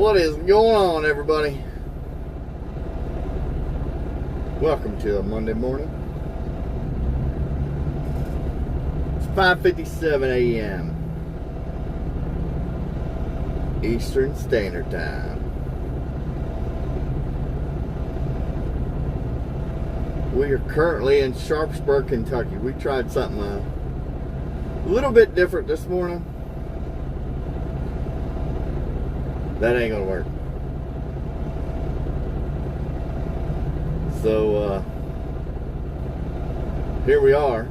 What is going on, everybody? Welcome to a Monday morning. It's 5:57 a.m. Eastern Standard Time. We are currently in Sharpsburg, Kentucky. We tried something a little bit different this morning. That ain't gonna work. So here we are.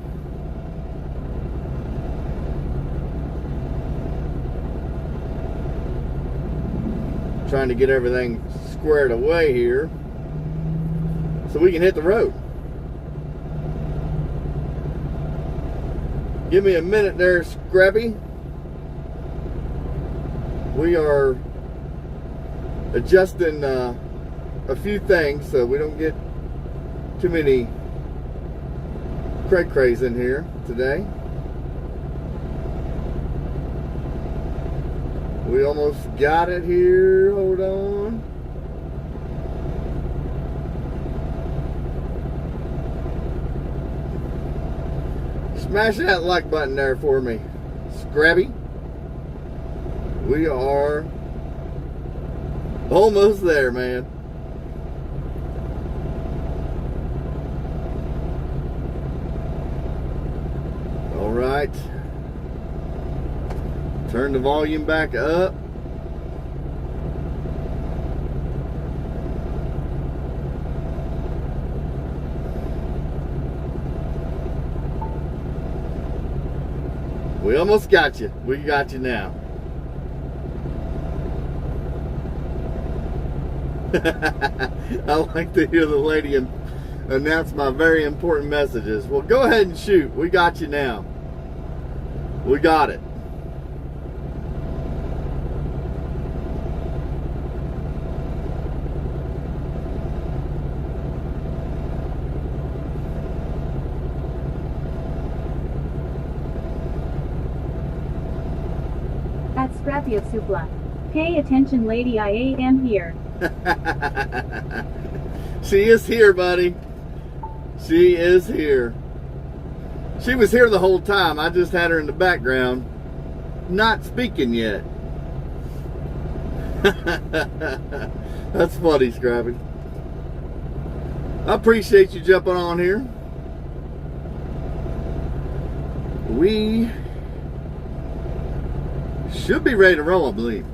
Trying to get everything squared away here so we can hit the road. Give me a minute there, Scrappy. We are adjusting a few things so we don't get too many cray-crays in here today. We almost got it here. Hold on. Smash that like button there for me, Scrappy. We are almost there, man. All right. Turn the volume back up. We almost got you. We got you now. I like to hear the lady announce my very important messages. Well, go ahead and shoot. We got you now. We got it. At Scrappy of Supla. Pay attention, lady, I am here. She is here, buddy. She is here. She was here the whole time. I just had her in the background, not speaking yet. That's funny, Scrappy. I appreciate you jumping on here. We should be ready to roll, I believe.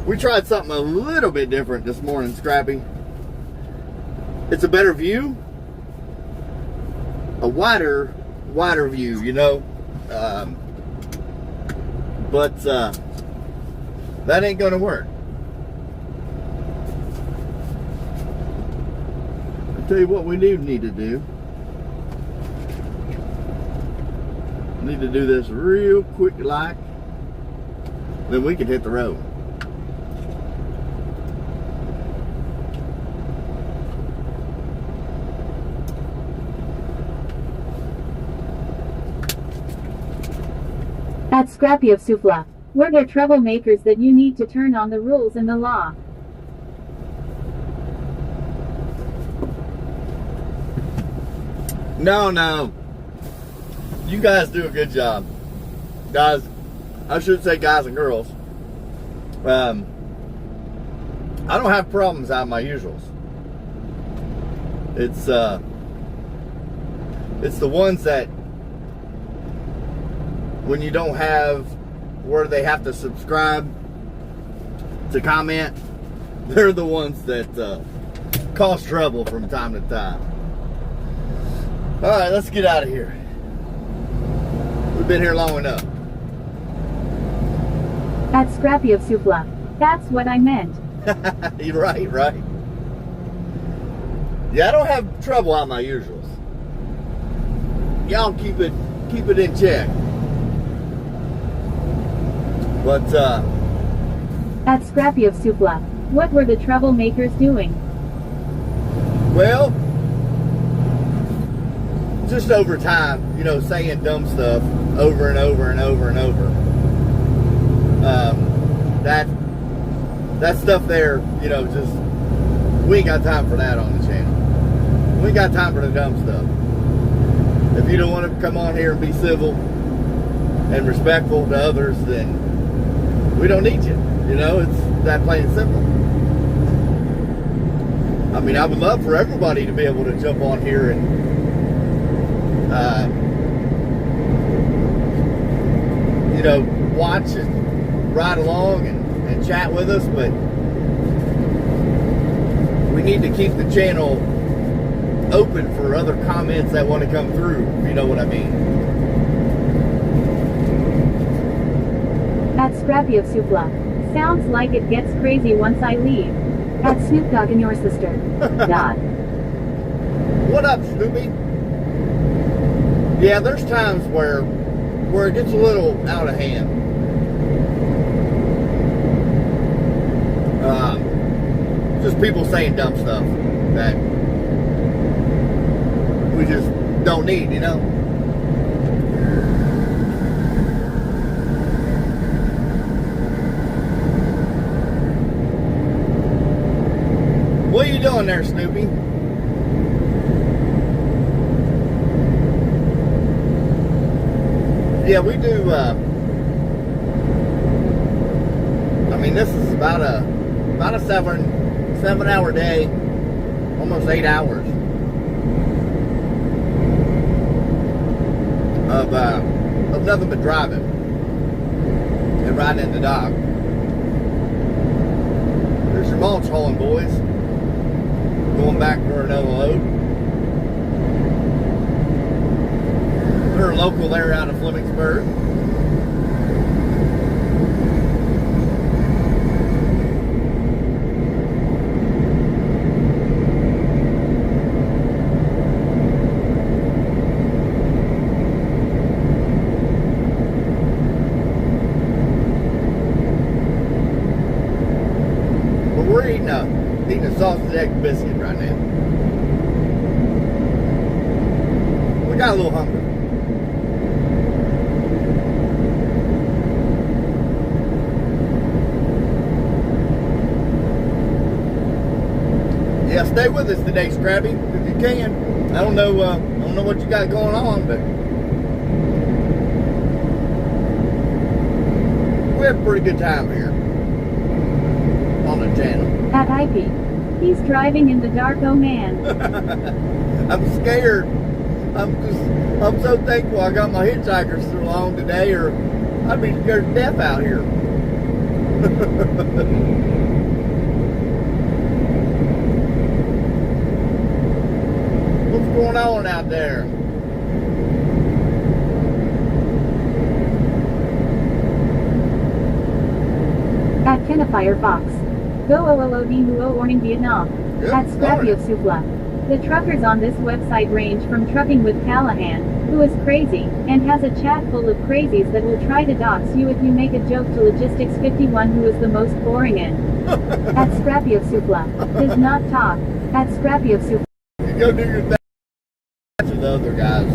We tried something a little bit different this morning, Scrappy. It's a better view, a wider view, you know. But that ain't gonna work. I'll tell you what we need to do. Need to do this real quick, like, then we can hit the road. At Scrappy of Supla. We're the troublemakers that you need to turn on the rules and the law. No. You guys do a good job. Guys, I should say guys and girls. I don't have problems out of my usuals. It's the ones that when you don't have where they have to subscribe to comment, they're the ones that cause trouble from time to time. All right, let's get out of here. We've been here long enough. At Scrappy of Supla. That's what I meant. You're right. Yeah, I don't have trouble out my usuals. Y'all keep it in check. But At Scrappy of Supla. What were the troublemakers doing? Well, just over time, you know, saying dumb stuff over and over and over and over. That stuff there, you know, just, we ain't got time for that on the channel. We ain't got time for the dumb stuff. If you don't want to come on here and be civil and respectful to others, then we don't need you. You know, it's that plain and simple. I mean, I would love for everybody to be able to jump on here and you know, watch and ride along and chat with us, but we need to keep the channel open for other comments that want to come through, if you know what I mean. At Scrappy of Supla. Sounds like it gets crazy once I leave. At Snoop Dogg and your sister. God. What up, Snoopy? Yeah, there's times where it gets a little out of hand. Just people saying dumb stuff that we just don't need, you know? What are you doing there, Snoopy? Yeah, we do, I mean, this is about a 7-hour day, almost 8 hours of nothing but driving and riding in the dock. There's your mulch hauling, boys. Going back for another load. They're local there out of Flemingsburg. But we're eating a sausage egg biscuit right now. We got a little hungry. Yeah, stay with us today, Scrappy, if you can. I don't know what you got going on, but we have a pretty good time here on the channel. At IP. He's driving in the dark, oh man. I'm scared. I'm so thankful I got my hitchhikers along today, or I'd be scared to death out here. What's going on out there? At Kenafire Fox. Go OOOD Huo Warning Vietnam. Yep, At Scrappy of morning. Supla. The truckers on this website range from Trucking with Callahan, who is crazy, and has a chat full of crazies that will try to dox you if you make a joke, to Logistics 51, who is the most boring, and at Scrappy of Supla. Does not talk. At Scrappy of Supla. You go do your thing to the other guys.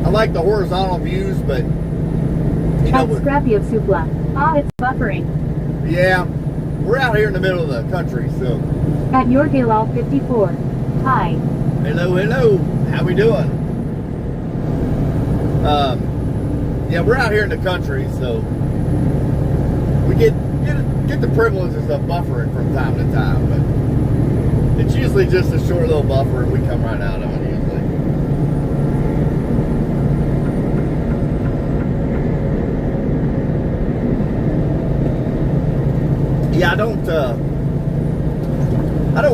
I like the horizontal views, but you know At what? Scrappy of Supla. Ah, it's buffering. Yeah, we're out here in the middle of the country, so. At Yorgalal 54. Hi. Hello, hello. How we doing? Yeah, we're out here in the country, so we get the privileges of buffering from time to time, but it's usually just a short little buffer, and we come right out of it usually. Yeah, I don't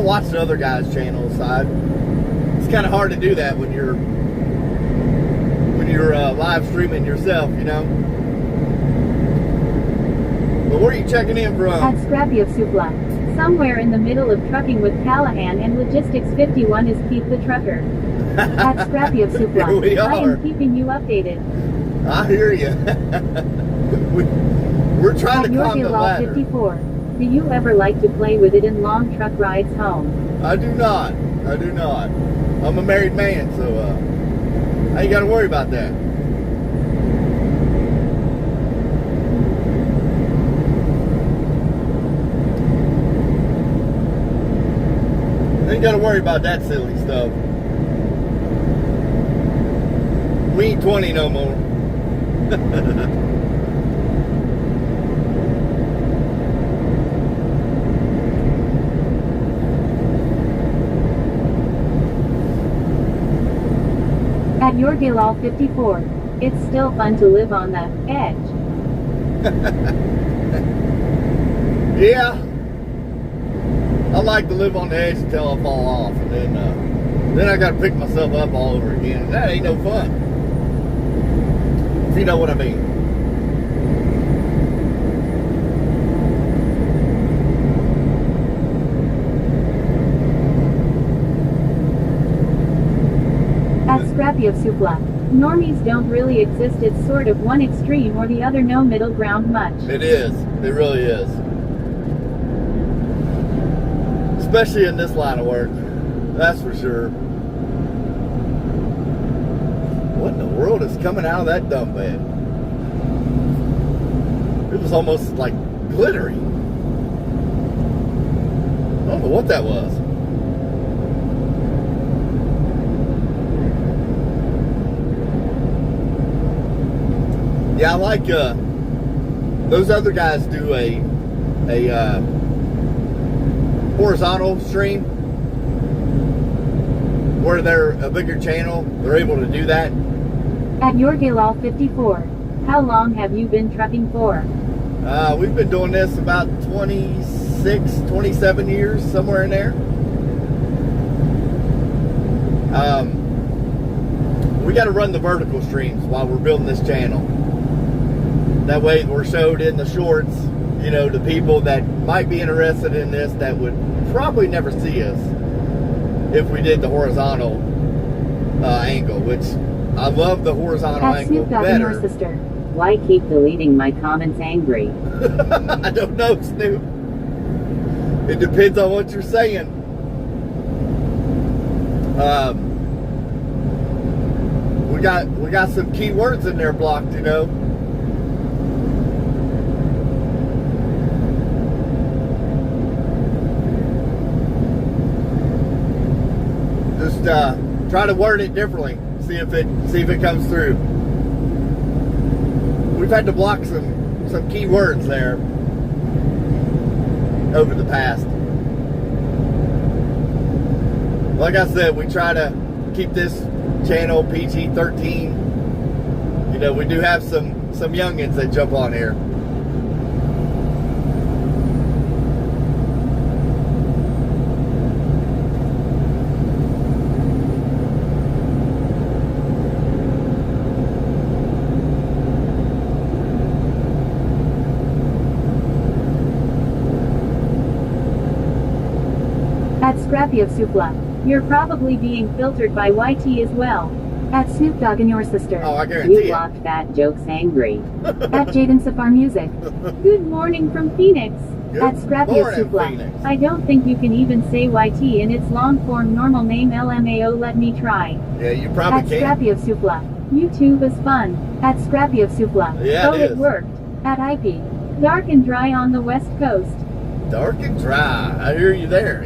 watch the other guys' channels. It's kind of hard to do that when you're live streaming yourself, you know. But where are you checking in from? At Scrappy of Supla. Somewhere in the middle of Trucking with Callahan and Logistics 51 is Keith the Trucker. At Scrappy of Supla. Here we I are. am keeping you updated. I hear you. We're trying At to climb the Yorgalal ladder. 54. Do you ever like to play with it in long truck rides home? I do not. I do not. I'm a married man, so I ain't got to worry about that. Ain't got to worry about that silly stuff. We ain't 20 no more. At your Gilal 54, it's still fun to live on the edge. Yeah. I like to live on the edge until I fall off, and then I got to pick myself up all over again. And that ain't no fun. If you know what I mean. At Scrappy of Supla, normies don't really exist. It's sort of one extreme or the other, no middle ground much. It is. It really is. Especially in this line of work. That's for sure. What in the world is coming out of that dump bed? It was almost like glittery. I don't know what that was. Yeah, I like those other guys do a horizontal stream where they're a bigger channel. They're able to do that. At your Gilal 54, how long have you been trucking for? We've been doing this about 26, 27 years, somewhere in there. We got to run the vertical streams while we're building this channel. That way we're showed in the shorts, you know, to people that might be interested in this that would probably never see us if we did the horizontal angle, which I love the horizontal At angle Snoop Dogg and better. your sister, why keep deleting my comments angry? I don't know, Snoop. It depends on what you're saying. We got some key words in there blocked, you know. Just try to word it differently. See if it comes through. We've had to block some key words there over the past. Like I said, we try to keep this channel PG-13. You know, we do have some youngins that jump on here. At Scrappy of Supla, you're probably being filtered by YT as well. At Snoop Dogg and your sister, Oh, I guarantee you it. blocked fat jokes angry. At Jaden Safar Music, good morning from Phoenix. Good At Scrappy of morning, Supla, Phoenix. I don't think you can even say YT in its long form normal name LMAO. Let me try. Yeah, you probably At can. Scrappy of Supla, YouTube is fun. At Scrappy of Supla, Yeah, oh it it is. worked. At IP, dark and dry on the west coast. Dark and dry. I hear you there.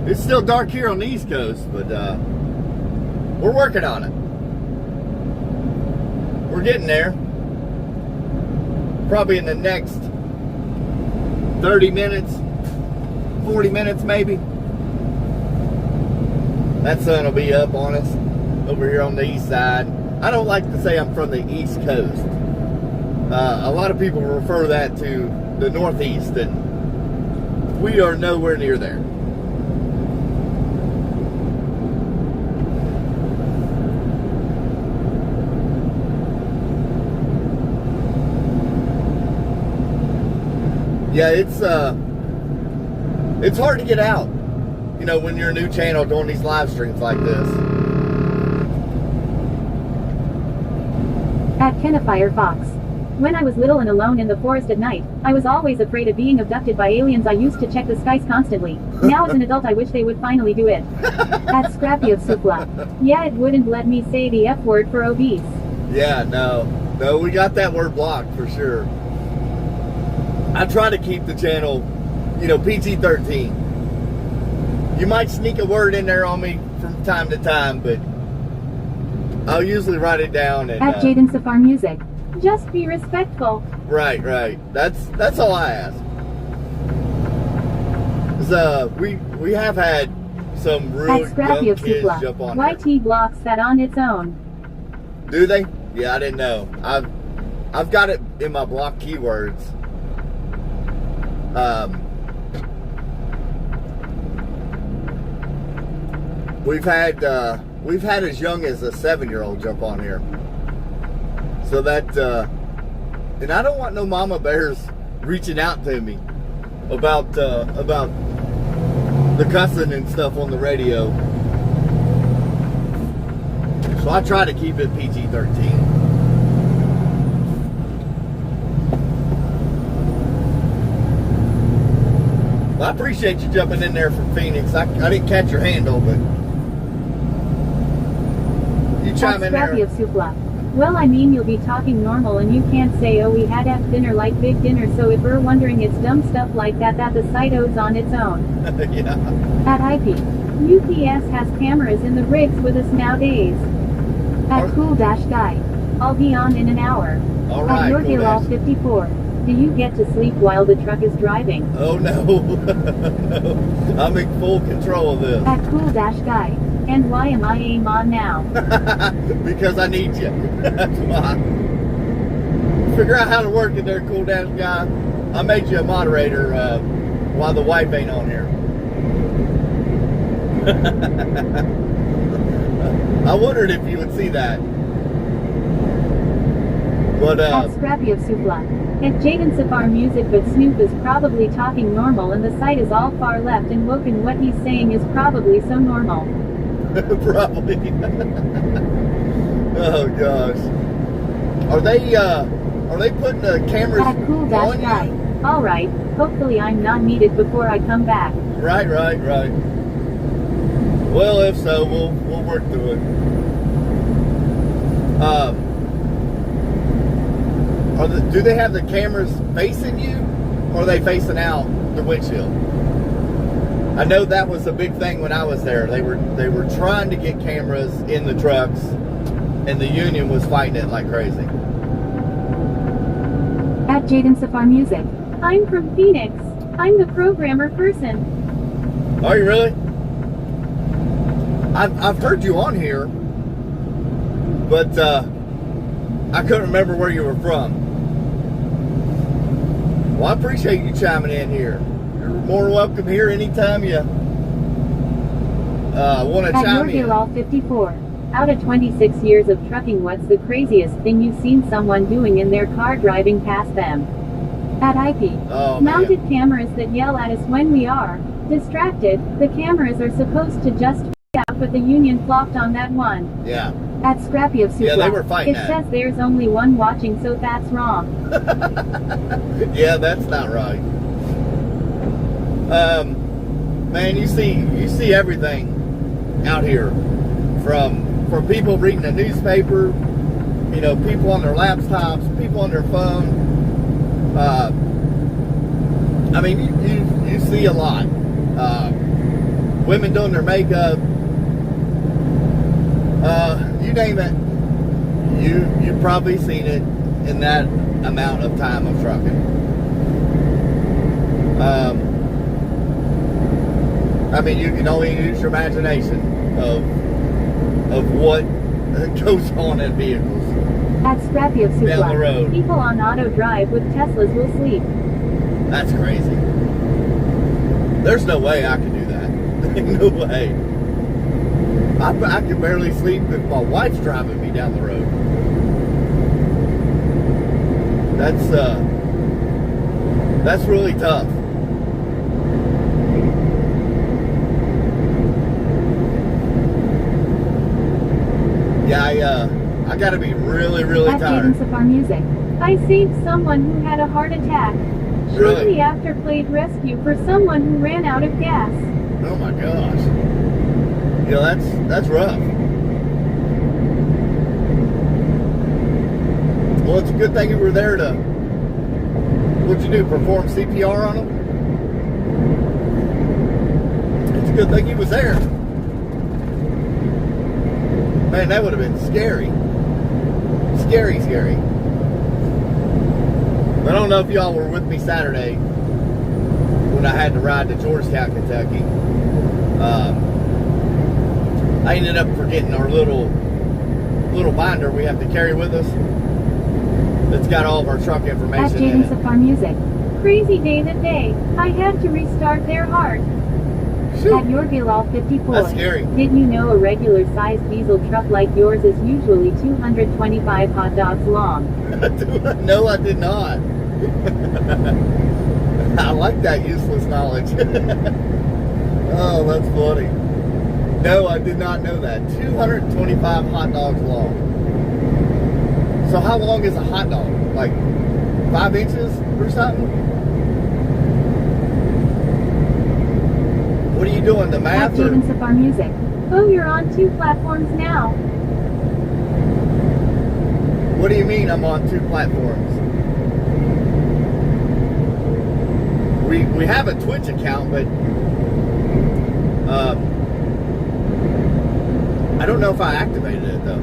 It's still dark here on the East Coast, but we're working on it. We're getting there. Probably in the next 30 minutes, 40 minutes maybe. That sun will be up on us over here on the east side. I don't like to say I'm from the East Coast. A lot of people refer that to the Northeast, and we are nowhere near there. Yeah, it's hard to get out, you know, when you're a new channel doing these live streams like this. At Kenafire Fox, When I was little and alone in the forest at night, I was always afraid of being abducted by aliens. I used to check the skies constantly. Now as an adult I wish they would finally do it. That's Scrappy of Supla. Yeah, it wouldn't let me say the F word for obese. Yeah, no, we got that word blocked for sure. I try to keep the channel, PG-13. You might sneak a word in there on me from time to time, but I'll usually write it down. And, at Jaden Safar Music. Just be respectful. Right. That's all I ask. We have had some real young kids jump on YT here. blocks that on its own. Do they? Yeah, I didn't know. I've got it in my block keywords. We've had as young as a 7-year-old jump on here. So that, and I don't want no mama bears reaching out to me about the cussing and stuff on the radio. So I try to keep it PG-13. Well, I appreciate you jumping in there from Phoenix. I didn't catch your handle, but you chime in there. Well, I mean, you'll be talking normal and you can't say, oh, we had F dinner like big dinner, so if we're wondering, it's dumb stuff like that the site owes on its own. Yeah. At IP, UPS has cameras in the rigs with us nowadays. At Cool-Guy, I'll be on in an hour. All right, at Your cool All 54, do you get to sleep while the truck is driving? Oh, no. No. I'm in full control of this. At Cool-Guy. And why am I aim on now? Because I need you. That's why. Figure out how to work it there, Cool Down Guy. I made you a moderator while the wife ain't on here. I wondered if you would see that. But at Scrappy of Supla. At Jaden Safar Music, but Snoop is probably talking normal and the site is all far left and woke, and what he's saying is probably so normal. Probably. Oh gosh. Are they putting the cameras at Cool-Guy. All right. Hopefully I'm not needed before I come back. Right. Well, if so, we'll work through it. Do they have the cameras facing you, or are they facing out the windshield? I know that was a big thing when I was there. They were trying to get cameras in the trucks, and the union was fighting it like crazy. At Jaden Safar Music. I'm from Phoenix. I'm the programmer person. Are you really? I've heard you on here, but I couldn't remember where you were from. Well, I appreciate you chiming in here. You're more welcome here anytime you want to chime in. At All 54. Out of 26 years of trucking, what's the craziest thing you've seen someone doing in their car driving past them? At IP. Oh, mounted cameras that yell at us when we are distracted. The cameras are supposed to just out, but the union flopped on that one. Yeah. At Scrappy of Supla. Yeah, they were fighting It says there's only one watching, so that's wrong. Yeah, that's not right. Man, you see everything out here, from people reading the newspaper, people on their laptops, people on their phone. I mean, you see a lot. Women doing their makeup. You name it. You've probably seen it in that amount of time of trucking. I mean, you can only use your imagination of what goes on in vehicles. At Scrappy of Supla, down the road. People on auto drive with Teslas will sleep. That's crazy. There's no way I can do that. No way. I can barely sleep if my wife's driving me down the road. That's really tough. Yeah, I gotta be really, really at tired. Jaden Safar Music. I saved someone who had a heart attack. Really? Shortly after played rescue for someone who ran out of gas. Oh my gosh. Yeah, that's rough. Well, it's a good thing you were there to, what'd you do, perform CPR on him? It's a good thing he was there. Man, that would have been scary. Scary, scary. I don't know if y'all were with me Saturday when I had to ride to Georgetown, Kentucky. I ended up forgetting our little binder we have to carry with us. It's got all of our truck information At in Jaden it. Safar Music. Crazy day today. I had to restart their heart. Shoot. At your Gilal 54. That's scary. Did you know a regular sized diesel truck like yours is usually 225 hot dogs long? No, I did not. I like that useless knowledge. Oh, that's funny. No, I did not know that. 225 hot dogs long. So how long is a hot dog? Like 5 inches or something? What are you doing, the At math? Or? Jaden Safar Music. Oh, you're on 2 platforms now. What do you mean I'm on 2 platforms? We have a Twitch account, but I don't know if I activated it though.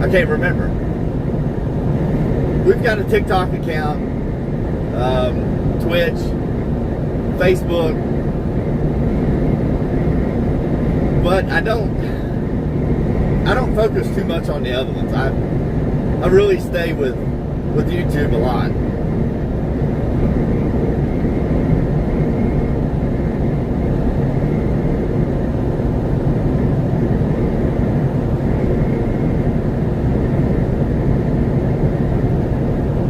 I can't remember. We've got a TikTok account, Twitch, Facebook, but I don't focus too much on the other ones. I really stay with YouTube a lot.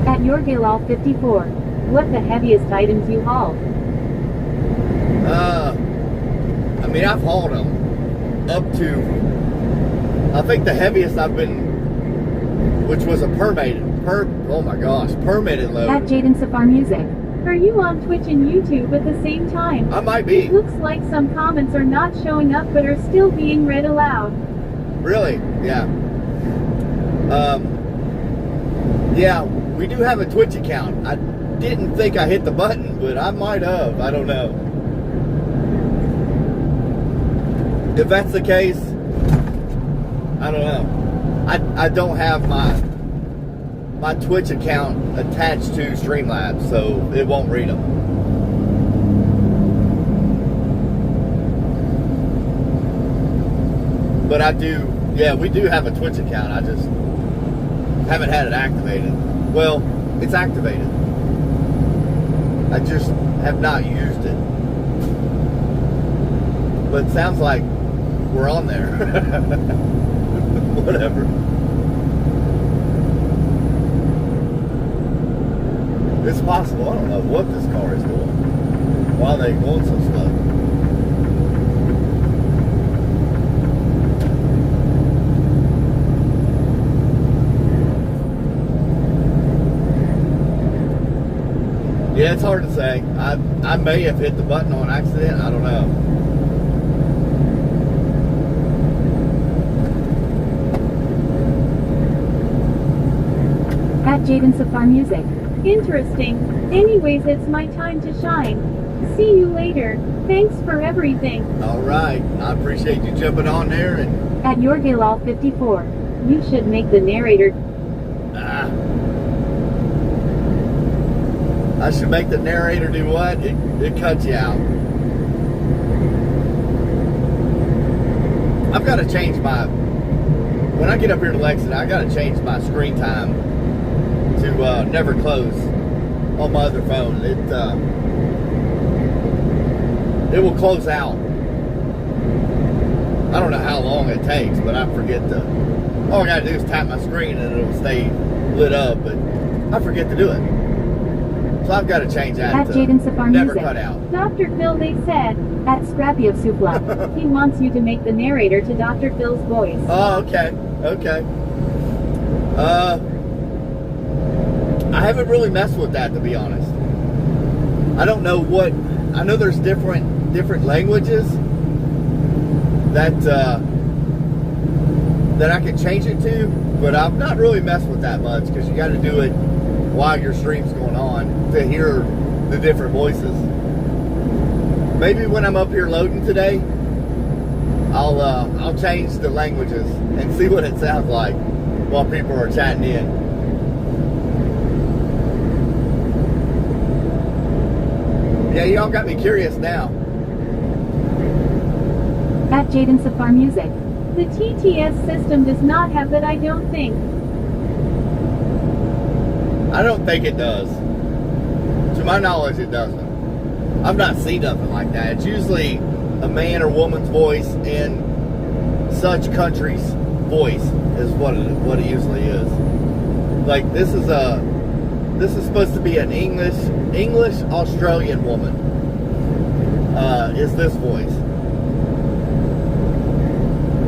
At your Gilal 54. What the heaviest items you hauled? I mean, I've hauled them up to, I think the heaviest I've been, which was a permitted load. At Jaden Safar Music. Are you on Twitch and YouTube at the same time? I might be. It looks like some comments are not showing up but are still being read aloud. Really? Yeah. Yeah, we do have a Twitch account. I didn't think I hit the button, but I might have. I don't know. If that's the case, I don't know. I don't have my Twitch account attached to Streamlabs, so it won't read them. But I do, yeah, we do have a Twitch account. I just haven't had it activated. Well, it's activated. I just have not used it. But it sounds like we're on there. Whatever. It's possible. I don't know what this car is doing. Why are they going so slow? Yeah, it's hard to say. I may have hit the button on accident. I don't know. At Jaden Safar Music. Interesting. Anyways, it's my time to shine. See you later. Thanks for everything. All right. I appreciate you jumping on there. And At your Gilal 54. You should make the narrator. I should make the narrator do what? It cuts you out. I've got to change my... When I get up here to Lexington, I got to change my screen time to never close on my other phone. It will close out. I don't know how long it takes, but I forget to. All I gotta do is tap my screen and it'll stay lit up, but I forget to do it. So I've got to change that At to Jaden Safar never Music. cut out. Dr. Phil, they said. At Scrappy of Supla. He wants you to make the narrator to Dr. Phil's voice. Oh, okay. Okay. I haven't really messed with that, to be honest. I don't know what. I know there's different languages that I can change it to, but I've not really messed with that much because you got to do it while your stream's going on to hear the different voices. Maybe when I'm up here loading today, I'll change the languages and see what it sounds like while people are chatting in. Yeah, y'all got me curious now. At Jaden Safar Music. The TTS system does not have that, I don't think. I don't think it does. To my knowledge, it doesn't. I've not seen nothing like that. It's usually a man or woman's voice in such country's voice is what it usually is. Like this is supposed to be an English Australian woman. Is this voice?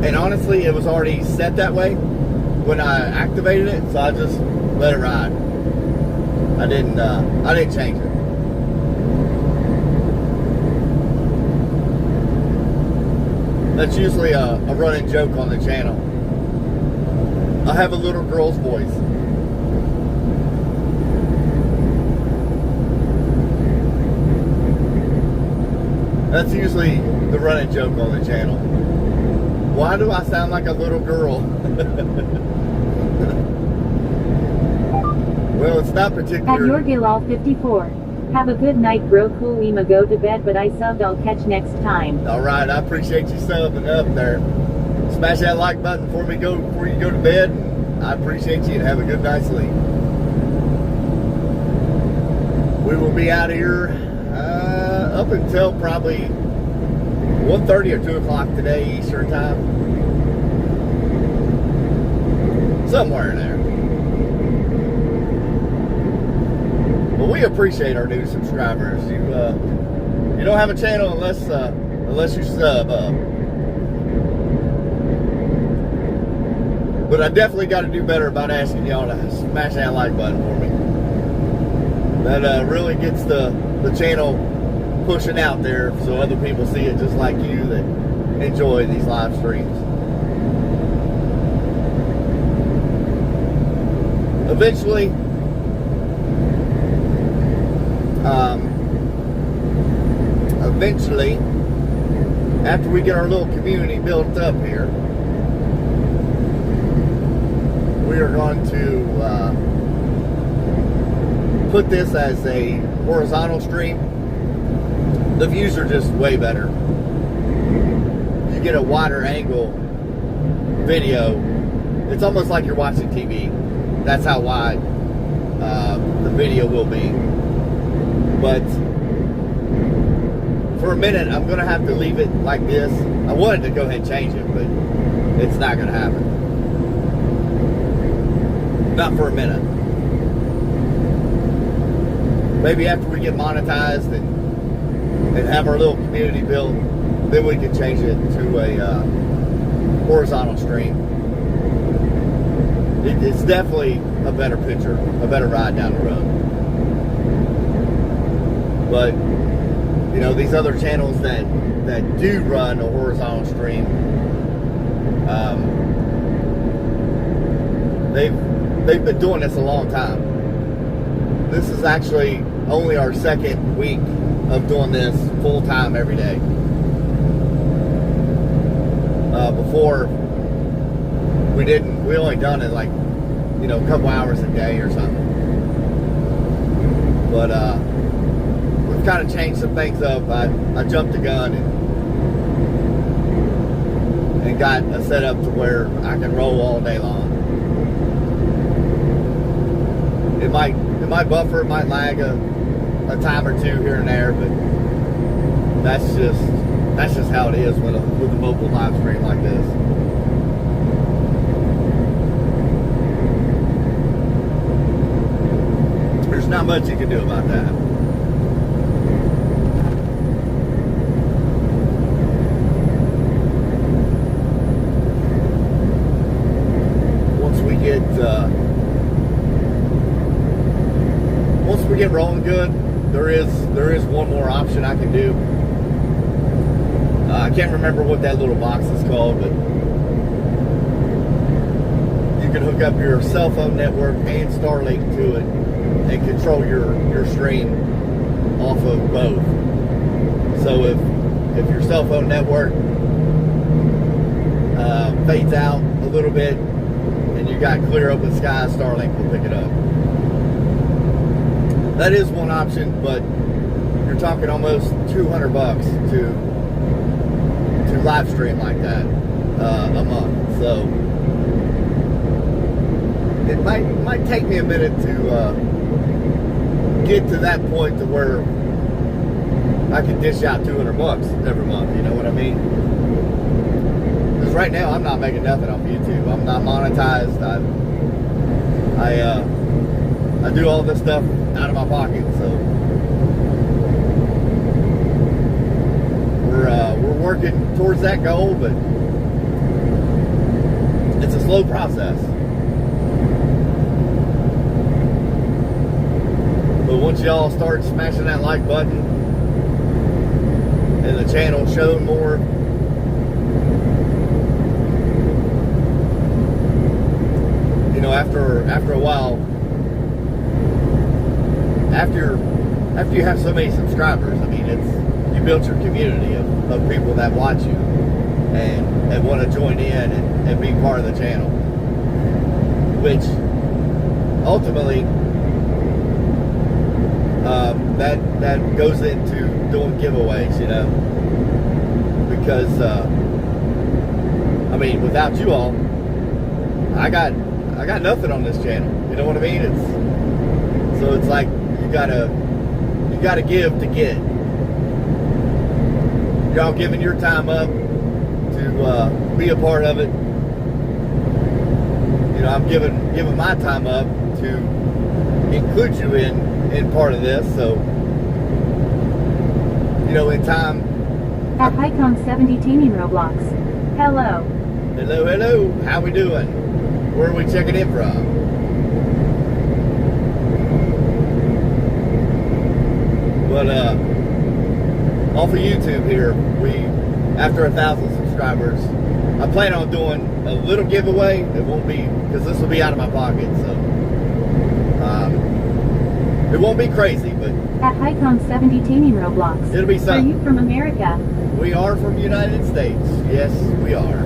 And honestly, it was already set that way when I activated it, so I just let it ride. I didn't change it. That's usually a running joke on the channel. I have a little girl's voice. That's usually the running joke on the channel. Why do I sound like a little girl? Well, it's not particular. At YourGilal54. Have a good night, bro. Cool. I'ma go to bed, but I subbed. I'll catch next time. All right, I appreciate you subbing up there. Smash that like button before you go to bed. I appreciate you and have a good night's sleep. We will be out here up until probably 1:30 or 2 o'clock today, Eastern time. Somewhere in there. But we appreciate our new subscribers. You don't have a channel unless you sub up. But I definitely got to do better about asking y'all to smash that like button for me. That really gets the channel pushing out there so other people see it just like you that enjoy these live streams. Eventually, after we get our little community built up here, we are going to put this as a horizontal stream. The views are just way better. You get a wider angle video. It's almost like you're watching TV. That's how wide the video will be. But for a minute, I'm going to have to leave it like this. I wanted to go ahead and change it, but it's not going to happen. Not for a minute. Maybe after we get monetized and have our little community built, then we can change it to a horizontal stream. It's definitely a better picture, a better ride down the road. But you know, these other channels that do run a horizontal stream, they've been doing this a long time. This is actually only our second week of doing this full time every day. Before we only done it like, you know, a couple hours a day or something. But we've kind of changed some things up. I jumped the gun and got a setup to where I can roll all day long. It might buffer, it might lag a time or two here and there, but that's just how it is with a mobile live stream like this. There's not much you can do about that. good, there is one more option I can do. I can't remember what that little box is called, but you can hook up your cell phone network and Starlink to it and control your stream off of both. So if your cell phone network fades out a little bit and you got clear open sky, Starlink will pick it up. That is one option, but you're talking almost $200 to live stream like that a month. So it might take me a minute to get to that point to where I can dish out $200 every month. You know what I mean? Because right now I'm not making nothing off YouTube. I'm not monetized. I do all this stuff out of my pocket. So we're working towards that goal, but it's a slow process. But once y'all start smashing that like button and the channel showing more, you know, after a while, after you have so many subscribers, I mean, you built your community of people that watch you and want to join in and be part of the channel, which ultimately that goes into doing giveaways, you know, because I mean, without you all, I got nothing on this channel. You know what I mean? So it's like you gotta give to get. Y'all giving your time up to be a part of it. You know, I'm giving my time up to include you in part of this. So, you know, in time. At Hycom70 Taming Roblox. Hello. Hello. How we doing? Where are we checking in from? But off of YouTube here, after 1,000 subscribers, I plan on doing a little giveaway. It won't be, because this will be out of my pocket, so it won't be crazy, but at Hycom70 Taming Roblox. It'll be something. Are you from America? We are from the United States. Yes, we are.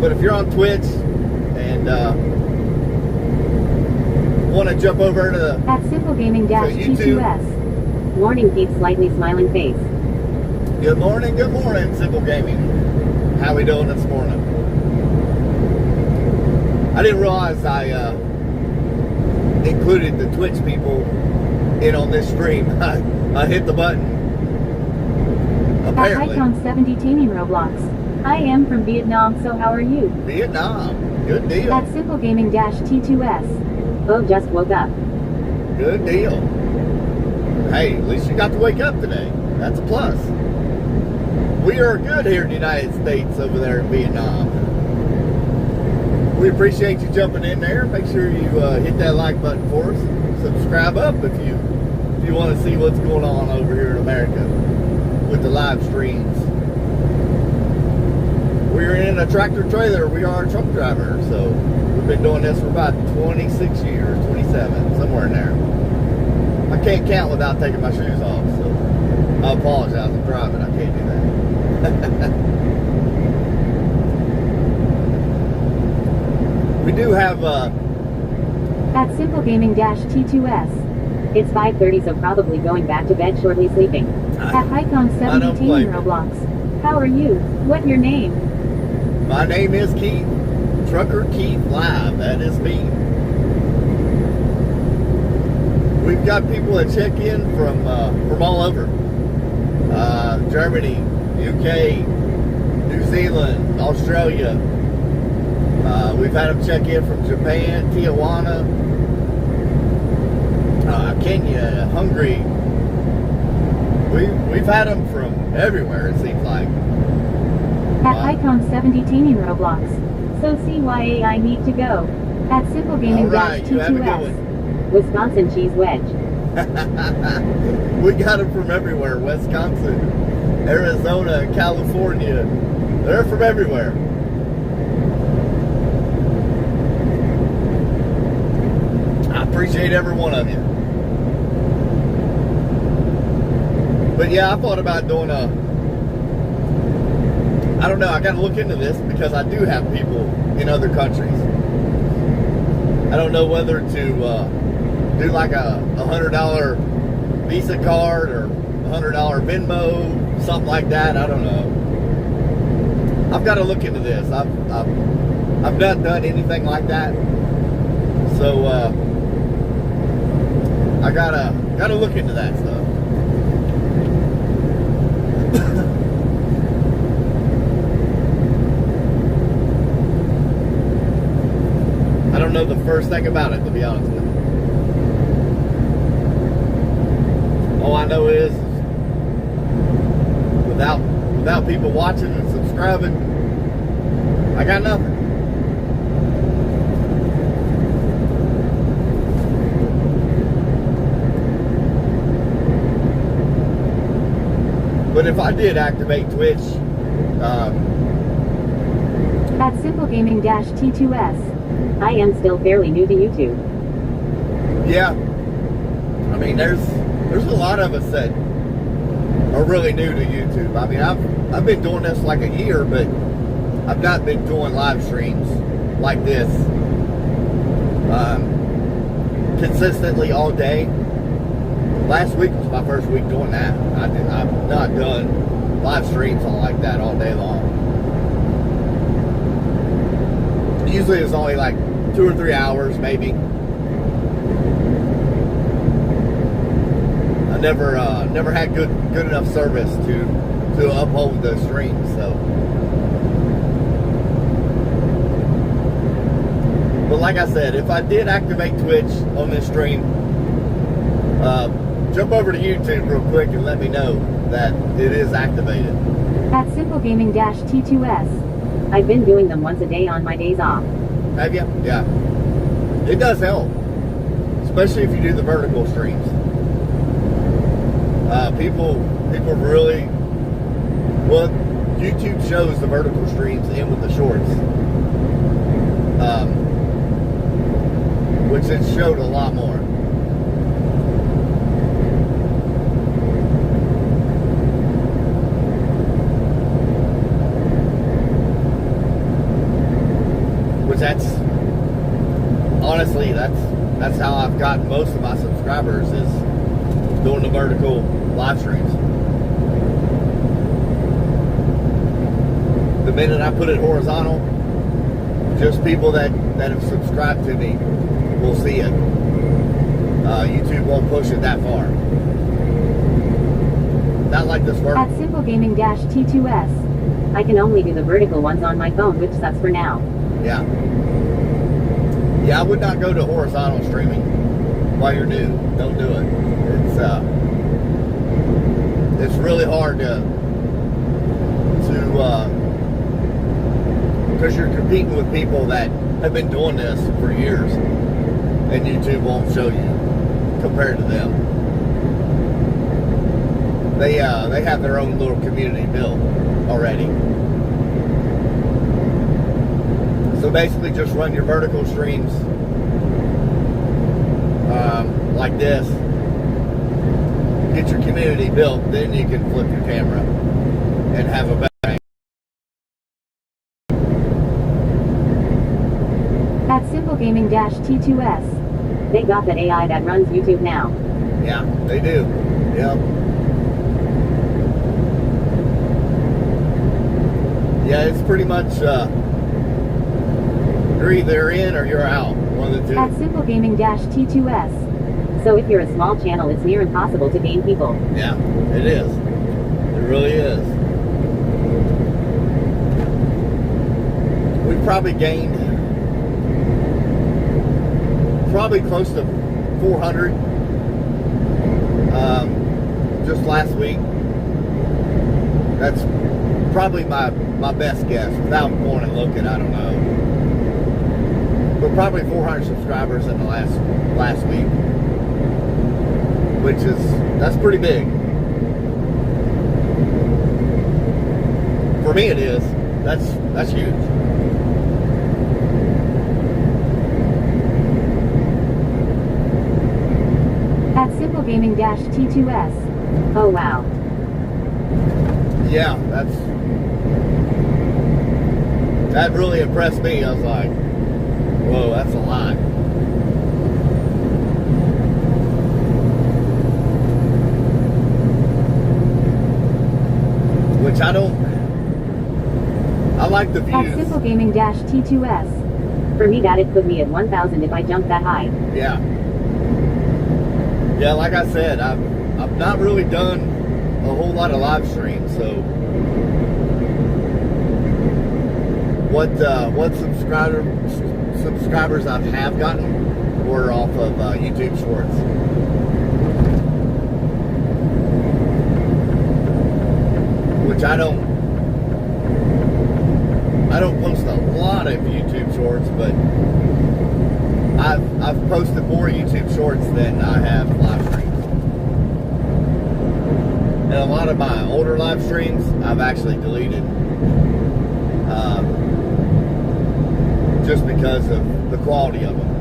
But if you're on Twitch and want to jump over to the at Simple Gaming T2S. Morning, Pete, slightly smiling face. Good morning, Simple Gaming. How we doing this morning? I didn't realize I included the Twitch people in on this stream. I hit the button. Apparently. At Hycom70 Taming Roblox. I am from Vietnam, so how are you? Vietnam. Good deal. At Simple Gaming T2S. Oh, just woke up. Good deal. Hey, at least you got to wake up today. That's a plus. We are good here in the United States over there in Vietnam. We appreciate you jumping in there. Make sure you hit that like button for us. Subscribe up if you want to see what's going on over here in America with the live streams. We're in a tractor trailer. We are a truck driver, so we've been doing this for about 26 years, 27, somewhere in there. I can't count without taking my shoes off, so I apologize. I'm driving. I can't do that. We do have at Simple Gaming T2S. It's 5:30, so probably going back to bed shortly sleeping. At Hycom70 Taming Roblox. How are you? What your name? My name is Keith. Trucker Keith Live. That is me. We've got people that check in from all over. Germany, UK, New Zealand, Australia. We've had them check in from Japan, Tijuana, Kenya, Hungary. We've had them from everywhere, it seems like. At Hycom70 Taming Roblox. So CYA I need to go. At Simple Gaming All right, you have a good T2S. one. Wisconsin cheese wedge. We got them from everywhere. Wisconsin, Arizona, California. They're from everywhere. I appreciate every one of you. But yeah, I thought about doing I don't know, I gotta look into this because I do have people in other countries. I don't know whether to do like a $100 Visa card or $100 Venmo, something like that. I don't know. I've got to look into this. I've not done anything like that, so I gotta look into that stuff. I don't know the first thing about it, to be honest with you. All I know is without people watching and subscribing, I got nothing. But if I did activate Twitch, At simplegaming-T2S. I am still fairly new to YouTube. yeah, I mean, there's a lot of us that are really new to YouTube. I mean, I've been doing this like a year, but I've not been doing live streams like this consistently all day. Last week was my first week doing that. I've not done live streams like that all day long. Usually it's only like 2 or 3 hours, maybe. I never had good enough service to uphold the stream. So, but like I said, if I did activate Twitch on this stream, jump over to YouTube real quick and let me know that it is activated. At simplegaming-T2S. I've been doing them once a day on my days off. Have you? Yeah. It does help, especially if you do the vertical streams. People really, well, YouTube shows the vertical streams in with the shorts, which it showed a lot more. Which honestly, that's how I've gotten most of my subscribers, is doing the vertical live streams. The minute I put it horizontal, just people that have subscribed to me will see it. YouTube won't push it that far. Not like this vertical. At simplegaming-T2S. I can only do the vertical ones on my phone, which sucks for now. Yeah. Yeah, I would not go to horizontal streaming while you're new. Don't do it. It's really hard because you're competing with people that have been doing this for years, and YouTube won't show you compared to them. They have their own little community built already. So basically just run your vertical streams like this, get your community built, then you can flip your camera and have a better angle. At simplegaming-T2S. They got that AI that runs YouTube now. Yeah, they do. Yep. Yeah, it's pretty much you're either in or you're out. One of the two. At simplegaming-T2S. So if you're a small channel, it's near impossible to gain people. Yeah, it is. It really is. We probably gained close to 400 just last week. That's probably my best guess. Without going and looking, I don't know. We're probably 400 subscribers in the last week, which that's pretty big. For me, it is. That's huge. At Simple Gaming T2S. Oh wow. Yeah, that really impressed me. I was like, whoa, that's a lot. Which I like the views. At Simple Gaming T2S. For me, that'd put me at 1,000 if I jumped that high. Yeah. Yeah, like I said, I've not really done a whole lot of live streams, so what subscribers I have gotten were off of YouTube Shorts. Which I don't post a lot of YouTube Shorts, but I've posted more YouTube Shorts than I have live streams. And a lot of my older live streams I've actually deleted, just because of the quality of them.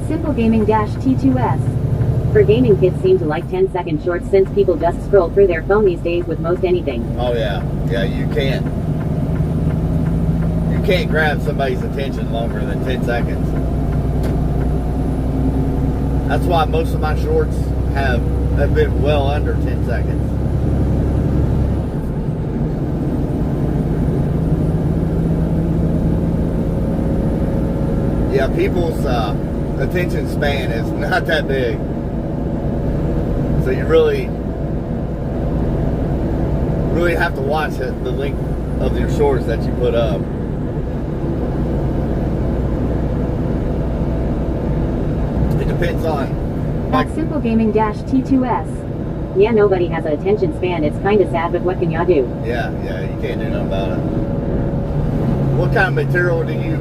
Simple Gaming T2S. For gaming, kids seem to like 10-second shorts since people just scroll through their phone these days with most anything. Oh yeah, you can't grab somebody's attention longer than 10 seconds. That's why most of my shorts have been well under 10 seconds. Yeah, people's attention span is not that big, so you really have to watch the length of your shorts that you put up. It depends on At Simple Gaming T2S. Yeah, nobody has an attention span. It's kind of sad, but what can y'all do? Yeah, you can't do nothing about it. What kind of material do you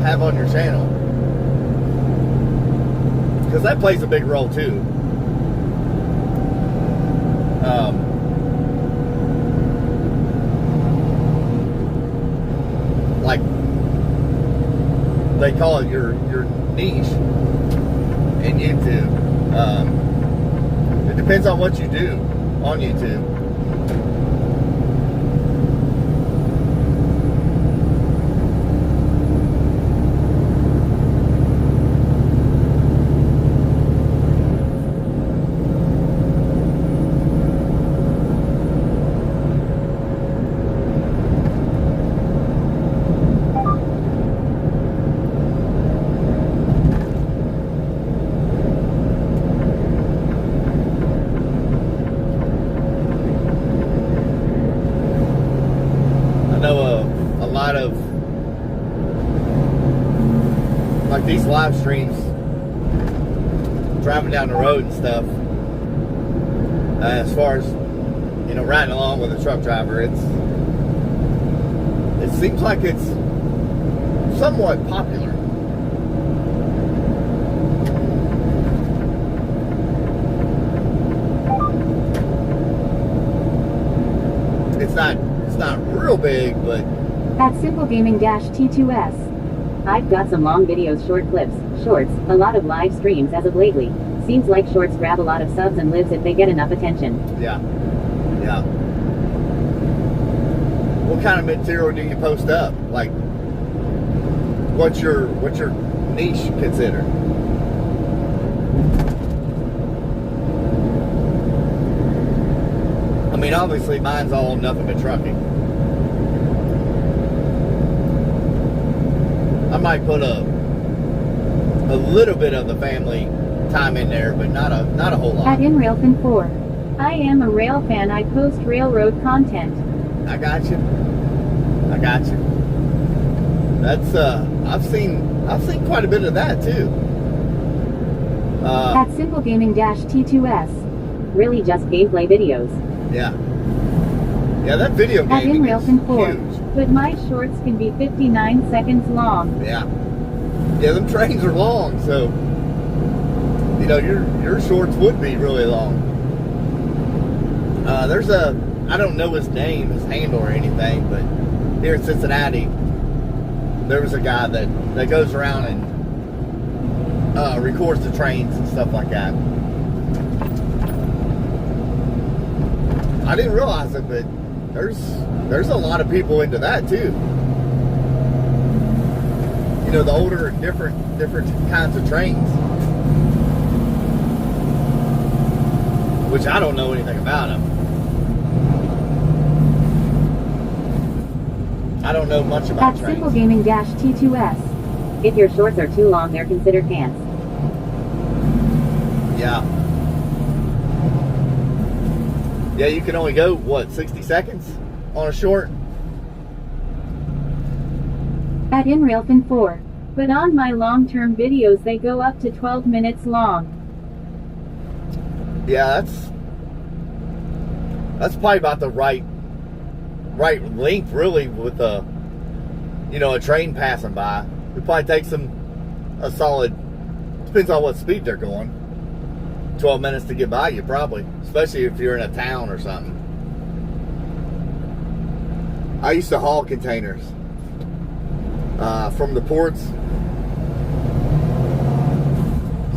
have on your channel? Because that plays a big role too. Like they call it your niche in YouTube. It depends on what you do on YouTube. Like these live streams, driving down the road and stuff, as far as, riding along with a truck driver, it seems like it's somewhat popular. It's not real big, but At Simple Gaming T2S. I've got some long videos, shorts, a lot of live streams as of lately. Seems like shorts grab a lot of subs and lives if they get enough attention. Yeah. what kind of material do you post up? Like, what's your niche considered? I mean, obviously mine's all nothing but trucking. I might put a little bit of the family time in there, but not a whole lot. At InRailFan4. I am a rail fan. I post railroad content. I got you. That's I've seen quite a bit of that too. At SimpleGaming-T2S. Really just gameplay videos. Yeah, that video At game is InRailFan4. huge. But my shorts can be 59 seconds long. Yeah, them trains are long, so you know your shorts would be really long. There's I don't know his name, his handle or anything, but here in Cincinnati, there was a guy that goes around and records the trains and stuff like that. I didn't realize it, but there's a lot of people into that too. You know, the older, different kinds of trains, which I don't know anything about them. I don't know much about At trains. SimpleGaming-T2S. If your shorts are too long, they're considered pants. Yeah, you can only go, what, 60 seconds on a short? At InRailFan4. But on my long-term videos they go up to 12 minutes long. Yeah, that's probably about the right length, really, with a train passing by. It probably takes them a solid, depends on what speed they're going, 12 minutes to get by you, probably, especially if you're in a town or something. I used to haul containers from the ports,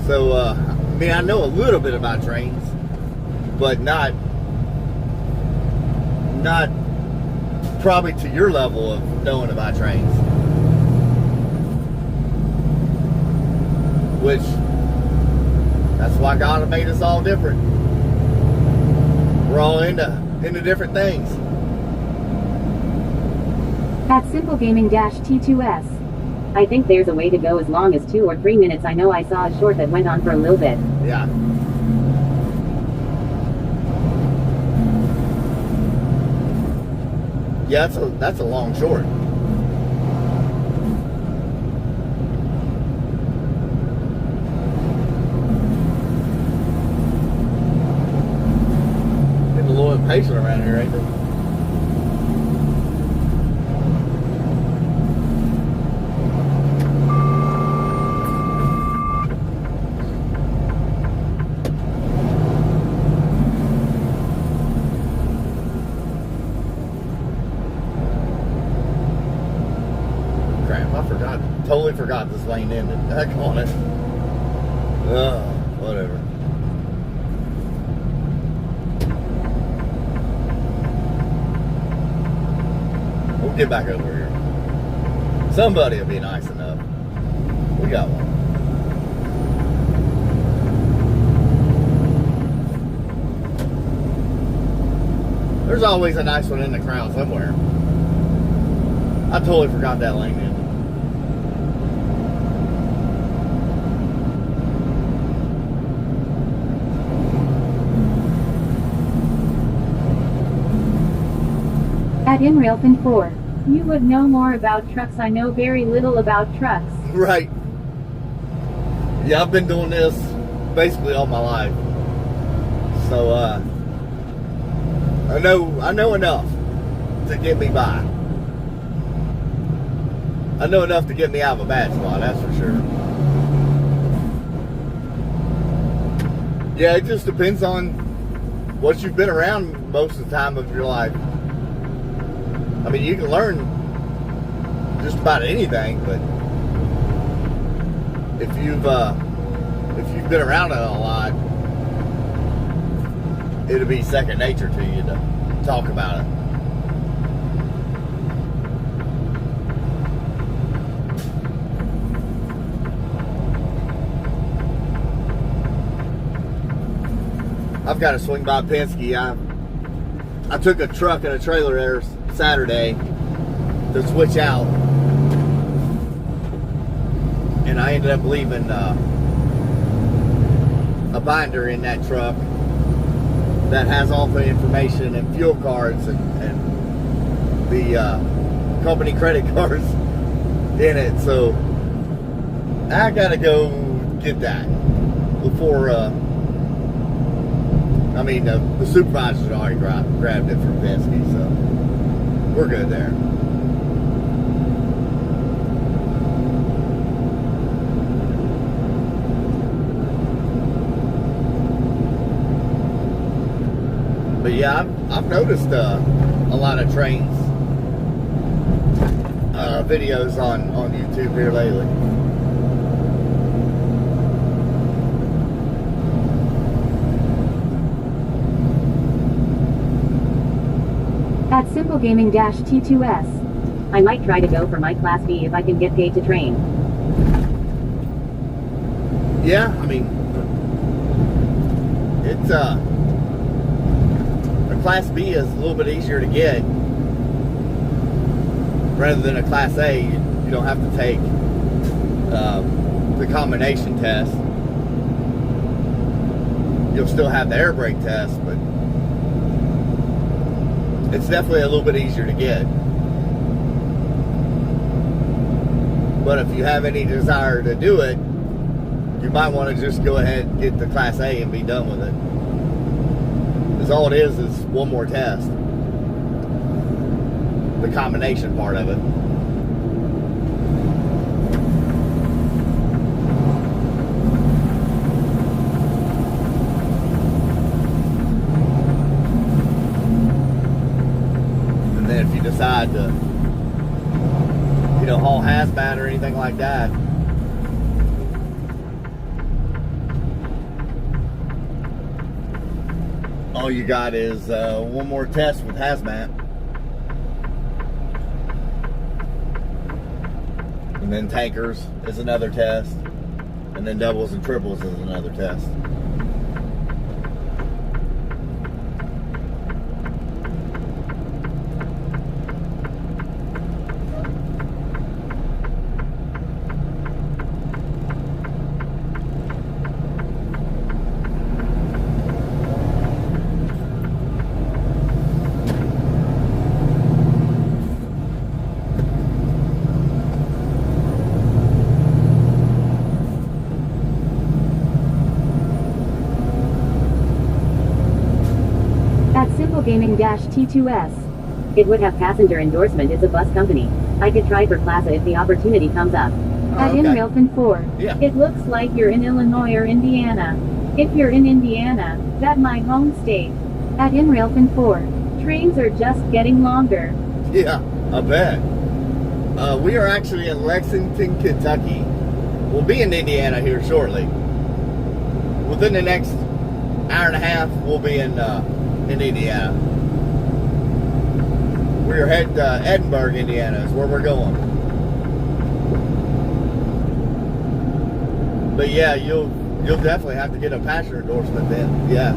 so I mean, I know a little bit about trains, but not probably to your level of knowing about trains, which that's why God made us all different. We're all into different things. At SimpleGaming-T2S. I think there's a way to go as long as 2 or 3 minutes. I know I saw a short that went on for a little bit. Yeah. Yeah, that's a long short. Getting a little impatient around here, ain't they? Totally forgot this lane ended. Heck on it. Whatever. We'll get back over here. Somebody will be nice enough. We got one. There's always a nice one in the crowd somewhere. I totally forgot that lane ended. At InRailFan4. You would know more about trucks. I know very little about trucks. Right. Yeah, I've been doing this basically all my life. So I know enough to get me by. I know enough to get me out of a bad spot, that's for sure. Yeah, it just depends on what you've been around most of the time of your life. I mean, you can learn just about anything, but if you've been around it a lot, it'll be second nature to you to talk about it. I've got to swing by Penske. I took a truck and a trailer there Saturday to switch out, and I ended up leaving a binder in that truck that has all the information and fuel cards and the company credit cards in it. So I gotta go get that before the supervisors had already grabbed it from Penske, so we're good there. But yeah, I've noticed a lot of trains videos on YouTube here lately. At Simple Gaming T2S. I might try to go for my Class B if I can get paid to train. Yeah, I mean, it's a Class B is a little bit easier to get rather than a Class A. You don't have to take the combination test. You'll still have the air brake test, but it's definitely a little bit easier to get. But if you have any desire to do it, you might want to just go ahead and get the Class A and be done with it. Because all it is one more test. The combination part of it. And then if you decide to, haul hazmat or anything like that, all you got is one more test with hazmat, and then tankers is another test, and then doubles and triples is another test. Gaming T2S. It would have passenger endorsement. It's a bus company. I could try for Class A if the opportunity comes up. At okay. Inrailfin 4. Yeah. It looks like you're in Illinois or Indiana. If you're in Indiana, that my home state. At Inrailfin 4. Trains are just getting longer. Yeah, I bet. We are actually in Lexington, Kentucky. We'll be in Indiana here shortly. Within the next hour and a half, we'll be in Indiana. We're headed to Edinburgh, Indiana is where we're going. But yeah, you'll definitely have to get a passenger endorsement then. Yeah.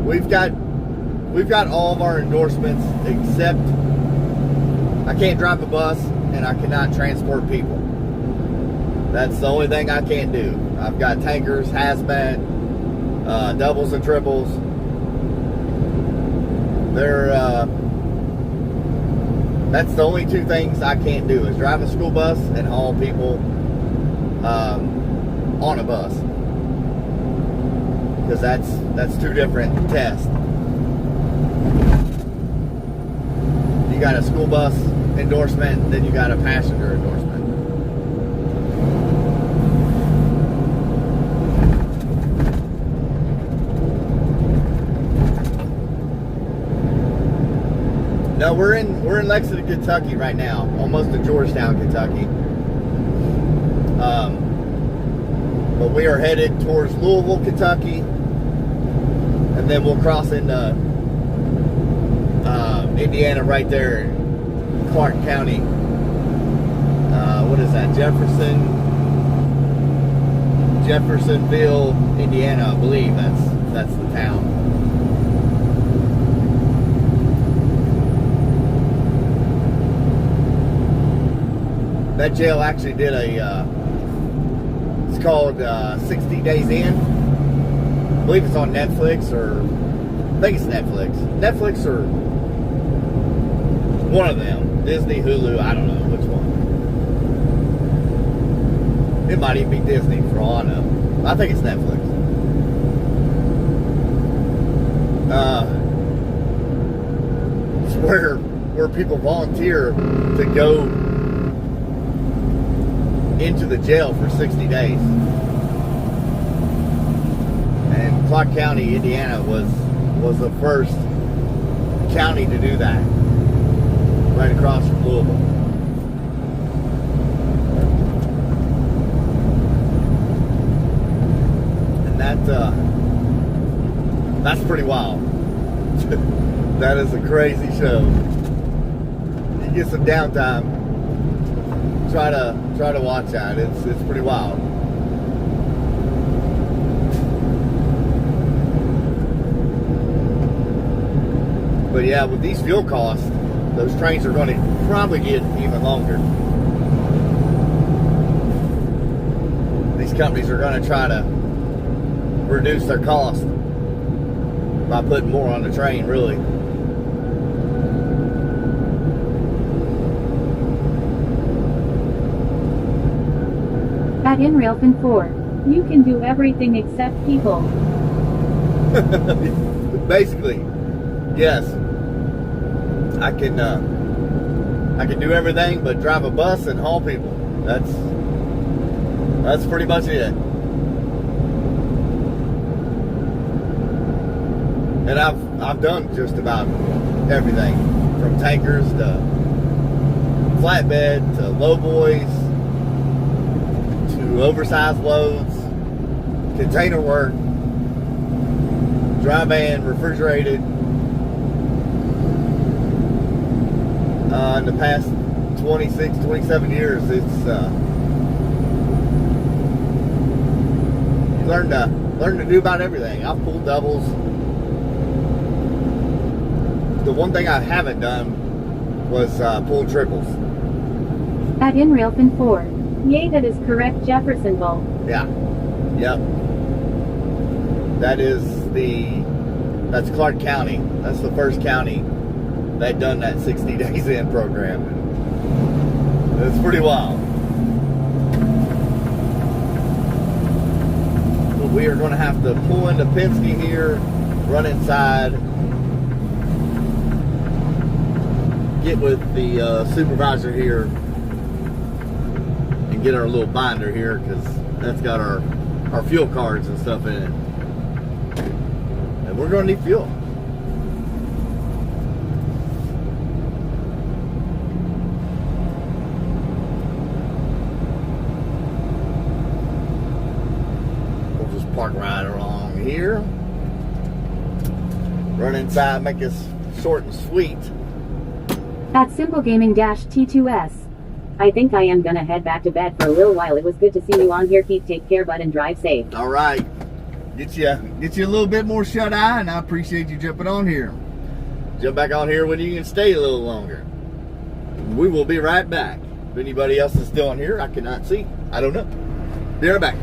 We've got all of our endorsements except I can't drive a bus and I cannot transport people. That's the only thing I can't do. I've got tankers, hazmat, doubles and triples. That's the only two things I can't do is drive a school bus and haul people on a bus. Because that's two different tests. You got a school bus endorsement, then you got a passenger endorsement. No, we're in Lexington, Kentucky right now, almost to Georgetown, Kentucky. But we are headed towards Louisville, Kentucky, and then we'll cross into Indiana right there in Clark County. What is that? Jeffersonville, Indiana, I believe that's the town. That jail actually did it's called 60 Days In. I believe it's on Netflix, or I think it's Netflix. Netflix or one of them. Disney, Hulu, I don't know which one. It might even be Disney for all I know. I think it's Netflix. It's where people volunteer to go into the jail for 60 days. And Clark County, Indiana was the first county to do that. Right across from Louisville. And that's pretty wild. That is a crazy show. You get some downtime, try to watch that. It's pretty wild. But yeah, with these fuel costs, those trains are going to probably get even longer. These companies are going to try to reduce their cost by putting more on the train, really. At InRailFin 4, you can do everything except people. Basically, yes. I can do everything but drive a bus and haul people. That's pretty much it. And I've done just about everything, from tankers to flatbed to lowboys to oversized loads, container work, dry van, refrigerated. In the past 26, 27 years, it's you learn to do about everything. I've pulled doubles. The one thing I haven't done was pull triples. At InRailFin 4, yay, that is correct, Jeffersonville. Yeah. Yep. That's Clark County. That's the first county they've done that 60 Days In program. It's pretty wild. But we are going to have to pull into Penske here, run inside, get with the supervisor here, and get our little binder here, because that's got our fuel cards and stuff in it. And we're going to need fuel. Park right along here. Run inside, make this short and sweet. At Simple Gaming-T2S, I think I am gonna head back to bed for a little while. It was good to see you on here, Keith. Take care, bud, and drive safe. All right. Get you a little bit more shut eye, and I appreciate you jumping on here. Jump back on here when you can stay a little longer. We will be right back. If anybody else is still on here, I cannot see. I don't know. Be right back.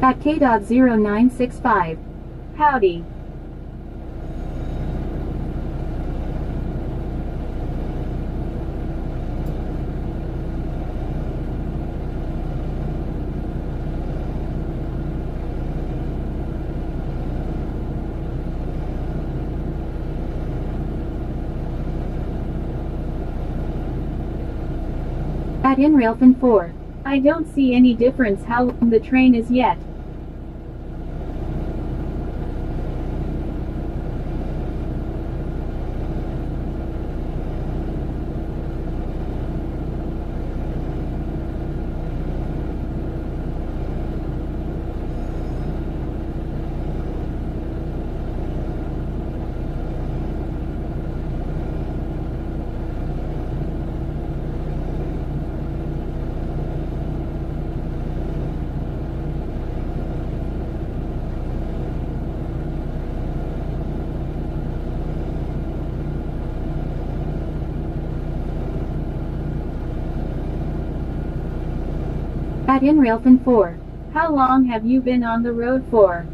At K.0965. Howdy. At InRailfin 4. I don't see any difference how long the train is yet. At InRailfin 4. How long have you been on the road for?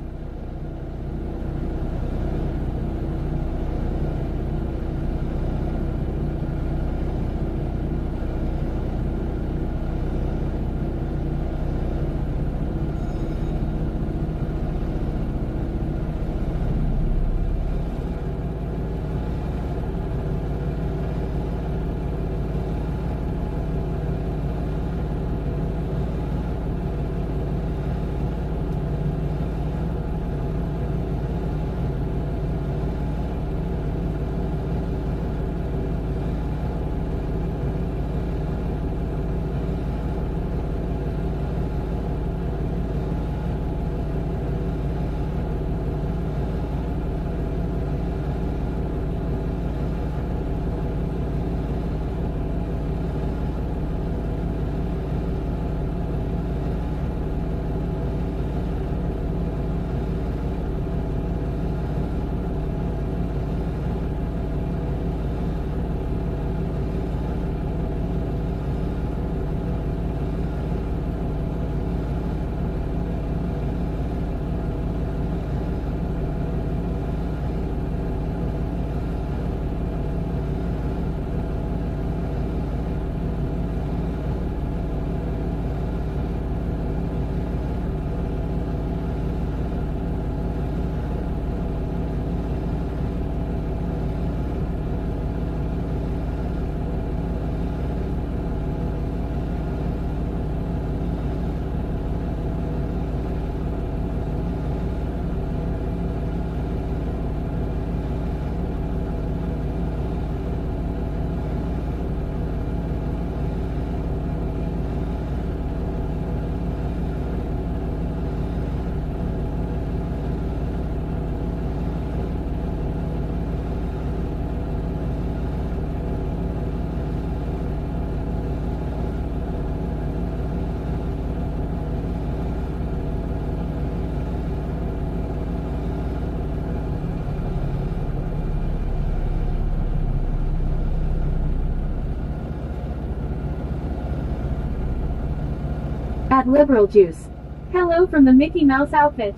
At Liberal Juice. Hello from the Mickey Mouse outfit.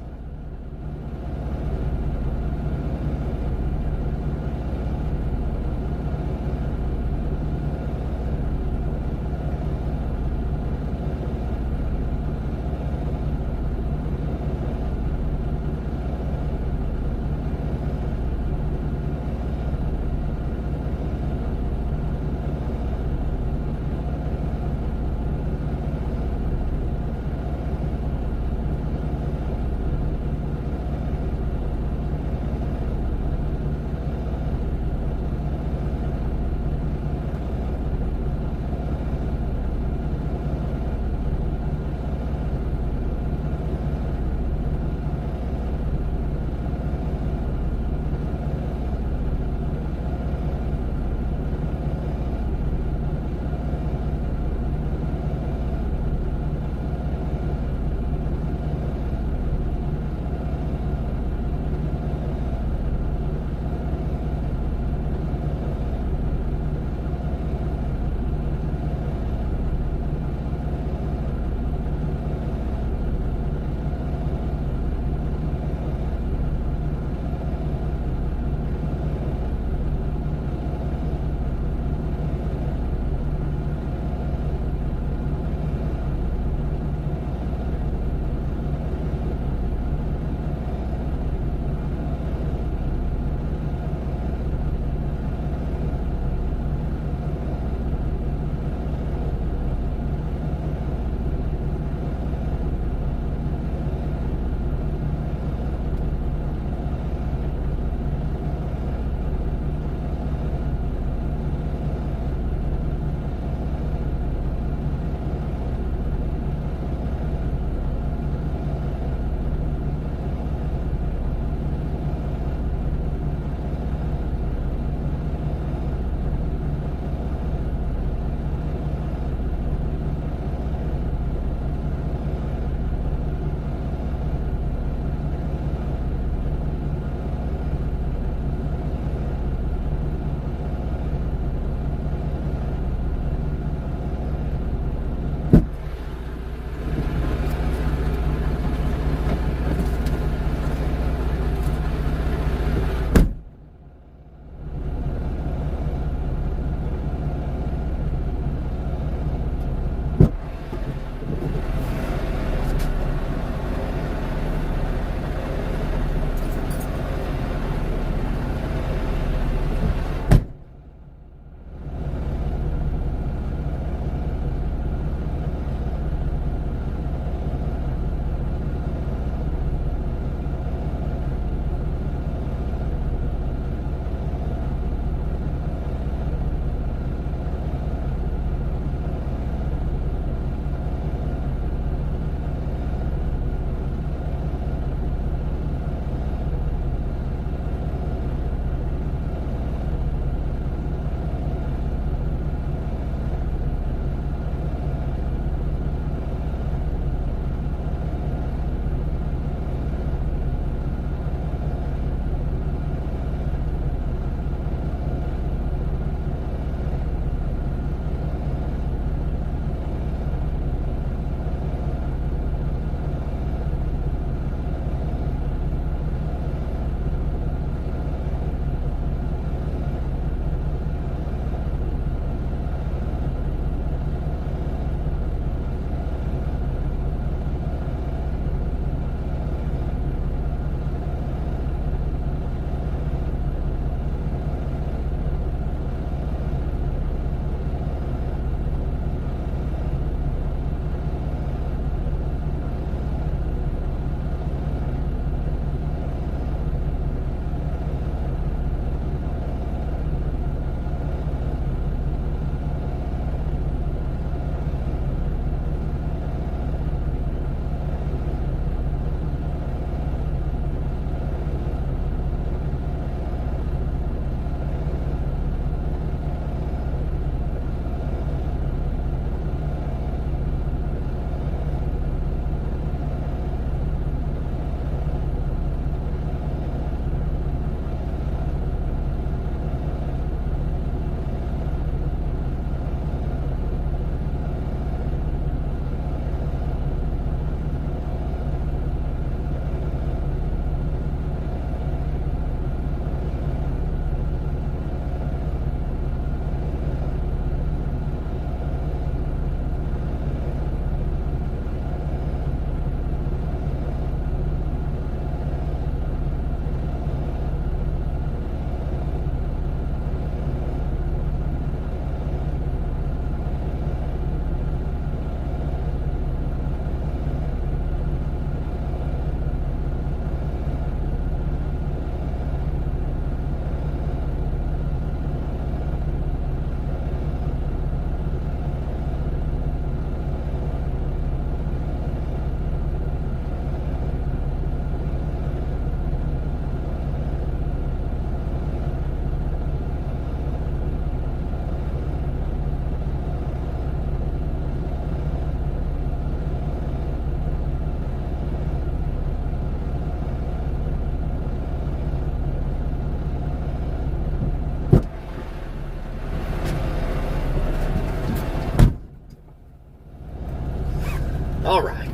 All right.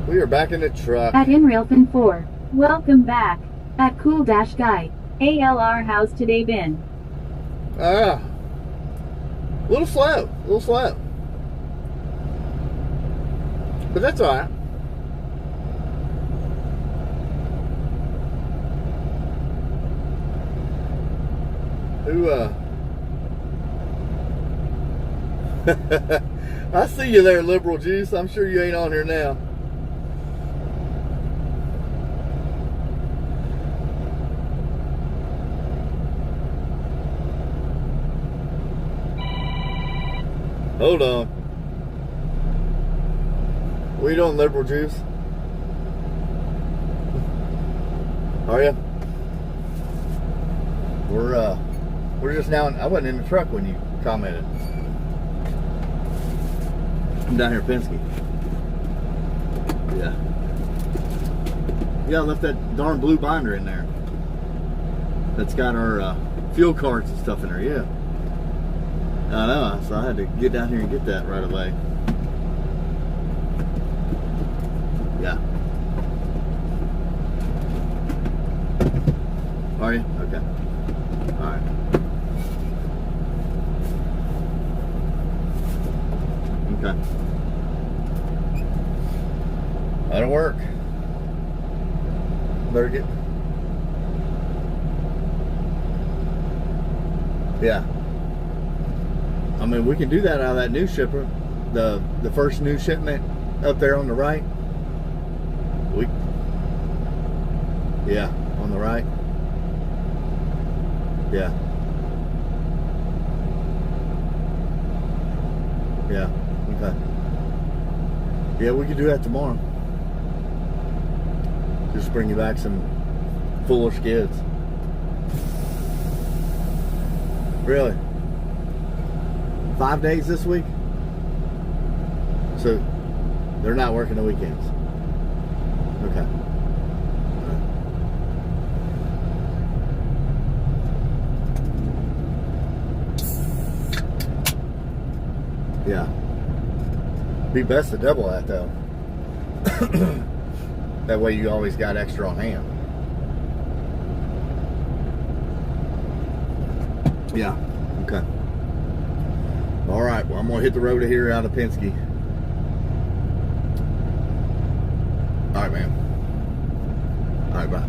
We are back in the truck. At InRailFin 4. Welcome back. At Cool Dash Guy. ALR, how's today been? A little slow. But that's all right. I see you there, Liberal Juice. I'm sure you ain't on here now. Hold on. What are you doing, Liberal Juice? Are you? We're just now. I wasn't in the truck when you commented. I'm down here at Penske. Yeah, I left that darn blue binder in there. That's got our fuel cards and stuff in there. Yeah. I know, so I had to get down here and get that right away. Yeah. Are you? Okay. Alright. Okay. That'll work. Better get... Yeah. I mean, we can do that out of that new shipper. The first new shipment up there on the right. Yeah, on the right. Yeah. Yeah, okay. Yeah, we can do that tomorrow. Just bring you back some fuller skids. Really? 5 days this week? So they're not working the weekends. Okay. Yeah. Be best to double that though. That way you always got extra on hand. Yeah. Okay. All right. Well, I'm gonna hit the road here out of Penske. All right, man. All right, bye.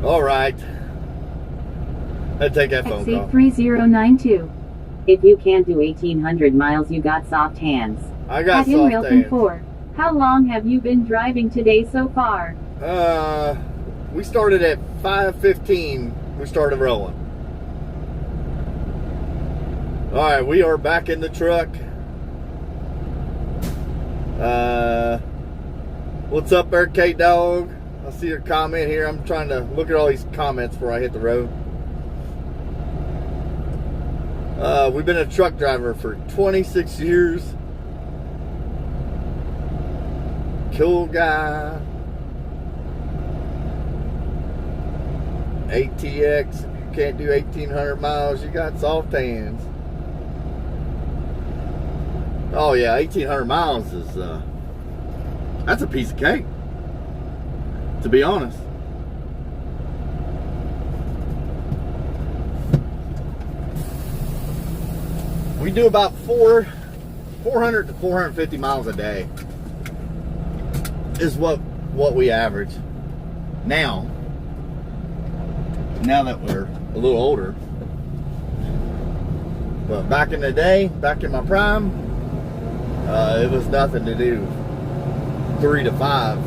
All right. I'd take that phone call. 3092. If you can't do 1,800 miles, you got soft hands. I got At soft hands. 4. How long have you been driving today so far? We started at 5:15. We started rolling. All right, we are back in the truck. What's up there, K-Dog? I see your comment here. I'm trying to look at all these comments before I hit the road. We've been a truck driver for 26 years. Cool guy. ATX, if you can't do 1,800 miles, you got soft hands. Oh yeah, 1,800 miles is, that's a piece of cake, to be honest. We do about 400 to 450 miles a day is what we average now that we're a little older. But back in the day, back in my prime, it was nothing to do 3 to 5.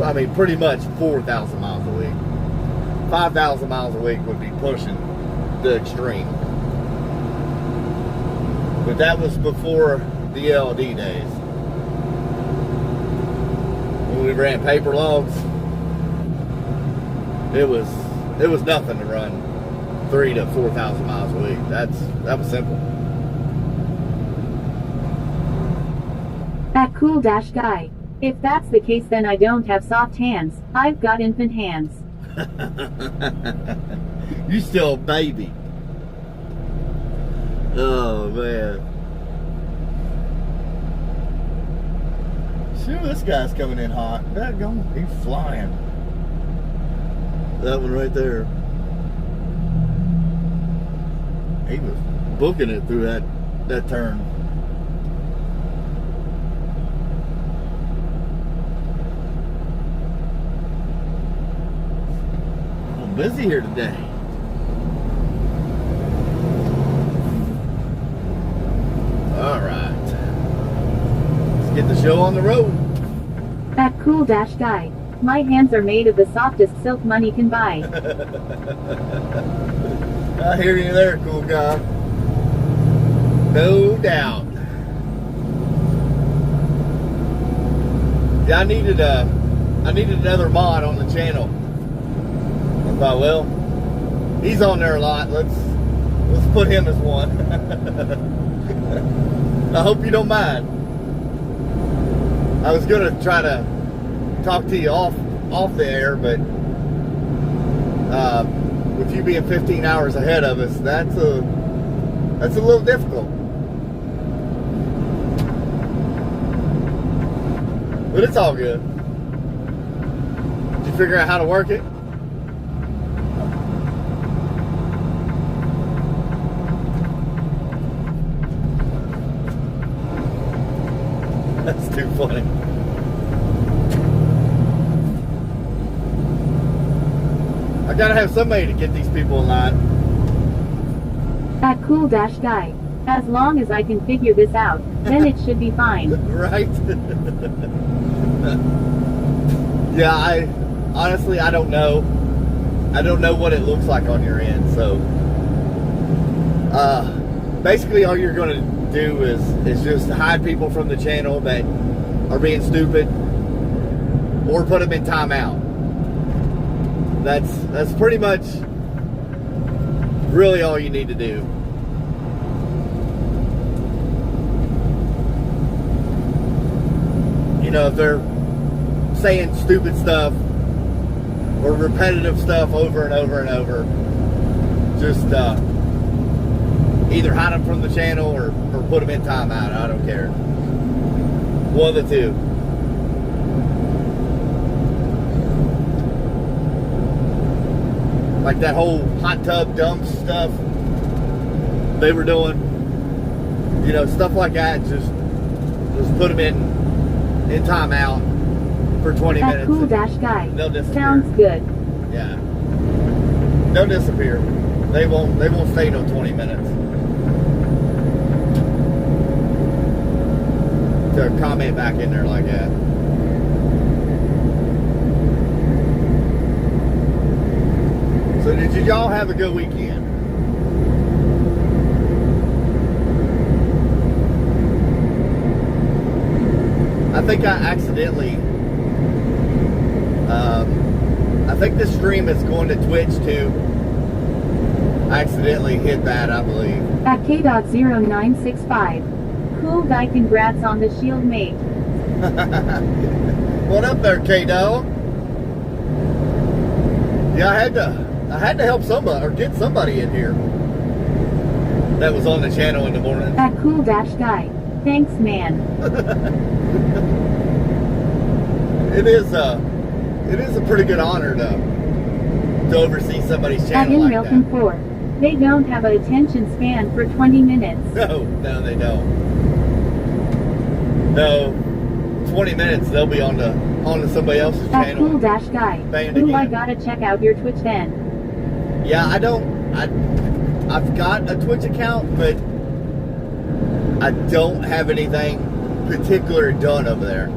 I mean, pretty much 4,000 miles a week. 5,000 miles a week would be pushing the extreme. But that was before the LD days. When we ran paper logs, it was nothing to run 3 to 4,000 miles a week. That was simple. At Cool Dash Guy. If that's the case, then I don't have soft hands. I've got infant hands. You still a baby. Oh man. Sure, this guy's coming in hot. Daggone, he's flying. That one right there. He was booking it through that turn. I'm busy here today. All right. Let's get the show on the road. That cool dash guy. My hands are made of the softest silk money can buy. I hear you there, cool guy. No doubt. Yeah, I needed another mod on the channel. I thought, well, he's on there a lot. Let's put him as one. I hope you don't mind. I was gonna try to talk to you off the air, but with you being 15 hours ahead of us, that's a little difficult. But it's all good. Did you figure out how to work it? That's too funny. I gotta have somebody to get these people in line. That cool dash guy. As long as I can figure this out, then it should be fine. Right? Yeah, I honestly don't know. I don't know what it looks like on your end. So basically all you're gonna do is just hide people from the channel that are being stupid, or put them in timeout. That's pretty much really all you need to do. You know, if they're saying stupid stuff or repetitive stuff over and over and over, just either hide them from the channel or put them in timeout. I don't care. One of the two. Like that whole hot tub dump stuff they were doing, you know, stuff like that. Just put them in timeout for 20 minutes. That cool dash guy. They'll disappear. Sounds good. Yeah, they'll disappear. They won't stay no 20 minutes to comment back in there like that. So did y'all have a good weekend? I think I accidentally, I think this stream is going to Twitch too. I accidentally hit that, I believe. At K.0965. Cool guy, congrats on the shield mate. What up there, K-Dog? Yeah, I had to help somebody, or get somebody in here that was on the channel in the morning. That cool dash guy. Thanks, man. It is a pretty good honor to oversee somebody's channel like that. 4. They don't have an attention span for 20 minutes. No, they don't. No, 20 minutes they'll be on to somebody else's That channel. cool dash guy. Ooh, I gotta check out your Twitch then. Yeah, I've got a Twitch account, but I don't have anything particular done over there.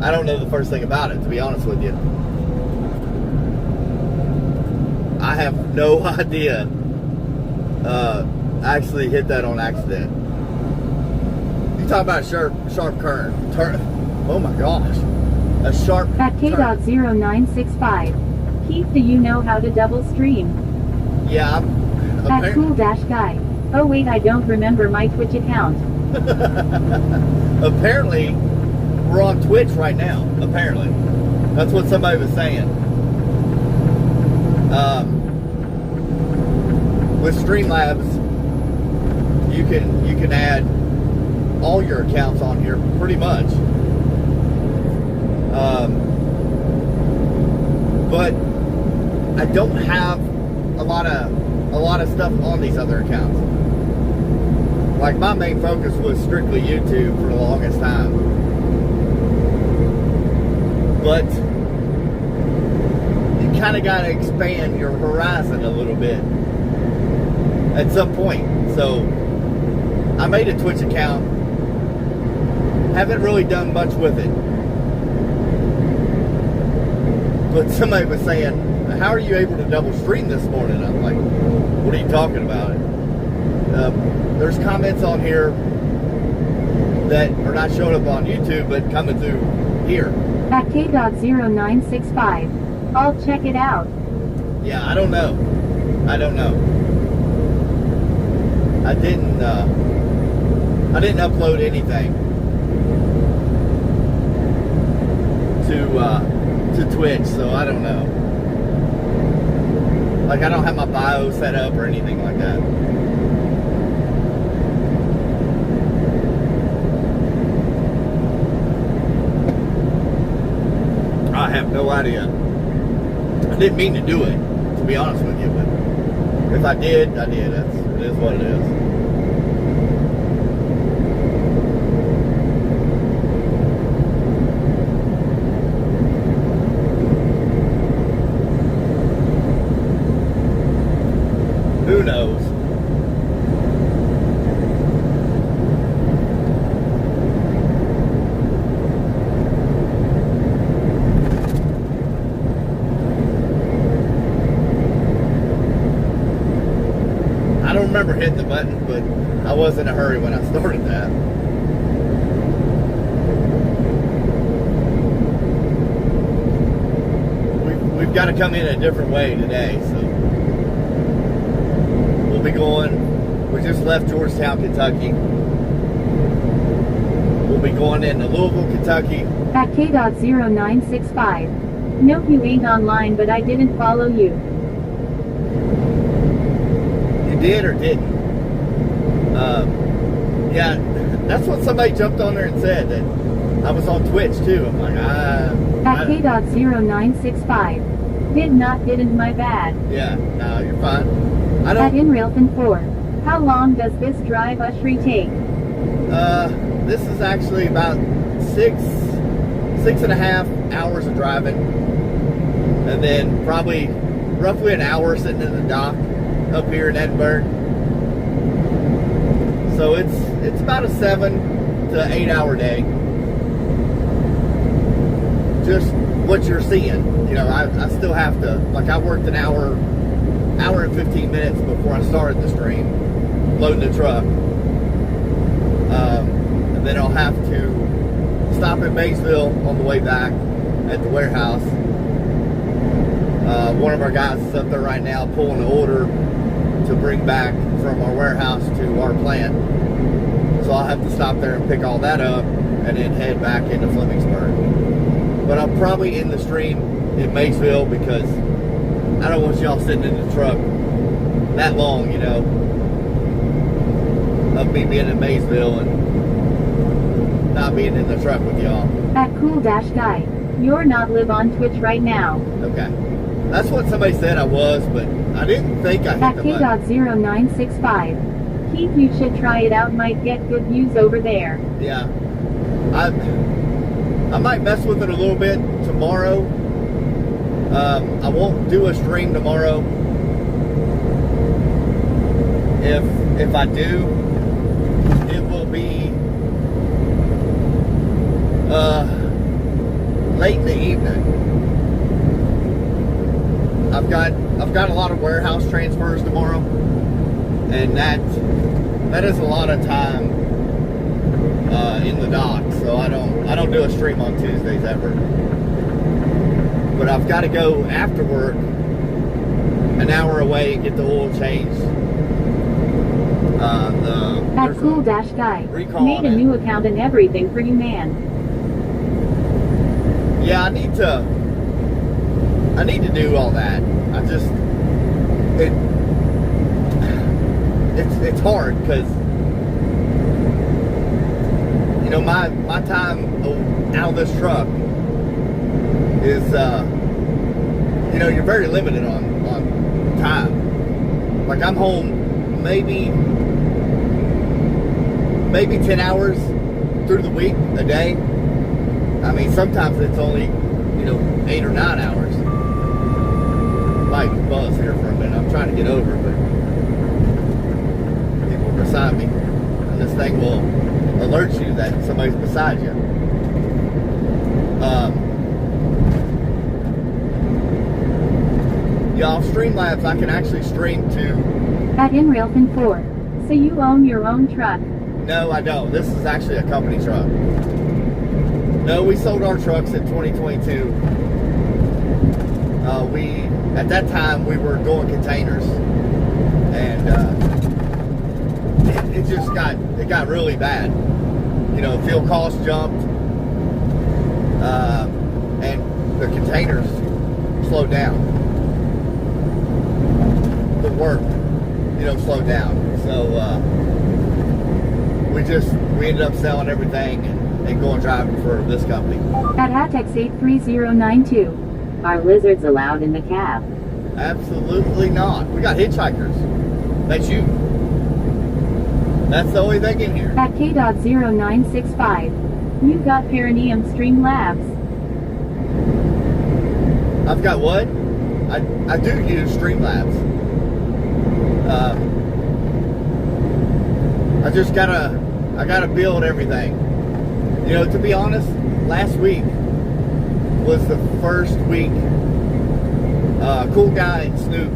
I don't know the first thing about it, to be honest with you. I have no idea. I actually hit that on accident. You talk about a sharp turn. Oh my gosh. A sharp At K.0965. Keith, do you know how to double stream? Yeah, That cool dash guy. Oh wait, I don't remember my Twitch account. Apparently, we're on Twitch right now. Apparently. That's what somebody was saying. With Streamlabs, you can add all your accounts on here pretty much. But I don't have a lot of stuff on these other accounts. Like, my main focus was strictly YouTube for the longest time. But you kind of got to expand your horizon a little bit at some point. So I made a Twitch account. Haven't really done much with it. But somebody was saying, how are you able to double stream this morning? I'm like, what are you talking about? There's comments on here that are not showing up on YouTube, but coming through here. At K.0965. I'll check it out. Yeah, I don't know. I didn't upload anything to Twitch, so I don't know. Like, I don't have my bio set up or anything like that. I have no idea. I didn't mean to do it, to be honest with you, but if I did, I did. It is what it is. Who knows? I don't remember hitting the button, but I was in a hurry when I started that. We've got to come in a different way today, so we'll be going. We just left Georgetown, Kentucky. We'll be going into Louisville, Kentucky. At K.0965. Nope, you ain't online, but I didn't follow you. Did or didn't? Yeah, that's what somebody jumped on there and said, that I was on Twitch too. I'm like, At K.0965. Didn't, my bad. Yeah, no, you're fine. I don't. At InRealFin4. How long does this drive Ushry take? This is actually about 6.5 hours of driving. And then probably roughly an hour sitting in the dock up here in Edinburgh. So it's about a 7 to 8 hour day. Just what you're seeing. You know, I still have to, like, I worked an hour and 15 minutes before I started the stream, loading the truck. And then I'll have to stop at Maysville on the way back at the warehouse. One of our guys is up there right now pulling the order to bring back from our warehouse to our plant. So I'll have to stop there and pick all that up and then head back into Flemingsburg. But I'll probably end the stream in Maysville because I don't want y'all sitting in the truck that long, you know, of me being in Maysville and not being in the truck with y'all. At Cool-Guy. You're not live on Twitch right now. Okay. That's what somebody said I was, but I didn't think I hit the button. At K.0965. Keith, you should try it out, might get good views over there. Yeah. I might mess with it a little bit tomorrow. I won't do a stream tomorrow. If I do, it will be late in the evening. I've got a lot of warehouse transfers tomorrow, and that is a lot of time in the dock. So I don't do a stream on Tuesdays ever. But I've got to go after work an hour away and get the oil changed. At Cool-Guy. Made a new account and everything for you, man. Yeah, I need to do all that. I just, it's hard because, you know, my time out of this truck is, you know, you're very limited on time. Like, I'm home maybe 10 hours through the week a day. I mean, sometimes it's only, you know, 8 or 9 hours. Might buzz here for a minute. I'm trying to get over, but people are beside me, and this thing will alert you that somebody's beside you. Yeah, off Streamlabs, I can actually stream to... At InRailfin 4. So you own your own truck? No, I don't. This is actually a company truck. No, we sold our trucks in 2022. At that time, we were doing containers, and it got really bad. You know, fuel costs jumped, and the containers slowed down. The work, you know, slowed down. So we ended up selling everything and going driving for this company. At Atex 83092. Are lizards allowed in the cab? Absolutely not. We got hitchhikers. That's you. That's the only thing in here. At K.0965. You got Perineum Streamlabs. I've got what? I do use Streamlabs. I gotta build everything. You know, to be honest, last week was the first week. Cool Guy and Snoop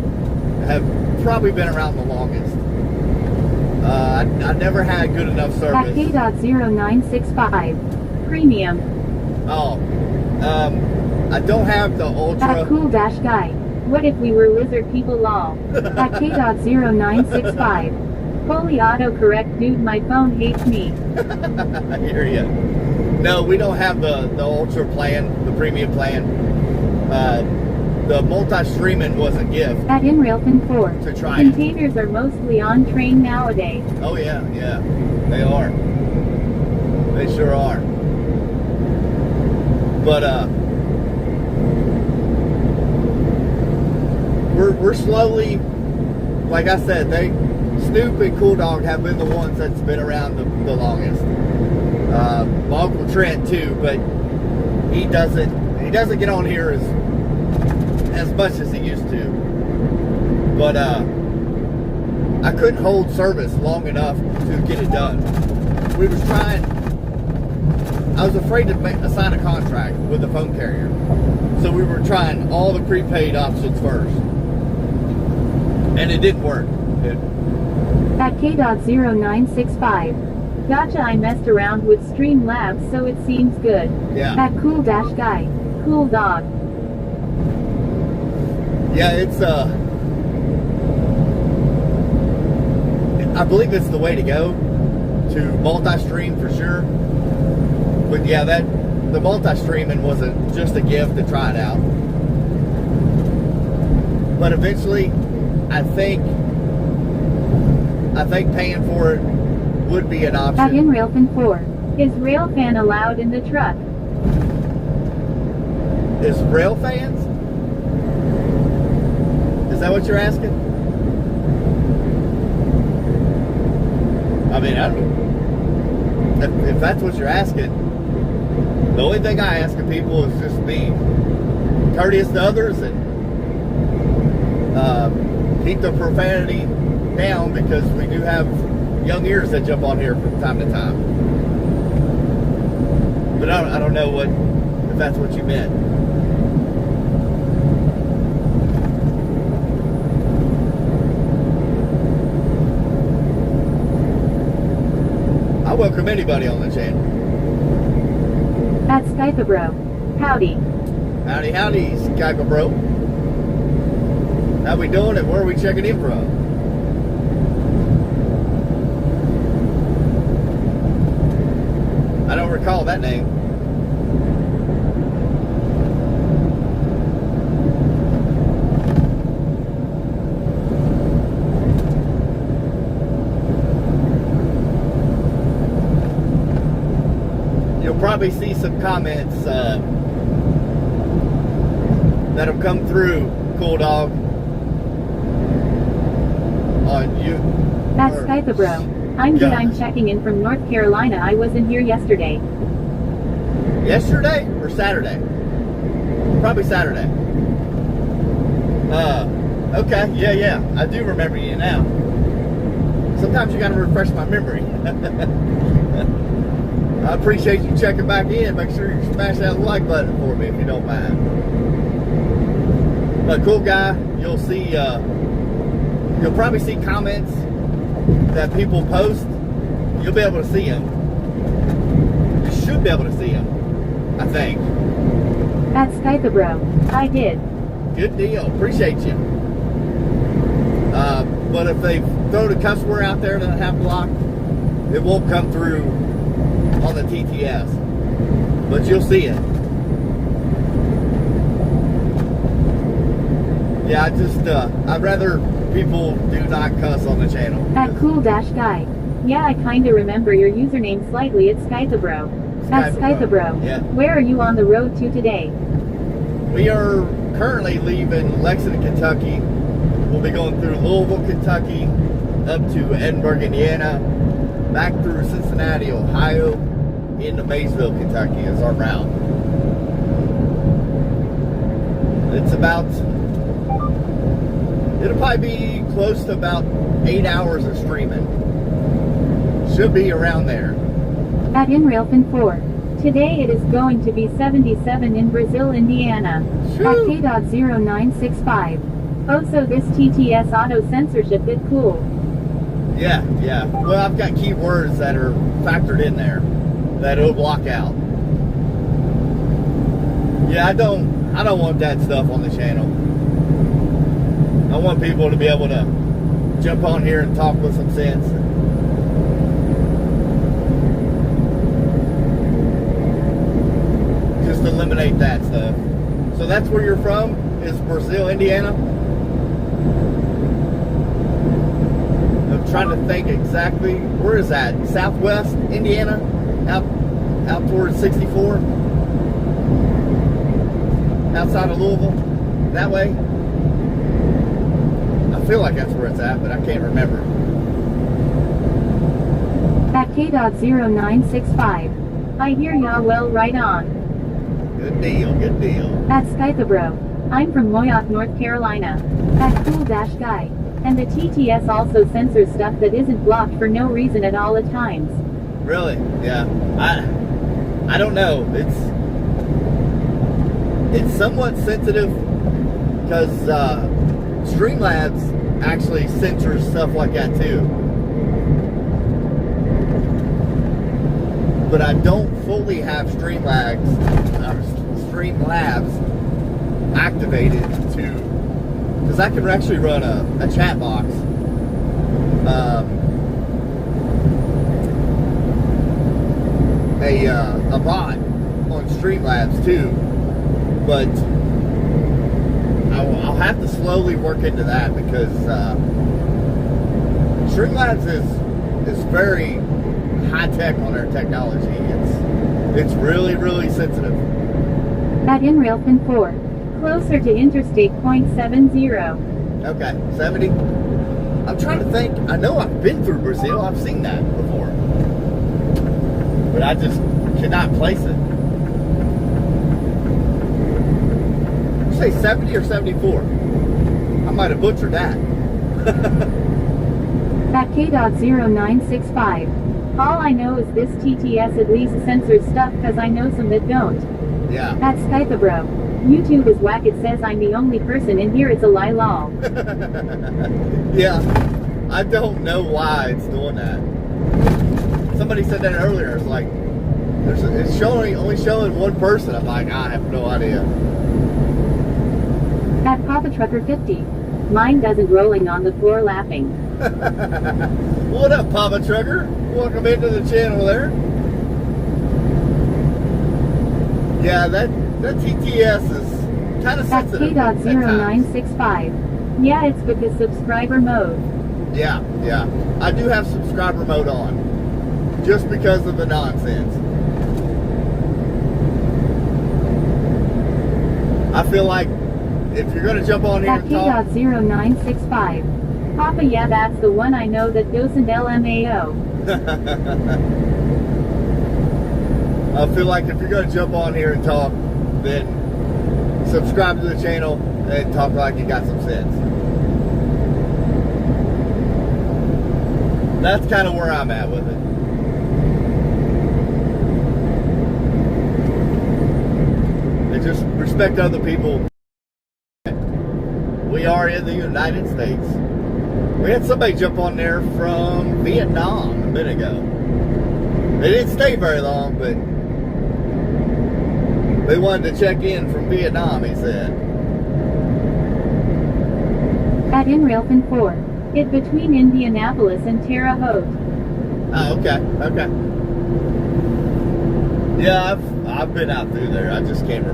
have probably been around the longest. I never had good enough service. At K.0965. Premium. Oh, I don't have the Ultra. At Cool Dash Guy. What if we were lizard people all? At K.0965. Holy autocorrect dude, my phone hates me. I hear you. No, we don't have the Ultra plan, the premium plan. The multi-streaming was a gift. At InRailfin 4. To try it. Containers are mostly on train nowadays. Oh yeah, they are. They sure are. But we're slowly, like I said, Snoop and Cool Dog have been the ones that's been around the longest. My Uncle Trent too, but he doesn't get on here as much as he used to. But I couldn't hold service long enough to get it done. We was trying. I was afraid to sign a contract with the phone carrier, so we were trying all the prepaid options first, and it didn't work. At K.0965. Gotcha, I messed around with Streamlabs, so it seems good. Yeah. At Cool Dash Guy. Cool Dog. Yeah, it's I believe it's the way to go, to multi-stream for sure. But yeah, the multi-streaming wasn't just a gift to try it out. But eventually, I think paying for it would be an option. At InRailfin 4. Is Railfan allowed in the truck? Is rail fans? Is that what you're asking? I mean, if that's what you're asking, the only thing I ask of people is just be courteous to others and keep the profanity down, because we do have young ears that jump on here from time to time. But I don't know if that's what you meant. I welcome anybody on the channel. At Skype Bro. Howdy. Howdy, Skype bro. How we doing and where are we checking in from? I don't recall that name. probably see some comments that'll come through, Cool Dog, on you. That's Skype, bro. I'm good. I'm checking in from North Carolina. I wasn't here yesterday. Yesterday or Saturday? Probably Saturday. Okay, yeah, I do remember you now. Sometimes you gotta refresh my memory. I appreciate you checking back in. Make sure you smash that like button for me if you don't mind. A cool guy. You'll see, you'll probably see comments that people post. You'll be able to see them. You should be able to see them, I think. That's Skype, bro. I did. Good deal. Appreciate you. But if they throw the cuss word out there that I have blocked, it won't come through on the TTS. But you'll see it. Yeah, I'd rather people do not cuss on the channel. That cool dash guy. Yeah, I kinda remember your username slightly. It's Skype, bro. That's Skype, bro. Yeah. Where are you on the road to today? We are currently leaving Lexington, Kentucky. We'll be going through Louisville, Kentucky, up to Edinburgh, Indiana, back through Cincinnati, Ohio, into Maysville, Kentucky is our route. It'll probably be close to about 8 hours of streaming. Should be around there. At InRailFin 4. Today it is going to be 77 in Brazil, Indiana. At K.0965. Oh, so this TTS auto censorship is cool. Yeah. Well, I've got keywords that are factored in there that it'll block out. Yeah, I don't want that stuff on the channel. I want people to be able to jump on here and talk with some sense. Just eliminate that stuff. So that's where you're from, is Brazil, Indiana? I'm trying to think exactly, where is that? Southwest Indiana? Out towards 64? Outside of Louisville? That way? I feel like that's where it's at, but I can't remember. At K.0965. I hear ya, well, right on. Good deal. At Skype, bro. I'm from Moyock, North Carolina. At Cool Dash Guy. And the TTS also censors stuff that isn't blocked for no reason at all at times. Really? Yeah. I don't know. It's somewhat sensitive because Streamlabs actually censors stuff like that too. But I don't fully have Streamlabs activated to, because I can actually run a chat box. A bot on Streamlabs too, but I'll have to slowly work into that because Streamlabs is very high tech on their technology. It's really sensitive. At InRailFin 4, closer to Interstate .70. Okay, 70. I'm trying to think. I know I've been through Brazil. I've seen that before, but I just cannot place it. Did you say 70 or 74? I might have butchered that. At K.0965. All I know is this TTS at least censors stuff cause I know some that don't. Yeah. At Skype, bro. YouTube is whack, it says I'm the only person in here, it's a lie, lol. Yeah. I don't know why it's doing that. Somebody said that earlier. It's like, it's only showing one person. I'm like, I have no idea. At Papa Trucker 50. Mine doesn't, rolling on the floor laughing. What up, Papa Trucker? Welcome into the channel there. Yeah, that TTS is kind of sensitive. At K.0965. Yeah, it's because subscriber mode. Yeah. I do have subscriber mode on. Just because of the nonsense. feel like if you're going to jump on here At and talk, K.0965. Papa, yeah, that's the one I know that doesn't LMAO. I feel like if you're going to jump on here and talk, then subscribe to the channel and talk like you got some sense. That's kind of where I'm at with it. And just respect other people. We are in the United States. We had somebody jump on there from Vietnam a minute ago. They didn't stay very long, but they wanted to check in from Vietnam, he said. At Inrailfin 4. It between Indianapolis and Terre Haute. Oh, okay, okay. Yeah, I've been out through there. I just can't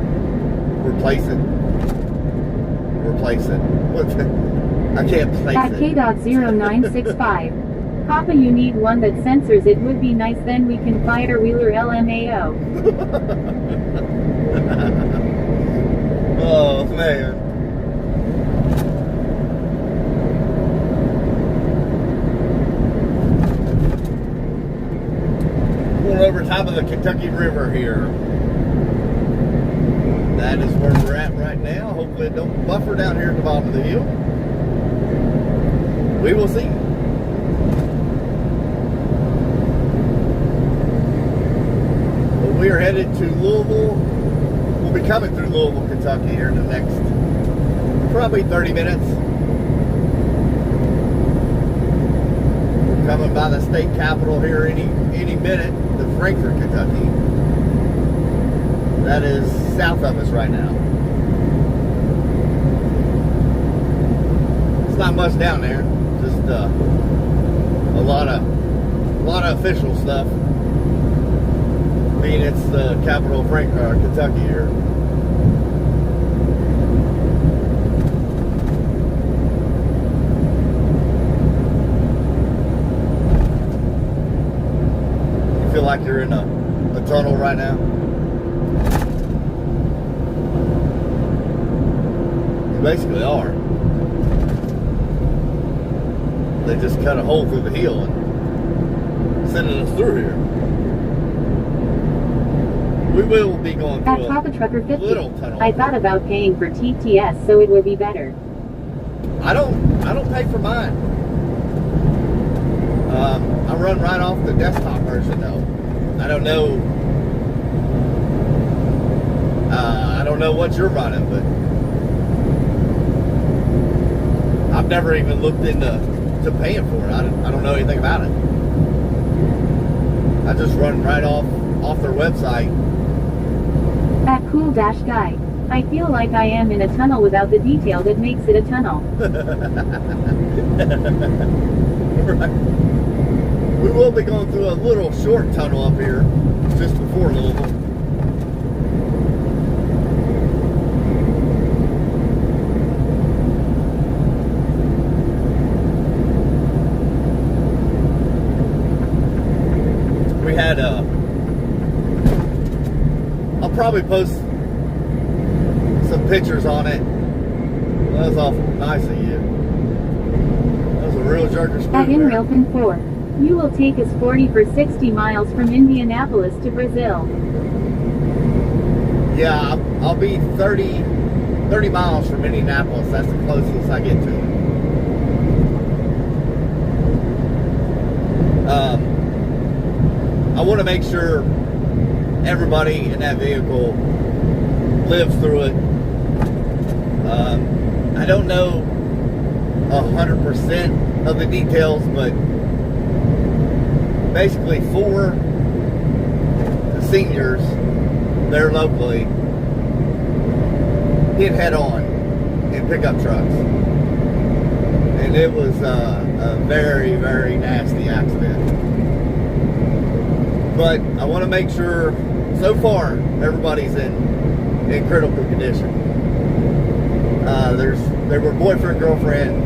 replace it. I can't place At it. K.0965. Papa, you need one that censors it. Would be nice, then we can fire Wheeler LMAO. Oh, man. Going over top of the Kentucky River here. That is where we're at right now. Hopefully it don't buffer down here at the bottom of the hill. We will see. But we are headed to Louisville. We'll be coming through Louisville, Kentucky here in the next probably 30 minutes. We're coming by the state capitol here any minute to Frankfort, Kentucky. That is south of us right now. It's not much down there, just a lot of official stuff. I mean, it's the capital of Kentucky here. You feel like you're in a tunnel right now? Basically are. They just cut a hole through the hill and sending us through here. We will be going through At Papa Trucker 50. little tunnel. I thought about paying for TTS, so it will be better. I don't pay for mine. I run right off the desktop version though. I don't know what you're running, but I've never even looked into paying for it. I don't know anything about it. I just run right off their website. At Cool-Guy. I feel like I am in a tunnel without the detail that makes it a tunnel. Right. We will be going through a little short tunnel up here just before Louisville. We had I'll probably post some pictures on it. That was awful nice of you. That was a real jerker spoon. At Inrailfin 4. You will take us 40 for 60 miles from Indianapolis to Brazil. Yeah, I'll be 30 miles from Indianapolis. That's the closest I get to it. I want to make sure everybody in that vehicle lives through it. I don't know 100% of the details, but basically 4 seniors there locally hit head on in pickup trucks, and it was a very, very nasty accident. But I want to make sure so far everybody's in critical condition. They were boyfriend, girlfriend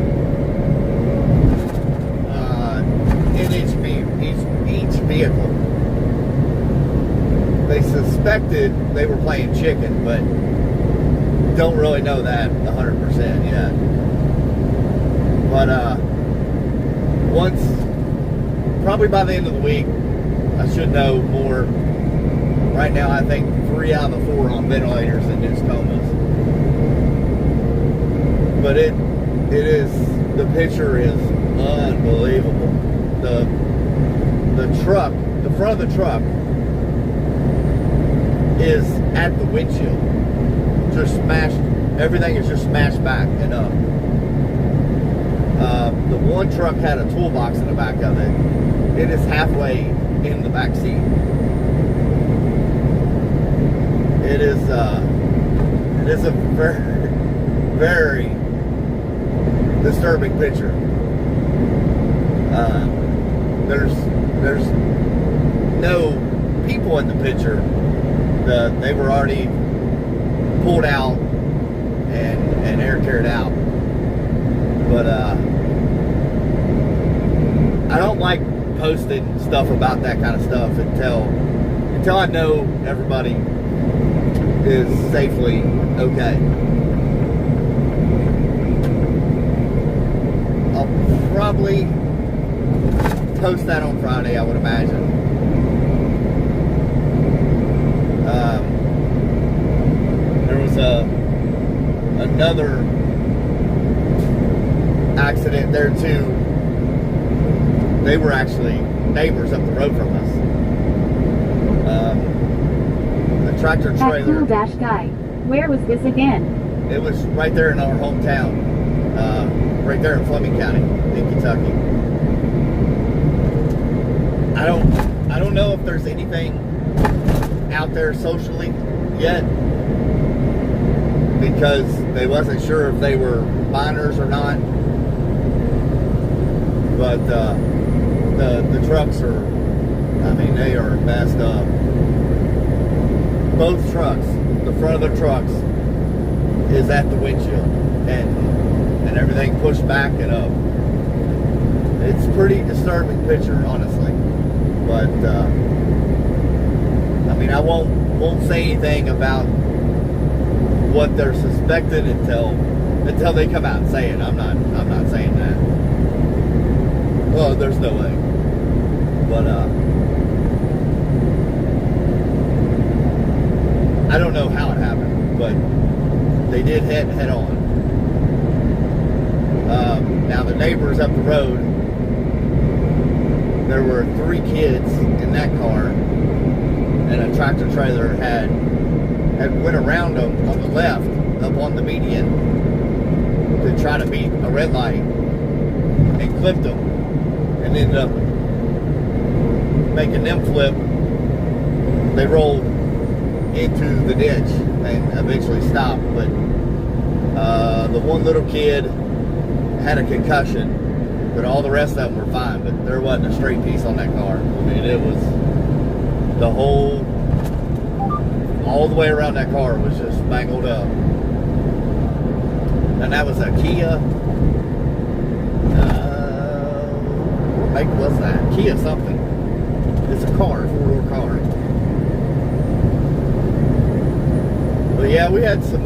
in each vehicle. They suspected they were playing chicken, but don't really know that 100% yet. But once, probably by the end of the week, I should know more. Right now, I think 3 out of the 4 on ventilators and induced comas. But it is, the picture is unbelievable. The truck, the front of the truck is at the windshield. Just smashed, everything is just smashed back and up. The one truck had a toolbox in the back of it. It is halfway in the back seat. It is a very, very disturbing picture. There's no people in the picture. They were already pulled out and air carried out. But I don't like posting stuff about that kind of stuff until I know everybody is safely okay. I'll probably post that on Friday, I would imagine. There was another accident there too. They were actually neighbors up the road from us. The tractor trailer. That cool dash guy. Where was this again? It was right there in our hometown, right there in Fleming County, in Kentucky. I don't know if there's anything out there socially yet, because they wasn't sure if they were minors or not. But the trucks are, I mean, they are messed up. Both trucks, the front of the trucks is at the windshield, and everything pushed back and up. It's a pretty disturbing picture, honestly. But I mean, I won't say anything about what they're suspected until they come out and say it. I'm not saying that. Well, there's no way. But I don't know how it happened, but they did head on. Now the neighbors up the road, there were 3 kids in that car, and a tractor trailer had went around them on the left, up on the median, to try to beat a red light, and clipped them, and ended up making them flip. They rolled into the ditch and eventually stopped, but the one little kid had a concussion, but all the rest of them were fine. But there wasn't a straight piece on that car. I mean, it was the whole, all the way around that car was just mangled up. And that was a Kia. What make was that? Kia something. It's a car, a 4-door car. But yeah, we had some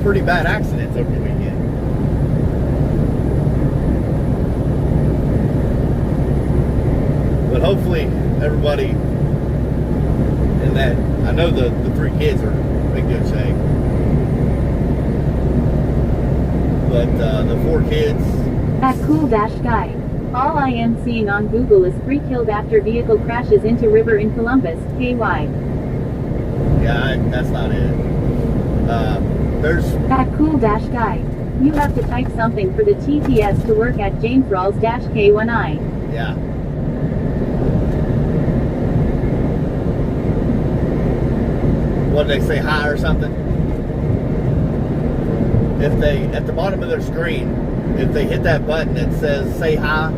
pretty bad accidents over the weekend. But hopefully everybody in that, I know the 3 kids are in good shape. But the 4 kids. That cool dash guy. All I am seeing on Google is 3 killed after vehicle crashes into river in Columbus, KY. Yeah, that's not it. There's That cool dash guy. You have to type something for the TTS to work at James Rawls-K1I. Yeah. What did they say, hi or something? If they, at the bottom of their screen, if they hit that button that says say hi,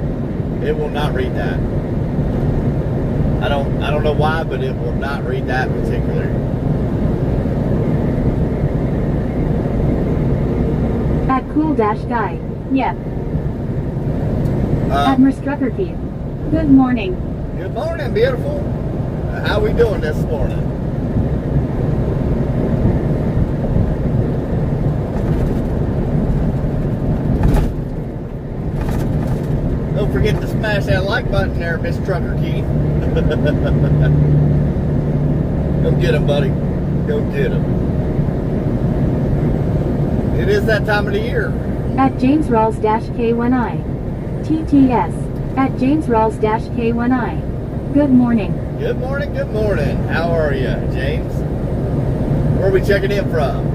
it will not read that. I don't know why, but it will not read that particular. That cool dash guy. Yep. Admiral Struckerkeith. Good morning. Good morning, beautiful. How we doing this morning? Smash that like button there, Miss Trucker Keith. Go get him, buddy. Go get him. It is that time of the year. At James Rawls-K1I. TTS. At James Rawls-K1I. Good morning. Good morning, good morning. How are you, James? Where are we checking in from?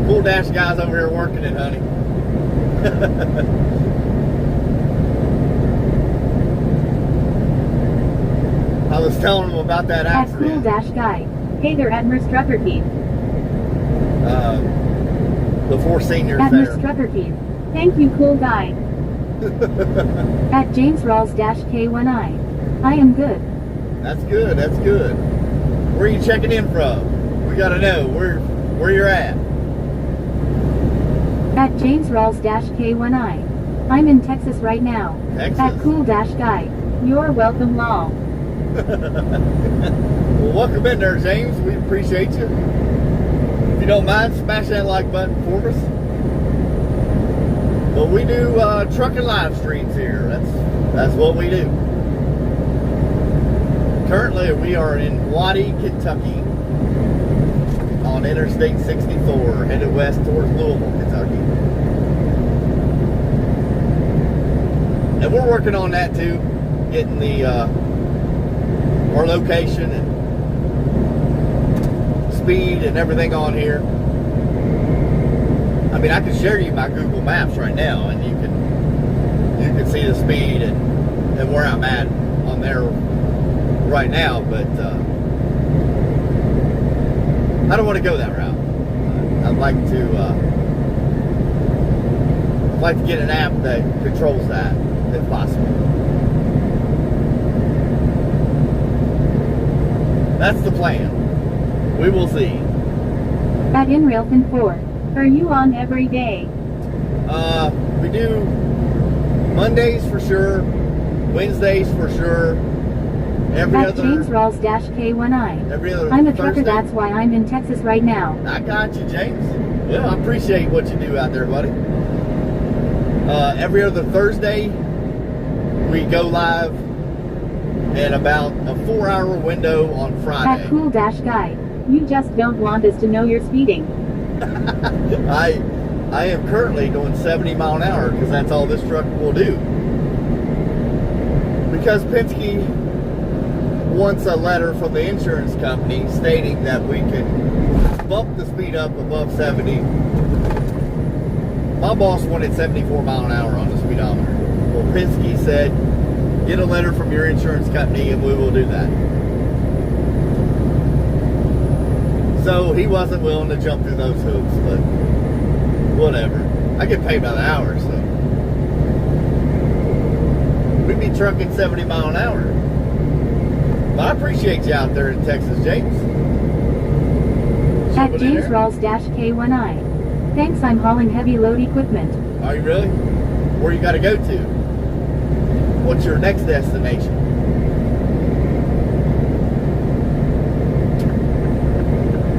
Cool Dash guys over here working it, honey. I was telling them about that At accident. Cool Dash Guy. Hey there, at Merce Trucker Keith. The four seniors At there. Merce Trucker Keith. Thank you, cool guy. At James Rawls-K1I. I am good. That's good, that's good. Where are you checking in from? We gotta know where you're at. At James Rawls-K1I. I'm in Texas right now. Texas? At Cool Dash Guy. You're welcome, lol. Well, welcome in there, James. We appreciate you. If you don't mind, smash that like button for us. But we do trucking live streams here. That's what we do. Currently, we are in Waddy, Kentucky, on Interstate 64, headed west towards Louisville, Kentucky. And we're working on that too, getting the our location and speed and everything on here. I mean, I can share you my Google Maps right now, and you can see the speed and where I'm at on there right now. But I don't want to go that route. I'd like to get an app that controls that, if possible. That's the plan. We will see. At InRailfin 4. Are you on every day? We do Mondays for sure, Wednesdays for sure, every At other. James Rawls-K1I. Every other I'm a trucker, Thursday. that's why I'm in Texas right now. I got you, James. Well, I appreciate what you do out there, buddy. Every other Thursday, we go live in about a 4-hour window on Friday. At Cool Dash Guy. You just don't want us to know you're speeding. I am currently going 70 mile an hour because that's all this truck will do. Because Penske wants a letter from the insurance company stating that we can bump the speed up above 70. My boss wanted 74 mile an hour on the speedometer. Well, Penske said, get a letter from your insurance company and we will do that. So he wasn't willing to jump through those hoops, but whatever. I get paid by the hour, so. We'd be trucking 70 mile an hour. But I appreciate you out there in Texas, James. At Jumping in James there. Rawls-K1I. Thanks, I'm hauling heavy load equipment. Are you really? Where you got to go to? What's your next destination?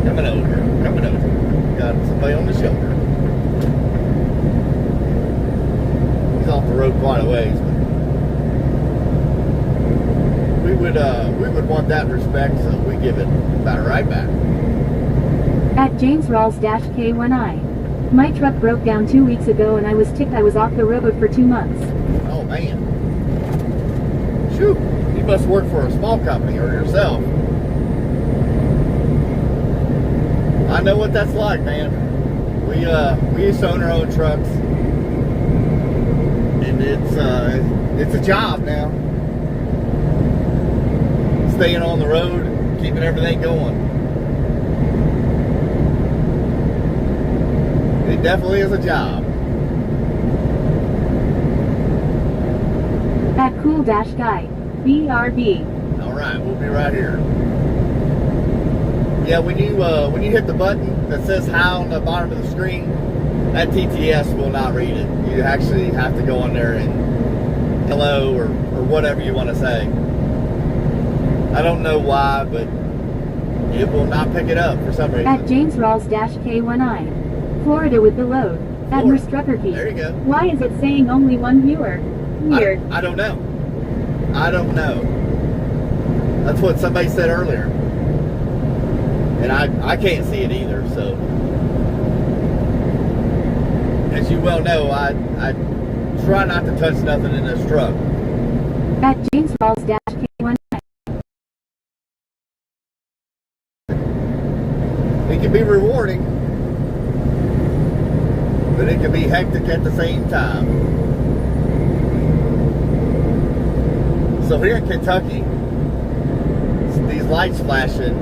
Coming over. Got somebody on the shoulder. He's off the road quite a ways, but we would want that respect, so we give it about right back. At James Rawls-K1I. My truck broke down 2 weeks ago and I was ticked I was off the road for 2 months. Oh man. Shoot. You must work for a small company or yourself. I know what that's like, man. We used to own our own trucks. And it's a job now. Staying on the road, keeping everything going. It definitely is a job. At Cool Dash Guy. BRB. Alright, we'll be right here. Yeah, when you hit the button that says hi on the bottom of the screen, that TTS will not read it. You actually have to go on there and hello or whatever you want to say. I don't know why, but it will not pick it up for some reason. At James Rawls-K1I. Florida with the load. Admiral Struckerkey. There you go. Why is it saying only one viewer? Weird. I don't know. I don't know. That's what somebody said earlier. And I can't see it either, so. As you well know, I try not to touch nothing in this truck. At James Rawls -K1. It can be rewarding, but it can be hectic at the same time. So here in Kentucky, these lights flashing,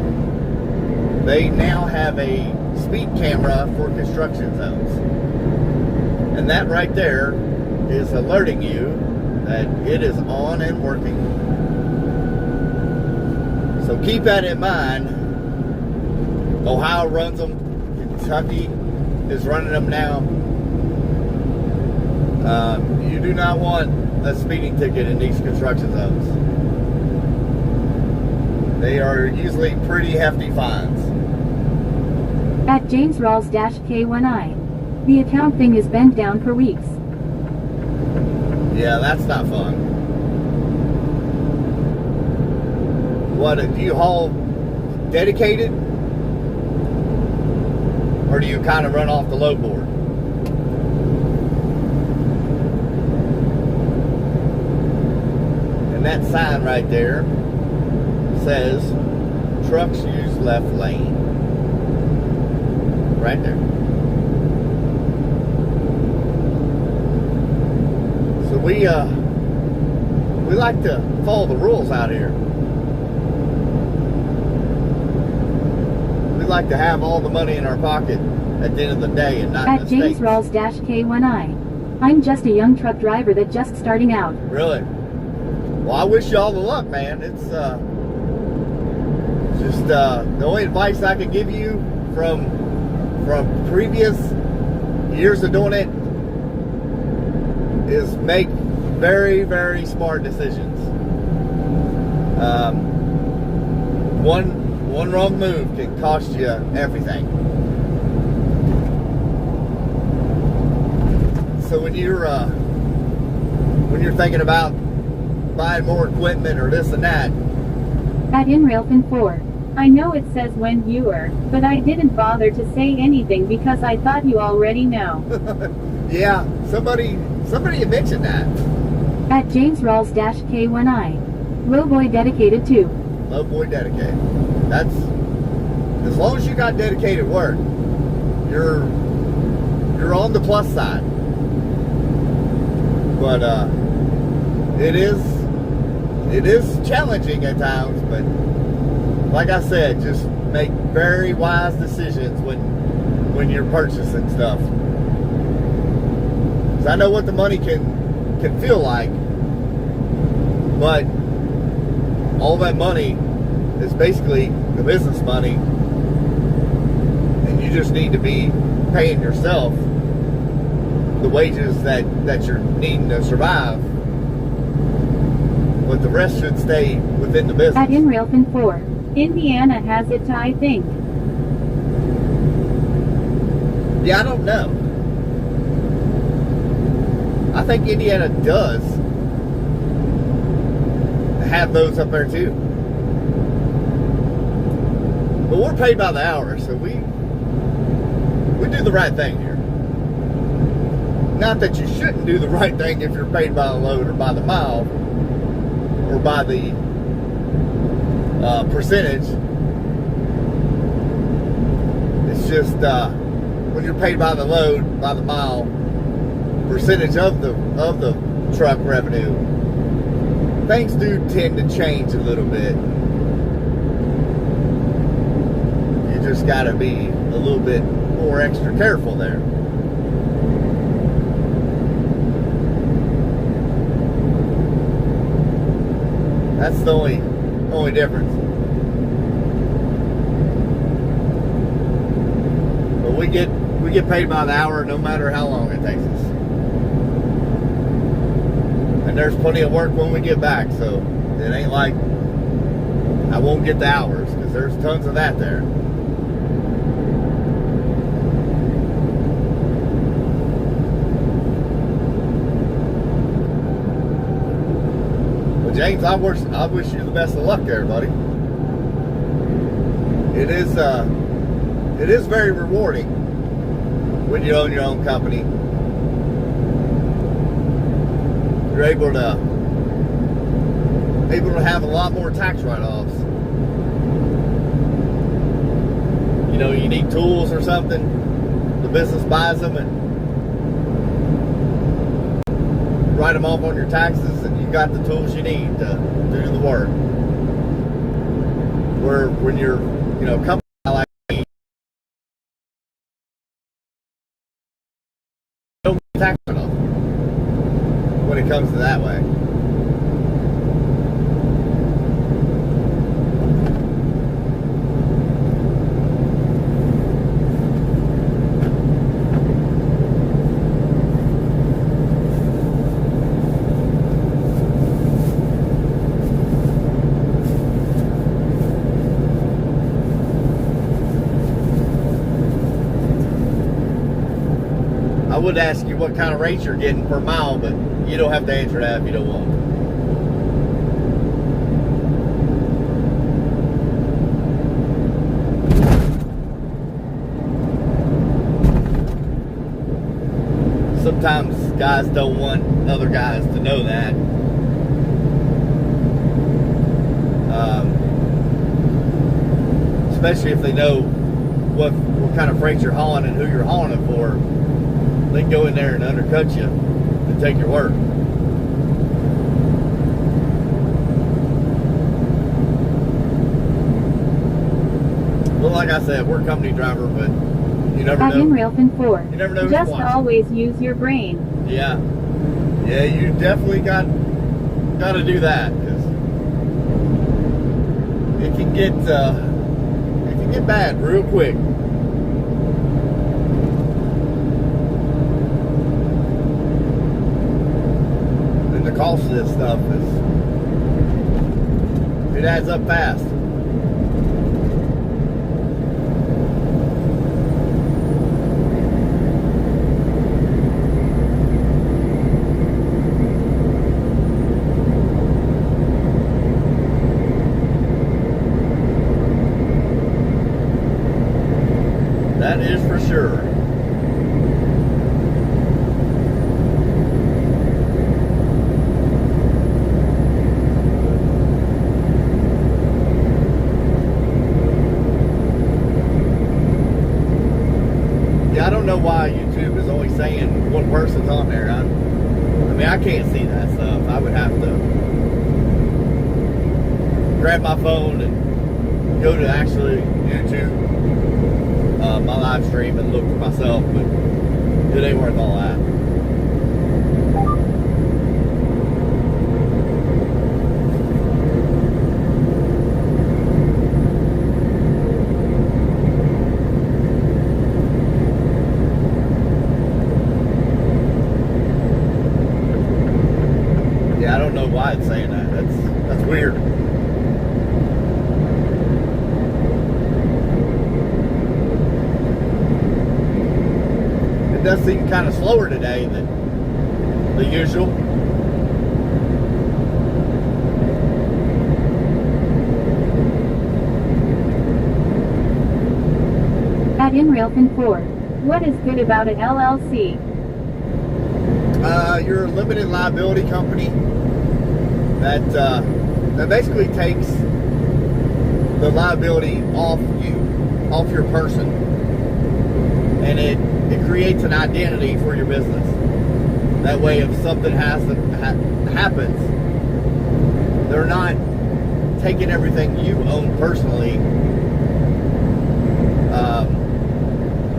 they now have a speed camera for construction zones. And that right there is alerting you that it is on and working. So keep that in mind. Ohio runs them. Kentucky is running them now. You do not want a speeding ticket in these construction zones. They are usually pretty hefty fines. At James Rawls -K1I. The account thing is bent down for weeks. Yeah, that's not fun. What, do you haul dedicated? Or do you kind of run off the load board? And that sign right there says trucks use left lane. Right there. So we like to follow the rules out here. We like to have all the money in our pocket at the end of the day and not At James Rawls -K1I. I'm just a young truck driver that just starting out. Really? Well, I wish you all the luck, man. It's just the only advice I could give you from previous years of doing it is make very, very smart decisions. One wrong move can cost you everything. So when you're thinking about buying more equipment or this and that. At InRailFin4. I know it says when viewer, but I didn't bother to say anything because I thought you already know. Yeah, somebody had mentioned that. At James Rawls -K1I. Lowboy dedicated to. Lowboy dedicated. That's as long as you got dedicated work, you're on the plus side. But it is challenging at times, but like I said, just make very wise decisions when you're purchasing stuff. Because I know what the money can feel like, but all that money is basically the business money, and you just need to be paying yourself the wages that you're needing to survive, but the rest should stay within the business. At InRailFin4. Indiana has it, I think. Yeah, I don't know. I think Indiana does have those up there too. But we're paid by the hour, so we do the right thing here. Not that you shouldn't do the right thing if you're paid by the load or by the mile or by the percentage. It's just when you're paid by the load, by the mile, percentage of the truck revenue, things do tend to change a little bit. You just got to be a little bit more extra careful there. That's the only difference. But we get paid by the hour no matter how long it takes us. And there's plenty of work when we get back, so it ain't like I won't get the hours, because there's tons of that there. Well, James, I wish you the best of luck there, buddy. It is very rewarding when you own your own company. You're able to have a lot more tax write-offs. You know, you need tools or something, the business buys them and write them off on your taxes, and you got the tools you need to do the work. Where when you're, you know, company like me, don't get tax write-off when it comes to that way. I would ask you what kind of rates you're getting per mile, but you don't have to answer that if you don't want. Sometimes guys don't want other guys to know that. Especially if they know what kind of freight you're hauling and who you're hauling it for. They can go in there and undercut you and take your work. Well, like I said, we're a company driver, but you never know. Add in Railfin 4. You never know. Just always use your brain. Yeah, you definitely got to do that, because it can get bad real quick. The cost of this stuff it adds up fast. That is for sure. I don't know why YouTube is always saying one person's on there. I mean, I can't see that stuff. I would have to grab my phone and go to actually YouTube, my live stream, and look for myself, but it ain't worth all that. I don't know why it's saying that. That's weird. It does seem kind of slower today than the usual. Add in Railfin 4. What is good about an LLC? You're a limited liability company that basically takes the liability off your person, and it creates an identity for your business. That way, if something happens, they're not taking everything you own personally,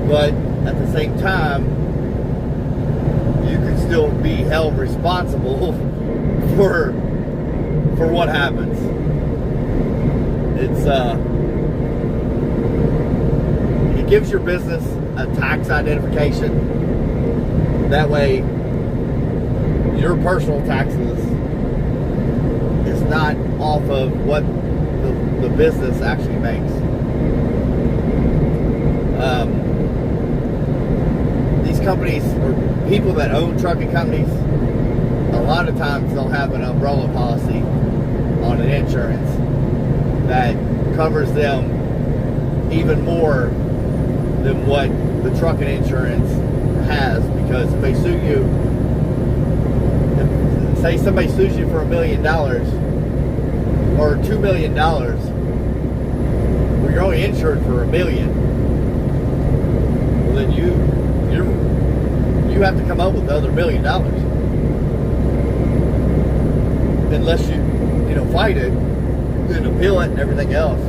but at the same time, you can still be held responsible for what happens. It gives your business a tax identification. That way, your personal taxes is not off of what the business actually makes. These companies, or people that own trucking companies, a lot of times they'll have an umbrella policy on an insurance that covers them even more than what the trucking insurance has, because if they sue you, say somebody sues you for $1 million or $2 million, well, you're only insured for $1 million. Well, then you have to come up with the other $1 million, unless you fight it and appeal it and everything else.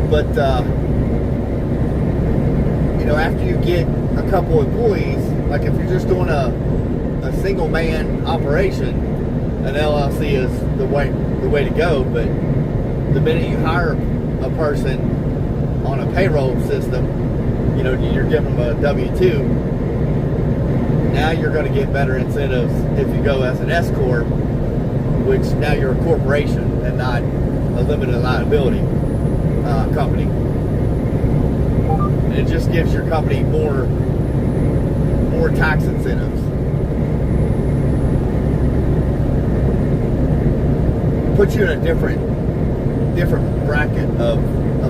But after you get a couple employees, like if you're just doing a single man operation, an LLC is the way to go. But the minute you hire a person on a payroll system, you're giving them a W-2. Now you're going to get better incentives if you go as an S corp, which now you're a corporation and not a limited liability company. And it just gives your company more tax incentives. Puts you in a different bracket of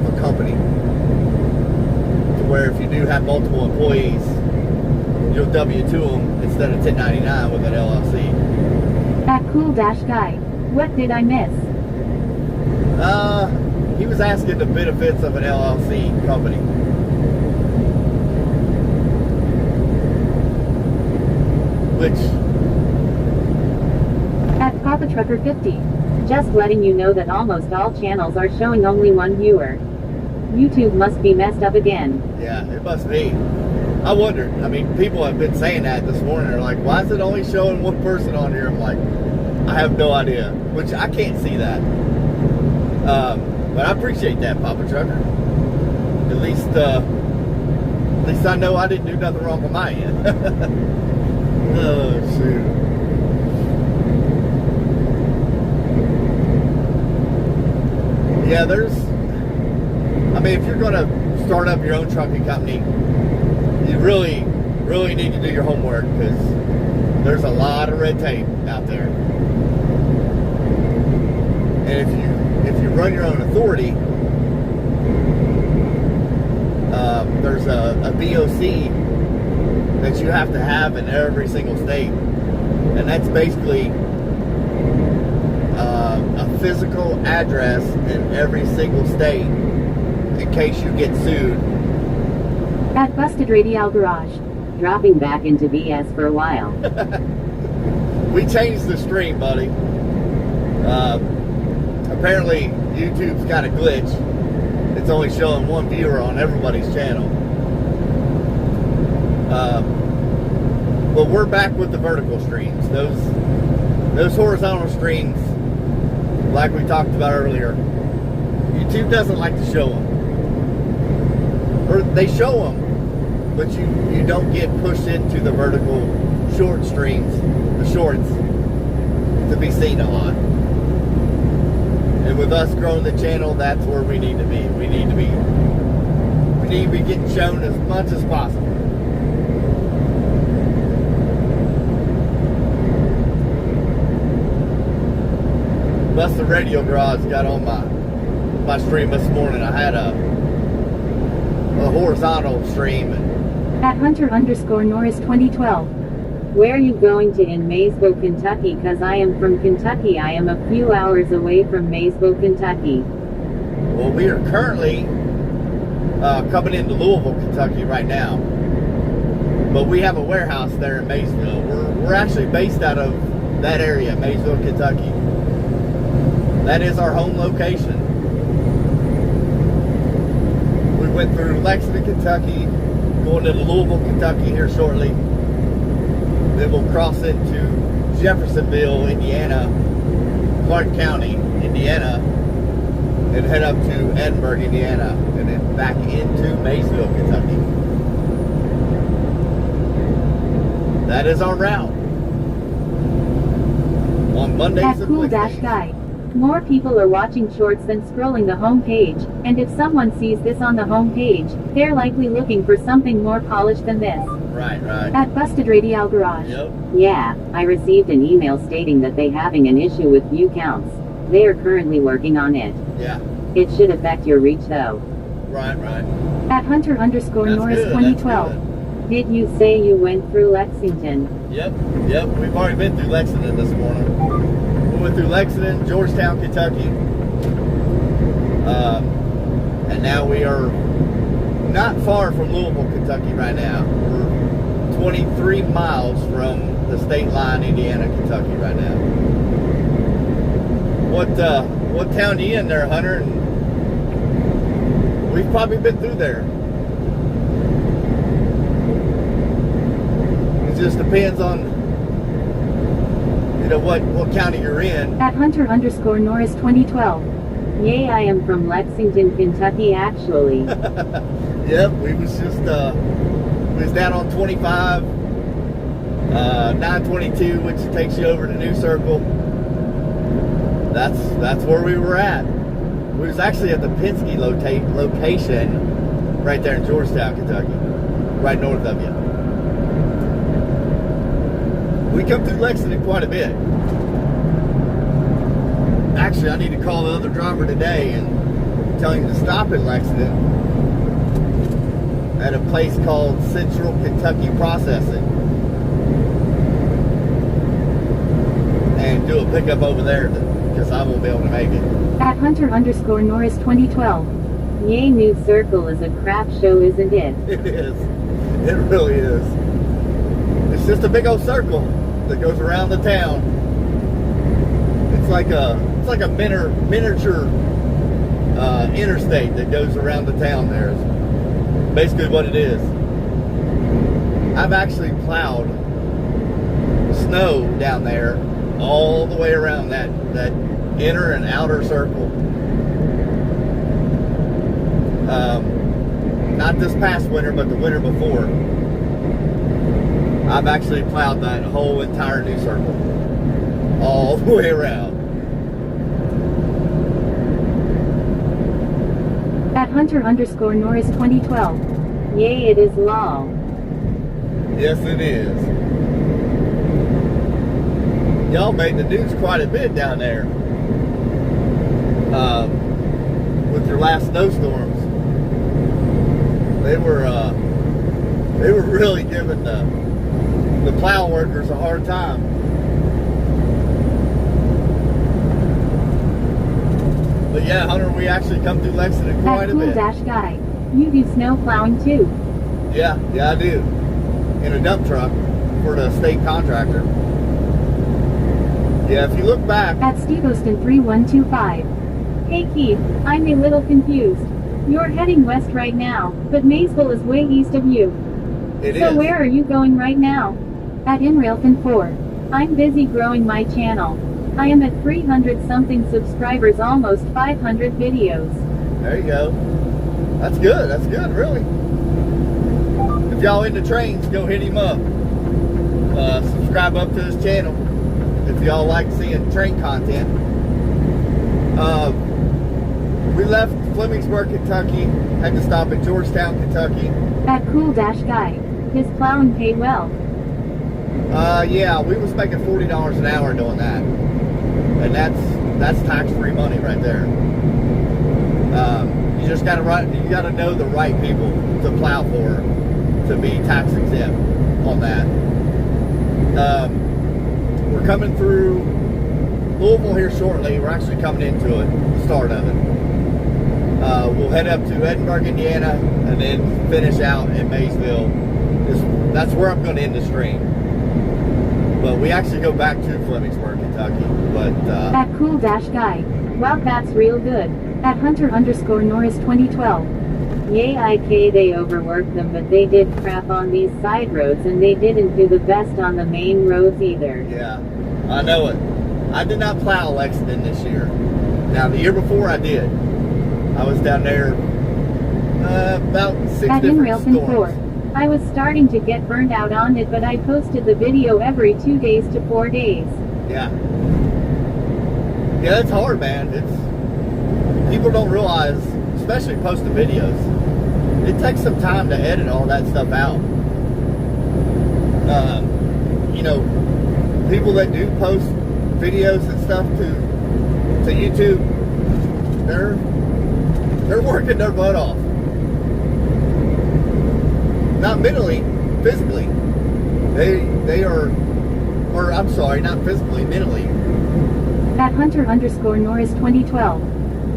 a company, to where if you do have multiple employees, you'll W-2 them instead of 1099 with an LLC. That cool-guy. What did I miss? He was asking the benefits of an LLC company. Which? At Papa Trucker 50. Just letting you know that almost all channels are showing only one viewer. YouTube must be messed up again. Yeah, it must be. I wondered. I mean, people have been saying that this morning. They're like, why is it only showing one person on here? I'm like, I have no idea. Which I can't see that. But I appreciate that, Papa Trucker. At least I know I didn't do nothing wrong on my end. Oh, shoot. Yeah, if you're going to start up your own trucking company, you really, really need to do your homework, because there's a lot of red tape out there. And if you run your own authority, there's a BOC that you have to have in every single state, and that's basically a physical address in every single state in case you get sued. At Busted Radial Garage. Dropping back into BS for a while. We changed the stream, buddy. Apparently YouTube's got a glitch. It's only showing one viewer on everybody's channel. But we're back with the vertical streams. Those horizontal streams, like we talked about earlier, YouTube doesn't like to show them. Or they show them, but you don't get pushed into the vertical short streams, the shorts, to be seen a lot. And with us growing the channel, that's where we need to be. We need to be getting shown as much as possible. Busted Radio Garage got on my stream this morning. I had a horizontal stream. At Hunter_Norris 2012. Where are you going to in Maysville, Kentucky? Cause I am from Kentucky. I am a few hours away from Maysville, Kentucky. Well, we are currently coming into Louisville, Kentucky right now. But we have a warehouse there in Maysville. We're actually based out of that area, Maysville, Kentucky. That is our home location. We went through Lexington, Kentucky, going into Louisville, Kentucky here shortly. Then we'll cross into Jeffersonville, Indiana, Clark County, Indiana, and head up to Edinburgh, Indiana, and then back into Maysville, Kentucky. That is our route. On Mondays At and Cool-Guy. More people are watching shorts than scrolling the home page, and if someone sees this on the home page, they're likely looking for something more polished than this. Right. At Busted Radial Garage. Yep. Yeah, I received an email stating that they having an issue with view counts. They are currently working on it. Yeah. It should affect your reach though. Right. At Hunter _ That's Norris good, 2012. Did you say you went through Lexington? Yep. We've already been through Lexington this morning. We went through Lexington, Georgetown, Kentucky. And now we are not far from Louisville, Kentucky right now. We're 23 miles from the state line, Indiana, Kentucky right now. What town are you in there, Hunter? And we've probably been through there. It just depends on, what county you're in. At Hunter _ Norris 2012. Yay, I am from Lexington, Kentucky, actually. Yep, we was down on 25, 922, which takes you over to New Circle. That's where we were at. We was actually at the Penske location right there in Georgetown, Kentucky, right north of you. We come through Lexington quite a bit. Actually, I need to call the other driver today and tell him to stop in Lexington at a place called Central Kentucky Processing and do a pickup over there because I won't be able to make it. At Hunter _ Norris 2012. Yay, New Circle is a crap show, isn't it? It is. It really is. It's just a big old circle that goes around the town. It's like a miniature interstate that goes around the town there. Is basically what it is. I've actually plowed snow down there all the way around that inner and outer circle. Not this past winter, but the winter before. I've actually plowed that whole entire New Circle all the way around. At Hunter _ Norris 2012. Yay, it is law. Yes, it is. Y'all made the news quite a bit down there with your last snowstorms. They were really giving the plow workers a hard time. But yeah, Hunter, we actually come through Lexington quite a bit. At Cool Guy. You do snow plowing too? Yeah, I do. In a dump truck for the state contractor. Yeah, if you look back. At Steve Austin 3125. Hey Keith, I'm a little confused. You're heading west right now, but Maysville is way east of you. It so is. Where are you going right now? At InRailfin 4. I'm busy growing my channel. I am at 300 something subscribers, almost 500 videos. There you go. That's good, really. If y'all into trains, go hit him up. Subscribe up to his channel if y'all like seeing train content. We left Flemingsburg, Kentucky, had to stop at Georgetown, Kentucky. At Cool Guy. His plowing paid well. Yeah, we was making $40 an hour doing that. And that's tax-free money right there. You just gotta know the right people to plow for to be tax exempt on that. We're coming through Louisville here shortly. We're actually coming into it, the start of it. We'll head up to Edinburgh, Indiana, and then finish out in Maysville. That's where I'm going to end the stream. But we actually go back to Flemingsburg, Kentucky. But At Cool Guy. Wow, that's real good. At Hunter _ Norris 2012. Yay, they overworked them, but they did crap on these side roads, and they didn't do the best on the main roads either. Yeah, I know it. I did not plow Lexington this year. Now, the year before I did. I was down there about 6 At different storms. 4. I was starting to get burnt out on it, but I posted the video every 2 days to 4 days. Yeah. Yeah, it's hard, man. People don't realize, especially posting videos, it takes some time to edit all that stuff out. You know, people that do post videos and stuff to YouTube, they're working their butt off. Not mentally, physically. They are, or I'm sorry, not physically, mentally. At Hunter_Norris 2012.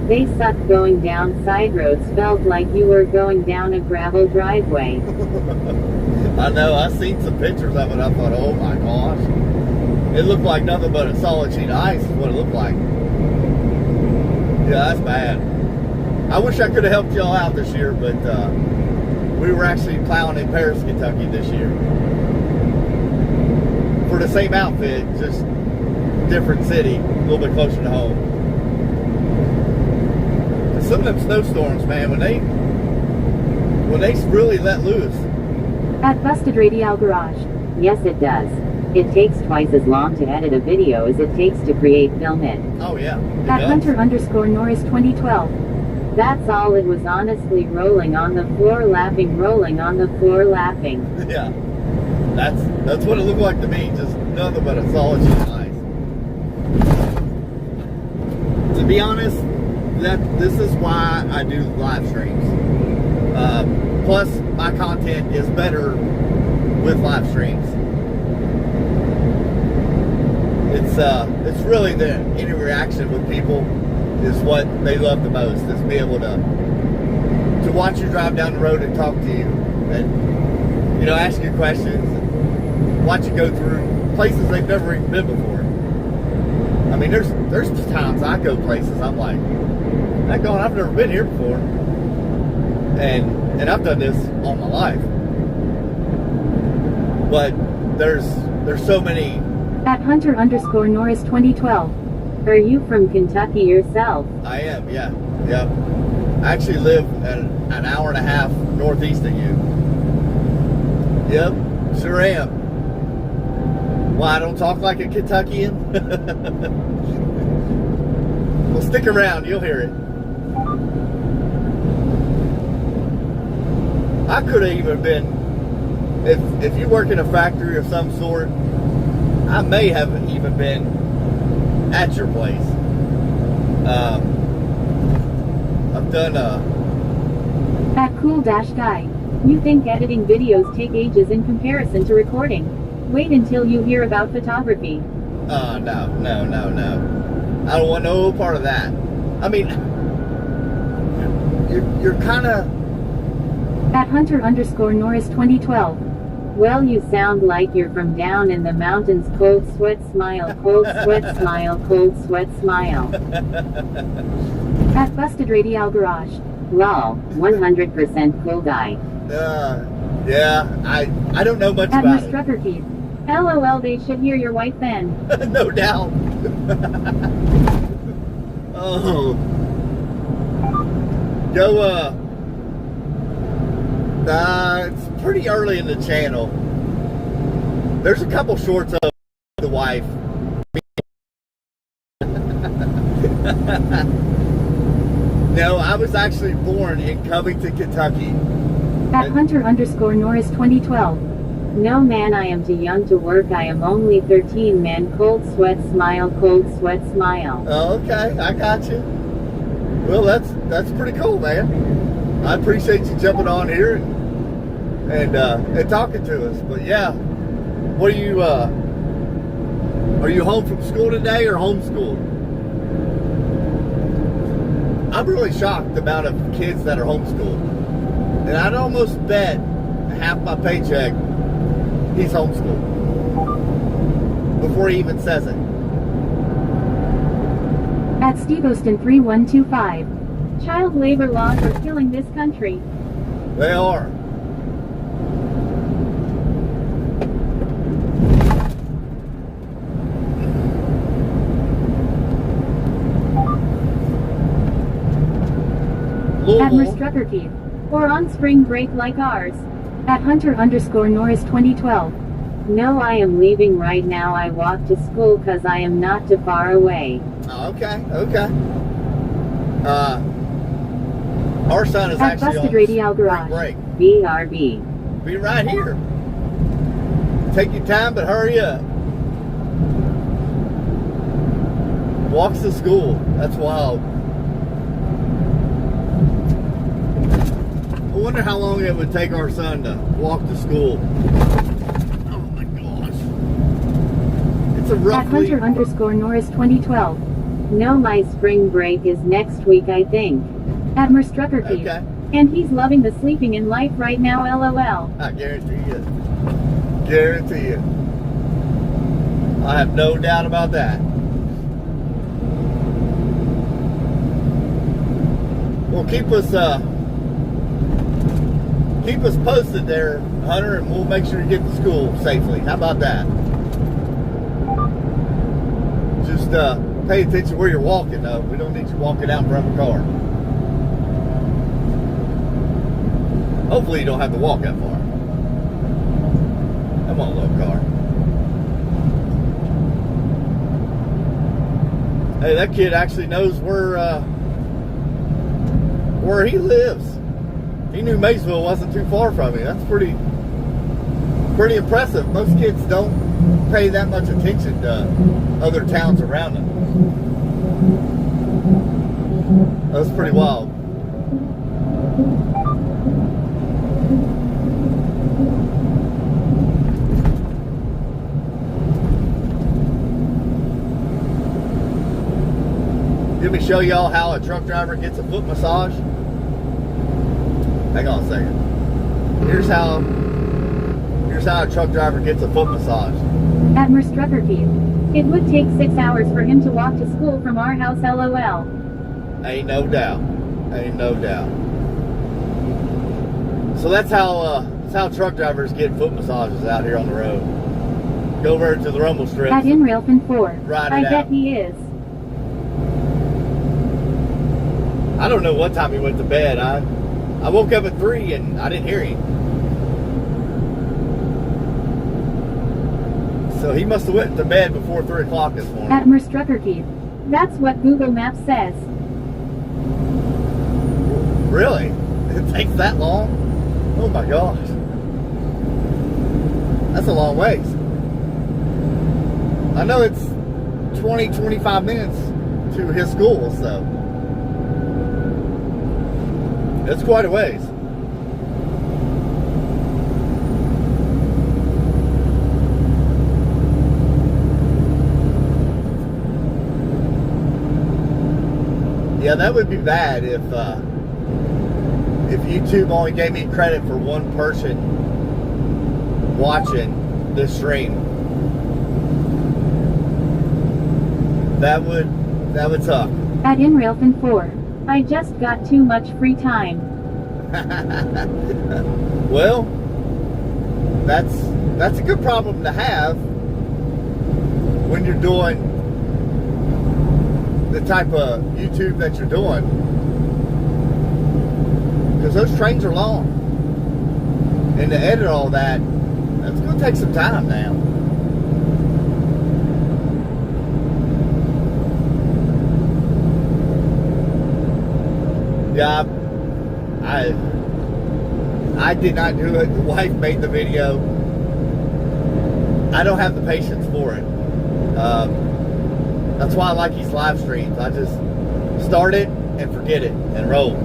They suck. Going down side roads felt like you were going down a gravel driveway. I know, I seen some pictures of it. I thought, oh my gosh. It looked like nothing but a solid sheet of ice is what it looked like. Yeah, that's bad. I wish I could have helped y'all out this year, but we were actually plowing in Paris, Kentucky this year. For the same outfit, just different city, a little bit closer to home. And some of them snowstorms, man, when they really let loose. At Busted Radial Garage. Yes, it does. It takes twice as long to edit a video as it takes to film it. Oh yeah. At Hunter_Norris 2012. That's all. It was honestly rolling on the floor laughing, rolling on the floor laughing. Yeah. That's what it looked like to me. Just nothing but a solid sheet of ice. To be honest, this is why I do live streams. Plus, my content is better with live streams. It's really the interaction with people is what they love the most. Is be able to watch you drive down the road and talk to you, and ask you questions, and watch you go through places they've never even been before. I mean, there's times I go places I'm like, I've never been here before, and I've done this all my life. But there's so many. At Hunter_Norris 2012. Are you from Kentucky yourself? I am, yeah. Yep. I actually live an hour and a half northeast of you. Yep, sure am. Why, I don't talk like a Kentuckian? Well, stick around, you'll hear it. I could have even been, if you work in a factory of some sort, I may have even been at your place. I've done At Cool-Guy. You think editing videos take ages in comparison to recording? Wait until you hear about photography. No. I don't want no part of that. I mean, you're kind of... At Hunter_Norris 2012. Well, you sound like you're from down in the mountains. Cold sweat smile, cold sweat smile, cold sweat smile. At Busted Radial Garage. Lol, 100% cool guy. Yeah, I don't know much at about it. At Keith. LOL, they should hear your white then. No doubt. Oh. Go, it's pretty early in the channel. There's a couple shorts of the wife. No, I was actually born in Covington, Kentucky. At Hunter_Norris 2012. No man, I am too young to work. I am only 13, man. Cold sweat smile, cold sweat smile. Oh, okay, I got you. Well, that's pretty cool, man. I appreciate you jumping on here and talking to us. But yeah, what are you home from school today or homeschooled? I'm really shocked the amount of kids that are homeschooled. And I'd almost bet half my paycheck he's homeschooled before he even says it. At Steve Austin 3125. Child labor laws are killing this country. They are. At Merstrucker Keith. Or on spring break like ours. At Hunter_Norris 2012. No, I am leaving right now. I walk to school cause I am not too far away. Oh, okay. Our son is at actually Busted on Radial spring Garage. break. BRB. Be right here. Take your time, but hurry up. Walks to school. That's wild. I wonder how long it would take our son to walk to school. Oh my gosh. It's a rough week. At Hunter_Norris 2012. No, my spring break is next week, I think. At Merstruckerkeith. Okay. And he's loving the sleeping in life right now, lol. I guarantee you. Guarantee you. I have no doubt about that. Well, keep us posted there, Hunter, and we'll make sure you get to school safely. How about that? Just pay attention where you're walking, though. We don't need you walking out in front of a car. Hopefully you don't have to walk that far. Come on, little car. Hey, that kid actually knows where he lives. He knew Maysville wasn't too far from him. That's pretty impressive. Most kids don't pay that much attention to other towns around them. That's pretty wild. Let me show y'all how a truck driver gets a foot massage. Hang on a second. Here's how a truck driver gets a foot massage. At Merstruckerkeith. It would take 6 hours for him to walk to school from our house, lol. Ain't no doubt. Ain't no doubt. So that's how truck drivers get foot massages out here on the road. Go over to the rumble strip. At Inrailfin 4. Ride it I out. bet he is. I don't know what time he went to bed. I woke up at 3 and I didn't hear him. So he must have went to bed before 3 o'clock this morning. At Merstruckerkeith. That's what Google Maps says. Really? It takes that long? Oh my gosh. That's a long ways. I know it's 20-25 minutes to his school, so it's quite a ways. Yeah, that would be bad if YouTube only gave me credit for one person watching this stream. That would suck. At Inrailfin 4. I just got too much free time. Well, that's a good problem to have when you're doing the type of YouTube that you're doing, because those trains are long, and to edit all that's going to take some time now. Yeah, I did not do it. The wife made the video. I don't have the patience for it. That's why I like these live streams. I just start it and forget it and roll.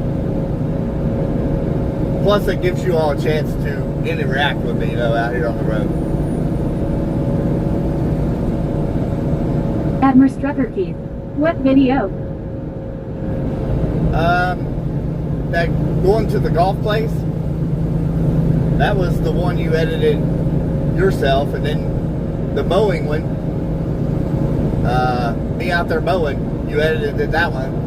Plus, it gives you all a chance to interact with me, out here on the road. At Merstruckerkeith. What video? That going to the golf place. That was the one you edited yourself, and then the mowing one. Me out there mowing, you edited that one.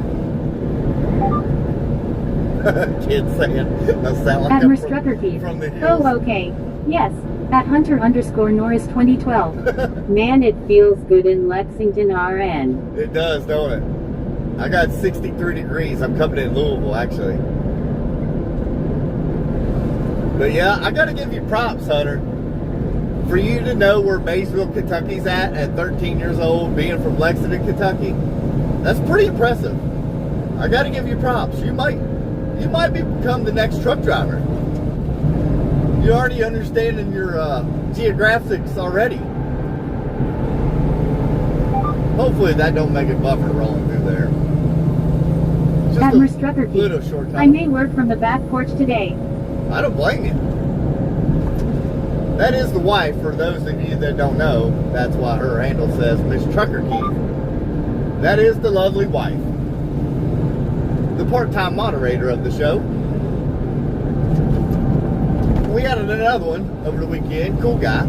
Kids saying, that sound like At I'm Merstruckerkeith. from the hills. Oh, okay. Yes. At Hunter_Norris 2012. Man, it feels good in Lexington, RN. It does, don't it? I got 63 degrees. I'm coming in Louisville, actually. But yeah, I got to give you props, Hunter. For you to know where Maysville, Kentucky's at 13 years old, being from Lexington, Kentucky, that's pretty impressive. I got to give you props. You might become the next truck driver. You already understanding your geographics already. Hopefully that don't make a buffer rolling through there. Just Admiral Strucker Key. little short time. I may work from the back porch today. I don't blame you. That is the wife, for those of you that don't know. That's why her handle says Miss Trucker Key. That is the lovely wife. The part-time moderator of the show. We had another one over the weekend. Cool guy.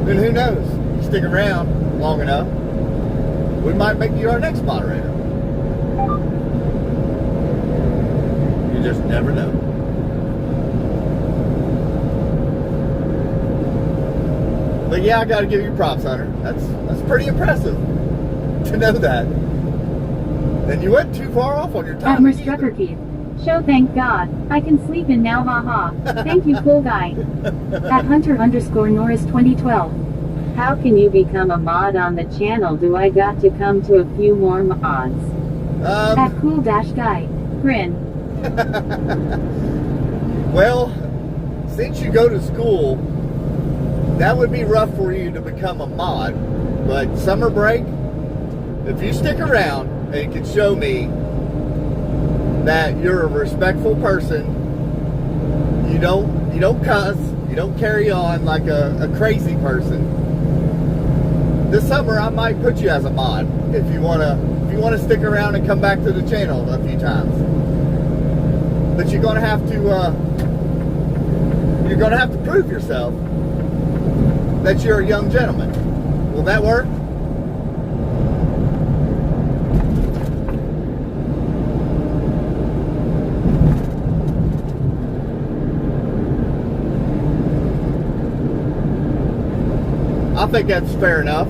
And who knows? You stick around long enough, we might make you our next moderator. You just never know. But yeah, I gotta give you props, Hunter. That's pretty impressive to know that. And you went too far off on your time. Admiral Strucker Key. Show, thank God. I can sleep in now, haha. Thank you, cool guy. At Hunter_Norris 2012. How can you become a mod on the channel? Do I got to come to a few more mods? At Cool-Guy. Grin. Well, since you go to school, that would be rough for you to become a mod. But summer break, if you stick around and can show me that you're a respectful person, you don't cuss, you don't carry on like a crazy person, this summer I might put you as a mod if you wanna stick around and come back to the channel a few times. But you're gonna have to prove yourself that you're a young gentleman. Will that work? I think that's fair enough.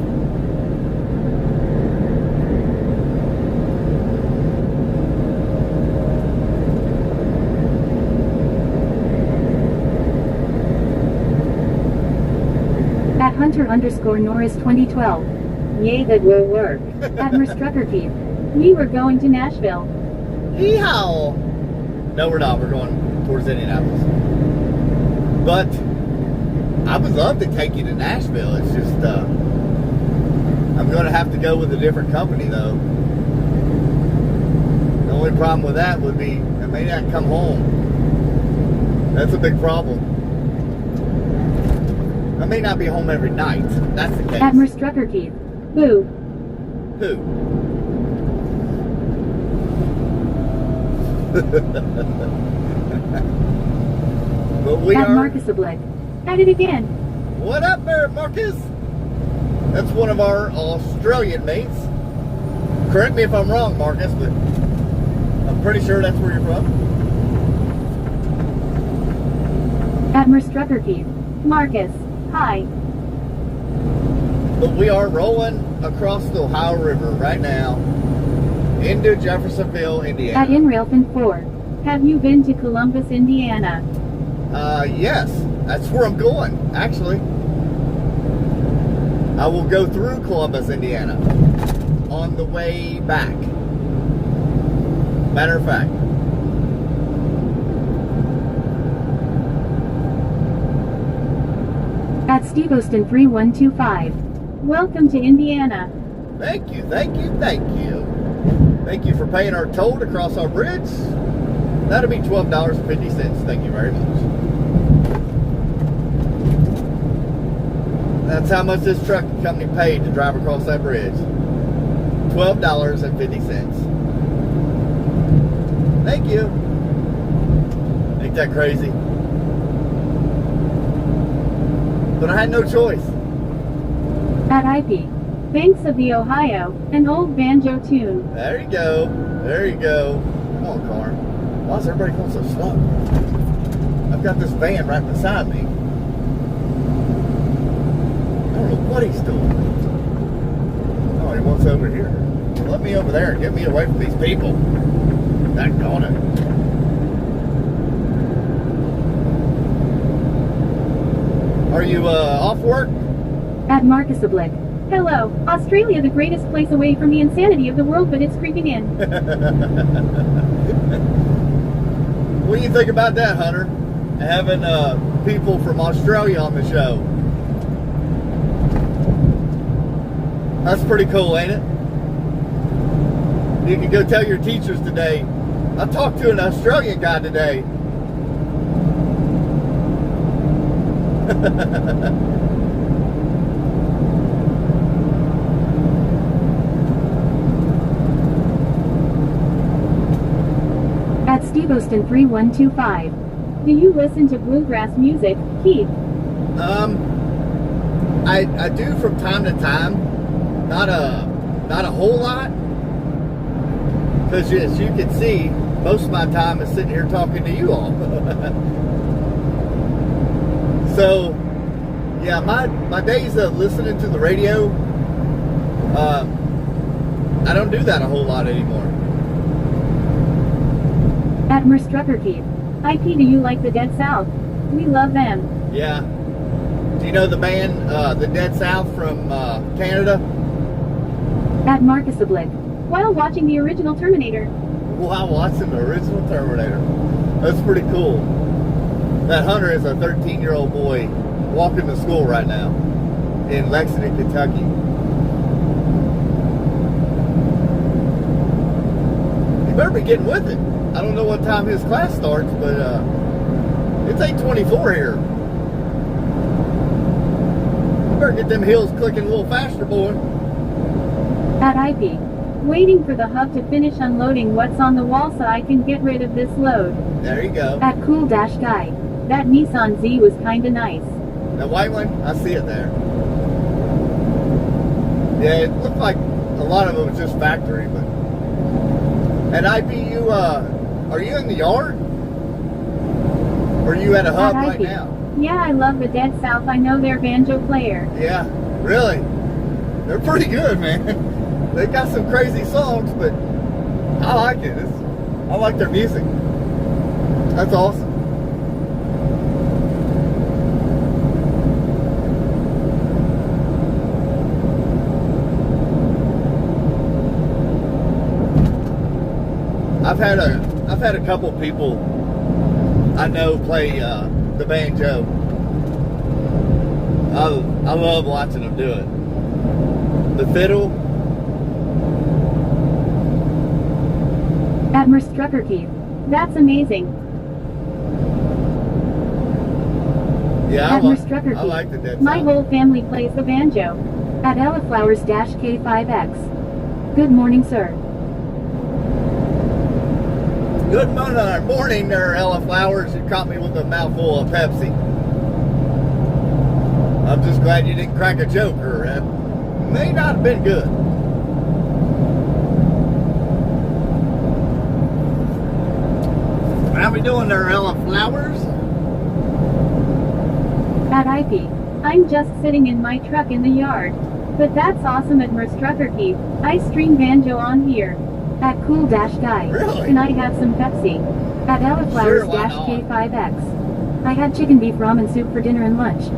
At Hunter_Norris 2012. Yay, that will work. Admiral Strucker Key. We were going to Nashville. Yeehaw! No, we're not. We're going towards Indianapolis. But I would love to take you to Nashville. It's just, I'm going to have to go with a different company, though. The only problem with that would be I may not come home. That's a big problem. I may not be home every night. That's the case. Admiral Strucker Key. Boo. Who? But we At are... Marcus Oblique. At it again. What up there, Marcus? That's one of our Australian mates. Correct me if I'm wrong, Marcus, but I'm pretty sure that's where you're from. Admiral Strucker Key. Marcus. Hi. But we are rolling across the Ohio River right now into Jeffersonville, Indiana. At Inrailfin 4. Have you been to Columbus, Indiana? Yes, that's where I'm going, actually. I will go through Columbus, Indiana on the way back. Matter of fact. At Steve Austin 3125. Welcome to Indiana. Thank you, thank you, thank you. Thank you for paying our toll to cross our bridge. That'll be $12.50. Thank you very much. That's how much this trucking company paid to drive across that bridge. $12.50. Thank you. Ain't that crazy? But I had no choice. At IP. Banks of the Ohio. An old banjo tune. There you go. There you go. Come on, car. Why is everybody going so slow? I've got this van right beside me. I don't know what he's doing. Oh, he wants over here. Let me over there and get me away from these people. Daggone it. Are you off work? At Marcus Oblique. Hello, Australia, the greatest place away from the insanity of the world, but it's creeping in. What do you think about that, Hunter? Having people from Australia on the show. That's pretty cool, ain't it? You can go tell your teachers today. I talked to an Australian guy today. At Stevoston 3125. Do you listen to bluegrass music, Keith? I do from time to time. Not a whole lot. Because as you can see, most of my time is sitting here talking to you all. So, yeah, my days of listening to the radio, I don't do that a whole lot anymore. At Merstrucker Keith. IP, do you like the Dead South? We love them. Yeah. Do you know the band, the Dead South from Canada? At Marcus the Blick. While watching the original Terminator. While watching the original Terminator. That's pretty cool. That Hunter is a 13-year-old boy walking to school right now in Lexington, Kentucky. You better be getting with it. I don't know what time his class starts, but it's 8:24 here. You better get them heels clicking a little faster, boy. At IP. Waiting for the hub to finish unloading what's on the wall so I can get rid of this load. There you go. At Cool Dash Guy. That Nissan Z was kinda nice. That white one? I see it there. Yeah, it looked like a lot of it was just factory, but... At IPU, are you in the yard? Or are you at a hub right now? Yeah, I love the Dead South. I know their banjo player. Yeah, really? They're pretty good, man. They got some crazy songs, but I like it. I like their music. That's awesome. I've had a couple people I know play the banjo. I love watching them do it. The fiddle. At Merstrucker Keith. That's amazing. Yeah, At Merstrucker Keith. I like the Dead South. My whole family plays the banjo. At Ellaflowers-K5X. Good morning, sir. Good morning there, Ella Flowers. You caught me with a mouthful of Pepsi. I'm just glad you didn't crack a joke, or it may not have been good. How we doing there, Ella Flowers? At IP. I'm just sitting in my truck in the yard. But that's awesome at Merstrucker Keith. I stream banjo on here. At Cool Dash Guy. Really? Can I have some Pepsi? At Ellaflowers-K5X. I had chicken beef ramen soup for dinner and lunch.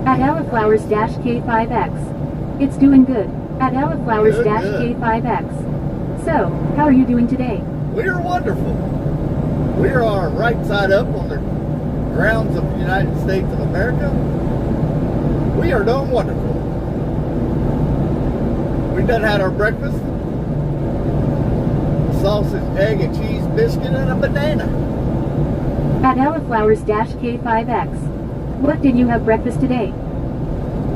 At Ellaflowers-K5X. It's doing good. At Ellaflowers-K5X. So, how are you doing today? We are wonderful. We are right side up on the grounds of the United States of America. We are doing wonderful. We done had our breakfast. Sausage, egg, and cheese biscuit, and a banana. At Ellaflowers-K5X. What did you have breakfast today?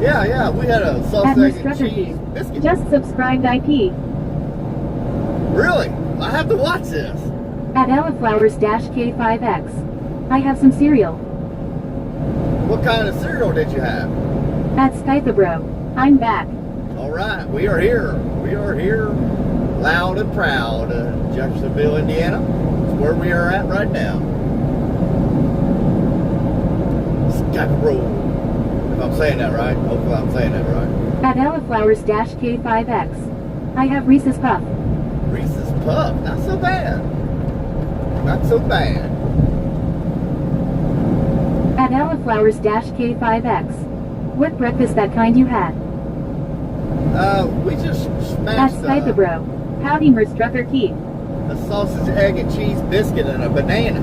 Yeah, we had a At sausage, egg, and Merstrucker cheese Keith. biscuit. Just subscribed IP. Really? I have to watch this. At Ellaflowers-K5X. I have some cereal. What kind of cereal did you have? At Skythebro. I'm back. All right, we are here. We are here, loud and proud, Jeffersonville, Indiana. That's where we are at right now. Skythebro. If I'm saying that right, hopefully I'm saying that right. At Ellaflowers-K5X. I have Reese's Puff. Reese's Puff, not so bad. Not so bad. At Ellaflowers-K5X. What breakfast that kind you had? We just At smashed Skythebro. Howdy Merstrucker Keith. a sausage, egg, and cheese biscuit and a banana.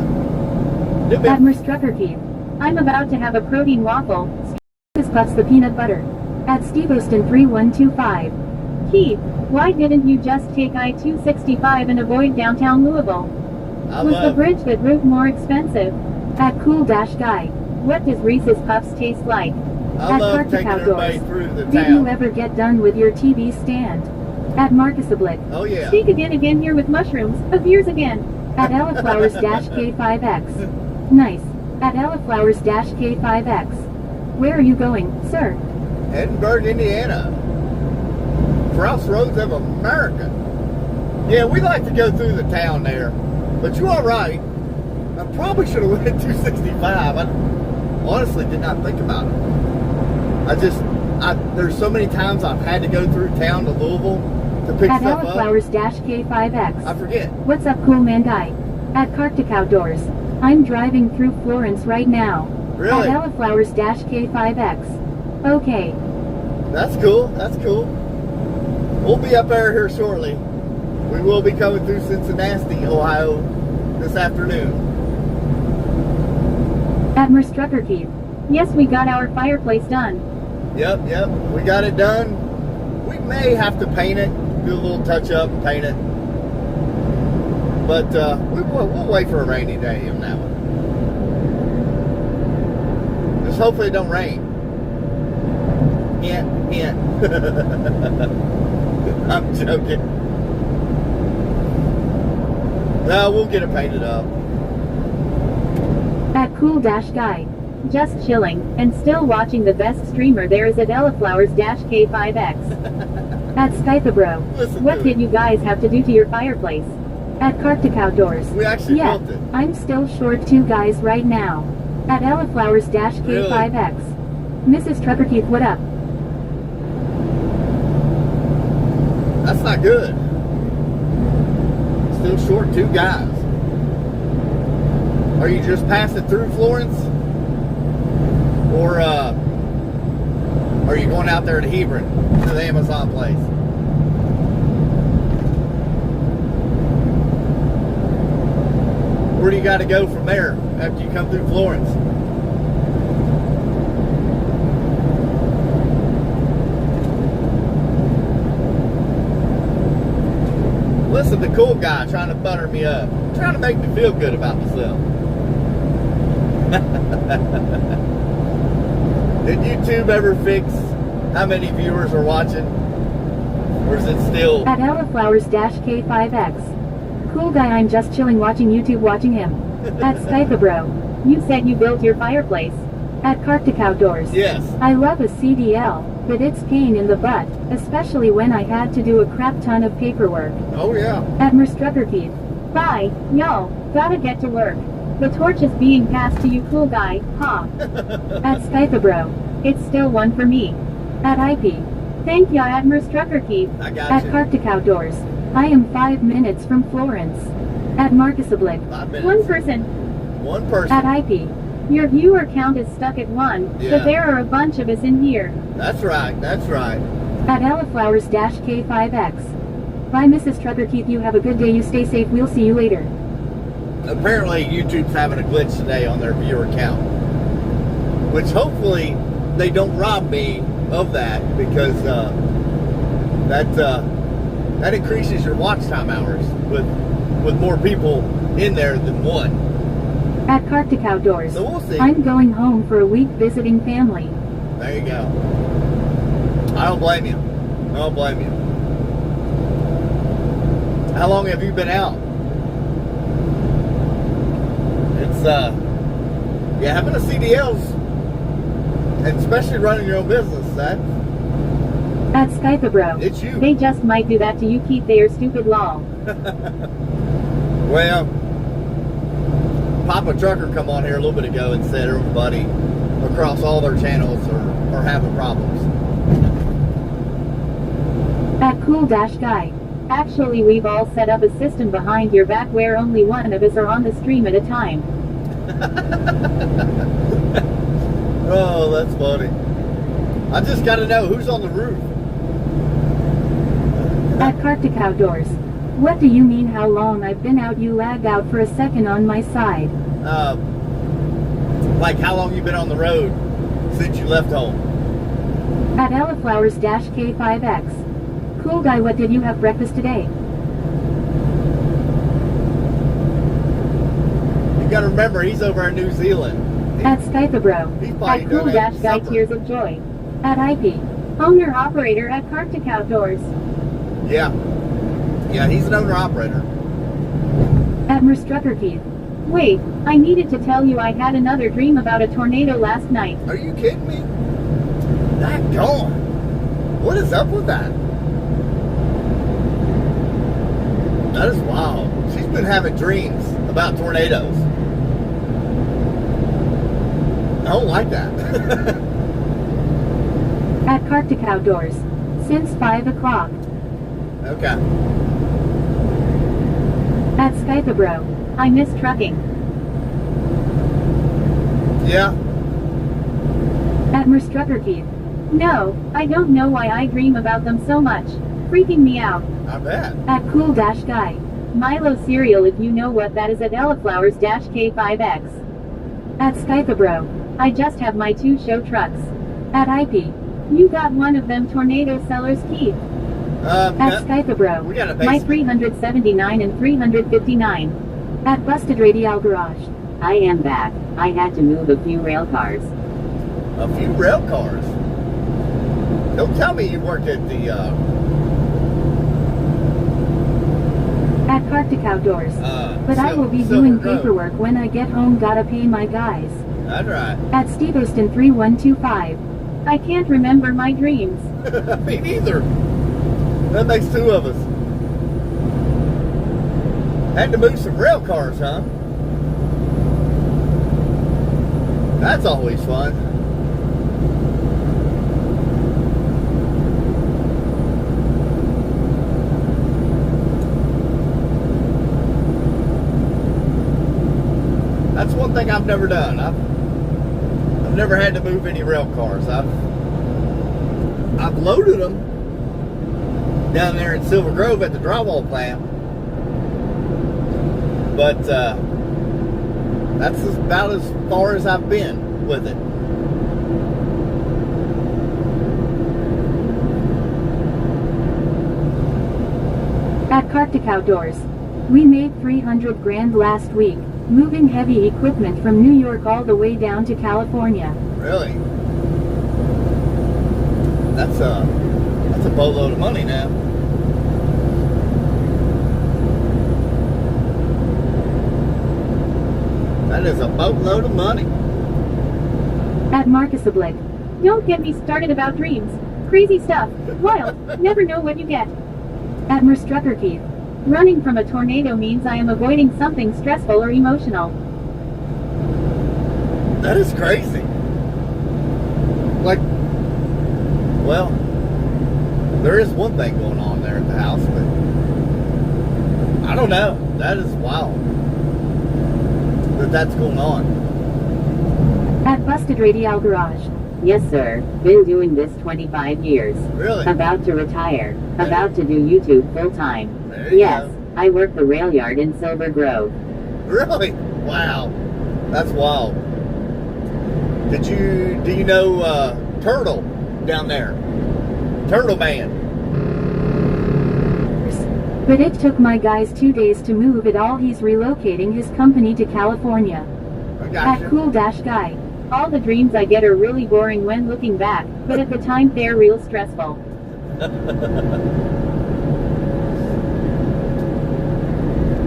Admiral Strucker Keith. I'm about to have a protein waffle. This puffs the peanut butter. At Steve Austin 3125. Keith, why didn't you just take I-265 and avoid downtown Louisville? Was the bridge that route more expensive? At Cool Dash Guy. What does Reese's Puffs taste like? I love taking everybody through the town. Did you ever get done with your TV stand? At Marcus Oblique. Oh yeah. Speak again here with mushrooms. Appears again. At Ellaflowers-K5X. Nice. At Ellaflowers-K5X. Where are you going, sir? Edinburgh, Indiana. Crossroads of America. Yeah, we like to go through the town there. But you are right. I probably should have went at 265. I honestly did not think about it. There's so many times I've had to go through town to Louisville to pick at stuff up. At Ellaflowers-K5X. I forget. What's up, cool man guy? At Cartic Outdoors. I'm driving through Florence right now. Really? At Ellaflowers-K5X. Okay. That's cool. That's cool. We'll be up there here shortly. We will be coming through Cincinnati, Ohio this afternoon. Admiral Strucker Keith. Yes, we got our fireplace done. Yep. We got it done. We may have to paint it, do a little touch up, paint it. But we'll wait for a rainy day on that one. Just hopefully it don't rain. Yeah. I'm joking. No, we'll get it painted up. At Cool Dash Guy. Just chilling, and still watching the best streamer there is at Ellaflowers-K5X. At Skypabro. What did you guys have to do to your fireplace? At Cartic Outdoors. We actually built it. I'm still short 2 guys right now. At Ellaflowers-K5X. Really? Mrs. Trucker Keith, what up? That's not good. Still short 2 guys. Are you just passing through Florence? Or are you going out there to Hebron, to the Amazon place? Where do you got to go from there after you come through Florence? Listen, the cool guy trying to butter me up, trying to make me feel good about myself. Did YouTube ever fix how many viewers are watching? Or is it still... At Ellaflowers-K5X. Cool guy, I'm just chilling watching YouTube watching him. At Skypabro. You said you built your fireplace. At Cartic Outdoors. Yes. I love a CDL, but it's pain in the butt, especially when I had to do a crap ton of paperwork. Oh yeah. At Strucker Keith. Bye, y'all. Gotta get to work. The torch is being passed to you, cool guy, huh? At Skypabro. It's still 1 for me. At IP. Thank ya, Admiral Strucker Keith. I got At you. Cartic Outdoors. I am 5 minutes from Florence. At Marcus Oblique. 5 minutes. 1 person. 1 person. At IP. Your viewer count is stuck at 1, Yeah. but there are a bunch of us in here. That's right. That's right. At Ellaflowers-K5X. Bye, Mrs. Trucker Keith. You have a good day. You stay safe. We'll see you later. Apparently YouTube's having a glitch today on their viewer count, which hopefully they don't rob me of that, because that increases your watch time hours with more people in there than 1. At Cartic Outdoors. So we'll see. I'm going home for a week visiting family. There you go. I don't blame you. I don't blame you. How long have you been out? It's yeah, having a CDL's, and especially running your own business, that At Skypabro. it's you. They just might do that to you, Keith. They are stupid lol. Well, Papa Trucker come on here a little bit ago and said everybody across all their channels are having problems. At Cool Dash Guy. Actually, we've all set up a system behind your back where only 1 of us are on the stream at a time. Oh, that's funny. I just got to know who's on the roof. At Cartic Outdoors. What do you mean how long I've been out? You lagged out for a second on my side. Like, how long you been on the road since you left home? At Eleflowers-K5X. Cool guy, what did you have breakfast today? You gotta remember, he's over in New Zealand. At Skypabro. He's probably At Cool done Dash that Guy supper. Tears of Joy. At IP. Owner operator at Cartic Outdoors. Yeah. Yeah, he's an owner-operator. At Merstrucker Keith. Wait, I needed to tell you I had another dream about a tornado last night. Are you kidding me? Daggone. What is up with that? That is wild. She's been having dreams about tornadoes. I don't like that. At Cartic Outdoors. Since 5 o'clock. Okay. At Skypabro. I miss trucking. Yeah. At Merstrucker Keith. No, I don't know why I dream about them so much. Freaking me out. I bet. At Cool Dash Guy. Milo cereal, if you know what that is. At Eleflowers-K5X. At Skypabro. I just have my 2 show trucks. At IP. You got one of them tornado sellers, Keith. At No, Skypabro. we got a My basement. 379 and 359. At Busted Radial Garage. I am back. I had to move a few rail cars. A few rail cars. Don't tell me you worked at the, At Cartic Outdoors. But I will be Silver doing Grove. paperwork when I get home, gotta pay my guys. That's right. At Steve Austin 3125. I can't remember my dreams. Me neither. That makes 2 of us. Had to move some rail cars, huh? That's always fun. That's one thing I've never done. I've never had to move any rail cars. I've loaded them down there in Silver Grove at the drywall plant, but that's about as far as I've been with it. At Cartic Outdoors. We made 300 grand last week, moving heavy equipment from New York all the way down to California. Really? That's a boatload of money now. That is a boatload of money. At Marcus Oblique. Don't get me started about dreams. Crazy stuff. Wild. Never know what you get. At Merstrucker Keith. Running from a tornado means I am avoiding something stressful or emotional. That is crazy. Like, well, there is one thing going on there at the house, but I don't know. That is wild that that's going on. At Busted Radial Garage. Yes, sir. Been doing this 25 years. Really? About to retire. About to do YouTube full time. There you Yes, go. I work the rail yard in Silver Grove. Really? Wow. That's wild. Do you know Turtle down there? Turtle Man. But it took my guys 2 days to move it all. He's relocating his company to California. I At got you. Cool Dash Guy. All the dreams I get are really boring when looking back, but at the time they're real stressful.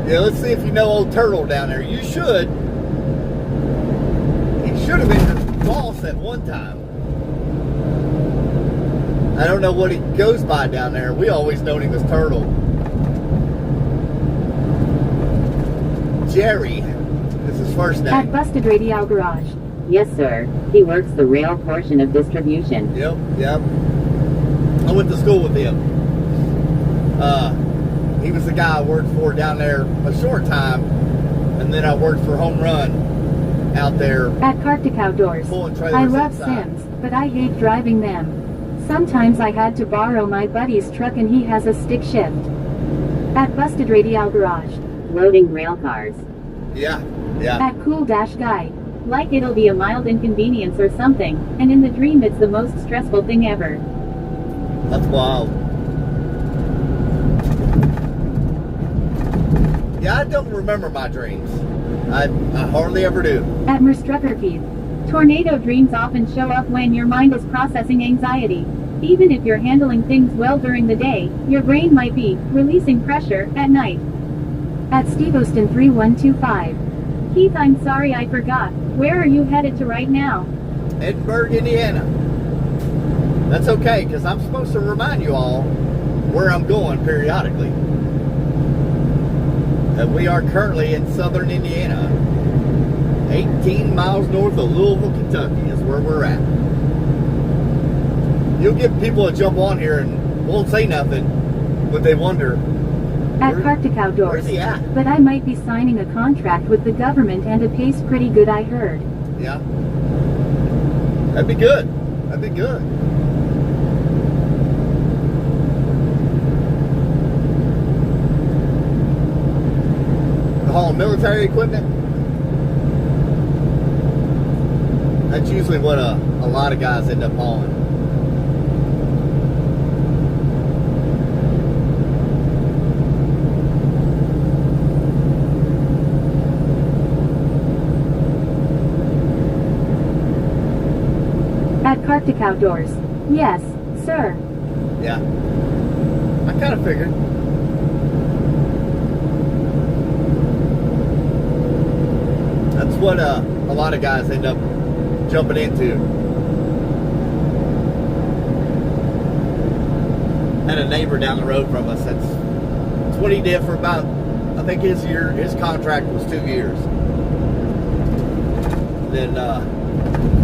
Yeah, let's see if you know old Turtle down there. You should. He should have been your boss at one time. I don't know what he goes by down there. We always known him as Turtle. Jerry is his first At name. Busted Radial Garage. Yes, sir. He works the rail portion of distribution. Yep. I went to school with him. He was the guy I worked for down there a short time, and then I worked for Home Run out there. At Cartic Outdoors. Pulling trailers I love inside. Sims, but I hate driving them. Sometimes I had to borrow my buddy's truck and he has a stick shift. At Busted Radial Garage. Loading rail cars. Yeah. At Cool Dash Guy. Like it'll be a mild inconvenience or something, and in the dream it's the most stressful thing ever. That's wild. Yeah, I don't remember my dreams. I hardly ever do. At Keith. Tornado dreams often show up when your mind is processing anxiety. Even if you're handling things well during the day, your brain might be releasing pressure at night. At Stevoston 3125. Keith, I'm sorry I forgot. Where are you headed to right now? Edinburgh, Indiana. That's okay, because I'm supposed to remind you all where I'm going periodically. And we are currently in southern Indiana. 18 miles north of Louisville, Kentucky is where we're at. You'll get people to jump on here and won't say nothing, but they wonder, At Cartic Outdoors. where's he at? But I might be signing a contract with the government and it pays pretty good, I heard. Yeah. That'd be good. That'd be good. Hauling military equipment. That's usually what a lot of guys end up hauling. At Cartic Outdoors. Yes, sir. Yeah. I kind of figured. That's what a lot of guys end up jumping into. Had a neighbor down the road from us. That's what he did for about, I think his contract was 2 years. Then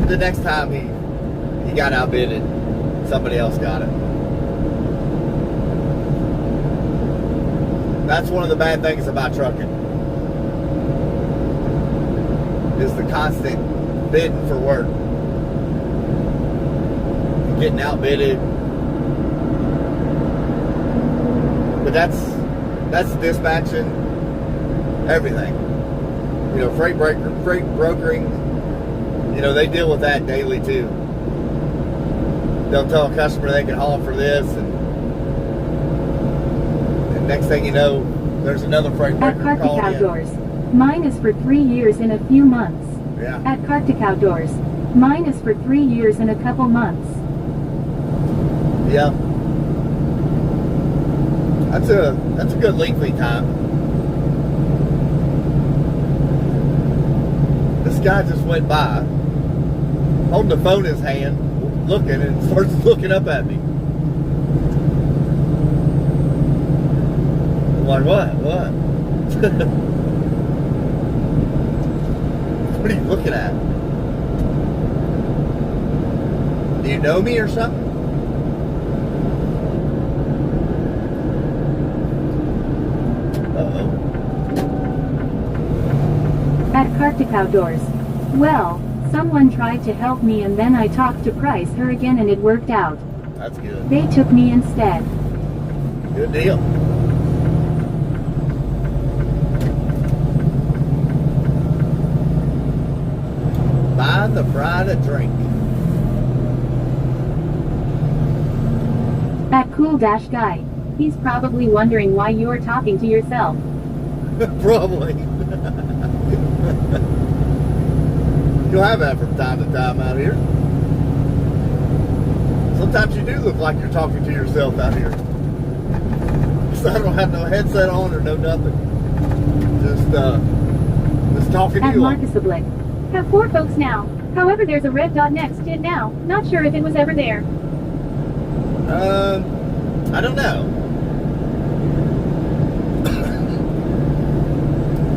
the next time he got outbid and somebody else got it. That's one of the bad things about trucking, is the constant bidding for work, getting outbidded. But that's dispatching, everything. You know, freight brokering. You know, they deal with that daily too. They'll tell a customer they can haul for this, and next thing you know, there's another freight broker At calling Cartic in. Outdoors. Mine is for 3 years in a few months. Yeah. At Cartic Outdoors. Mine is for 3 years in a couple months. Yeah. That's a good lengthy time. This guy just went by, holding the phone in his hand, looking, and starts looking up at me. I'm like, what? What are you looking at? Do you know me or something? Uh-oh. At Cartic Outdoors. Well, someone tried to help me and then I talked to Price her again and it worked out. That's good. They took me instead. Good deal. Buy the bride a drink. At Cool Dash Guy. He's probably wondering why you're talking to yourself. Probably. You'll have that from time to time out here. Sometimes you do look like you're talking to yourself out here. So I don't have no headset on or no nothing. Just talking to At you. Marcus Oblique. Have 4 folks now. However, there's a red dot next to it now. Not sure if it was ever there. I don't know.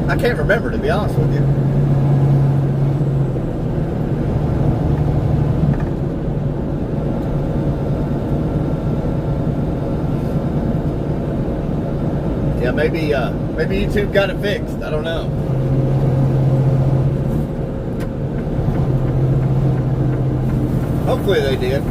I can't remember, to be honest with you. Yeah, maybe YouTube got it fixed. I don't know. Hopefully they did.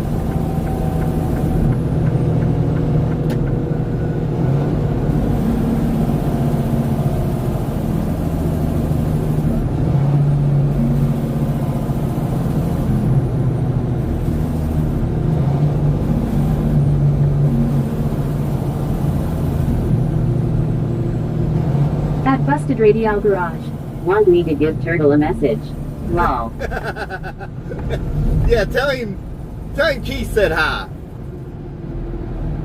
At Busted Radio Garage. Want me to give Turtle a message? Lol. Yeah, tell him Keith said hi.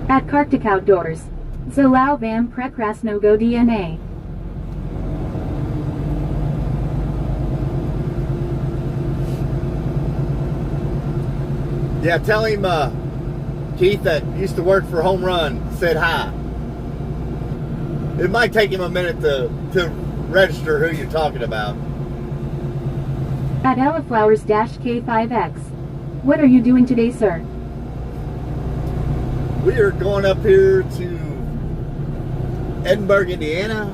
At Kartik Outdoors. Zalao Vam Prekrasno Go DNA. Yeah, tell him Keith that used to work for Home Run said hi. It might take him a minute to register who you're talking about. At Ellaflowers-K5X. What are you doing today, sir? We are going up here to Edinburgh, Indiana.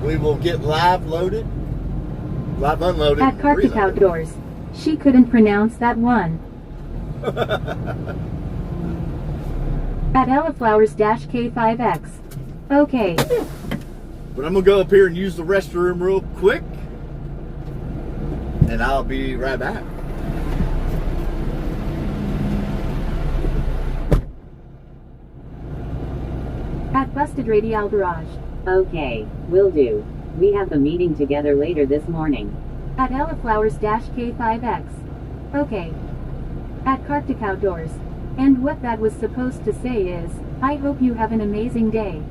We will get live unloaded. At Kartik reloaded. Outdoors. She couldn't pronounce that one. At Ellaflowers-K5X. Okay. But I'm going to go up here and use the restroom real quick. And I'll be right back. At Busted Radio Garage. Okay, will do. We have a meeting together later this morning. At Ellaflowers-K5X. Okay. At Kartik Outdoors. And what that was supposed to say is, I hope you have an amazing day.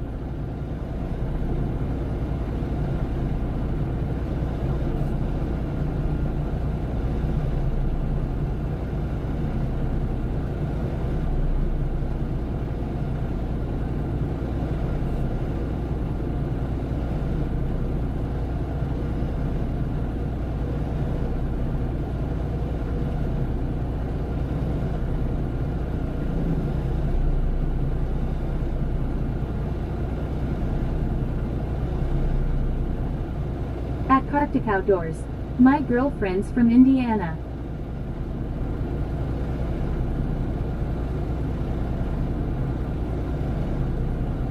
At Kartik Outdoors. My girlfriend's from Indiana.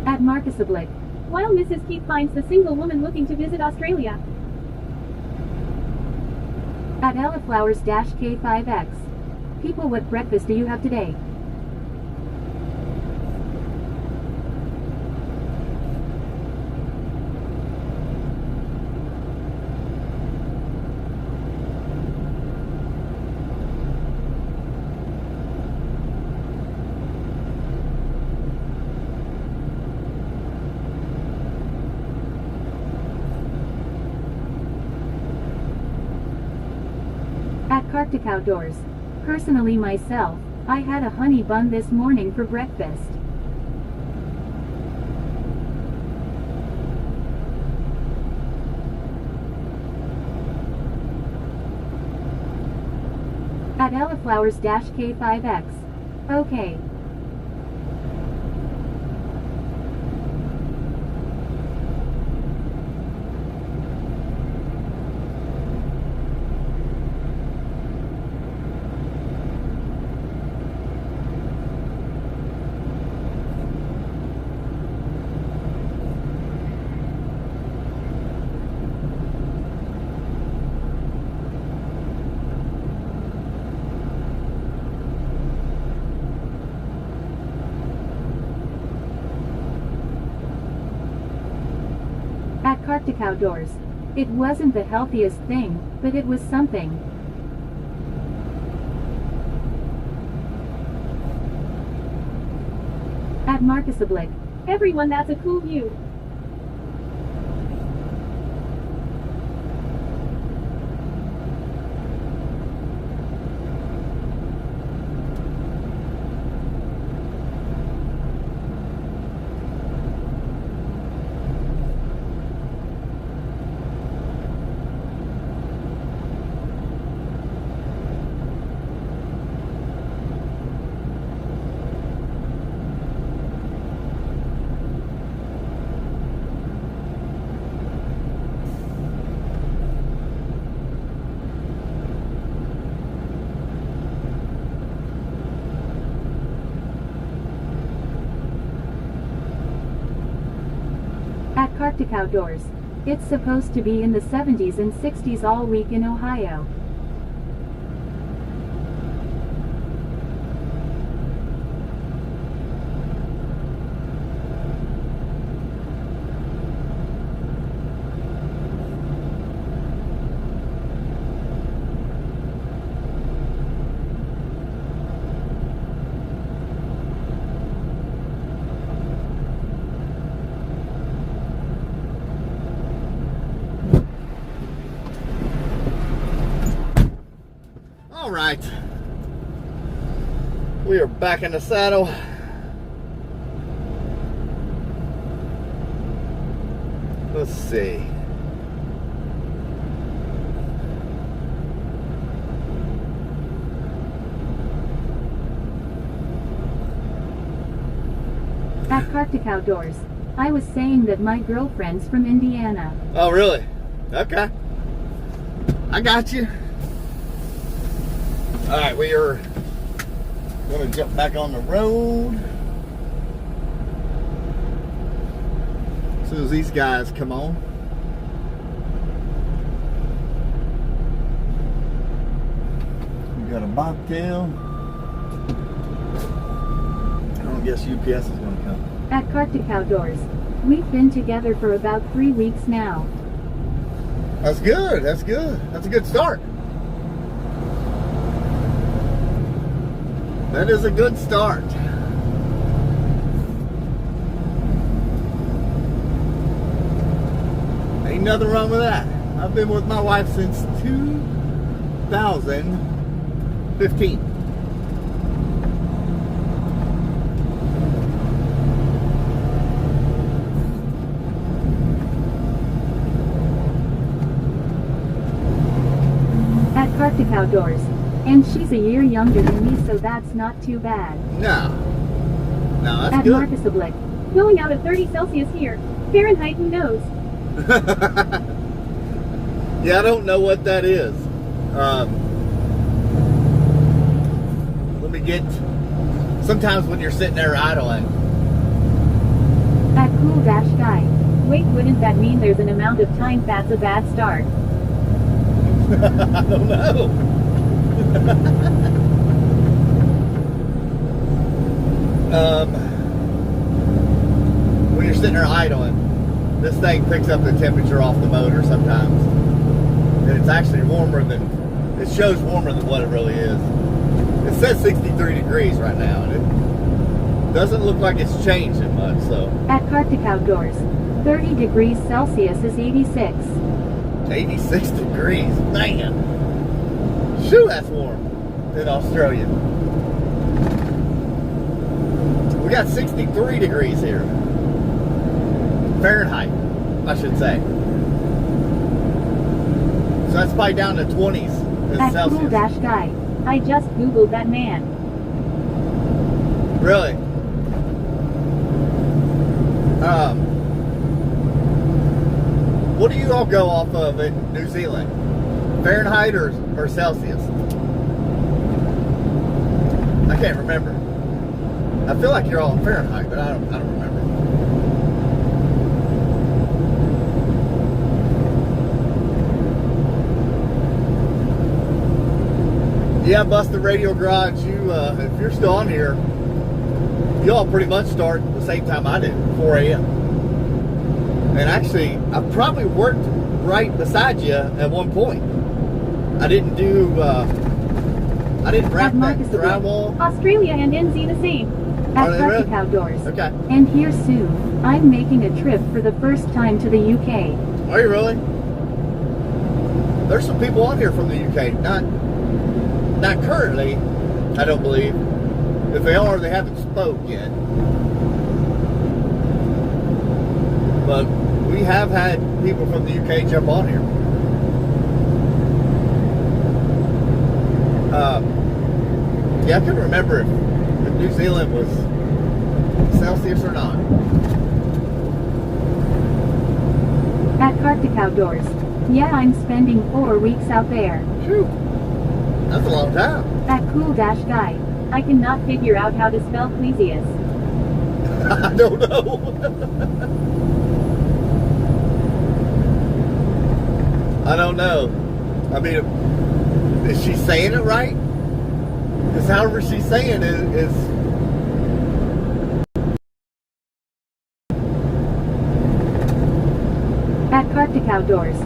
At Marcus Oblique. While Mrs. Keith finds the single woman looking to visit Australia. At Ellaflowers-K5X. People, what breakfast do you have today? At Kartik Outdoors. Personally myself, I had a honey bun this morning for breakfast. At Ellaflowers-K5X. Okay. At Kartik Outdoors. It wasn't the healthiest thing, but it was something. At Marcus Oblique. Everyone, that's a cool view. At Kartik Outdoors. It's supposed to be in the 70s and 60s all week in Ohio. right. We are back in the saddle. Let's see. At Arctic Outdoors. I was saying that my girlfriend's from Indiana. Oh, really? Okay. I got you. All right, we are going to jump back on the road. As soon as these guys come on. We got a bobtail. I don't guess UPS is going to come. At Arctic Outdoors. We've been together for about 3 weeks now. That's good. That's good. That's a good start. That is a good start. Ain't nothing wrong with that. I've been with my wife since 2015. At Arctic Outdoors. And she's a year younger than me, so that's not too bad. No, that's At good. Marcus Oblique. Going out at 30 Celsius here. Fahrenheit, who knows? Yeah, I don't know what that is. Let me get. Sometimes when you're sitting there idling. At Cool Dash Guy. Wait, wouldn't that mean there's an amount of time that's a bad start? I don't know. When you're sitting there idling, this thing picks up the temperature off the motor sometimes. And it's actually warmer than, it shows warmer than what it really is. It says 63 degrees right now, and it doesn't look like it's changing much, so. At Arctic Outdoors. 30 degrees Celsius is 86. 86 degrees, man. Shoo, that's warm in Australia. We got 63 degrees here. Fahrenheit, I should say. So that's probably down to 20s in At Celsius. Cool Dash Guy. I just Googled that man. Really? What do you all go off of in New Zealand? Fahrenheit or Celsius? I can't remember. I feel like you're all in Fahrenheit, but I don't remember. Yeah, Busted Radio Garage, you if you're still on here, you all pretty much start the same time I do, 4 a.m. And actually, I probably worked right beside you at one point. I didn't do, I didn't wrap that drywall. Australia and NZ the same. At Are they Arctic really? Outdoors. Okay. And here soon, I'm making a trip for the first time to the UK. Are you really? There's some people on here from the UK. Not currently, I don't believe. If they are, they haven't spoke yet. But we have had people from the UK jump on here. Yeah, I couldn't remember if New Zealand was Celsius or not. At Arctic Outdoors. Yeah, I'm spending 4 weeks out there. Phew. That's a long time. At Cool Dash Guy. I cannot figure out how to spell Clesius. I don't know. I don't know. I mean, is she saying it right? Because however she's saying it is. At Arctic Outdoors.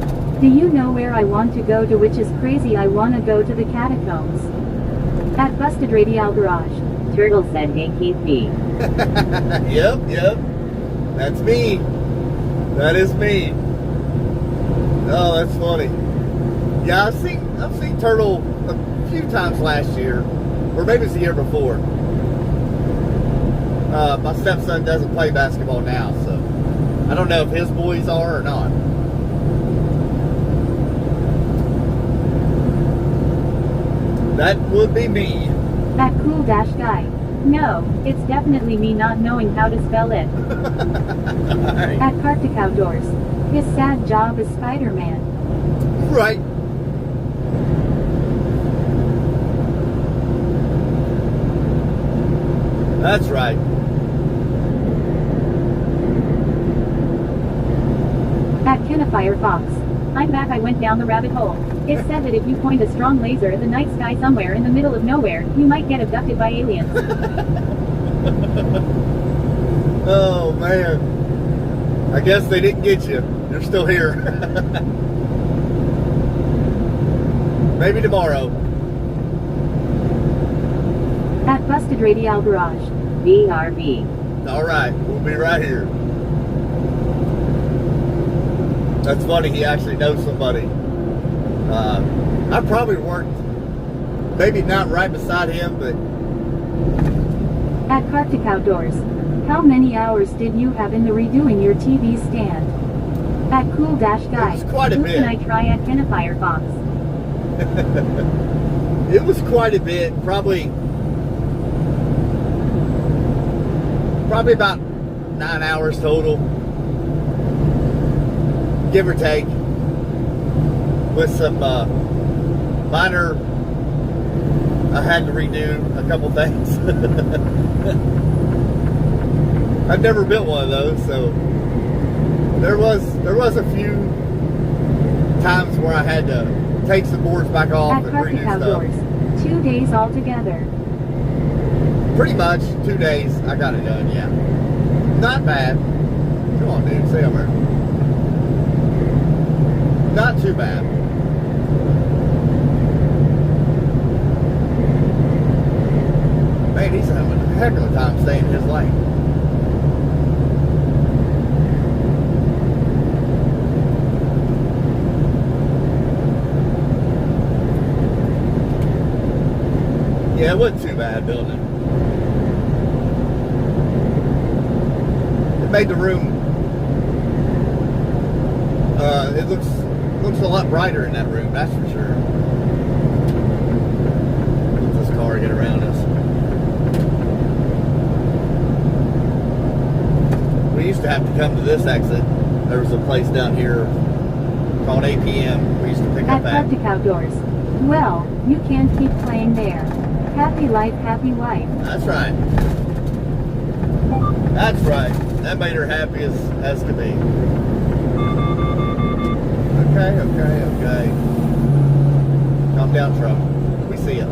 Do you know where I want to go to, which is crazy? I want to go to the catacombs. At Busted Radio Garage. Turtle said, hey, Keith B. Yep. That's me. That is me. Oh, that's funny. Yeah, I've seen Turtle a few times last year, or maybe it's the year before. My stepson doesn't play basketball now, so I don't know if his boys are or not. That would be me. That cool dash guy. No, it's definitely me not knowing how to spell it. Right. At Kartik Outdoors. His sad job is Spider-Man. Right. That's right. At Kenafire Fox. I'm back. I went down the rabbit hole. It said that if you point a strong laser at the night sky somewhere in the middle of nowhere, you might get abducted by aliens. Oh man. I guess they didn't get you. You're still here. Maybe tomorrow. At Busted Radial Garage. BRB. Alright, we'll be right here. That's funny, he actually knows somebody. I probably worked, maybe not right beside him, but... At Kartik Outdoors. How many hours did you have in the redoing your TV stand? At Cool Dash Guy. It was quite a Who bit. can I try at Kenafire Fox? It was quite a bit, probably about 9 hours total, give or take, with some minor, I had to redo a couple things. I've never built one of those, so there was a few times where I had to take some boards back off At and Kartik redo Outdoors. stuff. 2 days altogether. Pretty much 2 days I got it done, yeah. Not bad. Come on, dude, say over. Not too bad. Man, he's having a heck of a time staying in his lane. Yeah, it wasn't too bad building it. It made the room, it looks a lot brighter in that room, that's for sure. Let this car get around us. We used to have to come to this exit. There was a place down here called APM. We used to pick At up at. Kartik Outdoors. Well, you can't keep playing there. Happy life, happy wife. That's right. That's right. That made her happy as could be. Okay. Calm down, truck. We see it.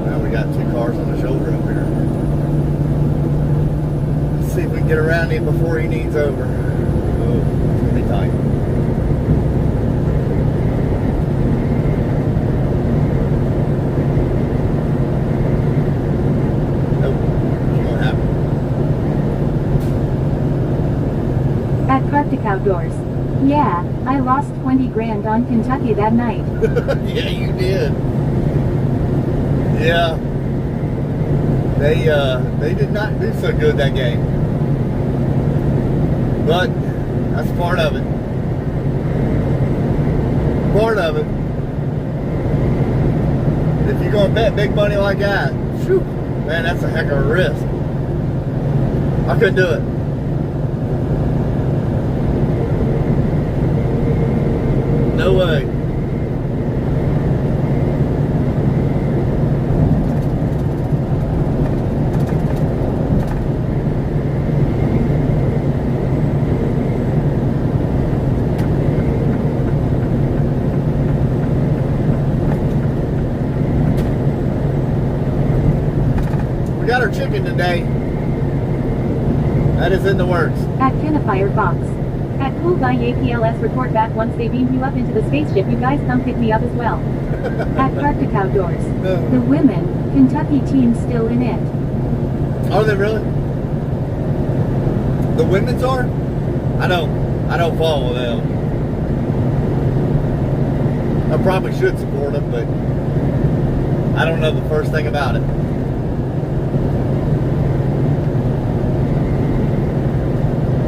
Now we got 2 cars on the shoulder up here. Let's see if we can get around him before he needs over. Oh, it's gonna be tight. At Kartik Outdoors. Yeah, I lost 20 grand on Kentucky that night. Yeah, you did. Yeah. They did not do so good that game. But that's part of it. Part of it. If you're gonna bet big money like that, whew, man, that's a heck of a risk. I couldn't do it. No way. We got our chicken today. That is in the works. At Kenafire Fox. At Cool Guy APLS report back once they beam you up into the spaceship. You guys come pick me up as well. At Kartik Outdoors. The women, Kentucky team still in it. Are they really? The women's are? I don't. I don't follow them. I probably should support them, but I don't know the first thing about it.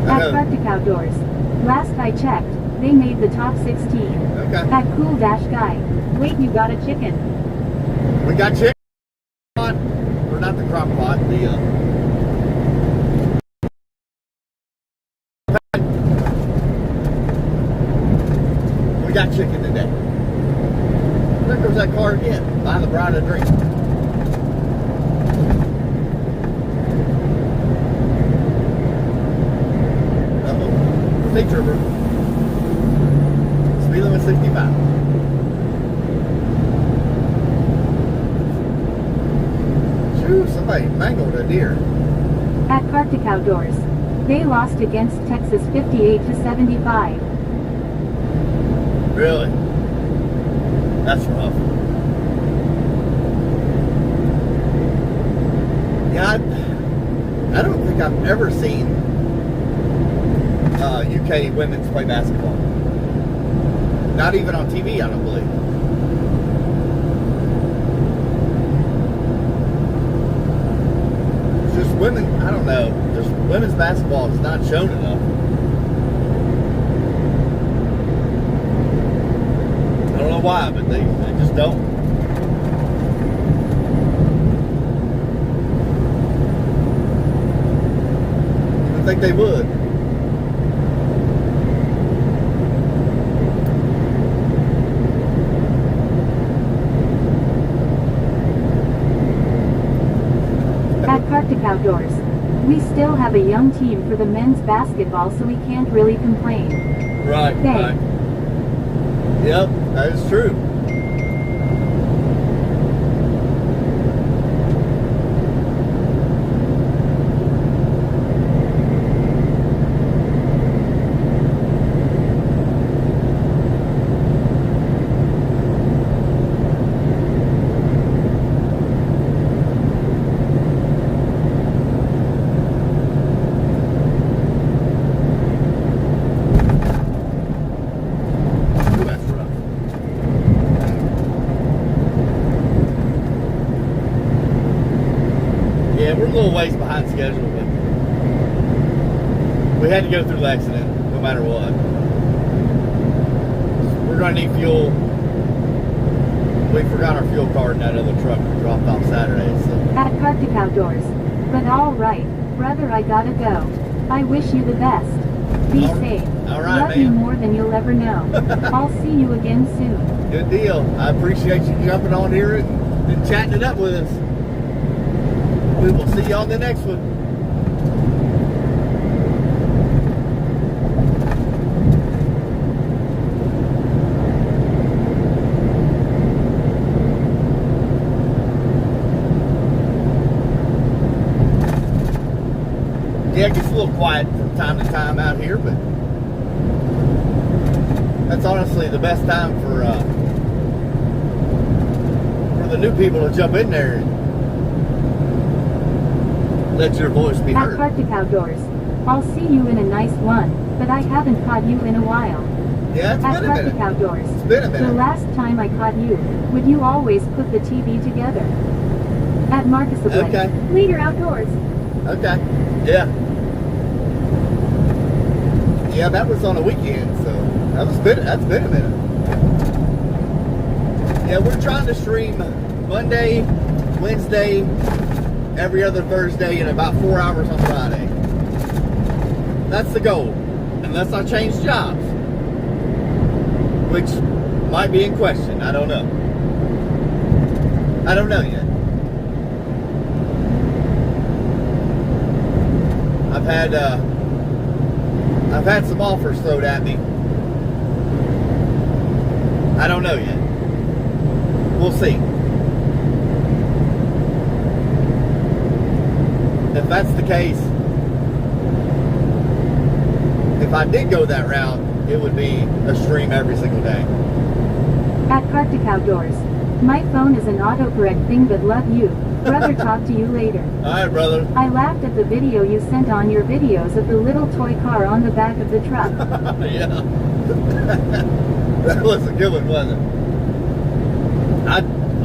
At Arctic Outdoors. Last I checked, they made the top 16. Okay. At Cool Dash Guy. Wait, you got a chicken. We got chicken pot, or not the crock pot, we got chicken today. There goes that car again, buying the bride a drink. State Trooper. Speed limit 65. Shoo, somebody mangled a deer. At Arctic Outdoors. They lost against Texas 58-75. Really? That's rough. Yeah, I don't think I've ever seen UK women's play basketball. Not even on TV, I don't believe. It's just women, I don't know. Just women's basketball is not shown enough. I don't know why, but they just don't. I think they would. At Arctic Outdoors. We still have a young team for the men's basketball, so we can't really complain. Right, Dang. right. Yep, that is true. Yeah, we're a little ways behind schedule, but we had to go through the accident, no matter what. We're gonna need fuel. We forgot our fuel card in that other truck we dropped off Saturday, so. At Arctic Outdoors. But alright, brother, I gotta go. I wish you the best. Be safe. All right, Love you man. more than you'll ever know. I'll see you again soon. Good deal. I appreciate you jumping on here and chatting it up with us. We will see you on the next one. Yeah, it gets a little quiet from time to time out here, but that's honestly the best time for the new people to jump in there and let your voice be At heard. Arctic Outdoors. I'll see you in a nice one, but I haven't caught you in a while. Yeah, it's At been a Arctic minute. Outdoors. It's been a The minute. last time I caught you, would you always put the TV together? At Marcus the Blake. Okay. Later Outdoors. Okay. Yeah. Yeah, that was on a weekend, so that's been a minute. Yeah, we're trying to stream Monday, Wednesday, every other Thursday, and about 4 hours on Friday. That's the goal. Unless I change jobs. Which might be in question. I don't know. I don't know yet. I've had some offers thrown at me. I don't know yet. We'll see. If that's the case, if I did go that route, it would be a stream every single day. At Arctic Outdoors. My phone is an autocorrect thing, but love you. Brother, talk to you later. Alright, brother. I laughed at the video you sent on your videos of the little toy car on the back of the truck. Yeah. That was a good one, wasn't it?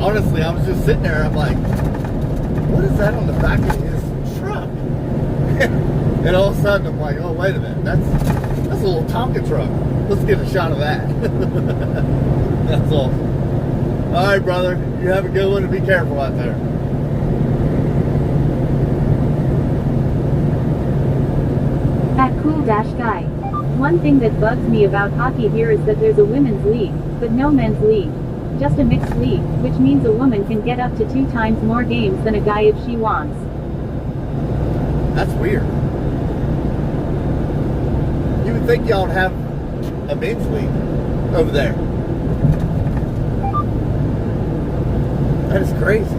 Honestly, I was just sitting there, I'm like, what is that on the back of his truck? And all of a sudden, I'm like, oh, wait a minute, that's a little Tonka truck. Let's get a shot of that. That's awesome. All right, brother, you have a good one and be careful out there. At Cool Dash Guy. One thing that bugs me about hockey here is that there's a women's league, but no men's league. Just a mixed league, which means a woman can get up to 2 times more games than a guy if she wants. That's weird. You would think y'all would have a men's league over there. That is crazy.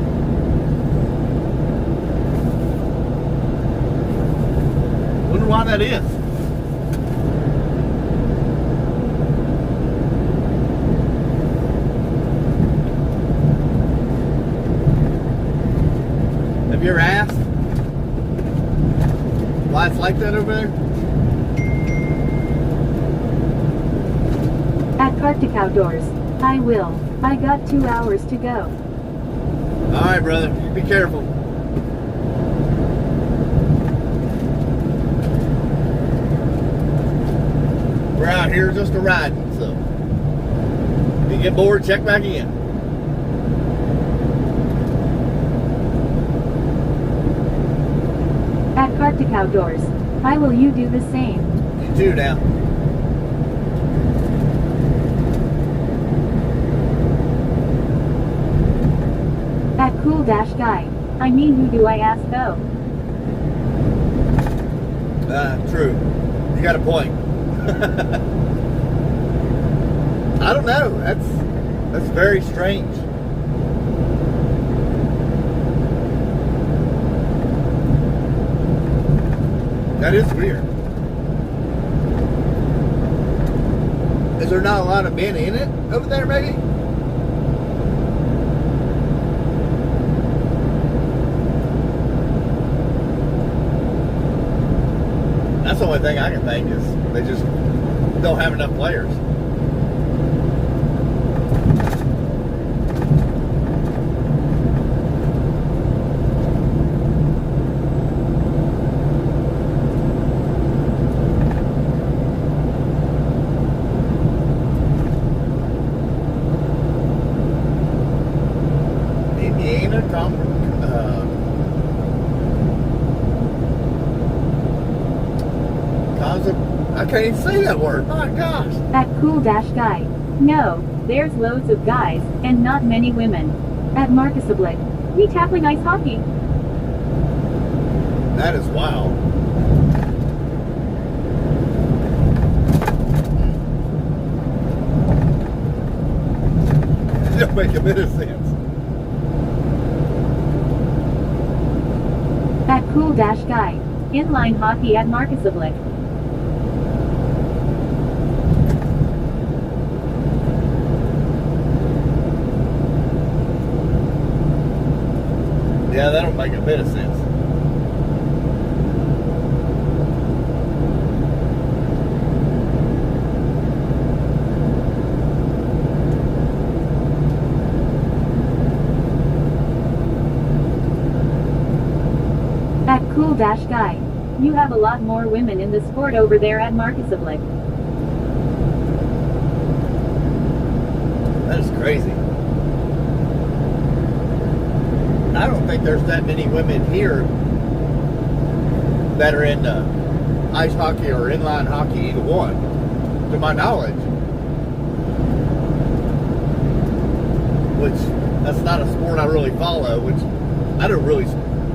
Wonder why that is. Have you ever asked why it's like that over there? At Arctic Outdoors. I will. I got 2 hours to go. Alright, brother. Be careful. We're out here just a riding, so if you get bored, check back in. At Arctic Outdoors. I will you do the same. You too now. At Cool Dash Guy. I mean, who do I ask though? True. You got a point. I don't know. That's very strange. That is weird. Is there not a lot of men in it over there, maybe? That's the only thing I can think is they just don't have enough players. I can't even say that word. My gosh. At Cool Dash Guy. No, there's loads of guys, and not many women. At Marcusablik. We tackling ice hockey. That is wild. It don't make a bit of sense. At Cool Dash Guy. Inline hockey at Marcusablik. Yeah, that don't make a bit of sense. At Cool Dash Guy. You have a lot more women in the sport over there at Marcusablik. That is crazy. I don't think there's that many women here that are into ice hockey or inline hockey, either one, to my knowledge. Which, that's not a sport I really follow, which I don't really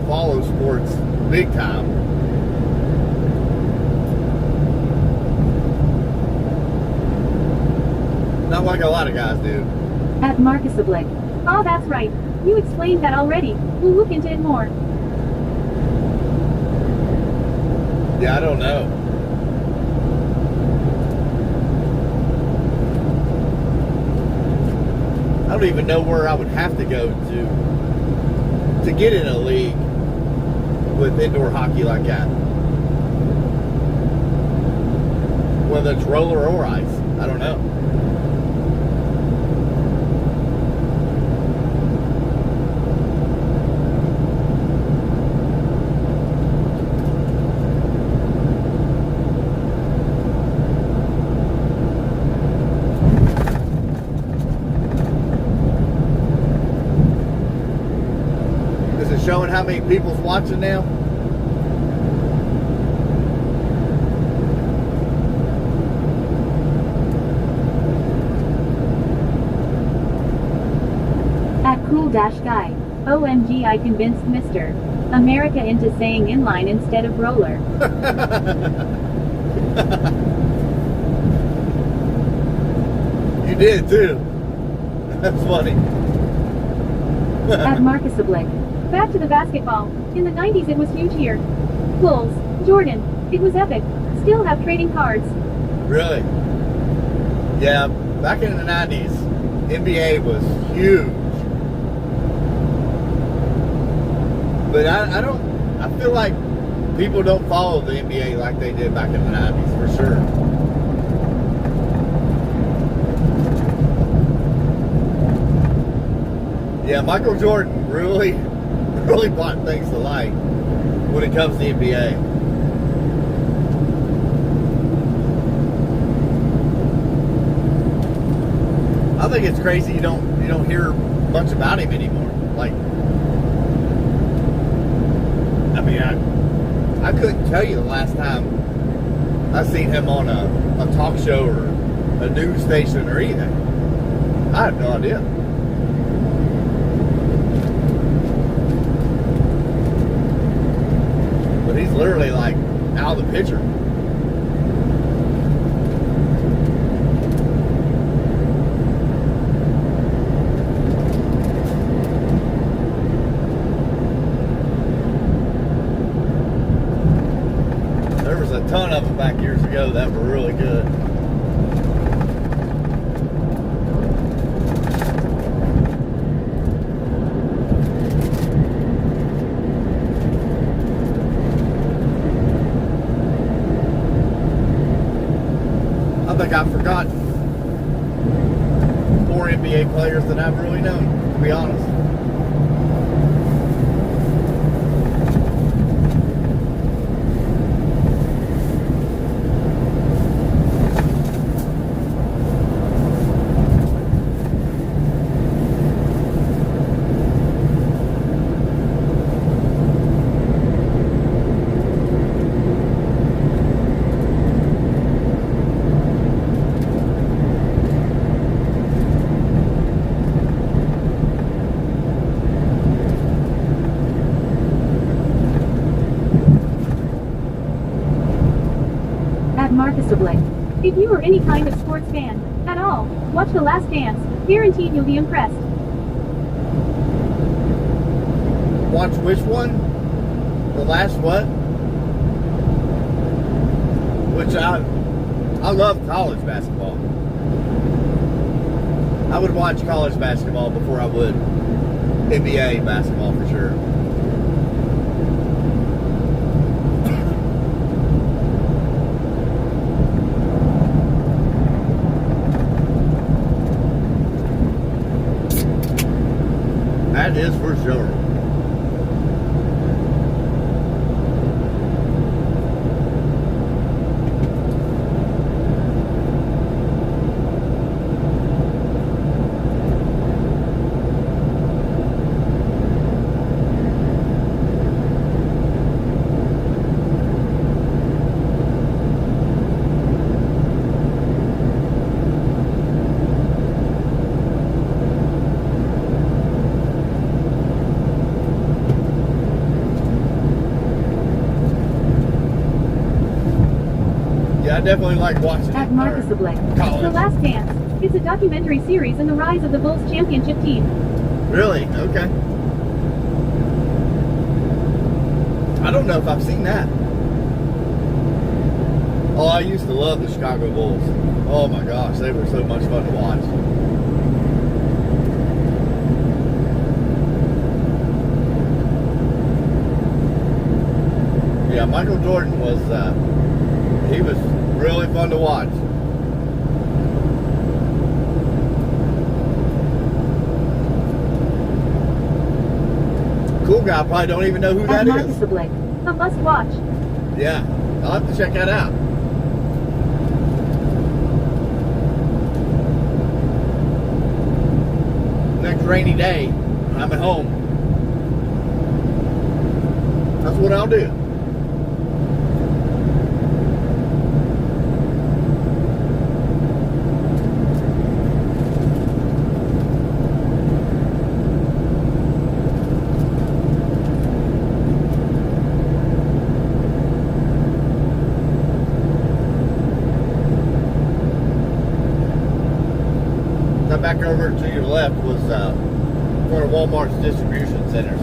follow sports big time. Not like a lot of guys do. At Marcusablik. Oh, that's right. You explained that already. We'll look into it more. Yeah, I don't know. I don't even know where I would have to go to get in a league with indoor hockey like that. Whether it's roller or ice, I don't know. Is it showing how many people's watching now? Cool-guy. OMG, I convinced Mr. America into saying inline instead of roller. You did too. That's funny. At Marcus Oblique. Back to the basketball. In the 90s it was huge here. Bulls. Jordan. It was epic. Still have trading cards. Really? Yeah, back in the 90s, NBA was huge. But I feel like people don't follow the NBA like they did back in the 90s, for sure. Yeah, Michael Jordan really brought things to light when it comes to the NBA. I think it's crazy you don't hear much about him anymore. Like, I mean, I couldn't tell you the last time I seen him on a talk show or a news station or anything. I have no idea. But he's literally like out of the picture. A ton of them back years ago that were really good. I think I've forgotten more NBA players than I've really known, to be honest. Marcus Oblique. If you are any kind of sports fan at all, watch The Last Dance. Guaranteed you'll be impressed. Watch which one? The last what? Which I love college basketball. I would watch college basketball before I would NBA basketball for sure. That is for sure. I definitely like watching At Marcus Oblique. The Last Dance. It's a documentary series in the rise of the Bulls championship team. Really? Okay. I don't know if I've seen that. Oh, I used to love the Chicago Bulls. Oh my gosh, they were so much fun to watch. Yeah, Michael Jordan was, he was really fun to watch. Cool guy, probably don't even know who that is. A must watch. Yeah, I'll have to check that out. Next rainy day, I'm at home. That's what I'll do. Back over to your left was one of Walmart's distribution centers.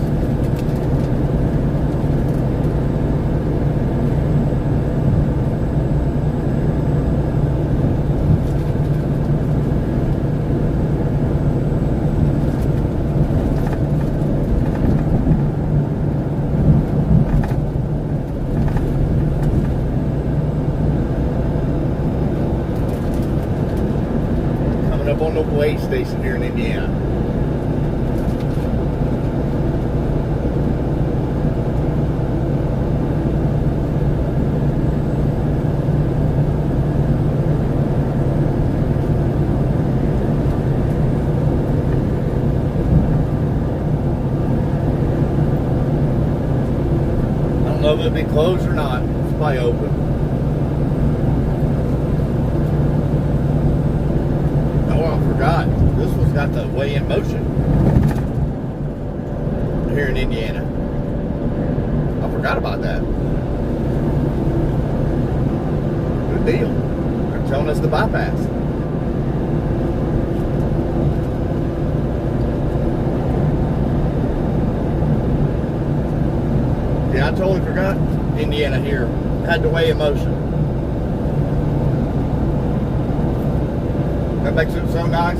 Up on the way station here in Indiana. I don't know if it'll be closed or not. It's probably open. Forgot, this one's got the weigh-in motion here in Indiana. I forgot about that. Good deal. They're telling us to bypass. Yeah, I totally forgot Indiana here had the weigh-in motion. That makes it so nice.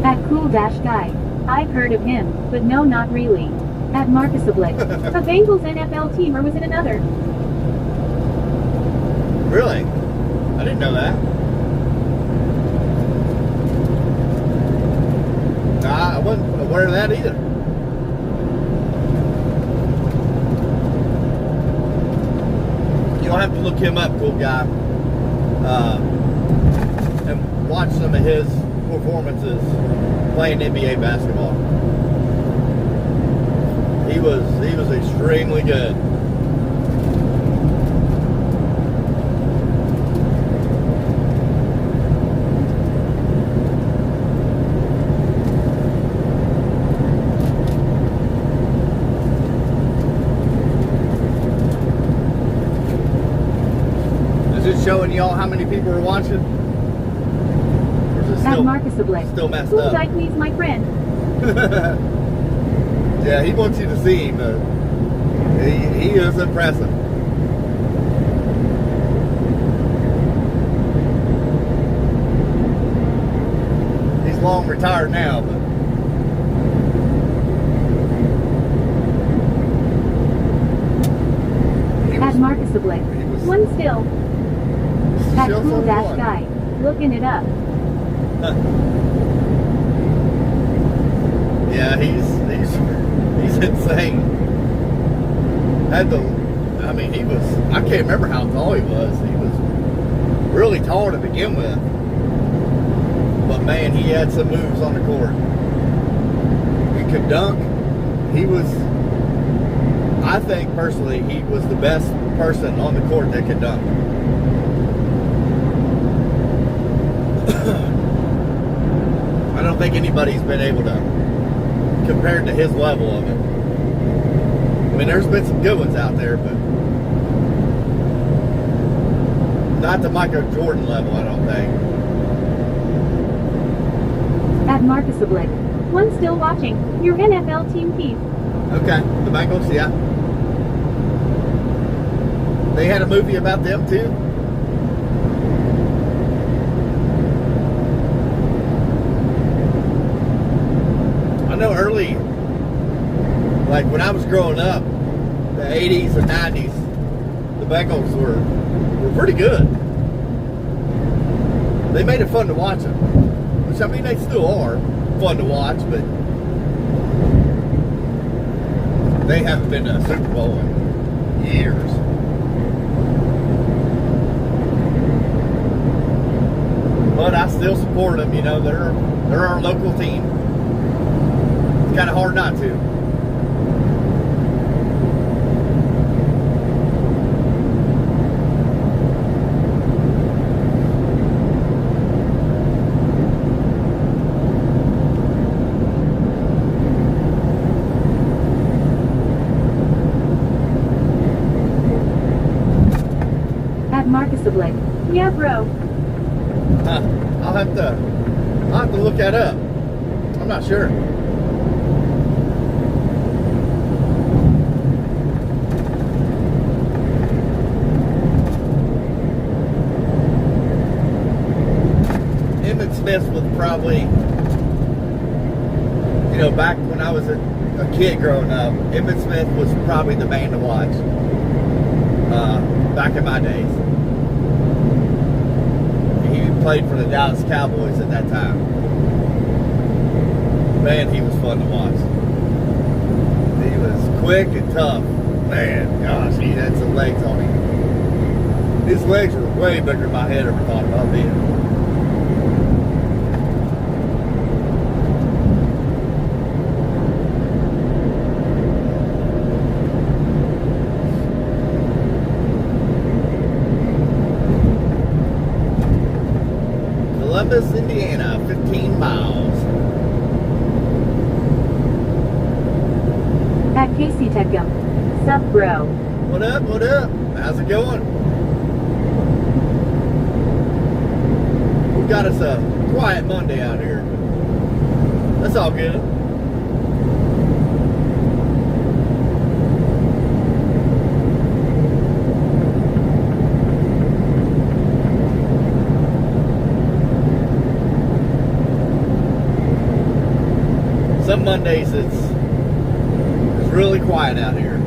At Cool Dash Guy. I've heard of him, but no, not really. At Marcus Oblick. A Bengals NFL team, or was it another? Really? I didn't know that. Nah, I wasn't aware of that either. You'll have to look him up, cool guy. And watch some of his performances playing NBA basketball. He was extremely good. Showing y'all how many people are watching? Or is it At Marcus Oblick. Still messed Cool up? guy, please, my friend. Yeah, he wants you to see him, but he is impressive. He's long retired now, but At Marcus Oblick. One still. At Cool Dash Guy. Looking it up. Yeah, he's insane. I mean, I can't remember how tall he was. He was really tall to begin with. But man, he had some moves on the court. He could dunk. I think personally, he was the best person on the court that could dunk. I don't think anybody's been able to compare to his level of it. I mean, there's been some good ones out there, but not the Michael Jordan level, I don't think. At Marcus Oblick. One still watching. Your NFL team, Keith. Okay, the Bengals, yeah. They had a movie about them too. I know Like when I was growing up, the 80s and 90s, the Bengals were pretty good. They made it fun to watch them. Which, I mean, they still are fun to watch, but they haven't been to a Super Bowl in years. But I still support them, you know, they're our local team. It's kind of hard not to. Marcusably. Yeah, bro. Huh. I'll have to look that up. I'm not sure. Emmett Smith was probably, you know, back when I was a kid growing up, Emmett Smith was probably the man to watch. Back in my days. He played for the Dallas Cowboys at that time. Man, he was fun to watch. He was quick and tough. Man, gosh, he had some legs on him. His legs were way bigger than my head ever thought about being. Columbus, Indiana, 15 miles. At Casey Techum. Sup, bro? What up? What up? How's it going? We got us a quiet Monday out here. That's all good. Some Mondays it's really quiet out here.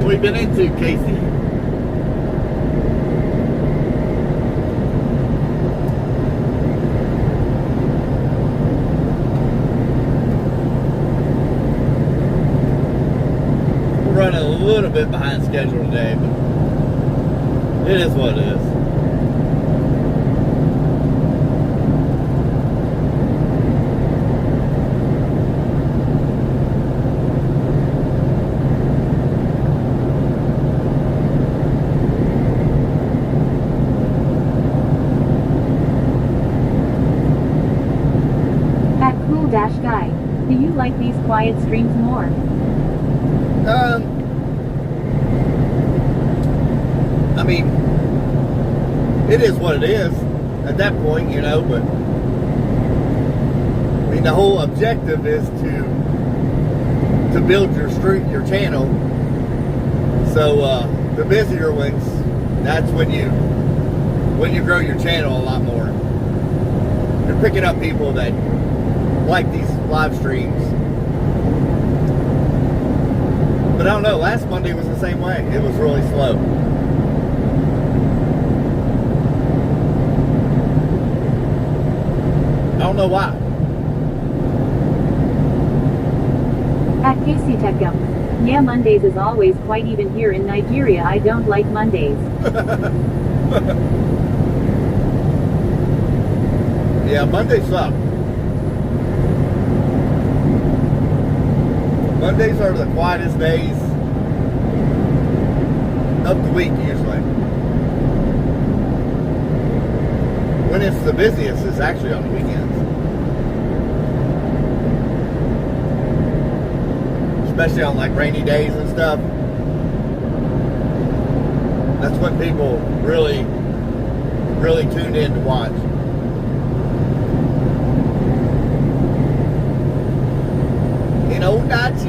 What have we been into, Casey? Running a little bit behind schedule today, but it is what it is. At Cool Dash Guy. Do you like these quiet streams more? I mean, it is what it is at that point, you know, but I mean, the whole objective is to build your channel. So the busier ones, that's when you grow your channel a lot more. You're picking up people that like these live streams. But I don't know, last Monday was the same way. It was really slow. I don't know why. At Casey Techum. Yeah, Mondays is always quite even here in Nigeria. I don't like Mondays. Yeah, Mondays suck. Mondays are the quietest days of the week usually. When it's the busiest, it's actually on the weekends. Especially on like rainy days and stuff. That's when people really tune in to watch.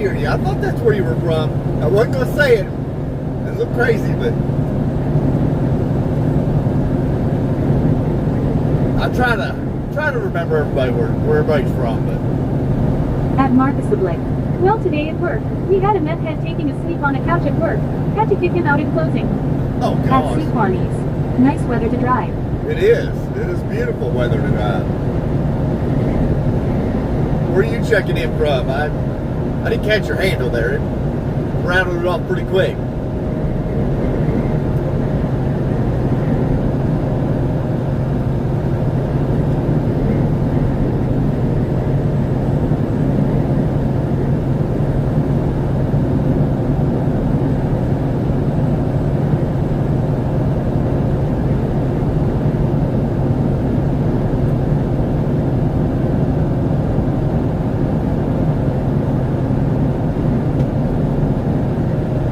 Nigeria. I thought that's where you were from. I wasn't going to say it. It looked crazy, but I try to remember everybody where everybody's from. But At Marcus the Blick. Well, today at work, we had a meth head taking a sleep on a couch at work. Had to kick him out in closing. oh At gosh, Sequanies. Nice weather to drive. it is. It is beautiful weather to drive. Where are you checking in from? I didn't catch your handle there. It rattled it off pretty quick.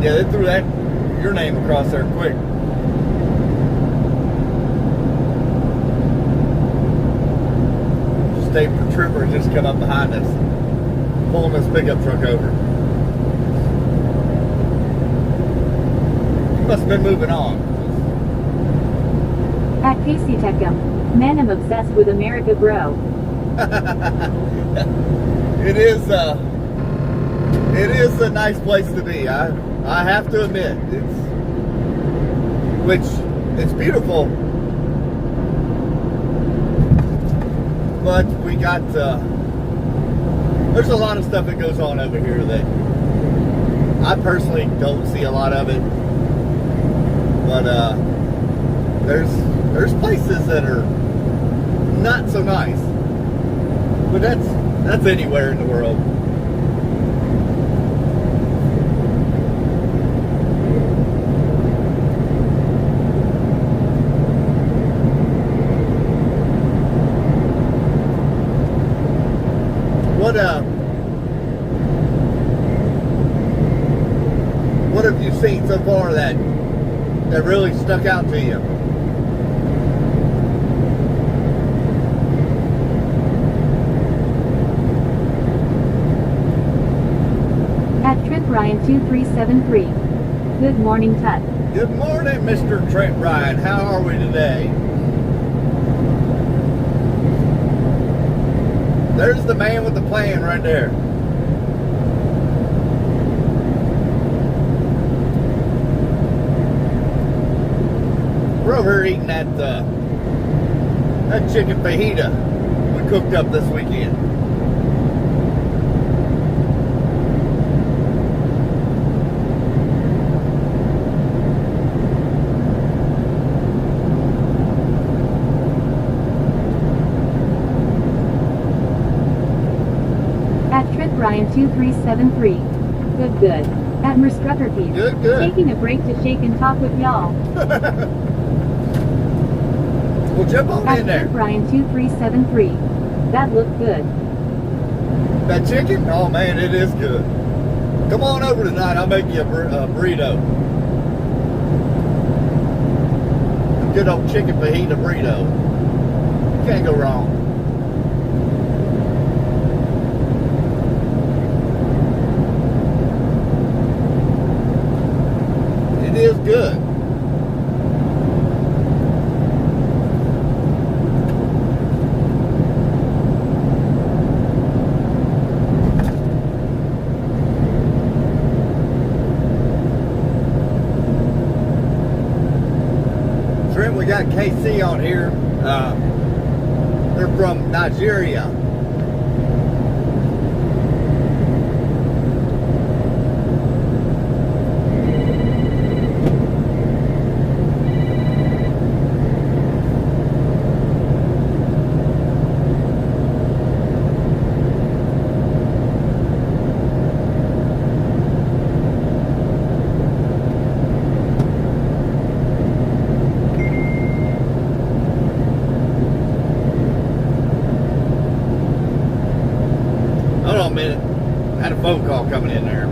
Yeah, they threw your name across there quick. State trooper just come up behind us, pulling this pickup truck over. He must have been moving on. At Casey Techum. Man, I'm obsessed with America, bro. It is a nice place to be. I have to admit, it's beautiful, but we got there's a lot of stuff that goes on over here that I personally don't see a lot of it, but there's places that are not so nice, but that's anywhere in the world. What have you seen so far that really stuck out to you? At Trent Ryan 2373. Good morning, Tut. Good morning, Mr. Trent Ryan. How are we today? There's the man with the plan right there. We're over here eating that chicken fajita we cooked up this weekend. At Trent Ryan 2373. Good. At Merstruckerpiece. Good. Taking a break to shake and talk with y'all. Well, jump on At in there. Trent Ryan 2373. That looked good. That chicken? Oh man, it is good. Come on over tonight. I'll make you a burrito. A good old chicken fajita burrito. Can't go wrong. It is good. Trent, we got KC on here. They're from Nigeria. Hold on a minute. I had a phone call coming in there.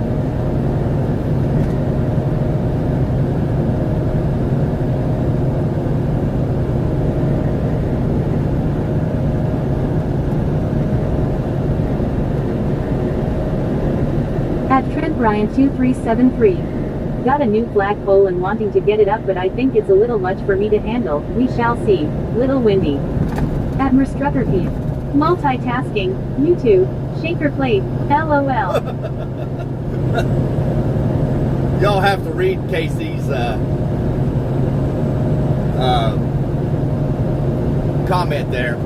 At Trent Ryan2373. Got a new flagpole and wanting to get it up, but I think it's a little much for me to handle. We shall see. Little windy. Admiral Struckerfeed. Multitasking. YouTube. Shaker plate. LOL. Y'all have to read Casey's comment there.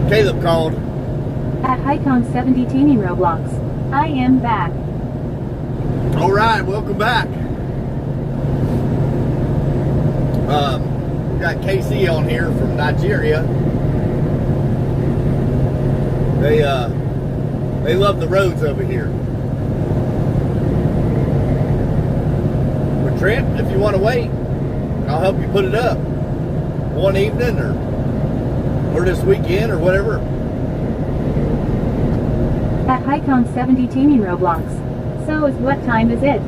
Caleb called. At Hycon70 Teeny Roblox. I am back. All right, welcome back. We got KC on here from Nigeria. They love the roads over here. But Trent, if you want to wait, I'll help you put it up one evening or this weekend or whatever. At Hycon70 Teeny Roblox. So is what time is it?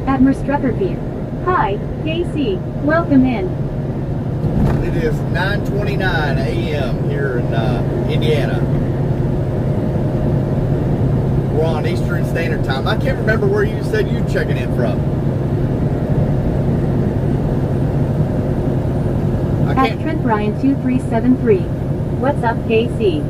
Admiral Struckerfeed. Hi, KC. Welcome in. It is 9:29 a.m. here in Indiana. We're on Eastern Standard Time. I can't remember where you said you're checking in from. At Trent Ryan2373. What's up, KC?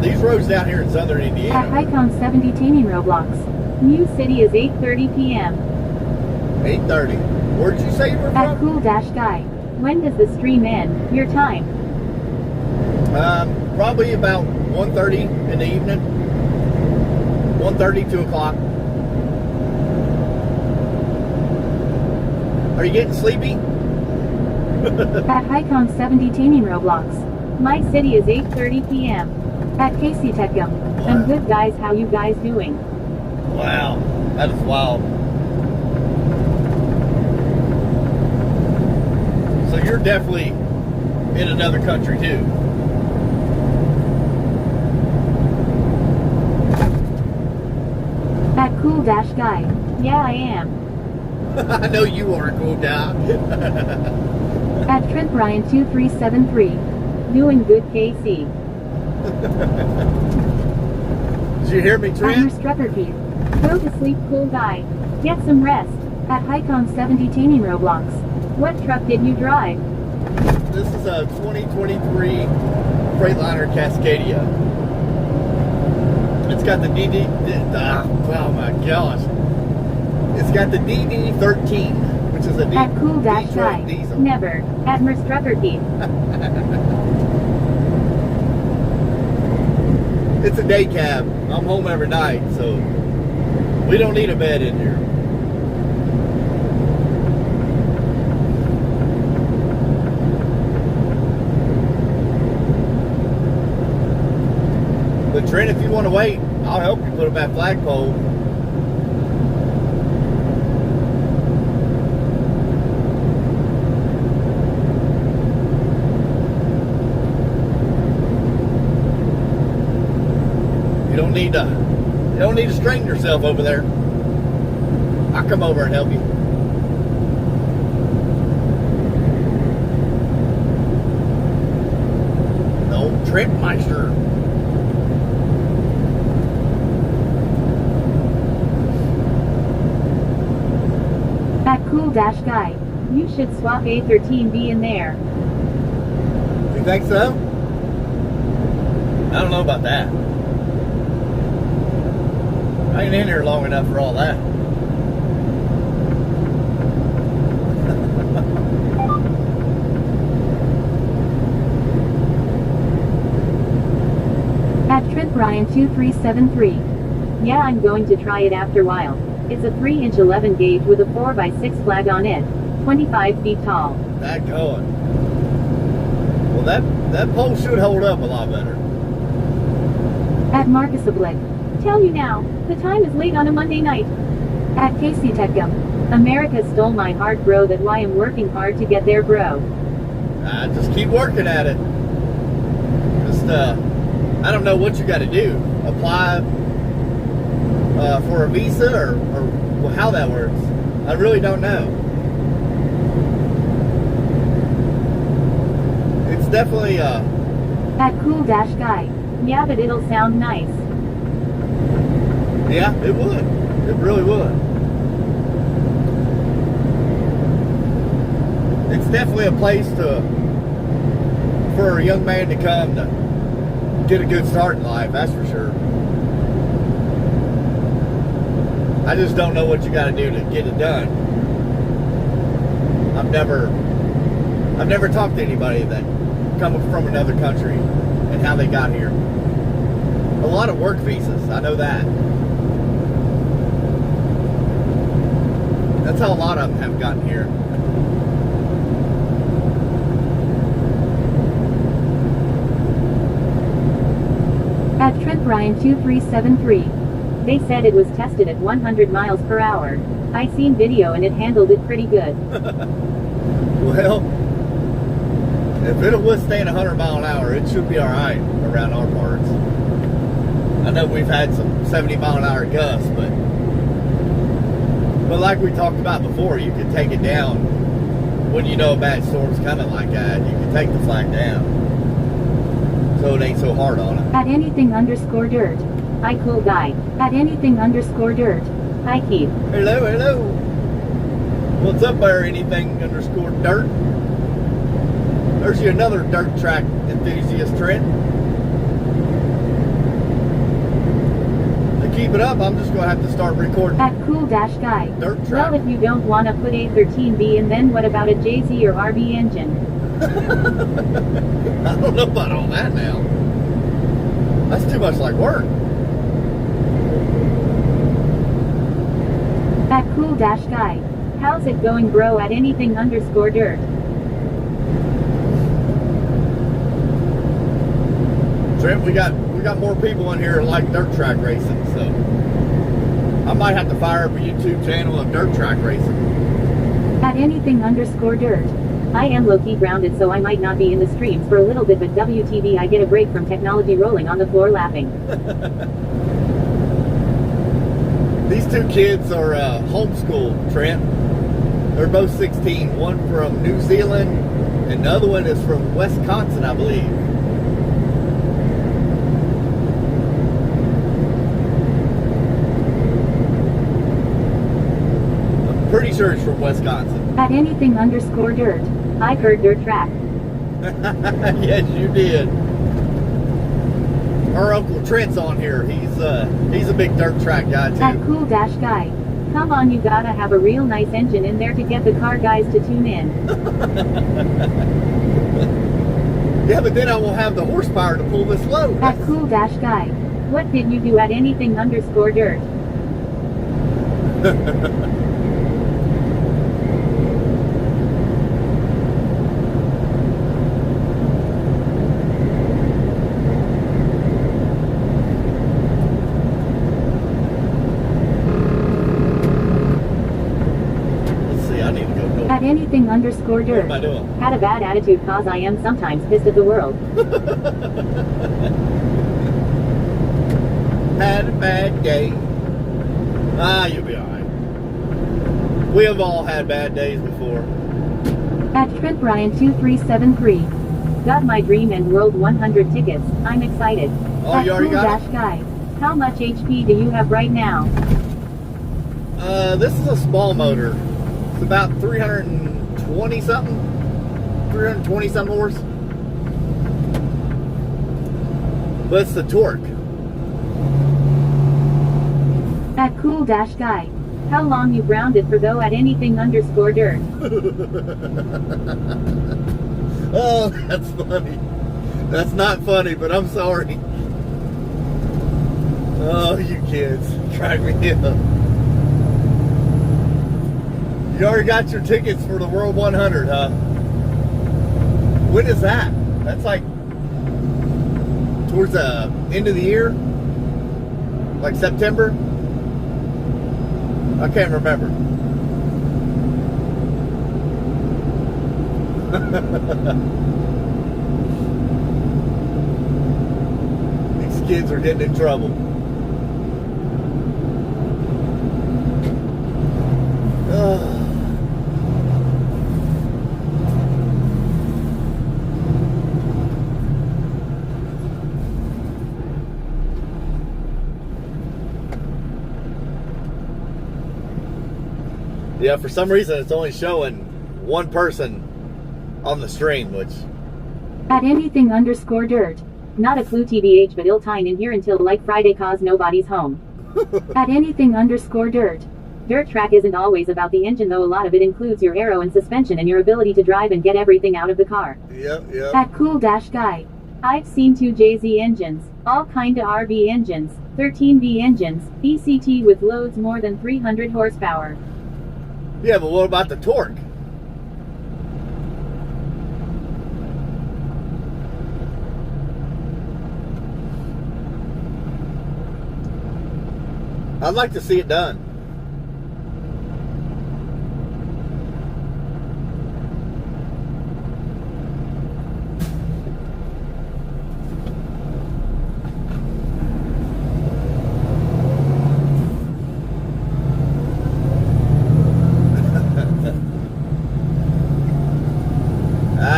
These roads down here in southern At Indiana. Hycon70 Teeny Roblox. New City is 8:30 p.m. 8:30. Where'd you say you were At from? Cool Dash Guy. When does the stream end? Your time. Probably about 1:30 in the evening. 1:30, 2 o'clock. Are you getting sleepy? At Hycon70 Teeny Roblox. My city is 8:30 p.m. At Casey Techum. I'm good, guys. How you guys doing? Wow, that is wild. So you're definitely in another country too. At Cool Dash Guy. Yeah, I am. I know you are, cool guy. At Trent Ryan2373. Doing good, KC. Did you hear me, Admiral Trent? Struckerfeed. Go to sleep, cool guy. Get some rest. At Hycon70 Teeny Roblox. What truck did you drive? This is a 2023 Freightliner Cascadia. It's got the oh my gosh. It's got the DD13, which is a At Cool Dash Guy. Detroit diesel. Never. Admiral Struckerfeed. It's a day cab. I'm home every night, so we don't need a bed in here. But Trent, if you want to wait, I'll help you put up that flagpole. You don't need to strain yourself over there. I'll come over and help you. No, Tripmeister. At Cool Dash Guy. You should swap A13B in there. You think so? I don't know about that. I ain't in here long enough for all that. At Trent Ryan2373. Yeah, I'm going to try it after a while. It's a 3-inch 11 gauge with a 4x6 flag on it. 25 feet tall. That going. Well, that pole should hold up a lot better. At Marcus Oblique. Tell you now, the time is late on a Monday night. At Casey Techum. America stole my heart, bro. That's why I'm working hard to get there, bro. Just keep working at it. Just, I don't know what you got to do. Apply for a visa or how that works. I really don't know. It's definitely At Cool Dash Guy. Yeah, but it'll sound nice. yeah, it would. It really would. It's definitely a place for a young man to come to get a good start in life, that's for sure. I just don't know what you got to do to get it done. I've never talked to anybody that come from another country and how they got here. A lot of work visas, I know that. That's how a lot of them have gotten here. At TripRyan2373. They said it was tested at 100 miles per hour. I seen video and it handled it pretty good. Well, if it'll withstand 100 mile an hour, it should be alright around our parts. I know we've had some 70 mile an hour gusts, but like we talked about before, you can take it down when you know a bad storm's coming like that. You can take the flag down, so it ain't so hard on it. At anything_dirt. Hi cool guy. At anything_dirt. Hi Keith. Hello. What's up there, anything_dirt? There's you another dirt track enthusiast, Trent. To keep it up, I'm just gonna have to start recording. At Cool Dash Guy. Dirt track. Well, if you don't want to put A13B in, then what about a JZ or RB engine? I don't know about all that now. That's too much like work. At Cool Dash Guy. How's it going, bro? At anything_dirt. Trent, we got more people in here that like dirt track racing, so I might have to fire up a YouTube channel of dirt track racing. At anything_dirt. I am low-key grounded, so I might not be in the streams for a little bit, but WTV, I get a break from technology, rolling on the floor laughing. These two kids are homeschooled, Trent. They're both 16. One from New Zealand, and the other one is from Wisconsin, I believe. I'm pretty sure it's from Wisconsin. At anything_dirt. I've heard dirt track. Yes, you did. Our Uncle Trent's on here. He's a big dirt track guy too. At Cool Dash Guy. Come on, you gotta have a real nice engine in there to get the car guys to tune in. Yeah, but then I won't have the horsepower to pull this load. At Cool Dash Guy. What did you do at anything_dirt? At anything_dirt. What am I doing? Had a bad attitude cause I am sometimes pissed at the world. Had a bad day. You'll be alright. We have all had bad days before. At TripRyan2373. Got my Dream and World 100 tickets. I'm excited. Oh, At you already Cool got Dash Guy. How much HP do you have right now? This is a small motor. It's about 320 something. 320 some horse. But it's the torque. At Cool Dash Guy. How long you grounded for though at anything_dirt? Oh, that's funny. That's not funny, but I'm sorry. Oh, you kids. Crack me up. You already got your tickets for the World 100, huh? When is that? That's like towards the end of the year? Like September? I can't remember. These kids are getting in trouble. Yeah, for some reason it's only showing one person on the stream, which... At anything_dirt. Not a clue TBH, but ill time in here until like Friday cause nobody's home. At anything_dirt. Dirt track isn't always about the engine though, a lot of it includes your aero and suspension and your ability to drive and get everything out of the car. Yep. At cool-guy. I've seen 2 JZ engines, all kinda RV engines, 13V engines, ECT with loads more than 300 horsepower. Yeah, but what about the torque? I'd like to see it done.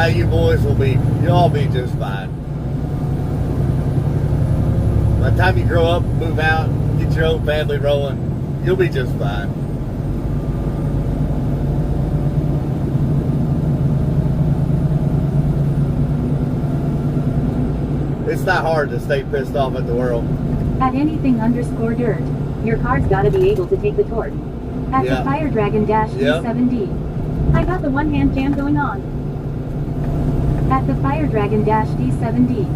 You boys you'll all be just fine. By the time you grow up, move out, get your own family rolling, you'll be just fine. It's not hard to stay pissed off at the world. At anything_dirt. Your car's gotta be able to take the torque. At the Fire Dragon D7D. I got the one-hand jam going on. At the Fire Dragon D7D.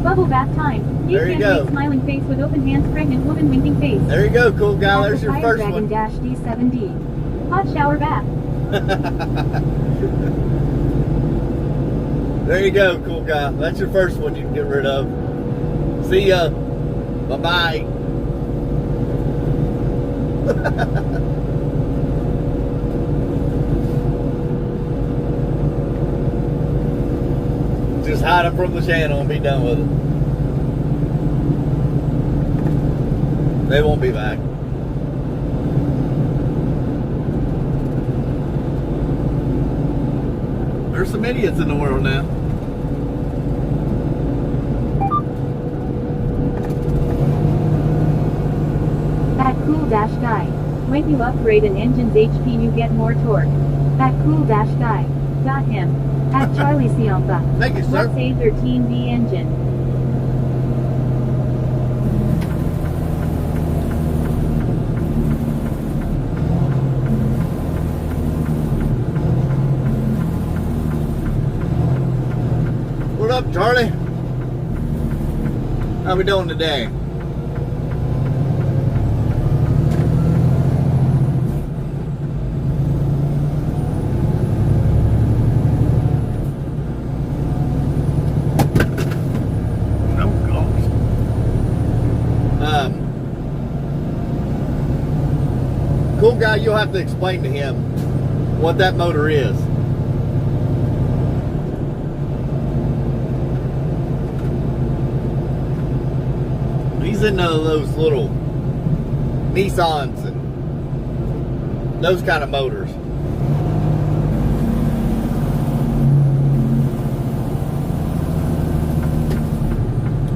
Bubble bath time. There you go. Smiling face with open hands, pregnant woman winking face. There you go, cool guy. There's your first one. At the Fire Dragon D7D. Hot shower bath. There you go, cool guy. That's your first one you can get rid of. See ya. Bye-bye. Just hide them from the channel and be done with it. They won't be back. There's some idiots in the world now. At cool-guy. When you upgrade an engine's HP you get more torque. At cool-guy. Got him. At Charlie Ciampa. Thank you, sir. What's a 13V engine? What up, Charlie? How we doing today? Cool guy, you'll have to explain to him what that motor is. He's into those little Nissans and those kind of motors.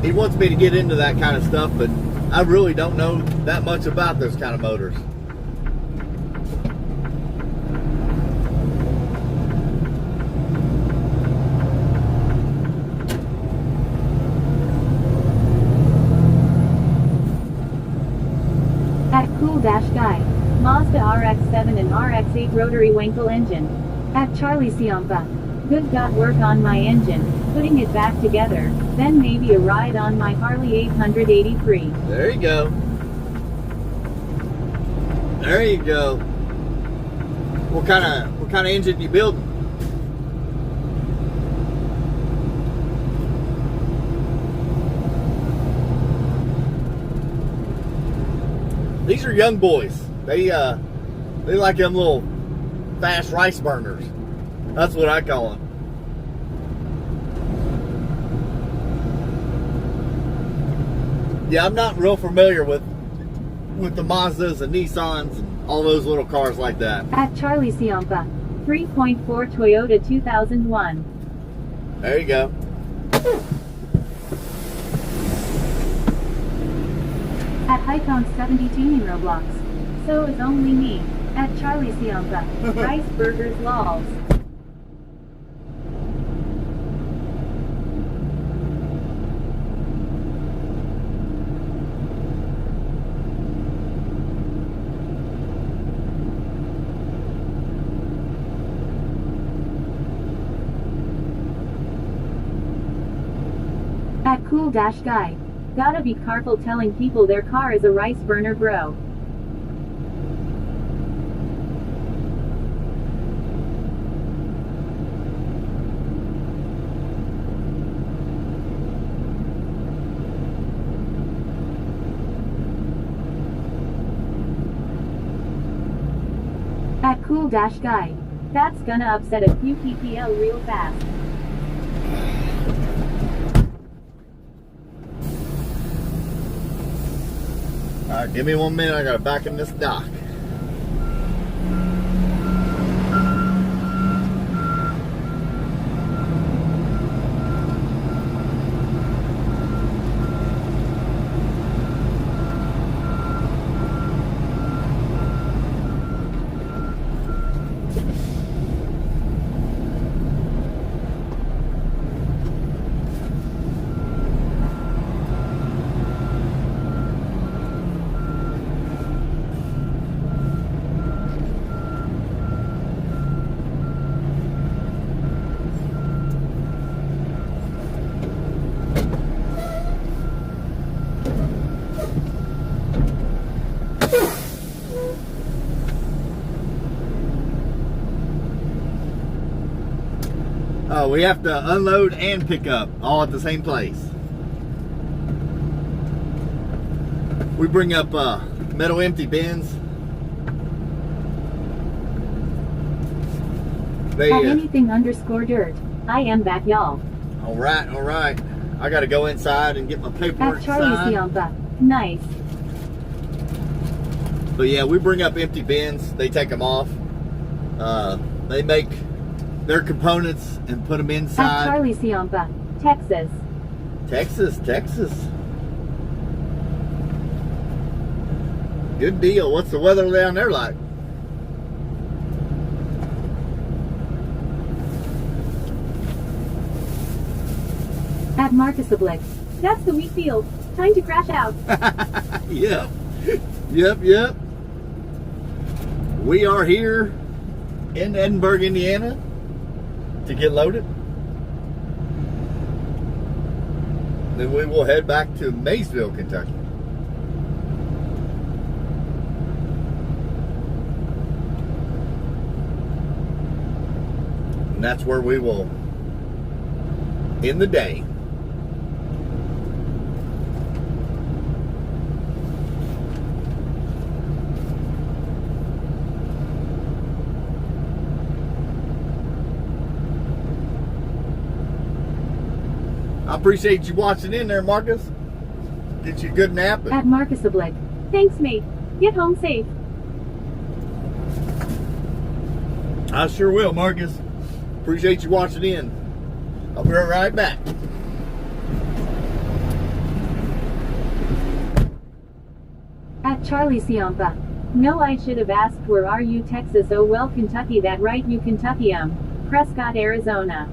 He wants me to get into that kind of stuff, but I really don't know that much about those kind of motors. At cool-guy. Mazda RX-7 and RX-8 rotary Wankel engine. At Charlie Ciampa. Good, got work on my engine, putting it back together, then maybe a ride on my Harley 883. There you go. There you go. What kind of engine you building? These are young boys. They like them little fast rice burners. That's what I call them. Yeah, I'm not real familiar with the Mazdas and Nissans and all those little cars like that. At Charlie Ciampa. 3.4 Toyota 2001. There you go. At Hycon 70 tuning Roblox. So is only me. At Charlie Siampa. Rice burgers lols. At Cool Dash Guy. Gotta be careful telling people their car is a rice burner, bro. At Cool Dash Guy. That's gonna upset a few PPL real fast. Alright, give me 1 minute. I gotta back in this dock. We have to unload and pick up all at the same place. We bring up metal empty bins. They, At anything_dirt. I am back, y'all. all right. I got to go inside and get my paperwork At Charlie signed. Siampa. Nice. But yeah, we bring up empty bins. They take them off. They make their components and put them At inside. Charlie Siampa. Texas. Texas. Good deal. What's the weather down there like? At Marcus Oblique. That's the wheat field. Time to crash out. Yep. We are here in Edinburgh, Indiana to get loaded. Then we will head back to Maysville, Kentucky. And that's where we will end the day. I appreciate you watching in there, Marcus. Get you a good nap. At Marcus Oblique. Thanks, mate. Get home safe. I sure will, Marcus. Appreciate you watching in. I'll be right back. At Charlie Siampa. No, I should have asked where are you, Texas? Oh well, Kentucky, that right, you Kentucky. Prescott, Arizona.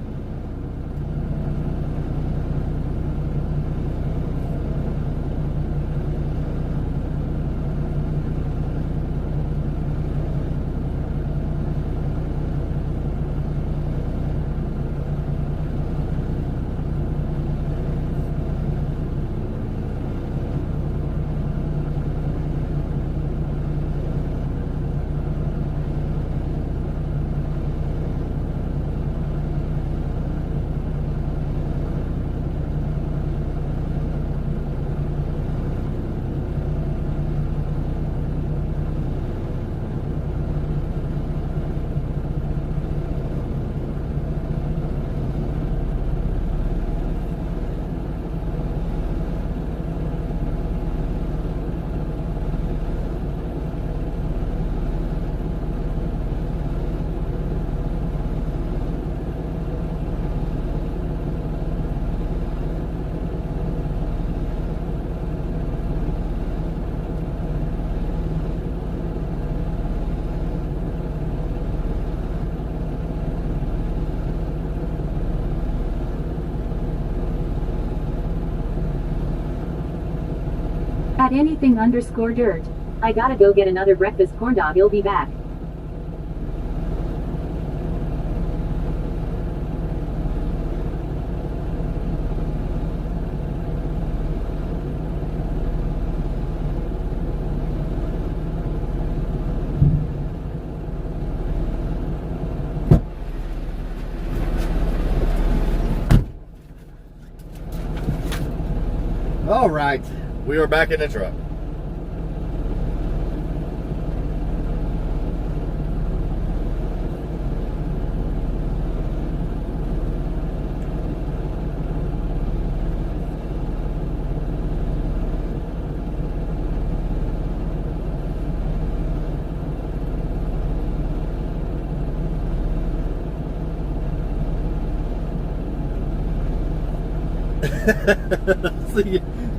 At anything_dirt. I gotta go get another breakfast corn dog. He'll be back. All right, we are back in the truck.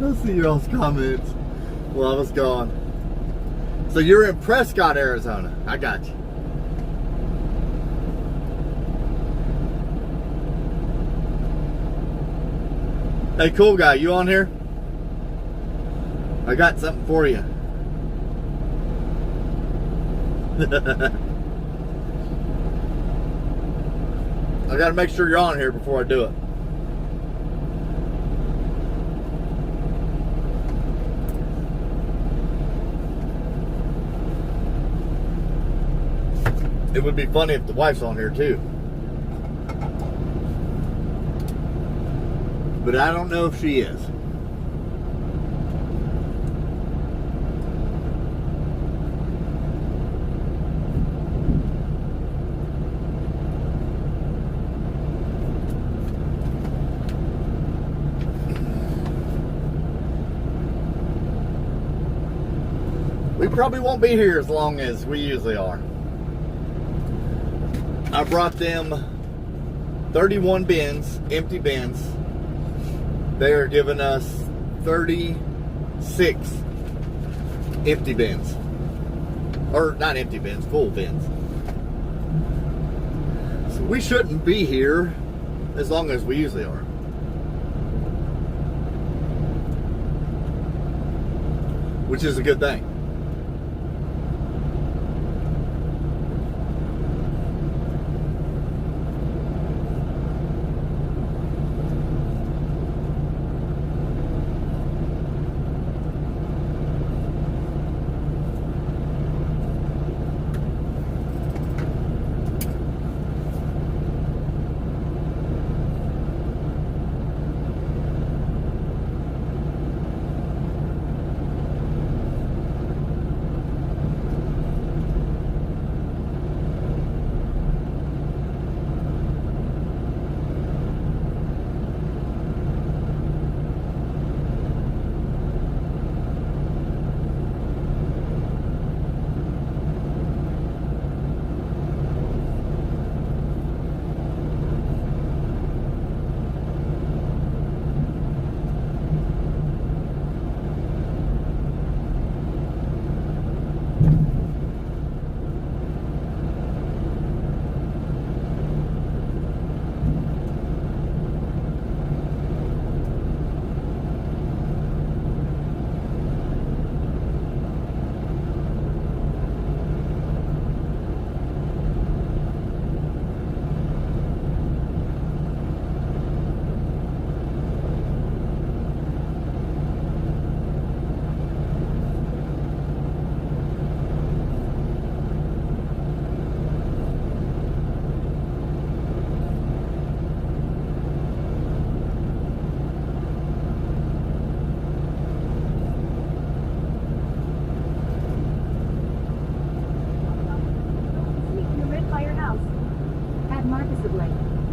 I'll see y'all's comments while I was gone. So you're in Prescott, Arizona. I got you. Hey, cool guy, you on here? I got something for you. I gotta make sure you're on here before I do it. It would be funny if the wife's on here too. But I don't know if she is. We probably won't be here as long as we usually are. I brought them 31 bins, empty bins. They are giving us 36 empty bins. Or not empty bins, full bins. So we shouldn't be here as long as we usually are. Which is a good thing.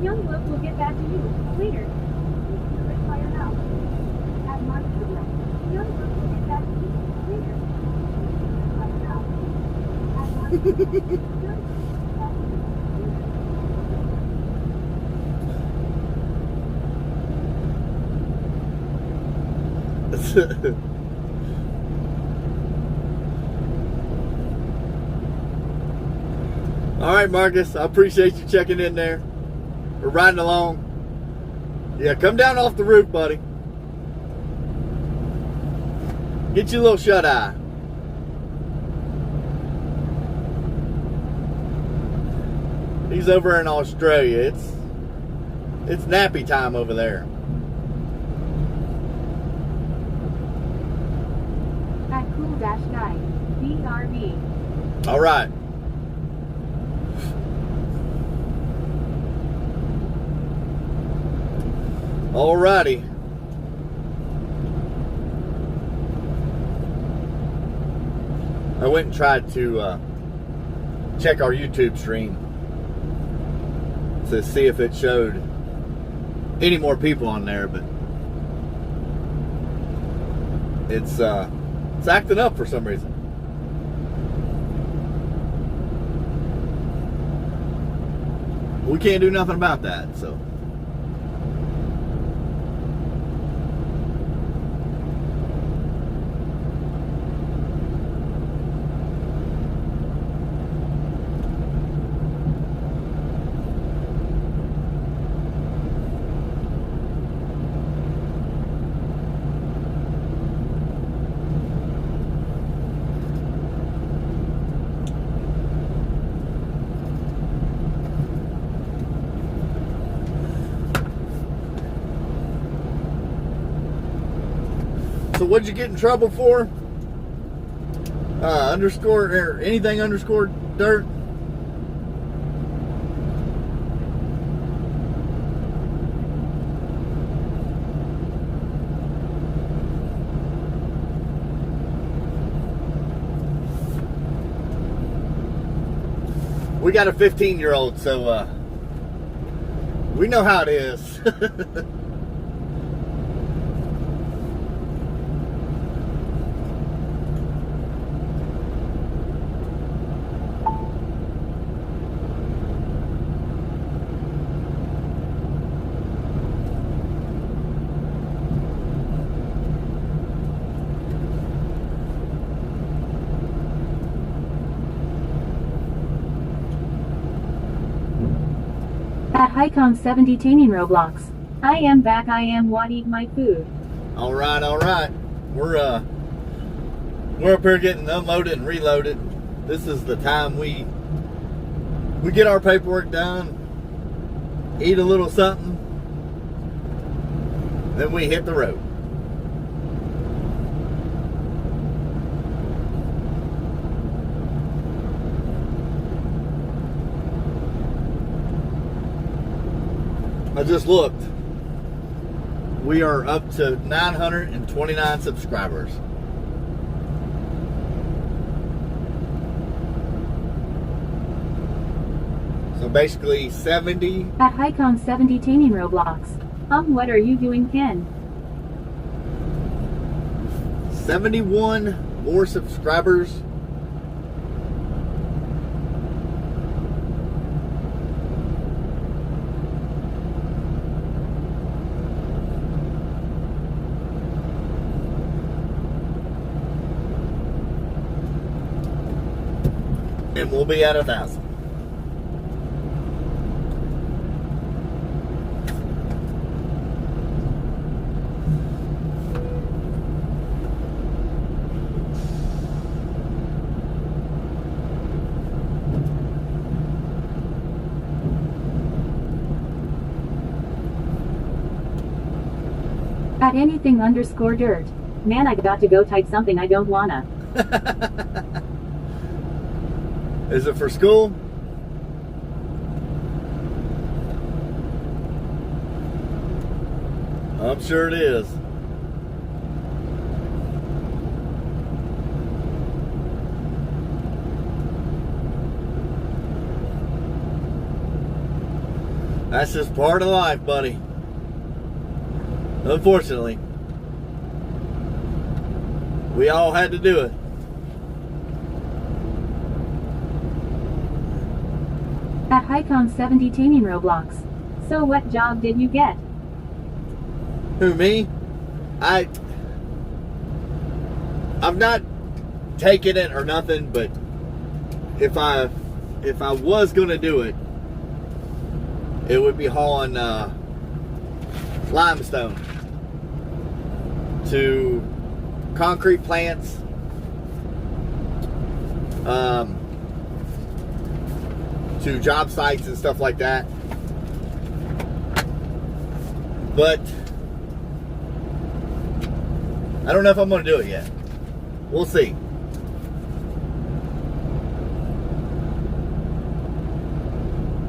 Young Wolf will get back to you later. Red Fire House. At Market Woodland. Young Wolf will get back to you later. Red Fire House. At Market Woodland. All right, Marcus, I appreciate you checking in there. We're riding along. Yeah, come down off the roof, buddy. Get your little shut eye. He's over in Australia. It's nappy time over there. At cool-guy, BRB. All right. Alrighty. I went and tried to check our YouTube stream to see if it showed any more people on there, but it's acting up for some reason. We can't do nothing about that, so. So what'd you get in trouble for? Underscore or anything underscore dirt? We got a 15-year-old, so we know how it is. At Hycon 70 Taining Roblox. I am back. I am what eat my food. All right. We're up here getting unloaded and reloaded. This is the time we get our paperwork done, eat a little something, then we hit the road. I just looked. We are up to 929 subscribers. So basically 70. At Hycon 70 Taining Roblox. What are you doing, Ken? 71 more subscribers. And we'll be at 1,000. At anything underscore dirt. Man, I got to go type something I don't wanna. Is it for school? I'm sure it is. That's just part of life, buddy. Unfortunately. We all had to do it. At Hycon 70 Taining Roblox. So what job did you get? Who, me? I've not taken it or nothing, but if I was gonna do it, it would be hauling limestone to concrete plants, to job sites and stuff like that. But I don't know if I'm going to do it yet. We'll see.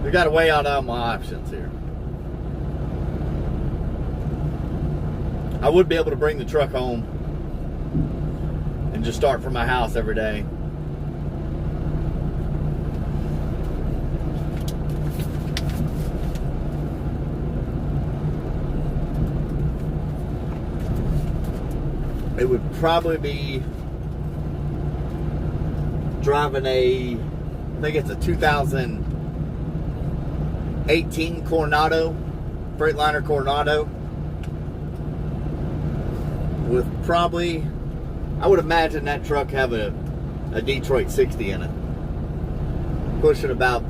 We got to weigh out all my options here. I would be able to bring the truck home and just start from my house every day. It would probably be driving I think it's a 2018 Coronado, Freightliner Coronado, with probably, I would imagine that truck have a Detroit 60 in it, pushing about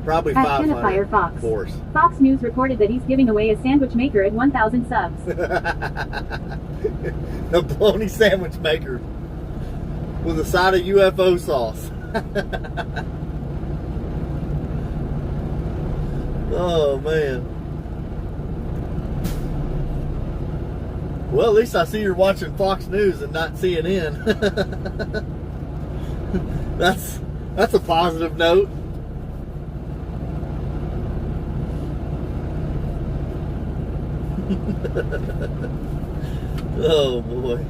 probably 500 horse. Fox News reported that he's giving away a sandwich maker at 1,000 subs. The bologna sandwich maker with a side of UFO sauce. Oh man. Well, at least I see you're watching Fox News and not CNN. That's a positive note. Oh boy.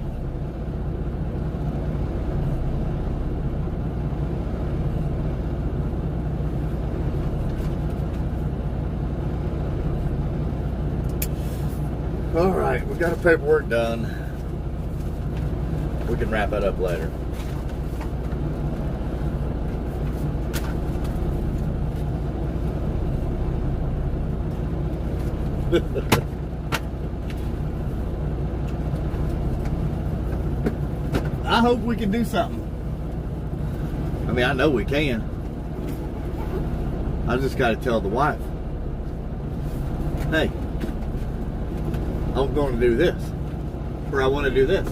All right, we got our paperwork done. We can wrap that up later. I hope we can do something. I mean, I know we can. I just got to tell the wife, hey, I'm going to do this, or I want to do this.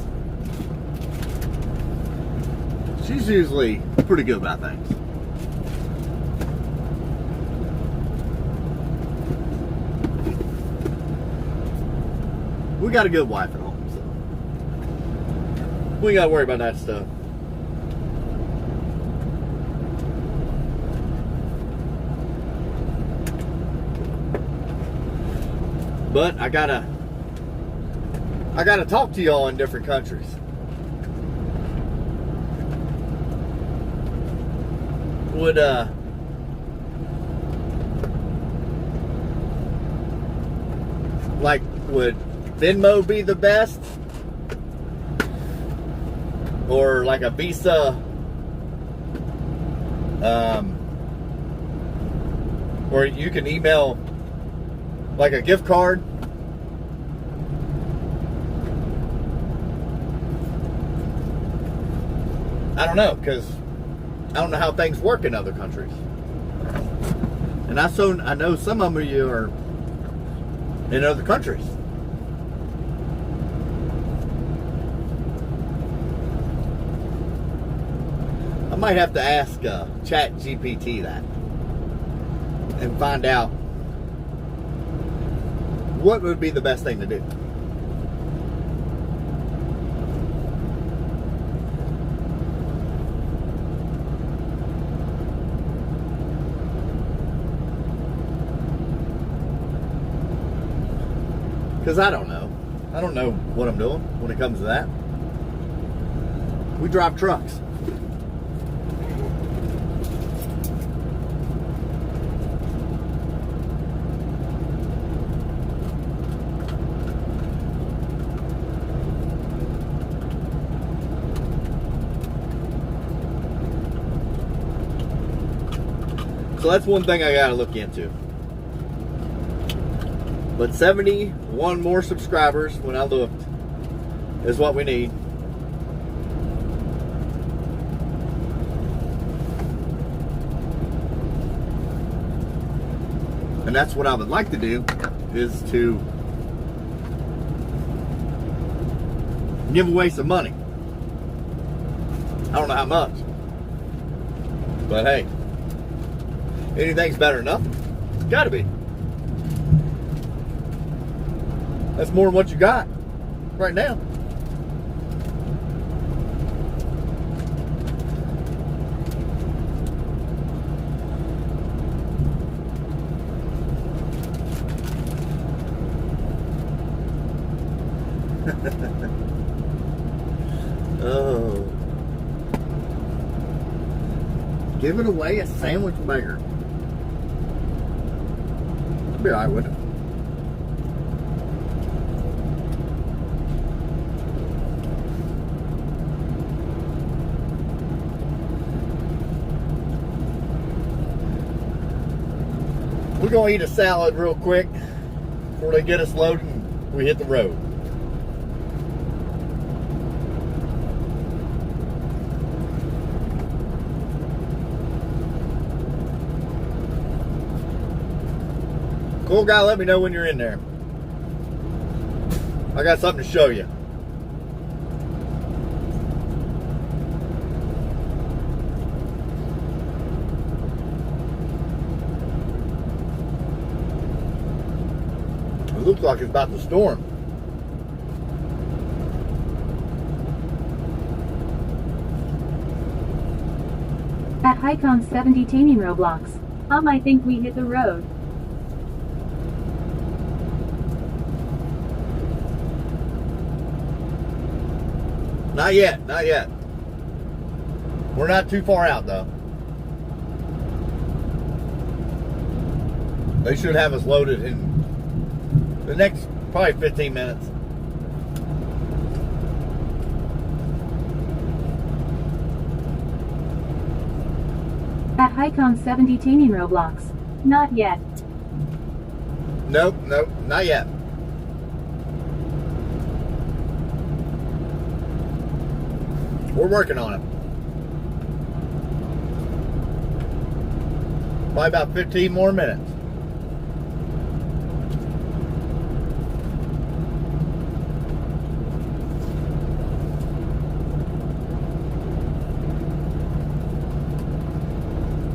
She's usually pretty good about things. We got a good wife at home, so we ain't got to worry about that stuff. But I gotta talk to y'all in different countries. Would would Venmo be the best? Or like a Visa, or you can email like a gift card? I don't know, because I don't know how things work in other countries. And I know some of you are in other countries. I might have to ask Chat GPT that and find out what would be the best thing to do. Because I don't know. I don't know what I'm doing when it comes to that. We drive trucks. So that's one thing I gotta look into. But 71 more subscribers when I looked is what we need. And that's what I would like to do, is to give away some money. I don't know how much. But hey, anything's better than nothing. It's gotta be. That's more than what you got right now. Oh. Giving away a sandwich maker. Be alright with it. We're gonna eat a salad real quick before they get us loaded and we hit the road. Cool guy, let me know when you're in there. I got something to show you. It looks like it's about to storm. At Hycon 70 Taming Roblox. I think we hit the road. Not yet, not yet. We're not too far out though. They should have us loaded in the next probably 15 minutes. At Hycon 70 Taming Roblox. Not yet. Nope, not yet. We're working on it. Probably about 15 more minutes.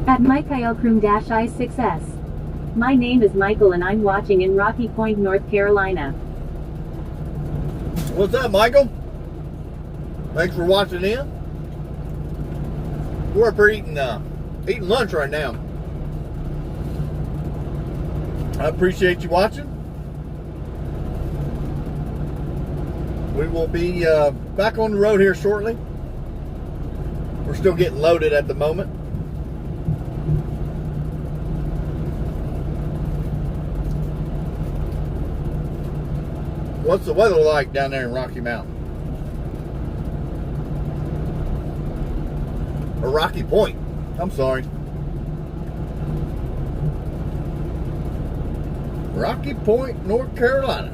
At Michael-I6S. My name is Michael and I'm watching in Rocky Point, North Carolina. What's up, Michael? Thanks for watching in. We're up here eating lunch right now. I appreciate you watching. We will be back on the road here shortly. We're still getting loaded at the moment. What's the weather like down there in Rocky Mountain? Or Rocky Point. I'm sorry. Rocky Point, North Carolina.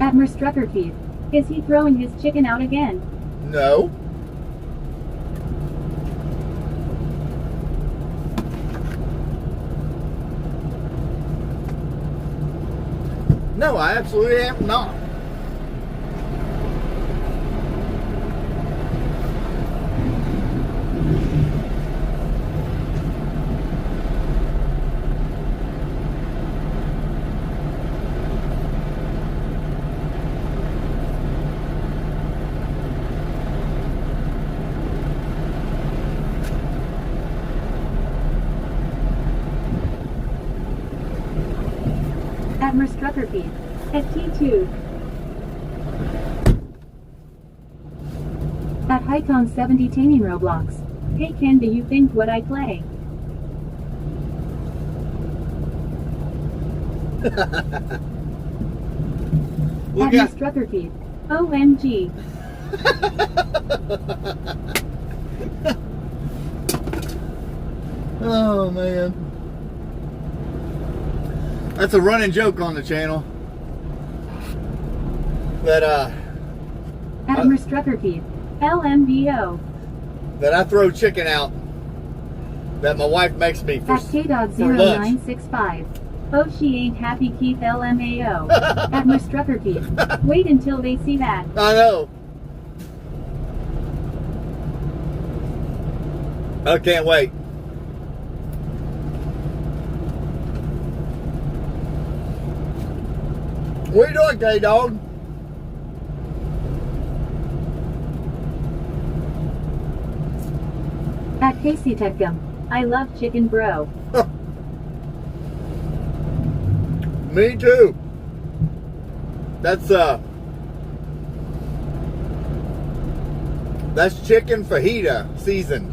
At Merstruckerkeith. Is he throwing his chicken out again? No. No, I absolutely am not. At Merstruckerkeith. At T2. At Hycon 70 Taming Roblox. Hey Ken, do you think what I play? At Merstruckerkeith. OMG. Oh man. That's a running joke on the channel. That At Merstruckerkeith. LMBO. that I throw chicken out that my wife makes me for lunch. K.0965. Oh, she ain't happy, Keith LMAO. Admiral Strucker Keith. Wait until they see that. I know. I can't wait. What are you doing, K-Dog? At Casey Techgum. I love chicken, bro. Me too. That's chicken fajita seasoned,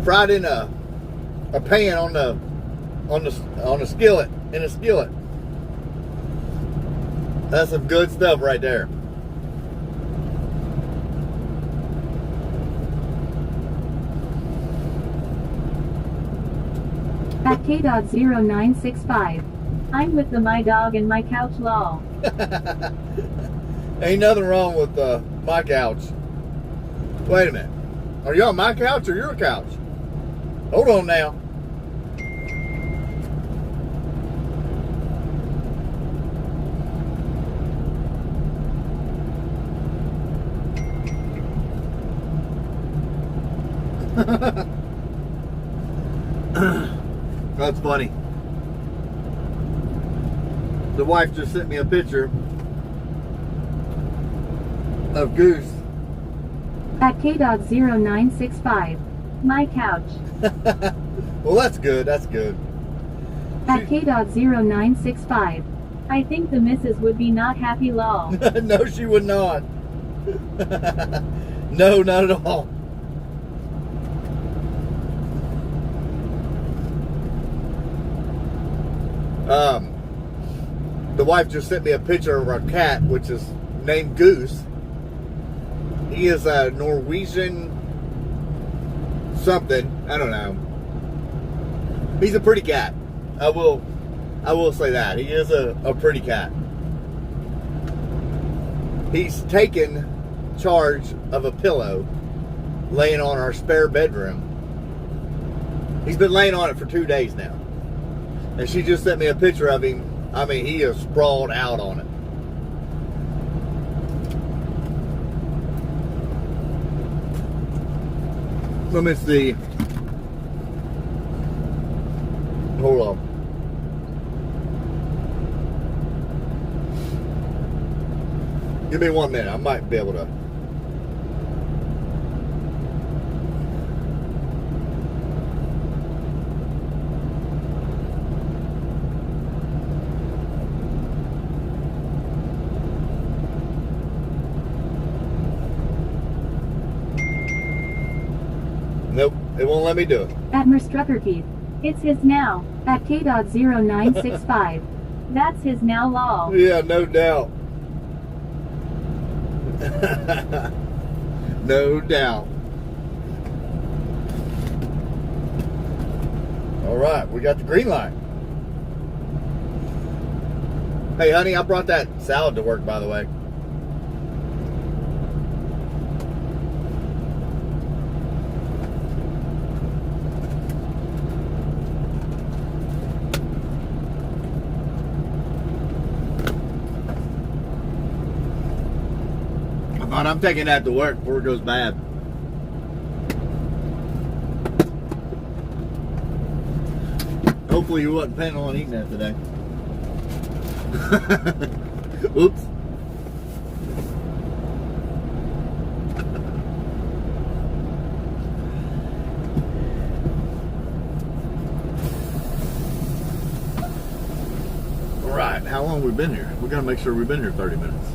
fried in a pan on a skillet, in a skillet. That's some good stuff right there. At K.0965. I'm with the my dog and my couch lol. Ain't nothing wrong with my couch. Wait a minute. Are you on my couch or your couch? Hold on now. That's funny. The wife just sent me a picture of Goose. At K.0965. My couch. Well, that's good. That's good. At K.0965. I think the missus would be not happy lol. No, she would not. No, not at all. The wife just sent me a picture of our cat, which is named Goose. He is a Norwegian something. I don't know. He's a pretty cat. I will say that. He is a pretty cat. He's taken charge of a pillow laying on our spare bedroom. He's been laying on it for 2 days now. And she just sent me a picture of him. I mean, he is sprawled out on it. Let me see. Hold on. Give me 1 minute. I might be able to. Nope, it won't let me do it. Admiral Strucker Keith. It's his now. At K.0965. That's his now lol. Yeah, no doubt. No doubt. All right, we got the green light. Hey, honey, I brought that salad to work, by the way. I'm taking that to work before it goes bad. Hopefully you wasn't planning on eating that today. Oops. All right, how long have we been here? We gotta make sure we've been here 30 minutes.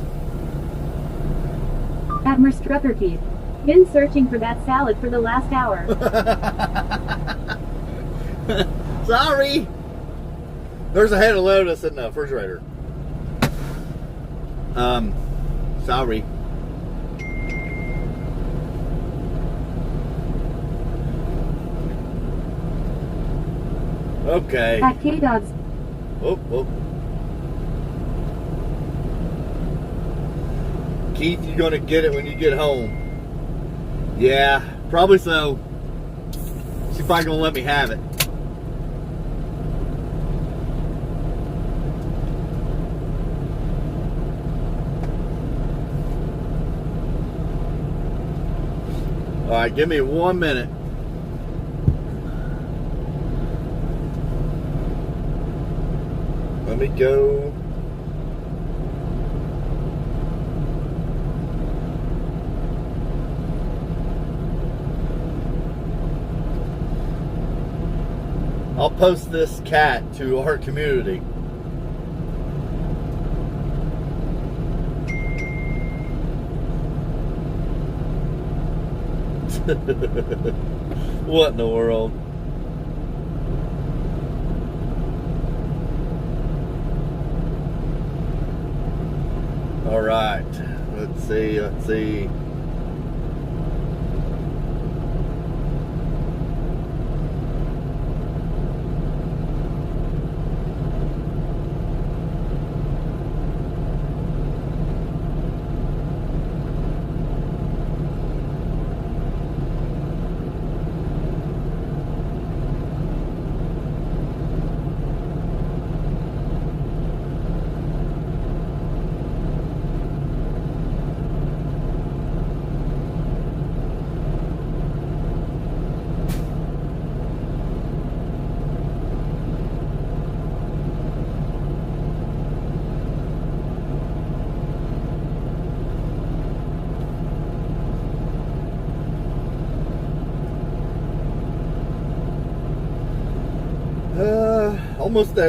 Admiral Strucker Keith. Been searching for that salad for the last hour. Sorry. There's a head of lettuce in the refrigerator. Sorry. Okay. At K-Dogs. Oh, oh. Keith, you're gonna get it when you get home. Yeah, probably so. See if I can let me have it. All right, give me 1 minute. Let me go. I'll post this cat to our community. What in the world? All right, let's see.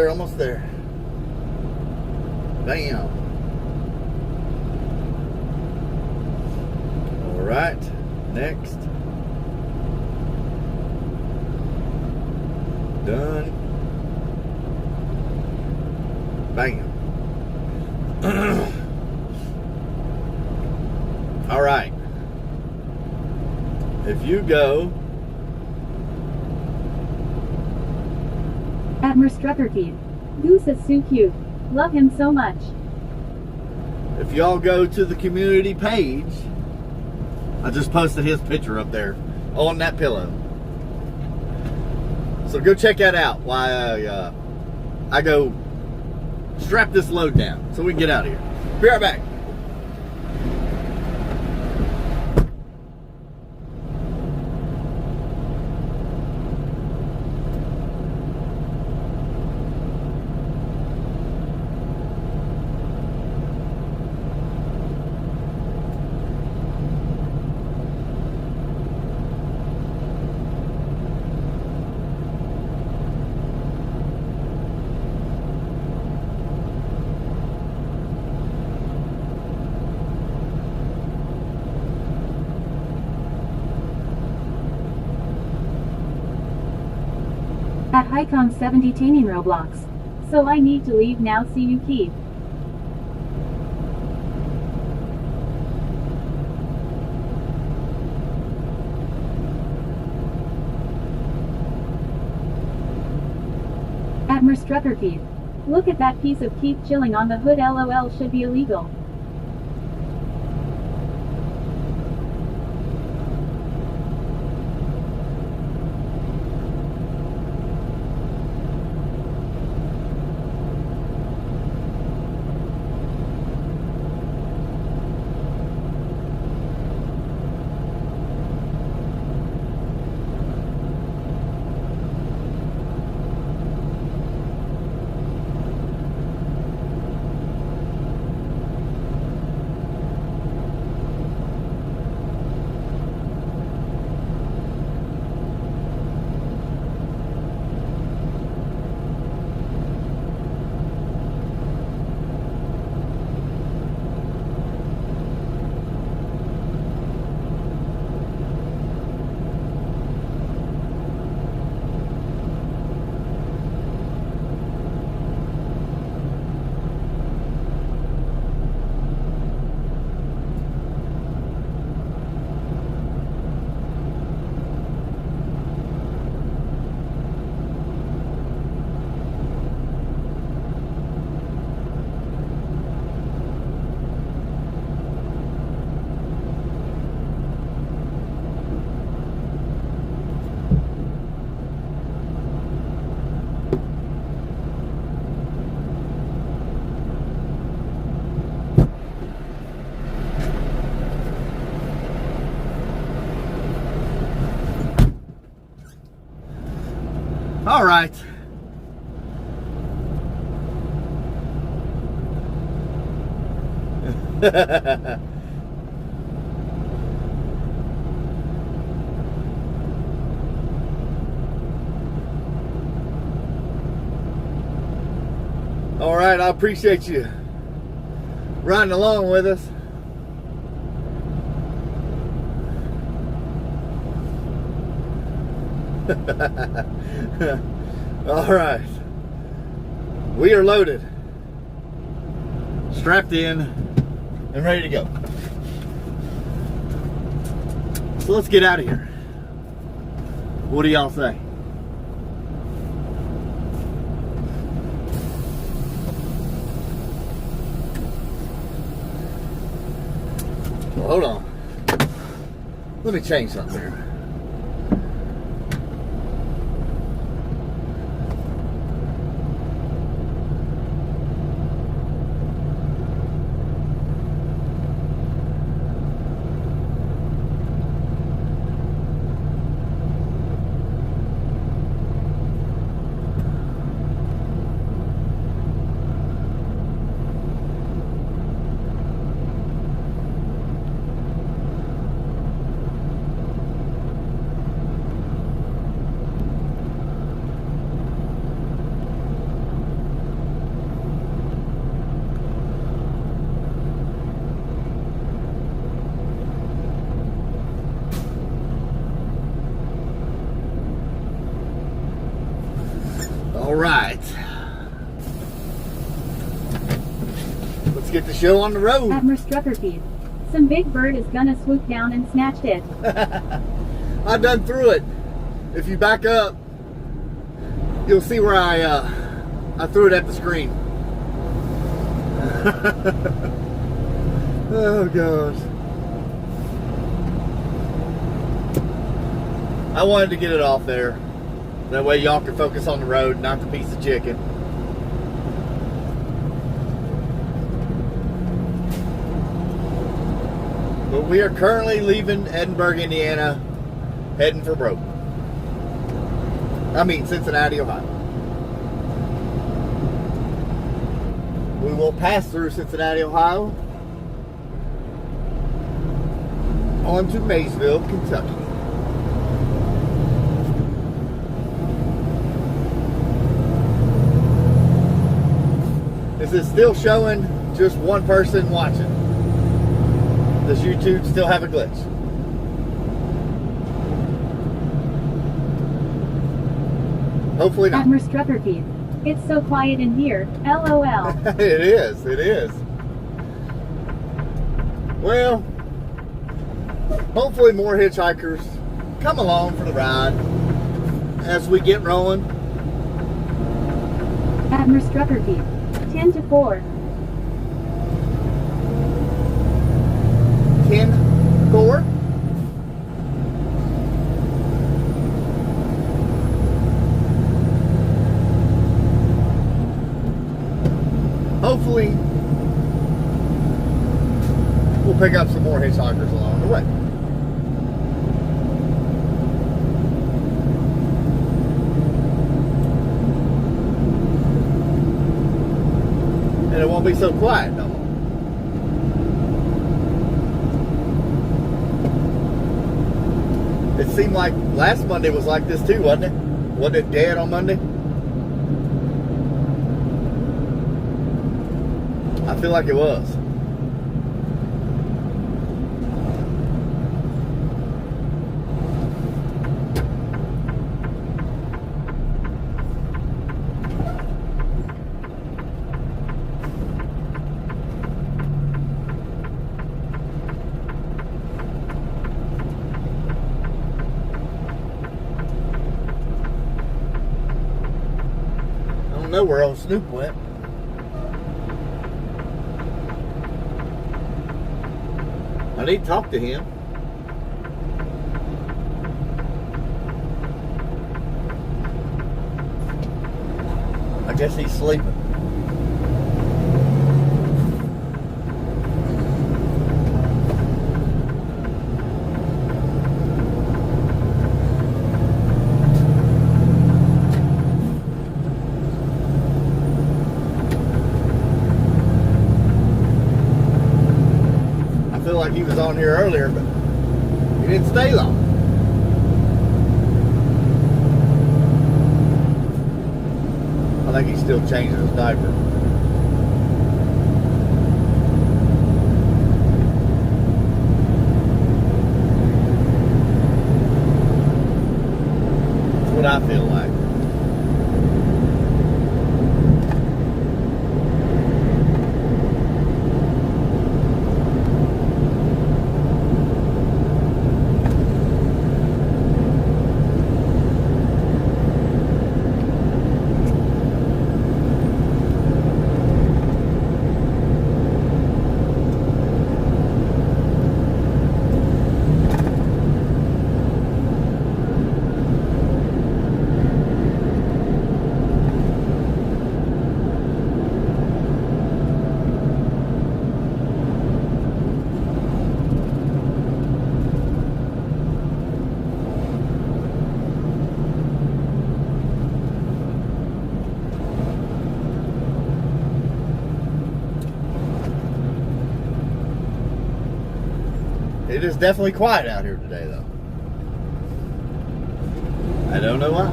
Almost there. Bam. All right, next. Done. Bam. All right. If you go Atmer Struckerkeith. Goose is so cute. Love him so much. If y'all go to the community page, I just posted his picture up there on that pillow. So go check that out while I go strap this load down so we can get out of here. Be right back. At Hycon 70 Taining Roblox. So I need to leave now. See you, Keith. Atmer Struckerkeith. Look at that piece of Keith chilling on the hood. LOL should be illegal. All right. All right, I appreciate you riding along with us. All right, we are loaded, strapped in, and ready to go. So let's get out of here. What do y'all say? Well, hold on. Let me change something here. All right. Let's get the show on the road. Admiral Struckerfeed. Some big bird is gonna swoop down and snatched it. I done threw it. If you back up, you'll see where I threw it at the screen. Oh gosh. I wanted to get it off there. That way y'all can focus on the road, not the piece of chicken. But we are currently leaving Edinburgh, Indiana, heading for Broke. I mean Cincinnati, Ohio. We will pass through Cincinnati, Ohio, on to Maysville, Kentucky. This is still showing just one person watching. Does YouTube still have a glitch? Hopefully not. Admiral Struckerfeed. It's so quiet in here. LOL. It is. It is. Well, hopefully more hitchhikers come along for the ride as we get rolling. Admiral Struckerfeed. 10 to 4. 10-4. Hopefully, we'll pick up some more hitchhikers along the way. And it won't be so quiet no more. It seemed like last Monday was like this too, wasn't it? Wasn't it dead on Monday? I feel like it was. I don't know where old Snoop went. I need to talk to him. I guess he's sleeping. like he was on here earlier, but he didn't stay long. I think he's still changing his diaper. That's what I feel like. It is definitely quiet out here today, though. I don't know why.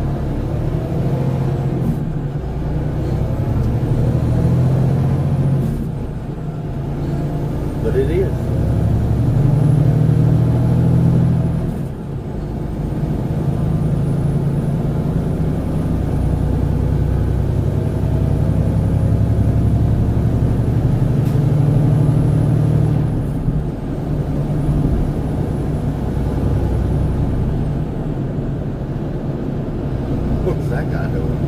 But it is. What's that guy doing?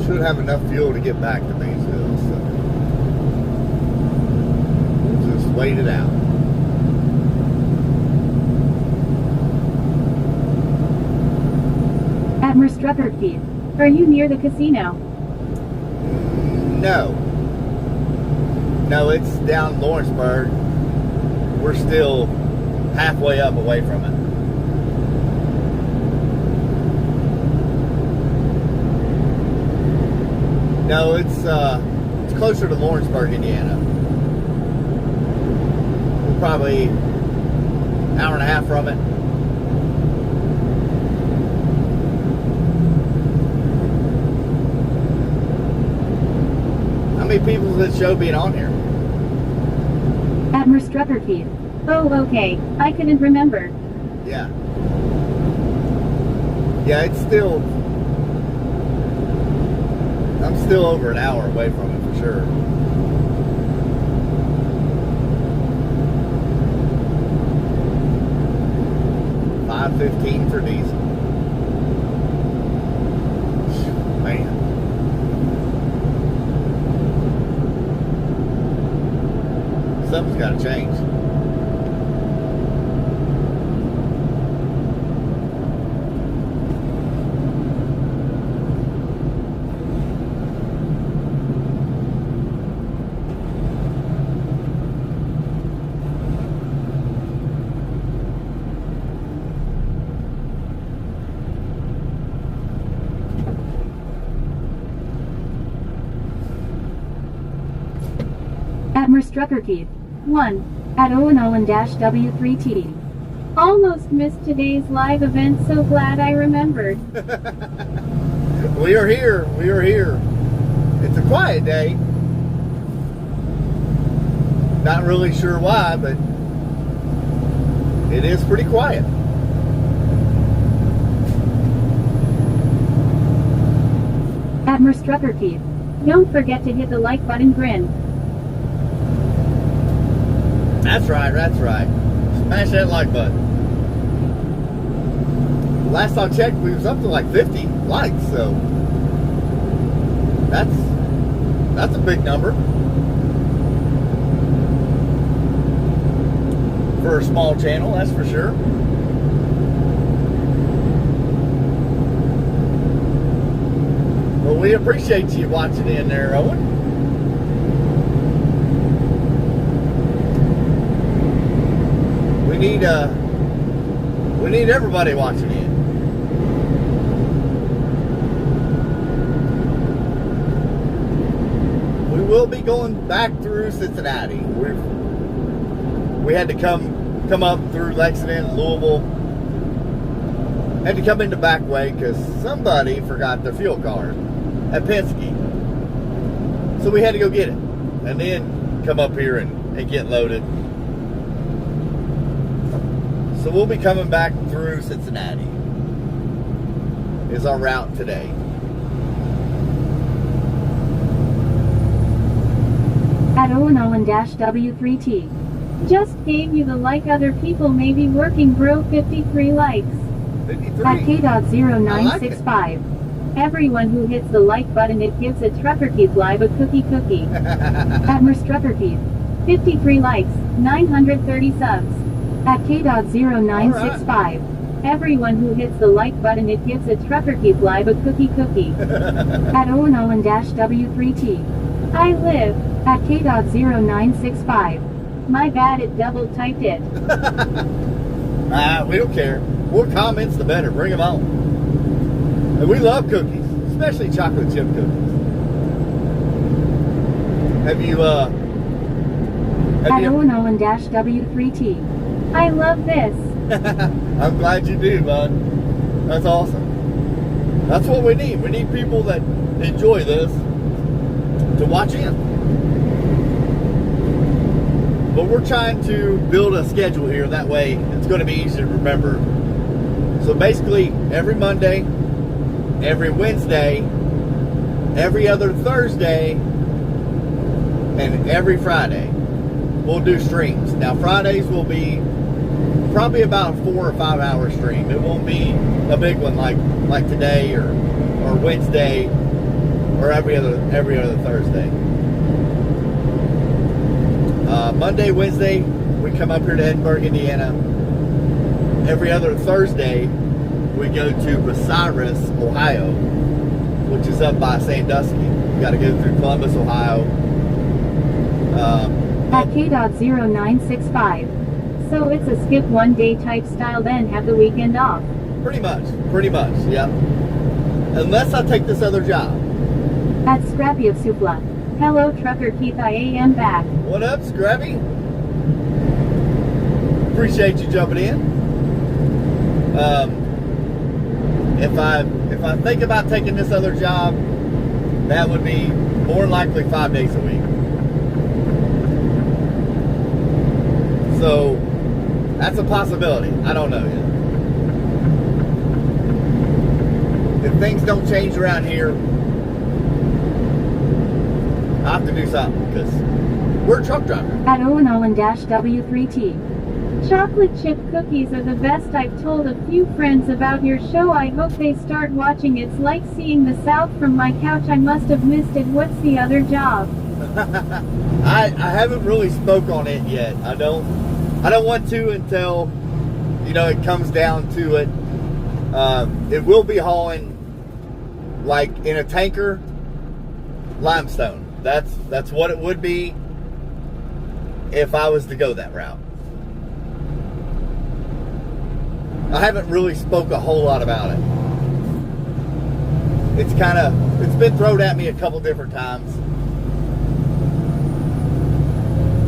Should have enough fuel to get back to Maysville, so we'll just wait it out. Admiral Struckerkeith, are you near the casino? No. No, it's down Lawrenceburg. We're still halfway up away from it. No, it's closer to Lawrenceburg, Indiana. We're probably an hour and a half from it. How many people does it show being on here? Admiral Struckerkeith. Oh, okay. I couldn't remember. Yeah. Yeah, it's still... I'm still over an hour away from it for sure. 5.15 for diesel. Man. Something's got to change. Admiral Struckerkeith. 1. At Owen-W3T. Almost missed today's live event, so glad I remembered. We are here. We are here. It's a quiet day. Not really sure why, but it is pretty quiet. Admiral Struckerkeith. Don't forget to hit the like button, grin. That's right, that's right. Smash that like button. Last I checked, we was up to like 50 likes, so that's a big number for a small channel, that's for sure. Well, we appreciate you watching in there, Owen. We need everybody watching in. will be going back through Cincinnati. We had to come up through Lexington, Louisville. Had to come in the back way because somebody forgot their fuel card at Penske. So we had to go get it. And then come up here and get loaded. So we'll be coming back through Cincinnati. Is our route today. At Owen-W3T. Just gave you the like other people may be working bro 53 likes. 53. At K.0965. Everyone who hits the like button it gives a Trucker Keith live a cookie. At Trucker Keith. 53 likes, 930 subs. At K.0965. Everyone who hits the like button it gives a Trucker Keith live a cookie. At Owen-W3T. I live. At K.0965. My bad, it double typed it. We don't care. More comments, the better. Bring them on. And we love cookies, especially chocolate chip cookies. Have you, At Owen-W3T. I love this. I'm glad you do, bud. That's awesome. That's what we need. We need people that enjoy this to watch in. But we're trying to build a schedule here. That way, it's going to be easy to remember. So basically, every Monday, every Wednesday, every other Thursday, and every Friday, we'll do streams. Now, Fridays will be probably about a 4 or 5 hour stream. It won't be a big one like today or Wednesday or every other Thursday. Monday, Wednesday, we come up here to Edinburgh, Indiana. Every other Thursday, we go to Bucyrus, Ohio, which is up by Sandusky. You got to go through Columbus, Ohio. At K.0965. So it's a skip one day type style then have the weekend off. Pretty much, yep. Unless I take this other job. At Scrappy of Supla. Hello Trucker Keith, I am back. What up, Scrappy? Appreciate you jumping in. If I think about taking this other job, that would be more than likely 5 days a week. So that's a possibility. I don't know yet. If things don't change around here, I have to do something because we're a truck driver. At Owen-W3T. Chocolate chip cookies are the best. I've told a few friends about your show. I hope they start watching. It's like seeing the South from my couch. I must have missed it. What's the other job? I haven't really spoke on it yet. I don't want to until it comes down to it. It will be hauling like in a tanker limestone. That's what it would be if I was to go that route. I haven't really spoke a whole lot about it. It's been thrown at me a couple different times.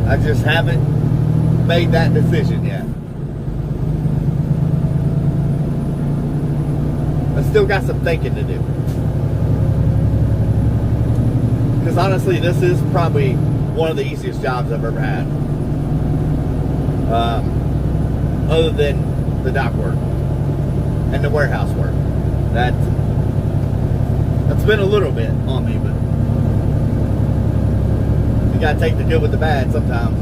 I just haven't made that decision yet. I still got some thinking to do. Because honestly, this is probably one of the easiest jobs I've ever had. Other than the dock work and the warehouse work. That's been a little bit on me, but you gotta take the good with the bad sometimes.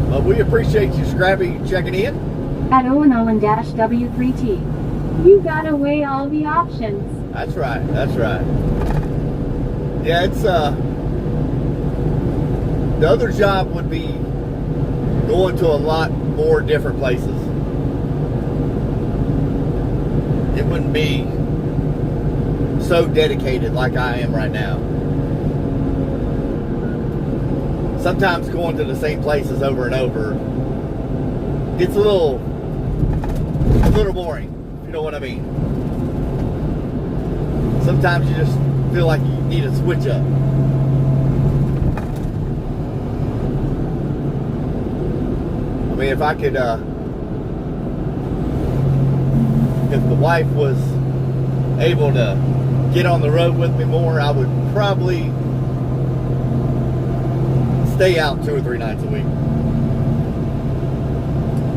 But we appreciate you, Scrappy, checking in. At Owen-W3T. You gotta weigh all the options. That's right. Yeah, it's the other job would be going to a lot more different places. It wouldn't be so dedicated like I am right now. Sometimes going to the same places over and over gets a little boring, if you know what I mean. Sometimes you just feel like you need to switch up. I mean, if I could, if the wife was able to get on the road with me more, I would probably stay out 2 or 3 nights a week.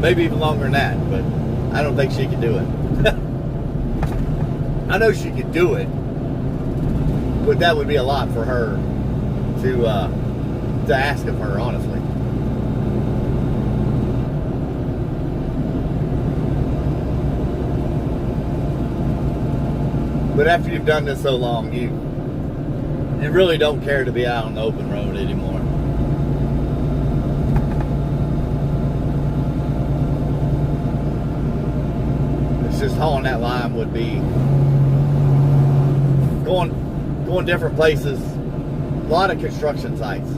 Maybe even longer than that, but I don't think she could do it. I know she could do it, but that would be a lot for her to ask of her, honestly. But after you've done this so long, you really don't care to be out on the open road anymore. It's just hauling that line would be going different places, a lot of construction sites.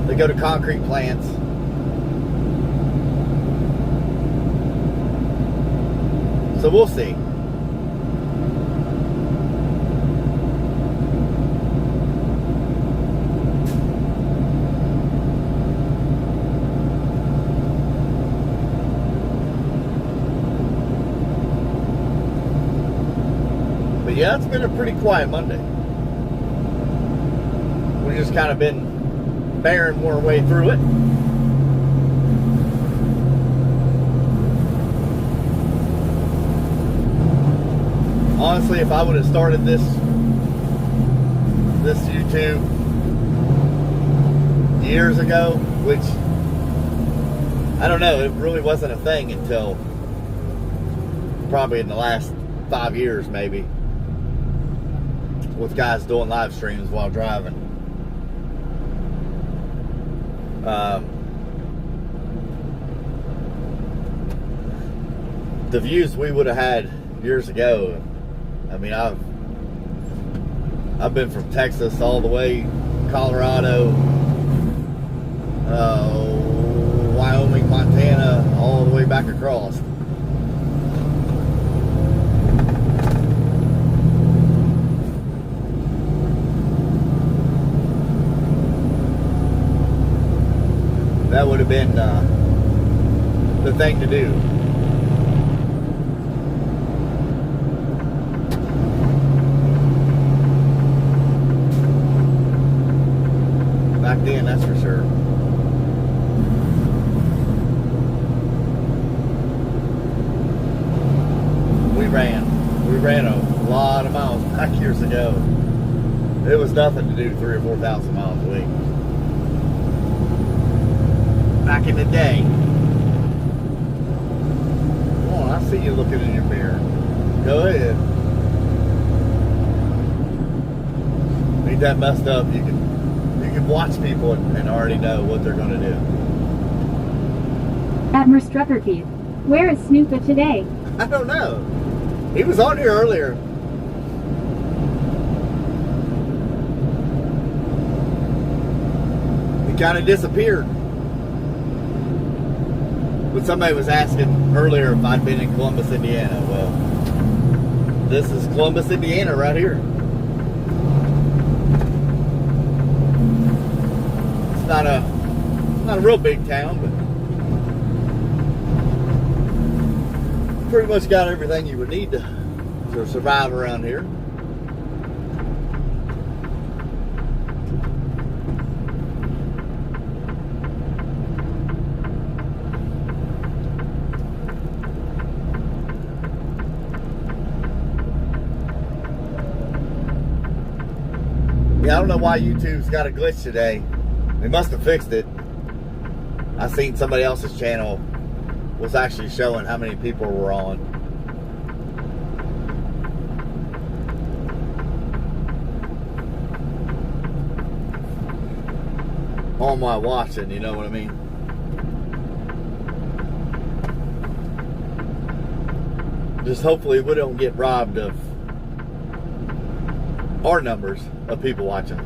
They go to concrete plants. So we'll see. But yeah, it's been a pretty quiet Monday. We've just kind of been bearing our way through it. Honestly, if I would have started this YouTube years ago, which I don't know, it really wasn't a thing until probably in the last 5 years, maybe, with guys doing live streams while driving. The views we would have had years ago. I mean, I've been from Texas all the way, Colorado, Wyoming, Montana, all the way back across. That would have been the thing to do. Back then, that's for sure. We ran a lot of miles back years ago. It was nothing to do 3,000 or 4,000 miles a week. Back in the day. Come on, I see you looking in your mirror. Go ahead. Ain't that messed up? You can watch people and already know what they're going to do. Admiral Strucker Keith, where is Snoopa today? I don't know. He was on here earlier. He kind of disappeared. But somebody was asking earlier if I'd been in Columbus, Indiana. Well, this is Columbus, Indiana right here. It's not a real big town, but pretty much got everything you would need to survive around here. Yeah, I don't know why YouTube's got a glitch today. They must have fixed it. I seen somebody else's channel was actually showing how many people were on. On my watching, you know what I mean? Just hopefully we don't get robbed of our numbers of people watching.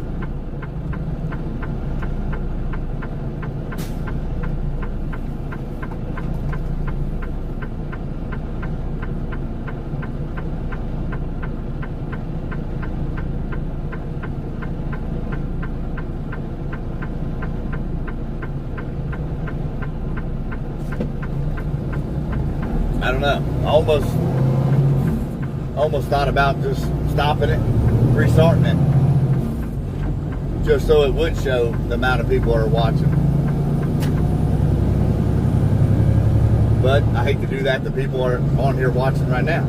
I don't know. I almost thought about just stopping it, restarting it, just so it would show the amount of people are watching. But I hate to do that to people are on here watching right now.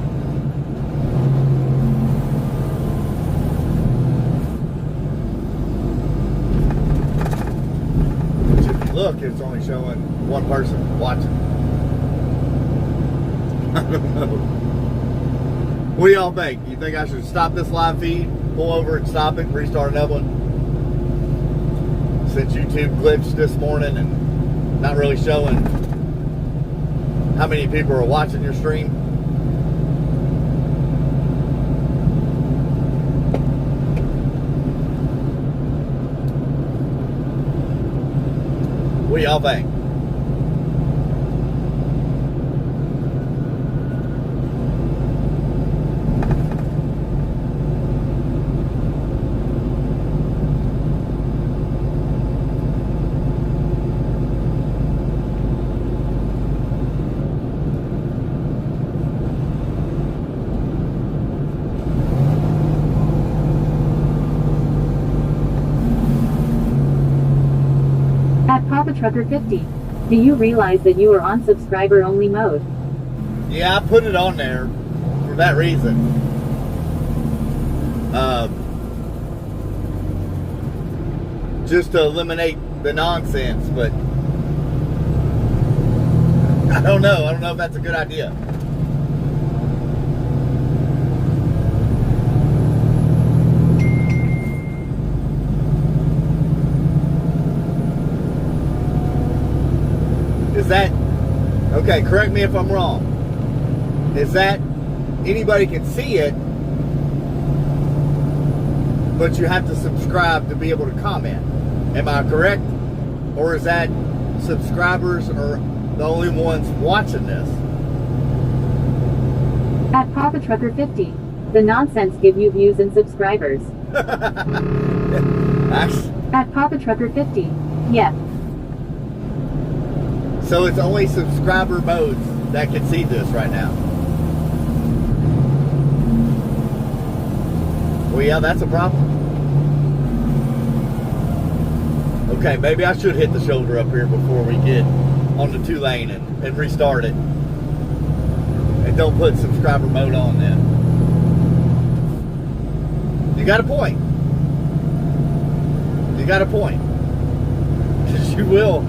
Which if you look, it's only showing one person watching. I don't know. What do y'all think? You think I should stop this live feed, pull over and stop it, and restart another one? Since YouTube glitched this morning and not really showing how many people are watching your stream. What do y'all think? Trucker 50. Do you realize that you are on subscriber only mode? Yeah, I put it on there for that reason. Just to eliminate the nonsense, but I don't know. I don't know if that's a good idea. Is that, okay, correct me if I'm wrong. Is that anybody can see it, but you have to subscribe to be able to comment? Am I correct? Or is that subscribers are the only ones watching this? At Papa Trucker 50. The nonsense give you views and subscribers. At Papa Trucker 50. Yeah. So it's only subscriber modes that can see this right now. Well, yeah, that's a problem. Okay, maybe I should hit the shoulder up here before we get on the 2-lane and restart it. And don't put subscriber mode on then. You got a point. You got a point. Because you will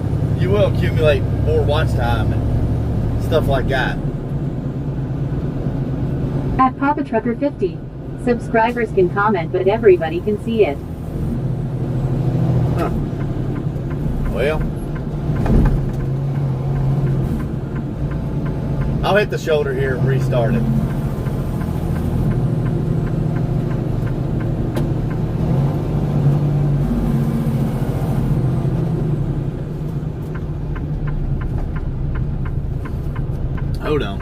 accumulate more watch time and stuff like that. At Papa Trucker 50. Subscribers can comment, but everybody can see it. Huh. Well, I'll hit the shoulder here and restart it. Hold on.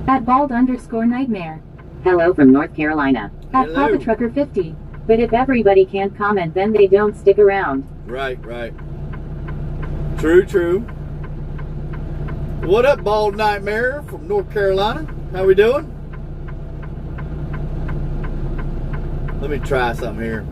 At bald_nightmare. Hello from North Carolina. At Hello. Papa Trucker 50. But if everybody can't comment, then they don't stick around. Right. True. What up, Bald Nightmare from North Carolina? How we doing? Let me try something here.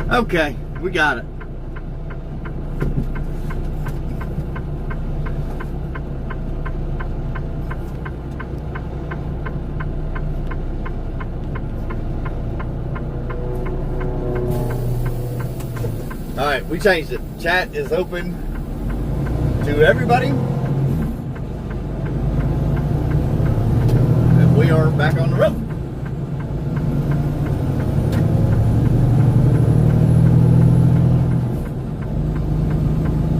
Okay, we got it. All right, we changed it. Chat is open to everybody. And we are back on the road.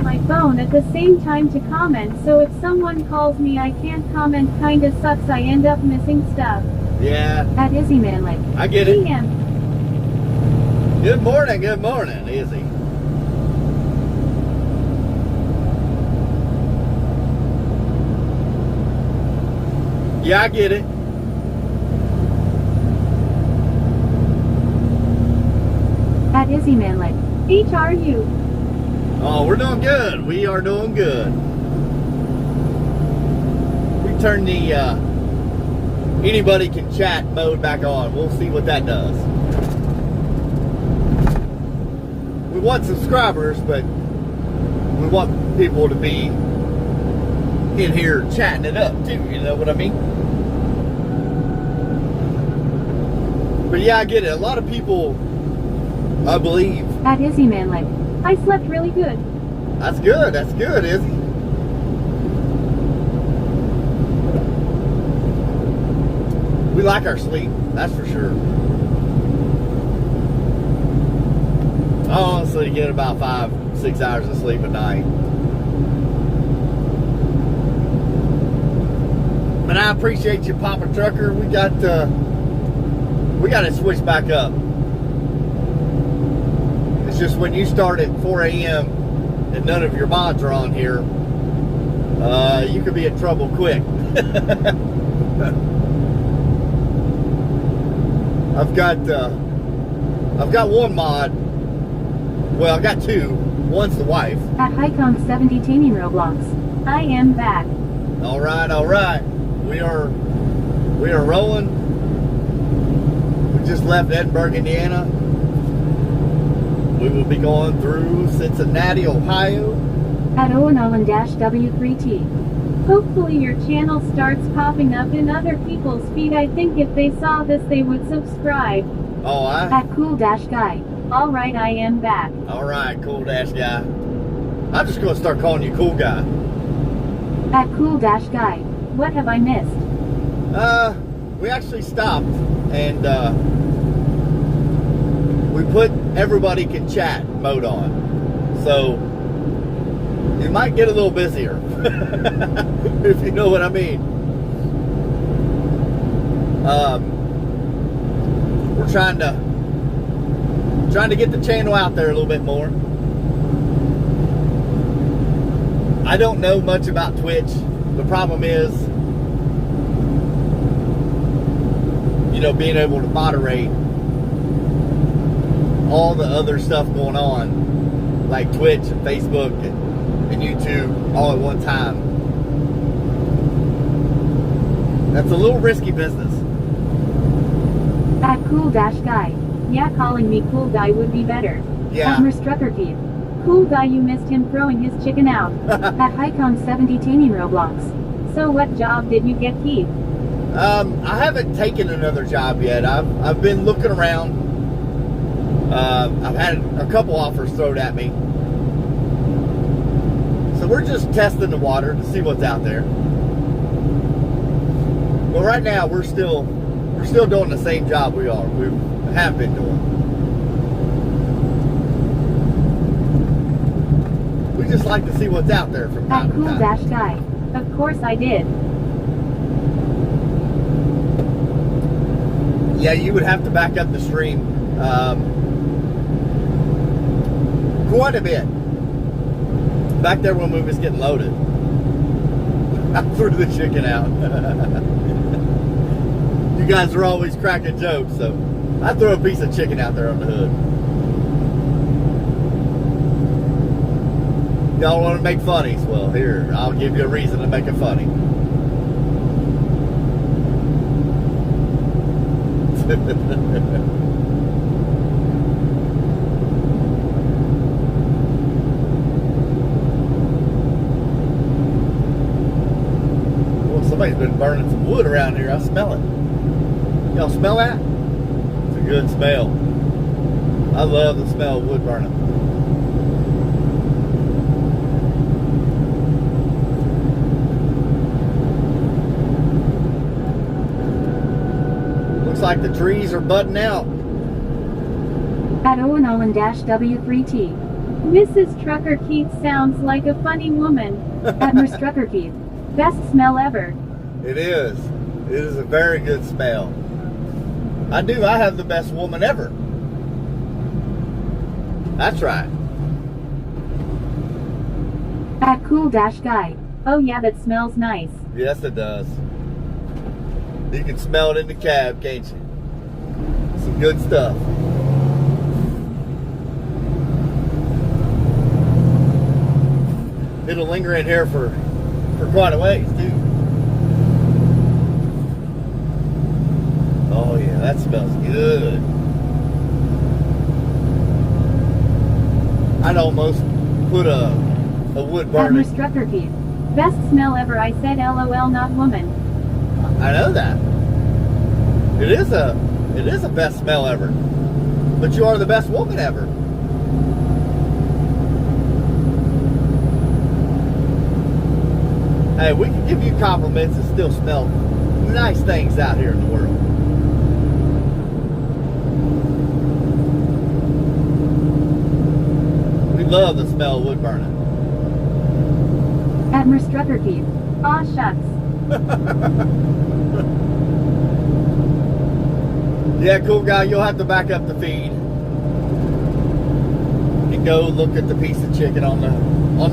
My phone at the same time to comment, so if someone calls me I can't comment, kinda sucks, I end up missing stuff. Yeah, At Izzy Manlick. I get it. PM. Good morning, Izzy. Yeah, I get it. At Izzy Manlick. HRU. Oh, we're doing good. We are doing good. We turn the anybody can chat mode back on. We'll see what that does. We want subscribers, but we want people to be in here chatting it up too. You know what I mean? But yeah, I get it. A lot of people, I believe. At Izzy Manlick. I slept really good. That's good. That's good, Izzy. We like our sleep. That's for sure. I honestly get about 5-6 hours of sleep a night. But I appreciate you, Papa Trucker. We got to switch back up. It's just when you start at 4 a.m. and none of your mods are on here, you could be in trouble quick. I've got one mod. Well, I've got two. One's the wife. At Highcom 70 Taming Roblox. I am back. All right, all right. We are rolling. We just left Edinburgh, Indiana. We will be going through Cincinnati, Ohio. At Owen-W3T. Hopefully your channel starts popping up in other people's feed. I think if they saw this they would subscribe. Oh, At Cool-Guy. Alright, I am back. all right, Cool Dash Guy. I'm just going to start calling you Cool Guy. At Cool-Guy. What have I missed? We actually stopped and we put everybody can chat mode on. So it might get a little busier. If you know what I mean. We're trying to get the channel out there a little bit more. I don't know much about Twitch. The problem is, you know, being able to moderate all the other stuff going on, like Twitch and Facebook and YouTube all at one time. That's a little risky business. At Cool-Guy. Yeah, calling me Cool Guy would be better. Yeah. At Merstrucker Keith. Cool Guy, you missed him throwing his chicken out. At Highcom 70 Taming Roblox. So what job did you get, Keith? I haven't taken another job yet. I've been looking around. I've had a couple offers thrown at me. So we're just testing the water to see what's out there. But right now we're still doing the same job we have been doing. We just like to see what's out there from time At to time. Cool-Guy. Of course I did. Yeah, you would have to back up the stream quite a bit. Back there when we was getting loaded. I threw the chicken out. You guys are always cracking jokes, so I throw a piece of chicken out there on the hood. Y'all want to make funnies? Well, here, I'll give you a reason to make it funny. Somebody's been burning some wood around here. I smell it. Y'all smell that? It's a good smell. I love the smell of wood burning. Looks like the trees are budding out. At Owen-W3T. Mrs. Trucker Keith sounds like a funny woman. At Ms. Trucker Keith. Best smell ever. It is. It is a very good smell. I have the best woman ever. That's right. At Cool-Guy. Oh yeah, that smells nice. Yes, it does. You can smell it in the cab, can't you? Some good stuff. It'll linger in here for quite a ways, too. Oh yeah, that smells good. I'd almost put a wood At burning. Ms. Trucker Keith. Best smell ever. I said LOL, not woman. I know that. It is a best smell ever. But you are the best woman ever. Hey, we can give you compliments and still smell nice things out here in the world. We love the smell of wood burning. At Ms. Trucker Keith. Aw shucks. Yeah, cool guy, you'll have to back up the feed and go look at the piece of chicken on the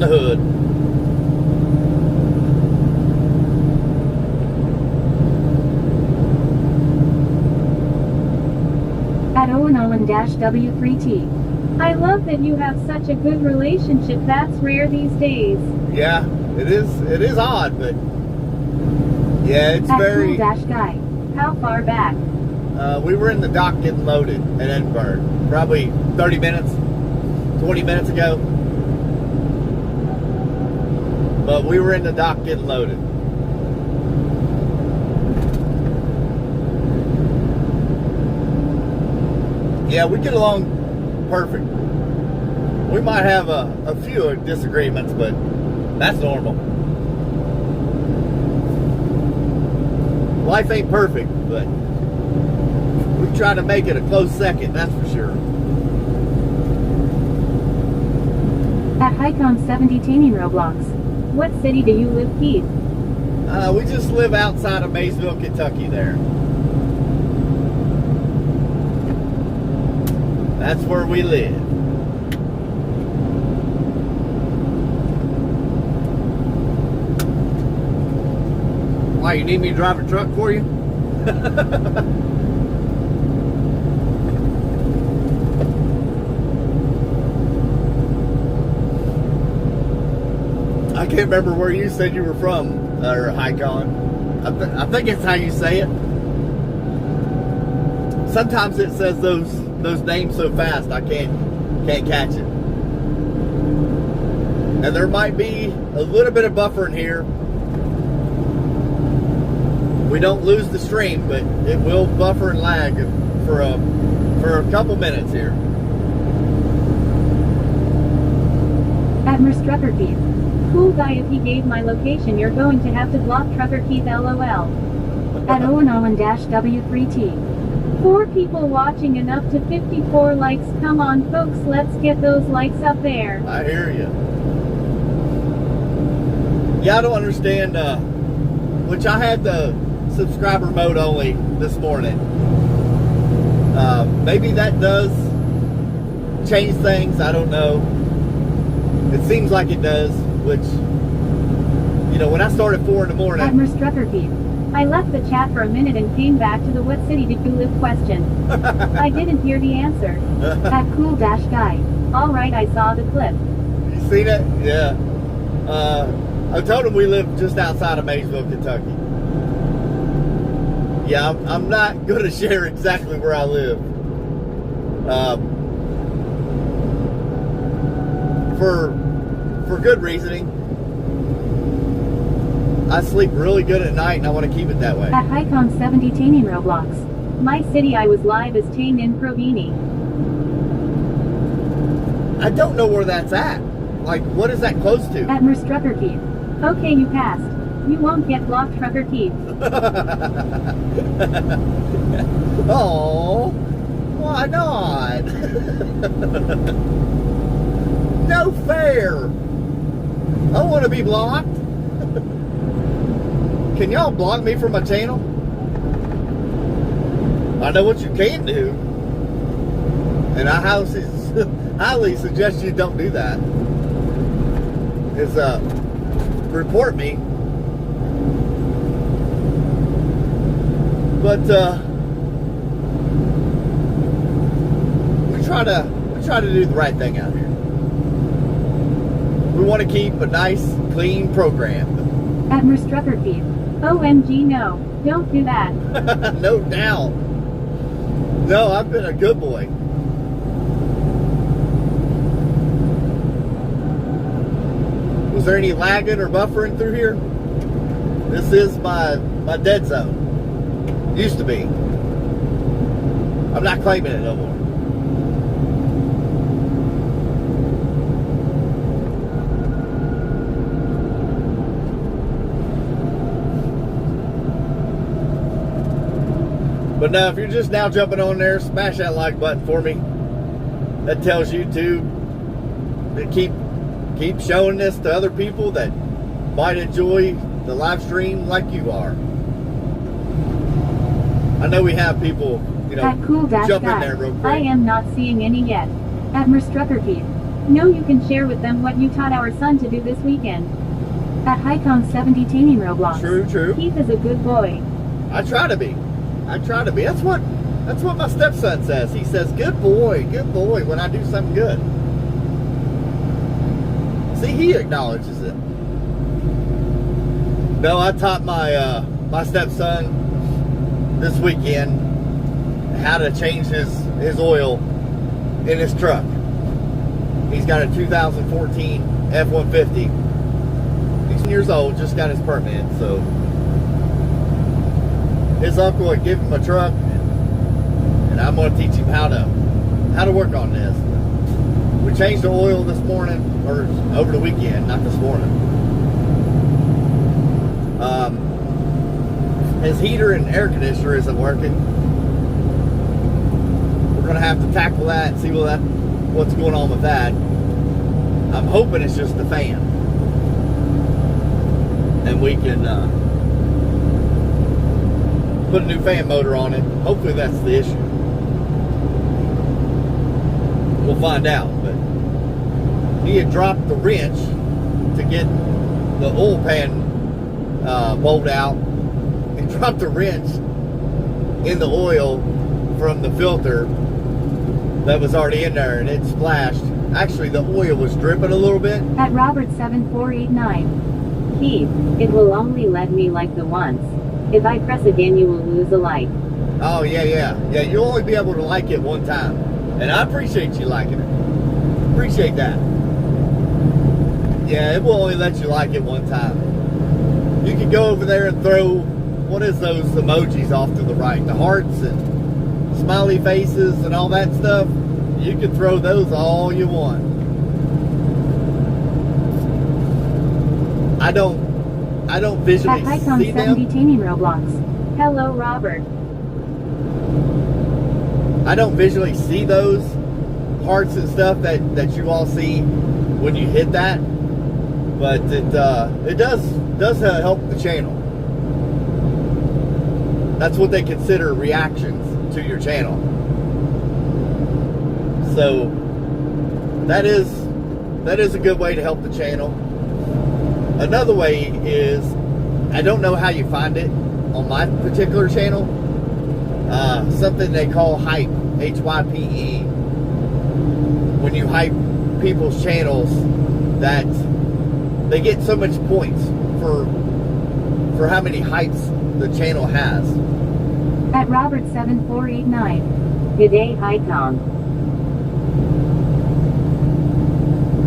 hood. At Owen-W3T. I love that you have such a good relationship. That's rare these days. Yeah, it is odd, but yeah, it's At very. Cool-Guy. How far back? We were in the dock getting loaded at Edinburgh, probably 30 minutes, 20 minutes ago. But we were in the dock getting loaded. Yeah, we get along perfect. We might have a few disagreements, but that's normal. Life ain't perfect, but we try to make it a close second, that's for sure. At Highcombe 70 Tanning Roblox. What city do you live, Keith? We just live outside of Maysville, Kentucky there. That's where we live. Why, you need me to drive a truck for you? I can't remember where you said you were from, or Highcon. I think it's how you say it. Sometimes it says those names so fast I can't catch it. And there might be a little bit of buffering here. We don't lose the stream, but it will buffer and lag for a couple minutes here. At Ms. Trucker Keith. Cool guy, if he gave my location, you're going to have to block Trucker Keith, LOL. At Owen-W3T. 4 people watching and up to 54 likes. Come on, folks, let's get those likes up there. I hear you. Yeah, I don't understand, which I had the subscriber mode only this morning. Maybe that does change things, I don't know. It seems like it does, which, you know, when I start at 4 in the morning. At Ms. Trucker Keith. I left the chat for a minute and came back to the what city did you live question. I didn't hear the answer. At Cool-Guy. Alright, I saw the clip. You seen it? Yeah. I told him we live just outside of Maysville, Kentucky. Yeah, I'm not going to share exactly where I live. For good reasoning. I sleep really good at night, and I want to keep it that way. At Hycom 70 Tane in Roblox. My city I was live as Tane in Provini. I don't know where that's at. Like, what is that close to? At Merstrucker Keith. Okay, you passed. You won't get blocked, Trucker Keith. Oh, why not? No fair. I want to be blocked. Can y'all block me from my channel? I know what you can do, and I highly suggest you don't do that. Is report me. But we try to do the right thing out here. We want to keep a nice, clean program. At Merstrucker Keith. OMG, no. Don't do that. No doubt. No, I've been a good boy. Was there any lagging or buffering through here? This is my dead zone. Used to be. I'm not claiming it no more. But now, if you're just now jumping on there, smash that like button for me. That tells YouTube to keep showing this to other people that might enjoy the live stream like you are. I know we have people, you know, At Cool jump in there real quick. I am not seeing any yet. At Merstrucker Keith. No, you can share with them what you taught our son to do this weekend. At Hycom 70 Tane Roblox. True, true. Keith is a good boy. I try to be. I try to be. That's what my stepson says. He says, good boy, when I do something good. See, he acknowledges it. No, I taught my stepson this weekend how to change his oil in his truck. He's got a 2014 F-150. He's 10 years old, just got his permit, so his uncle had given him a truck, and I'm going to teach him how to work on this. We changed the oil this morning, or over the weekend, not this morning. His heater and air conditioner isn't working. We're going to have to tackle that and see what's going on with that. I'm hoping it's just the fan, and we can put a new fan motor on it. Hopefully that's the issue. We'll find out. But he had dropped the wrench to get the oil pan bolt out. He dropped the wrench in the oil from the filter that was already in there, and it splashed. Actually, the oil was dripping a little bit. At Robert 7489. Keith, it will only let me like the once. If I press again, you will lose a like. Oh, yeah. You'll only be able to like it one time. And I appreciate you liking it. Appreciate that. Yeah, it will only let you like it one time. You can go over there and throw, what is those emojis off to the right? The hearts and smiley faces and all that stuff. You can throw those all you want. I don't visually At Hycom see 70 them. Tane Roblox. Hello, Robert. I don't visually see those hearts and stuff that you all see when you hit that, but it does help the channel. That's what they consider reactions to your channel. So that is a good way to help the channel. Another way is, I don't know how you find it on my particular channel, something they call hype, H-Y-P-E. When you hype people's channels, that they get so much points for how many hypes the channel has. At Robert 7489. Good day, Hycom.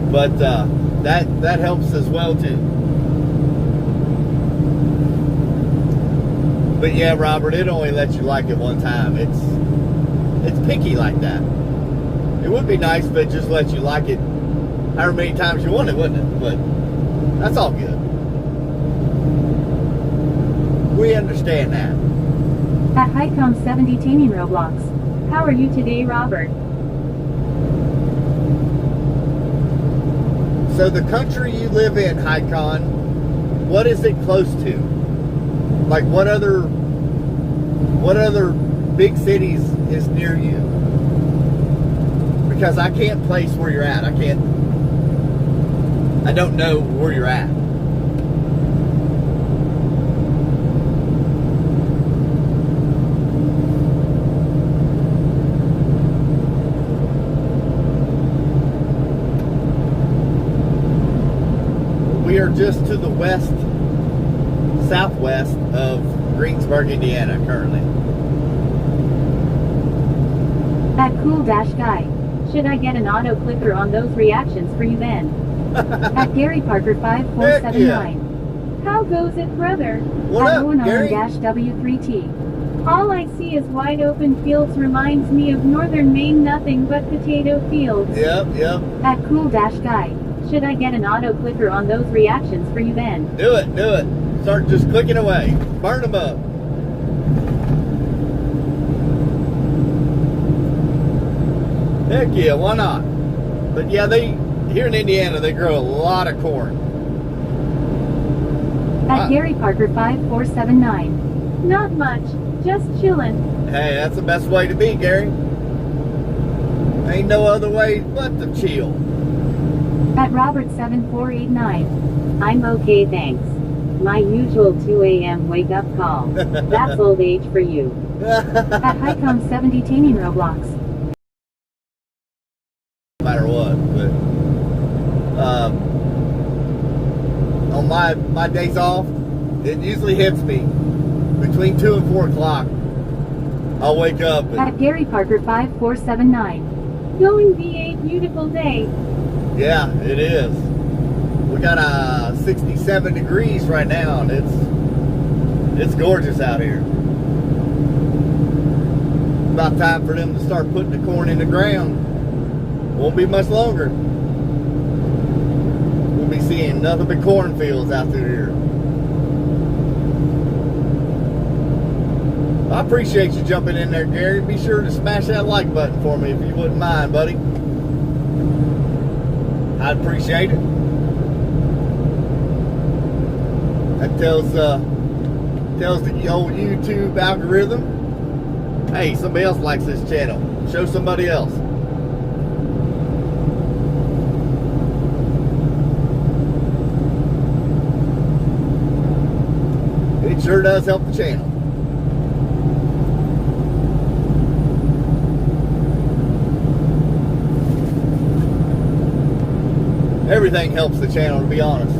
But that helps as well too. But yeah, Robert, it only lets you like it one time. It's picky like that. It would be nice if it just let you like it however many times you want it, wouldn't it? But that's all good. We understand that. At Highcombe 70 Taming Roblox. How are you today, Robert? So the country you live in, Highcon, what is it close to? Like what other big cities is near you? Because I can't place where you're at. I don't know where you're at. We are just to the west, southwest of Greensburg, Indiana, currently. At Cool Dash Guy. Should I get an auto clicker on those reactions for you then? At Gary Parker 5479. How goes it, brother? What At up, Gary? W3T. All I see is wide open fields, reminds me of northern Maine, nothing but potato fields. Yep. At Cool Dash Guy. Should I get an auto clicker on those reactions for you then? Do it. Start just clicking away. Burn them up. Heck yeah, why not? But yeah, here in Indiana, they grow a lot of corn. At Gary Parker 5479. Not much, just chillin'. Hey, that's the best way to be, Gary. Ain't no other way but to chill. At Robert 7489. I'm okay, thanks. My usual 2 a.m. wake up call. That's old age for you. At Highcombe 70 Taming Roblox. No matter what, but on my days off, it usually hits me between 2 and 4 o'clock. I'll wake up and, At Gary Parker 5479. Going be a beautiful day. yeah, it is. We got 67 degrees right now, and it's gorgeous out here. About time for them to start putting the corn in the ground. Won't be much longer. We'll be seeing nothing but cornfields out through here. I appreciate you jumping in there, Gary. Be sure to smash that like button for me if you wouldn't mind, buddy. I'd appreciate it. That tells the old YouTube algorithm, hey, somebody else likes this channel. Show somebody else. It sure does help the channel. Everything helps the channel, to be honest.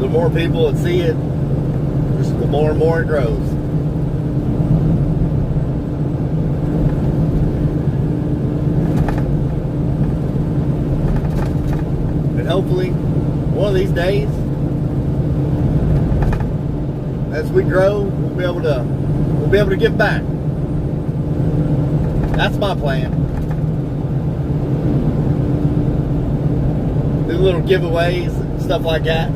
The more people that see it, just the more and more it grows. And hopefully, one of these days, as we grow, we'll be able to give back. That's my plan. Do little giveaways and stuff like that.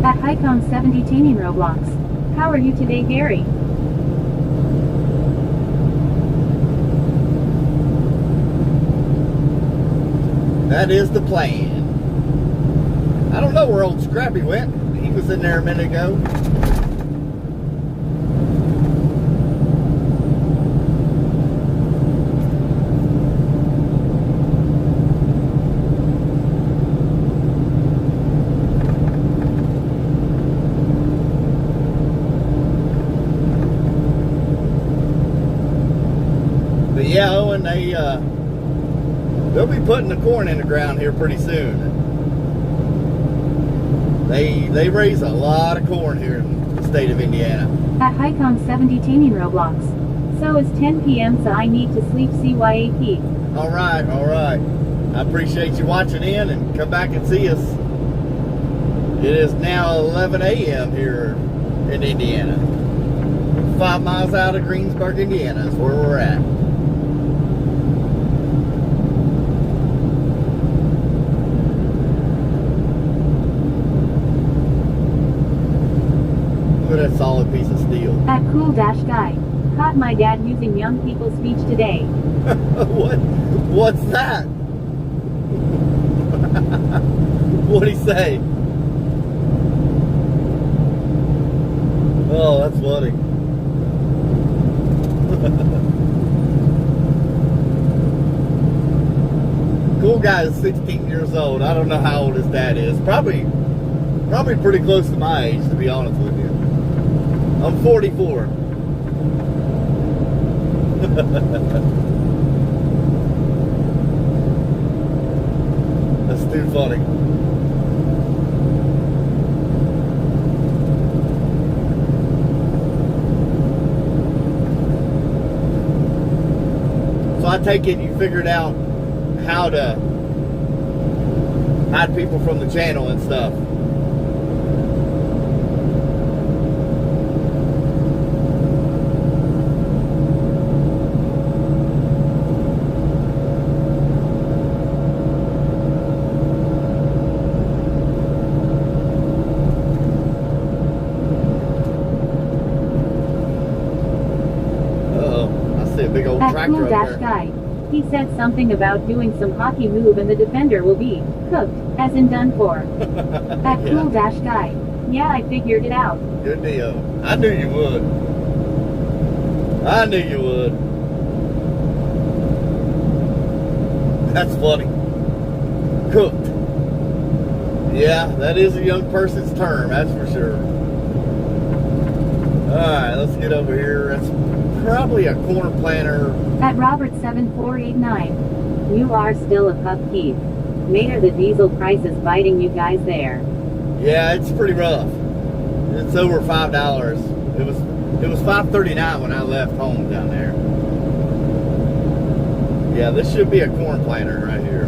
At Highcombe 70 Taming Roblox. How are you today, Gary? That is the plan. I don't know where old Scrappy went. He was in there a minute ago. But yeah, Owen, they'll be putting the corn in the ground here pretty soon. They raise a lot of corn here in the state of Indiana. At Highcombe 70 Taming Roblox. So it's 10 p.m. so I need to sleep CYAP. All right. I appreciate you watching in and come back and see us. It is now 11 a.m. here in Indiana. 5 miles out of Greensburg, Indiana is where we're at. Look at that solid piece of steel. That cool dash guy. Caught my dad using young people speech today. What's that? What'd he say? Oh, that's funny. Cool guy is 16 years old. I don't know how old his dad is. Probably pretty close to my age, to be honest with you. I'm 44. That's too funny. So I take it you figured out how to hide people from the channel and stuff. Big old That tractor cool over dash there. guy. He said something about doing some hockey move and the defender will be cooked, as in done for. That cool dash guy. Yeah, I figured it out. Good deal. I knew you would. I knew you would. That's funny. Cooked. Yeah, that is a young person's term, that's for sure. Alright, let's get over here. That's probably a corn planter. At Robert7489. You are still a pup, Keith. Mate, are the diesel prices biting you guys there? Yeah, it's pretty rough. It's over $5. It was $5.39 when I left home down there. Yeah, this should be a corn planter right here.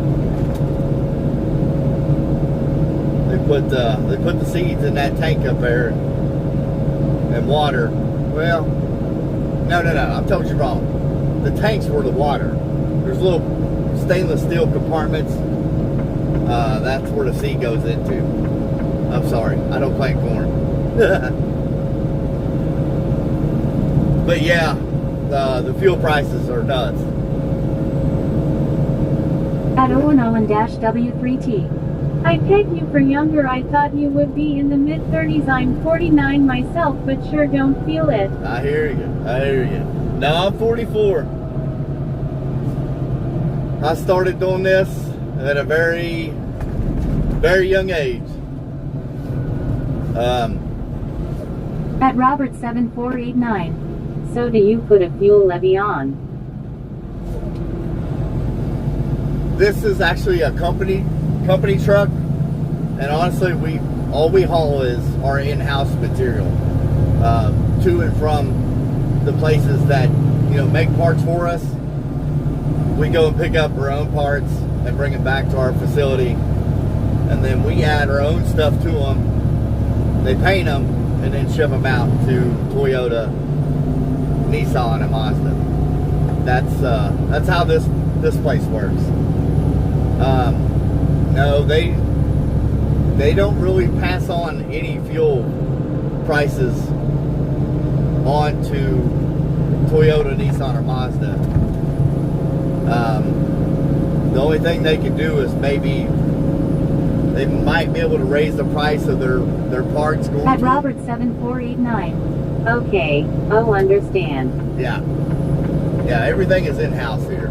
They put the seeds in that tank up there and water. Well, no, I told you wrong. The tanks were the water. There's little stainless steel compartments. That's where the seed goes into. I'm sorry, I don't plant corn. But yeah, the fuel prices are nuts. At Owen-W3T. I pegged you for younger. I thought you would be in the mid-30s. I'm 49 myself, but sure don't feel it. I hear you. No, I'm 44. I started doing this at a very, very young age. At Robert7489. So do you put a fuel levy on? This is actually a company truck, and honestly, all we haul is our in-house material to and from the places that make parts for us. We go and pick up our own parts and bring them back to our facility, and then we add our own stuff to them. They paint them and then ship them out to Toyota, Nissan, and Mazda. That's how this place works. No, they don't really pass on any fuel prices on to Toyota, Nissan, or Mazda. The only thing they can do is maybe they might be able to raise the price of their parts going At Robert7489. Okay, oh, understand. Yeah, everything is in-house here.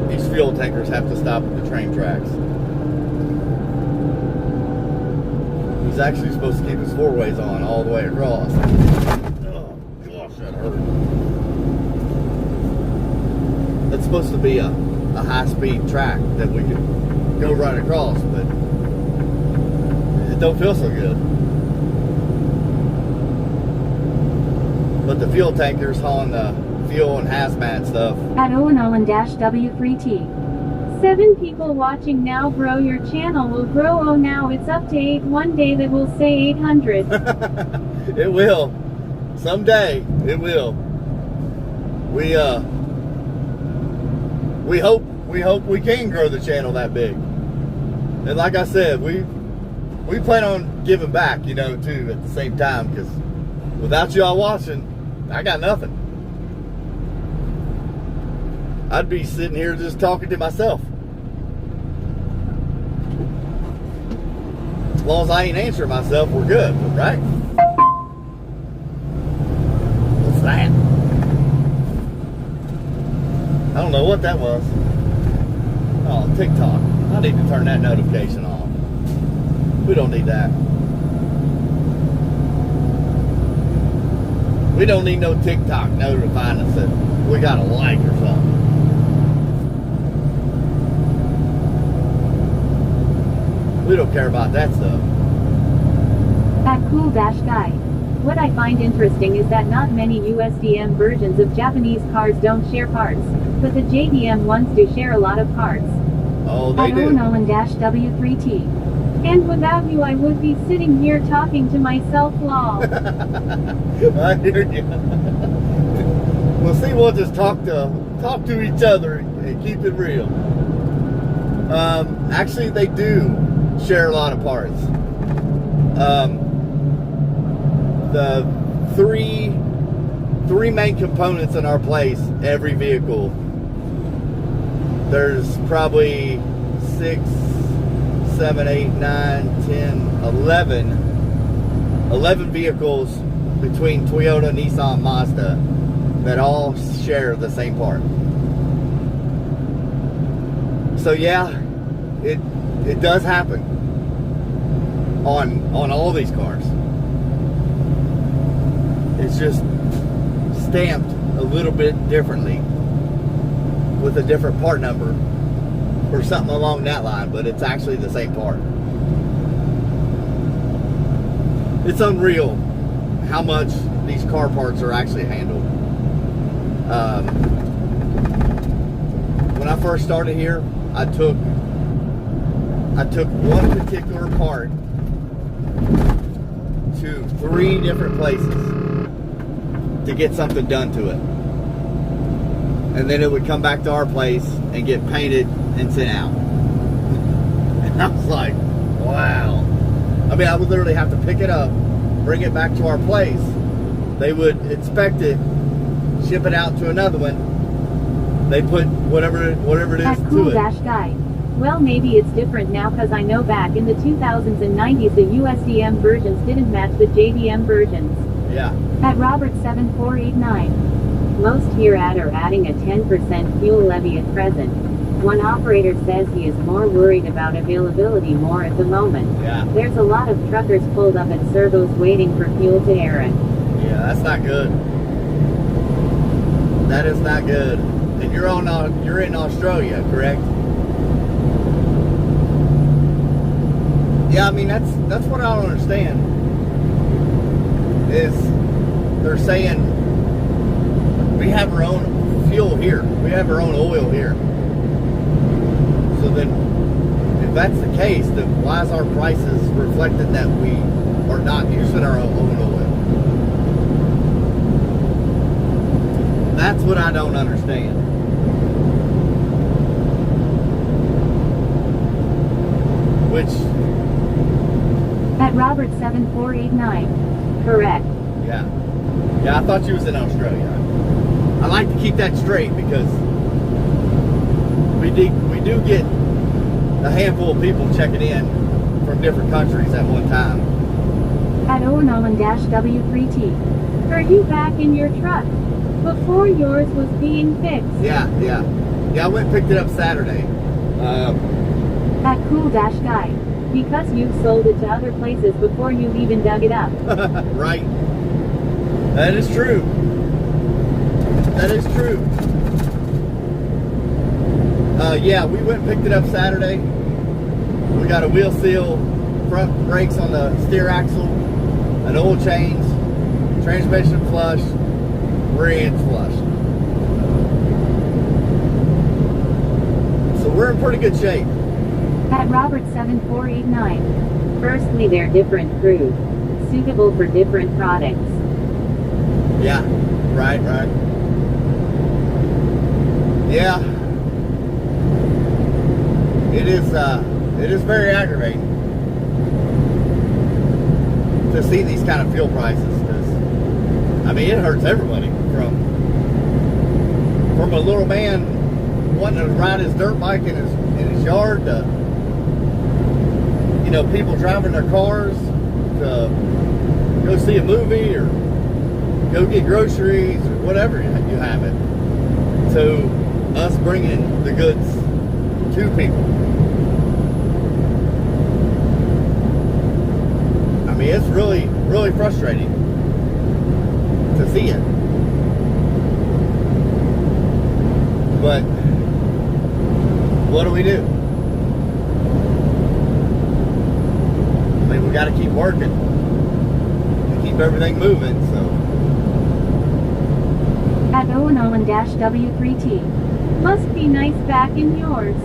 These fuel tankers have to stop at the train tracks. He's actually supposed to keep his four-ways on all the way across. Oh, gosh, that hurt. That's supposed to be a high-speed track that we could go right across, but it don't feel so good. But the fuel tankers hauling the fuel and hazmat stuff. At Owen-W3T. 7 people watching now, bro. Your channel will grow. Oh, now it's up to 8. One day that will say 800. It will. Someday it will. We hope we can grow the channel that big. And like I said, we plan on giving back, you know, too, at the same time, because without y'all watching, I got nothing. I'd be sitting here just talking to myself. As long as I ain't answering myself, we're good, right? What's that? I don't know what that was. Oh, TikTok. I need to turn that notification off. We don't need that. We don't need no TikTok notifying us that we got a like or something. We don't care about that stuff. At Cool Dash Guy. What I find interesting is that not many USDM versions of Japanese cars don't share parts, but the JDM ones do share a lot of parts. Oh, they At do. Nolan-W3T. And without you, I would be sitting here talking to myself, lol. I hear you. Well, see, we'll just talk to each other and keep it real. Actually, they do share a lot of parts. The three main components in our place, every vehicle. There's probably 6, 7, 8, 9, 10, 11 vehicles between Toyota, Nissan, Mazda that all share the same part. So yeah, it does happen on all these cars. It's just stamped a little bit differently with a different part number or something along that line, but it's actually the same part. It's unreal how much these car parts are actually handled. When I first started here, I took one particular part to 3 different places to get something done to it. And then it would come back to our place and get painted and sent out. And I was like, wow. I mean, I would literally have to pick it up, bring it back to our place. They would inspect it, ship it out to another one. They put whatever it is At to Cool it. Dash Guy. Well, maybe it's different now, cause I know back in the 2000s and 90s the USDM versions didn't match the JDM versions. Yeah. At Robert7489. Most here are adding a 10% fuel levy at present. One operator says he is more worried about availability more at the moment. Yeah. There's a lot of truckers pulled up at servos waiting for fuel to air it. Yeah, that's not good. That is not good. And you're in Australia, correct? Yeah, I mean that's what I don't understand. Is they're saying we have our own fuel here. We have our own oil here. So then, if that's the case, then why is our prices reflecting that we are not using our own oil? That's what I don't understand. Which... At Robert7489. Correct. Yeah. Yeah, I thought you was in Australia. I like to keep that straight because we do get a handful of people checking in from different countries at one time. At Onolan-W3T. Are you back in your truck? Before yours was being fixed. Yeah. Yeah, I went and picked it up Saturday. At Cool Dash Guy. Because you've sold it to other places before you even dug it up. Right. That is true. That is true. Yeah, we went and picked it up Saturday. We got a wheel seal, front brakes on the steer axle, an oil change, transmission flush, rear end flush. So we're we're in pretty good shape. At Robert7489. Firstly, they're different crude, suitable for different products. Yeah, right. Yeah. It is very aggravating to see these kind of fuel prices, because I mean it hurts everybody, from a little man wanting to ride his dirt bike in his yard, to people driving their cars to go see a movie or go get groceries or whatever you have it, to us bringing the goods to people. I mean, it's really, really frustrating to see it. But what do we do? I mean, we got to keep working to keep everything moving, so. At Owen-W3T. Must be nice back in yours.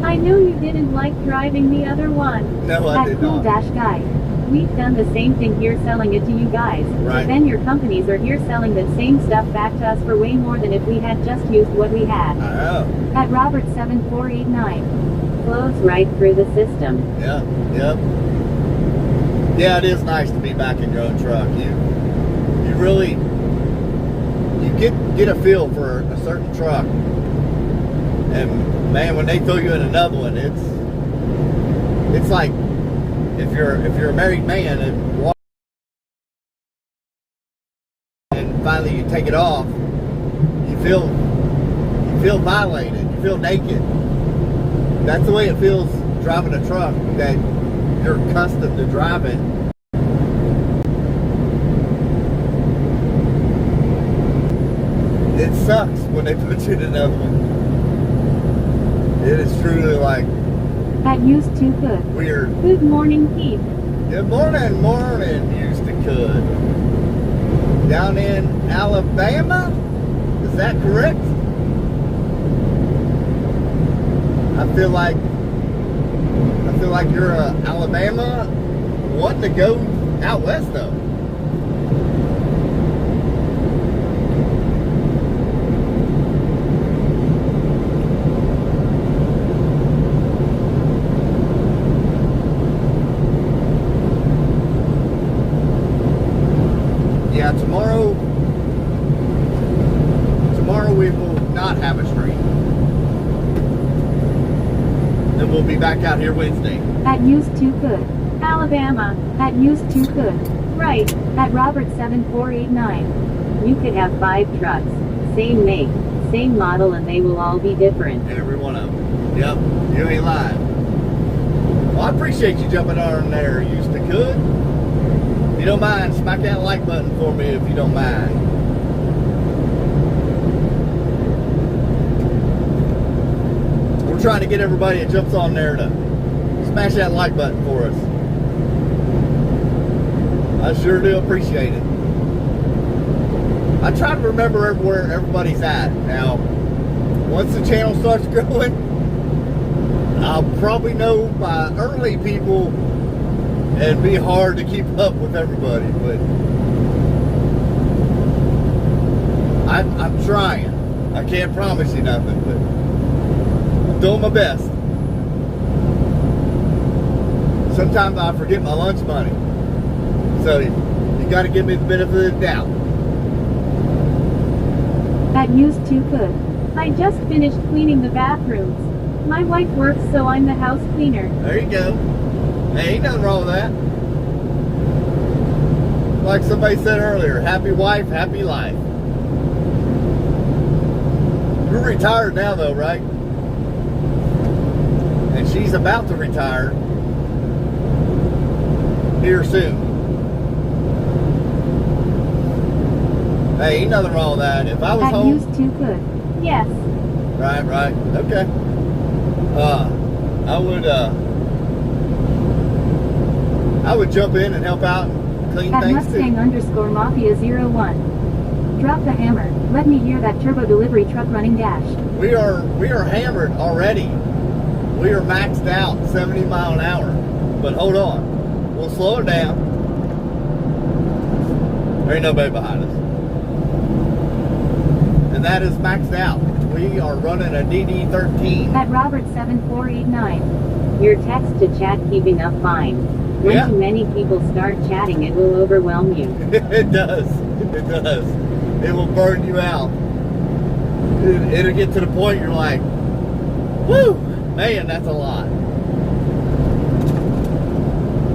I know you didn't like driving the other one. No, I did not. At Cool-Guy. We've done the same thing here, selling it to you guys. Right. But then your companies are here selling that same stuff back to us for way more than if we had just used what we had. I know. At Robert7489. Flows right through the system. Yeah, yep. Yeah, it is nice to be back in your own truck. You really get a feel for a certain truck. And man, when they throw you in another one, it's like if you're a married man and finally you take it off, you feel violated, you feel naked. That's the way it feels driving a truck that you're accustomed to driving. It sucks when they put you in another one. It is truly like At Used to Good. weird. Good morning, Pete. Good morning, used to could. Down in Alabama? Is that correct? I feel like you're Alabama wanting to go out west though. Yeah, tomorrow we will not have a stream. Then we'll be back out here Wednesday. At Used to Good. Alabama. At Used to Good. Right. At Robert7489. You could have 5 trucks, same make, same model, and they will all be different. Every one of them. Yep, you ain't lying. Well, I appreciate you jumping on there, used to could. If you don't mind, smack that like button for me if you don't mind. We're trying to get everybody that jumps on there to smash that like button for us. I sure do appreciate it. I try to remember where everybody's at. Now, once the channel starts growing, I'll probably know my early people. It'd be hard to keep up with everybody, but I'm trying. I can't promise you nothing, but I'm doing my best. Sometimes I forget my lunch money, so you got to give me the benefit of the doubt. At Used to Good. I just finished cleaning the bathrooms. My wife works, so I'm the house cleaner. There you go. Hey, ain't nothing wrong with that. Like somebody said earlier, happy wife, happy life. You're retired now though, right? And she's about to retire here soon. Hey, ain't nothing wrong with that. If I was At home... Used to Good. Yes. Right. Okay. I would jump in and help out and clean At things too. Mustang_Mafia01. Drop the hammer. Let me hear that turbo delivery truck running dash. We are hammered already. We are maxed out 70 mile an hour. But hold on. We'll slow it down. There ain't nobody behind us. And that is maxed out. We are running a DD13. At Robert7489. Your text to chat keeping up fine. When Yeah. too many people start chatting, it will overwhelm you. It does. It does. It will burn you out. It'll get to the point you're like, whoo, man, that's a lot.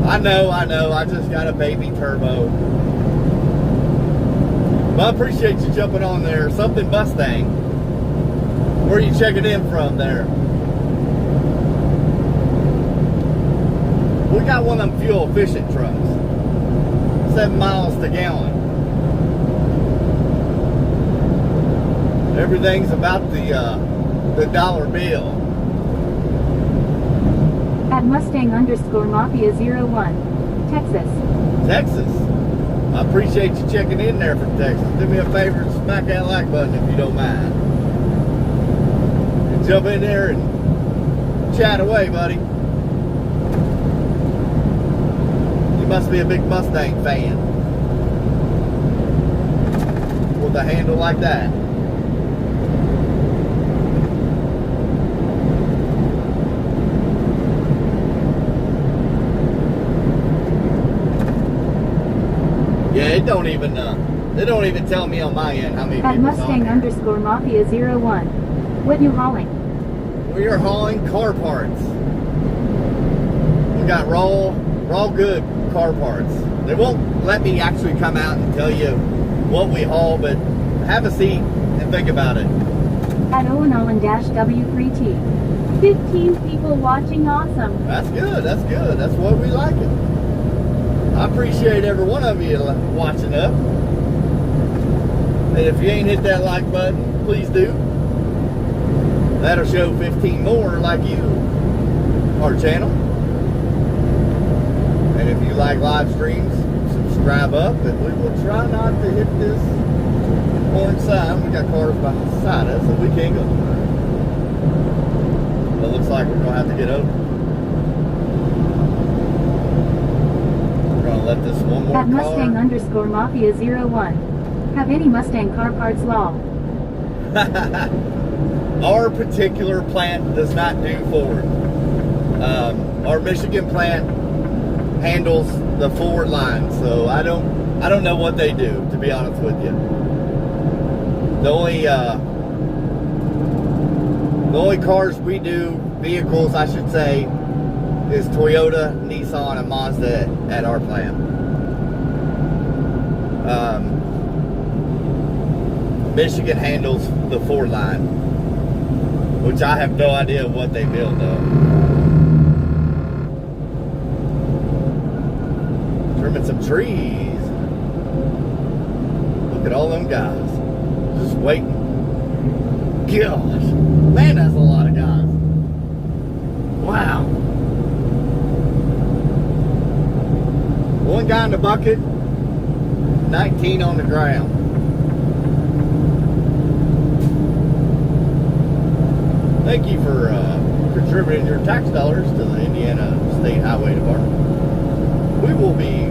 I know. I just got a baby turbo. But I appreciate you jumping on there. Something Mustang. Where are you checking in from there? We got one of them fuel efficient trucks. 7 miles to gallon. Everything's about the dollar bill. At Mustang_Mafia01. Texas. Texas. I appreciate you checking in there from Texas. Do me a favor and smack that like button if you don't mind. And jump in there and chat away, buddy. You must be a big Mustang fan. With a handle like that. Yeah, it don't even tell me on my end how many At people's on here. Mustang_Mafia01. What you hauling? We are hauling car parts. We got raw good car parts. They won't let me actually come out and tell you what we haul, but have a seat and think about it. At Owen-W3T. 15 people watching, awesome. That's good. That's good. That's what we like it. I appreciate every one of you watching up. And if you ain't hit that like button, please do. That'll show 15 more like you, our channel. And if you like live streams, subscribe up, and we will try not to hit this orange sign. We got cars beside us, so we can't go. But it looks like we're gonna have to get over. We're gonna let this one more At Mustang_Mafia01. Have any Mustang car parts law? Our particular plant does not do Ford. Our Michigan plant handles the Ford line, so I don't know what they do, to be honest with you. The only cars we do, vehicles I should say, is Toyota, Nissan, and Mazda at our plant. Michigan handles the Ford line, which I have no idea what they build though. Trimming some trees. Look at all them guys. Just waiting. Gosh. Man, that's a lot of guys. Wow. One guy in the bucket, 19 on the ground. Thank you for contributing your tax dollars to the Indiana State Highway Department. We will be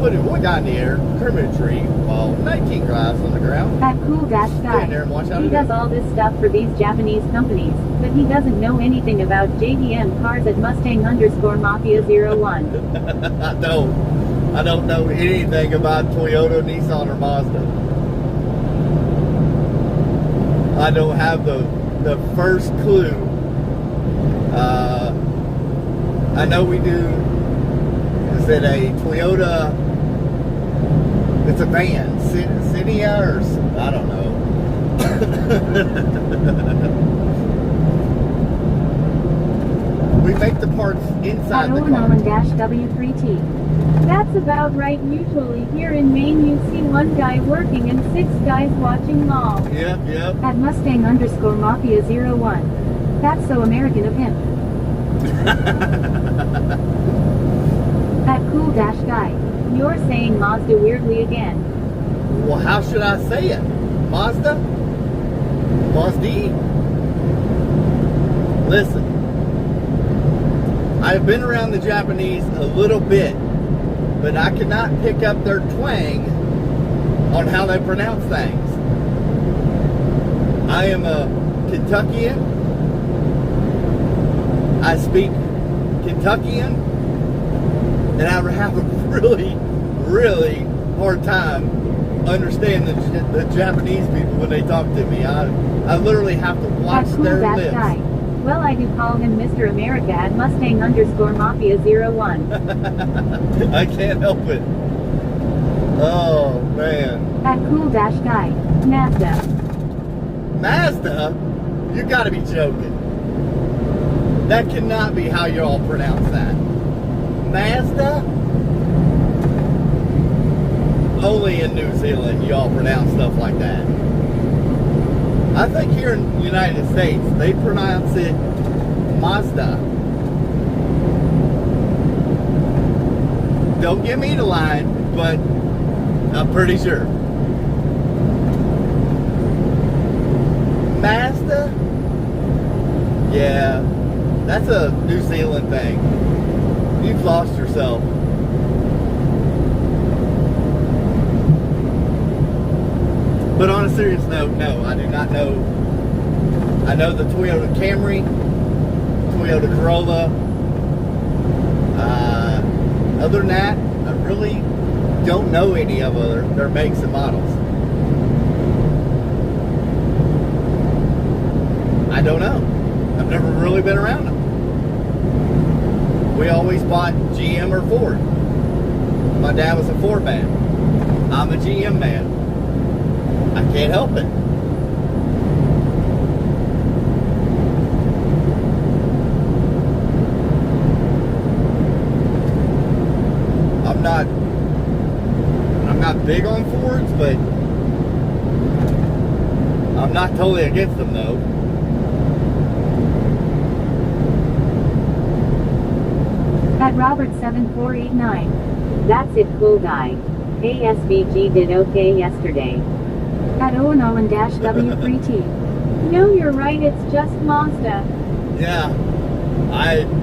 putting one guy in the air, trimming a tree, while 19 guys on the ground. At Cool Dash Stand there and watch Guy. how He they do does all this stuff for these Japanese companies, but he doesn't know anything about JDM cars at Mustang_Mafia01. I don't know anything about Toyota, Nissan, or Mazda. I don't have the first clue. I know we do. Is it a Toyota? It's a van, Cinia, or I don't know. We make the parts inside At the car. Owen-W3T. That's about right. Usually here in Maine you see one guy working and 6 guys watching lol. Yep. At Mustang_Mafia01. That's so American of him. At Cool Dash Guy. You're saying Mazda weirdly again. Well, how should I say it? Mazda? Mazda? Listen, I've been around the Japanese a little bit, but I cannot pick up their twang on how they pronounce things. I am a Kentuckian. I speak Kentuckian, and I have a really, really hard time understanding the Japanese people when they talk to me. I literally have to watch Cool their Dash lips. Guy. Well, I do call him Mr. America at Mustang_Mafia 01. I can't help it. Oh, man. At Cool Dash Guy. Mazda. Mazda? You gotta be joking. That cannot be how you all pronounce that. Mazda? Only in New Zealand you all pronounce stuff like that. I think here in the United States they pronounce it Mazda. Don't give me the line, but I'm pretty sure. Mazda? Yeah, that's a New Zealand thing. You've lost yourself. But on a serious note, no, I do not know. I know the Toyota Camry, Toyota Corolla. Other than that, I really don't know any of their makes and models. I don't know. I've never really been around them. We always bought GM or Ford. My dad was a Ford man. I'm a GM man. I can't help it. I'm not big on Fords, but I'm not totally against them though. At Robert7489. That's it, cool guy. ASVG did okay yesterday. At Owen-W3T. No, you're right, it's just Mazda. Yeah,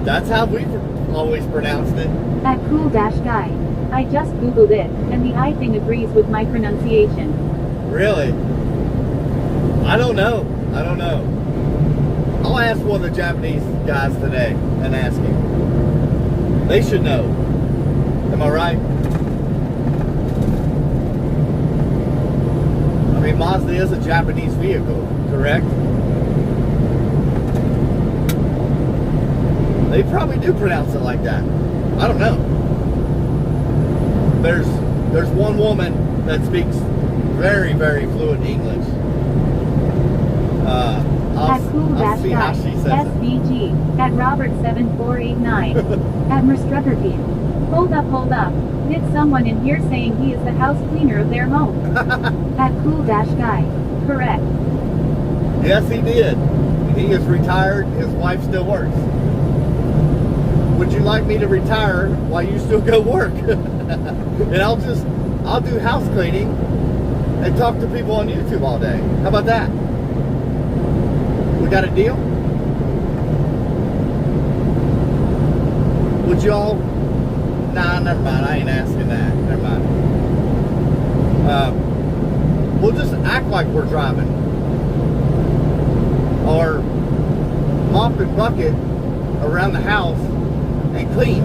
that's how we've always pronounced it. At Cool Dash Guy. I just googled it, and the I thing agrees with my pronunciation. Really? I don't know. I'll ask one of the Japanese guys today and ask him. They should know. Am I right? I mean, Mazda is a Japanese vehicle, correct? They probably do pronounce it like that. I don't know. There's one woman that speaks very, very fluent English. I'll see how she says it. SVG. At Robert7489. At Merstruckerpeed. Hold up. Did someone in here saying he is the house cleaner of their home? At Cool Dash Guy. Correct. Yes, he did. He is retired. His wife still works. Would you like me to retire while you still go work? And I'll do house cleaning and talk to people on YouTube all day. How about that? We got a deal? Would y'all? Nah, never mind. I ain't asking that. Never mind. We'll just act like we're driving. Or mop and bucket around the house and clean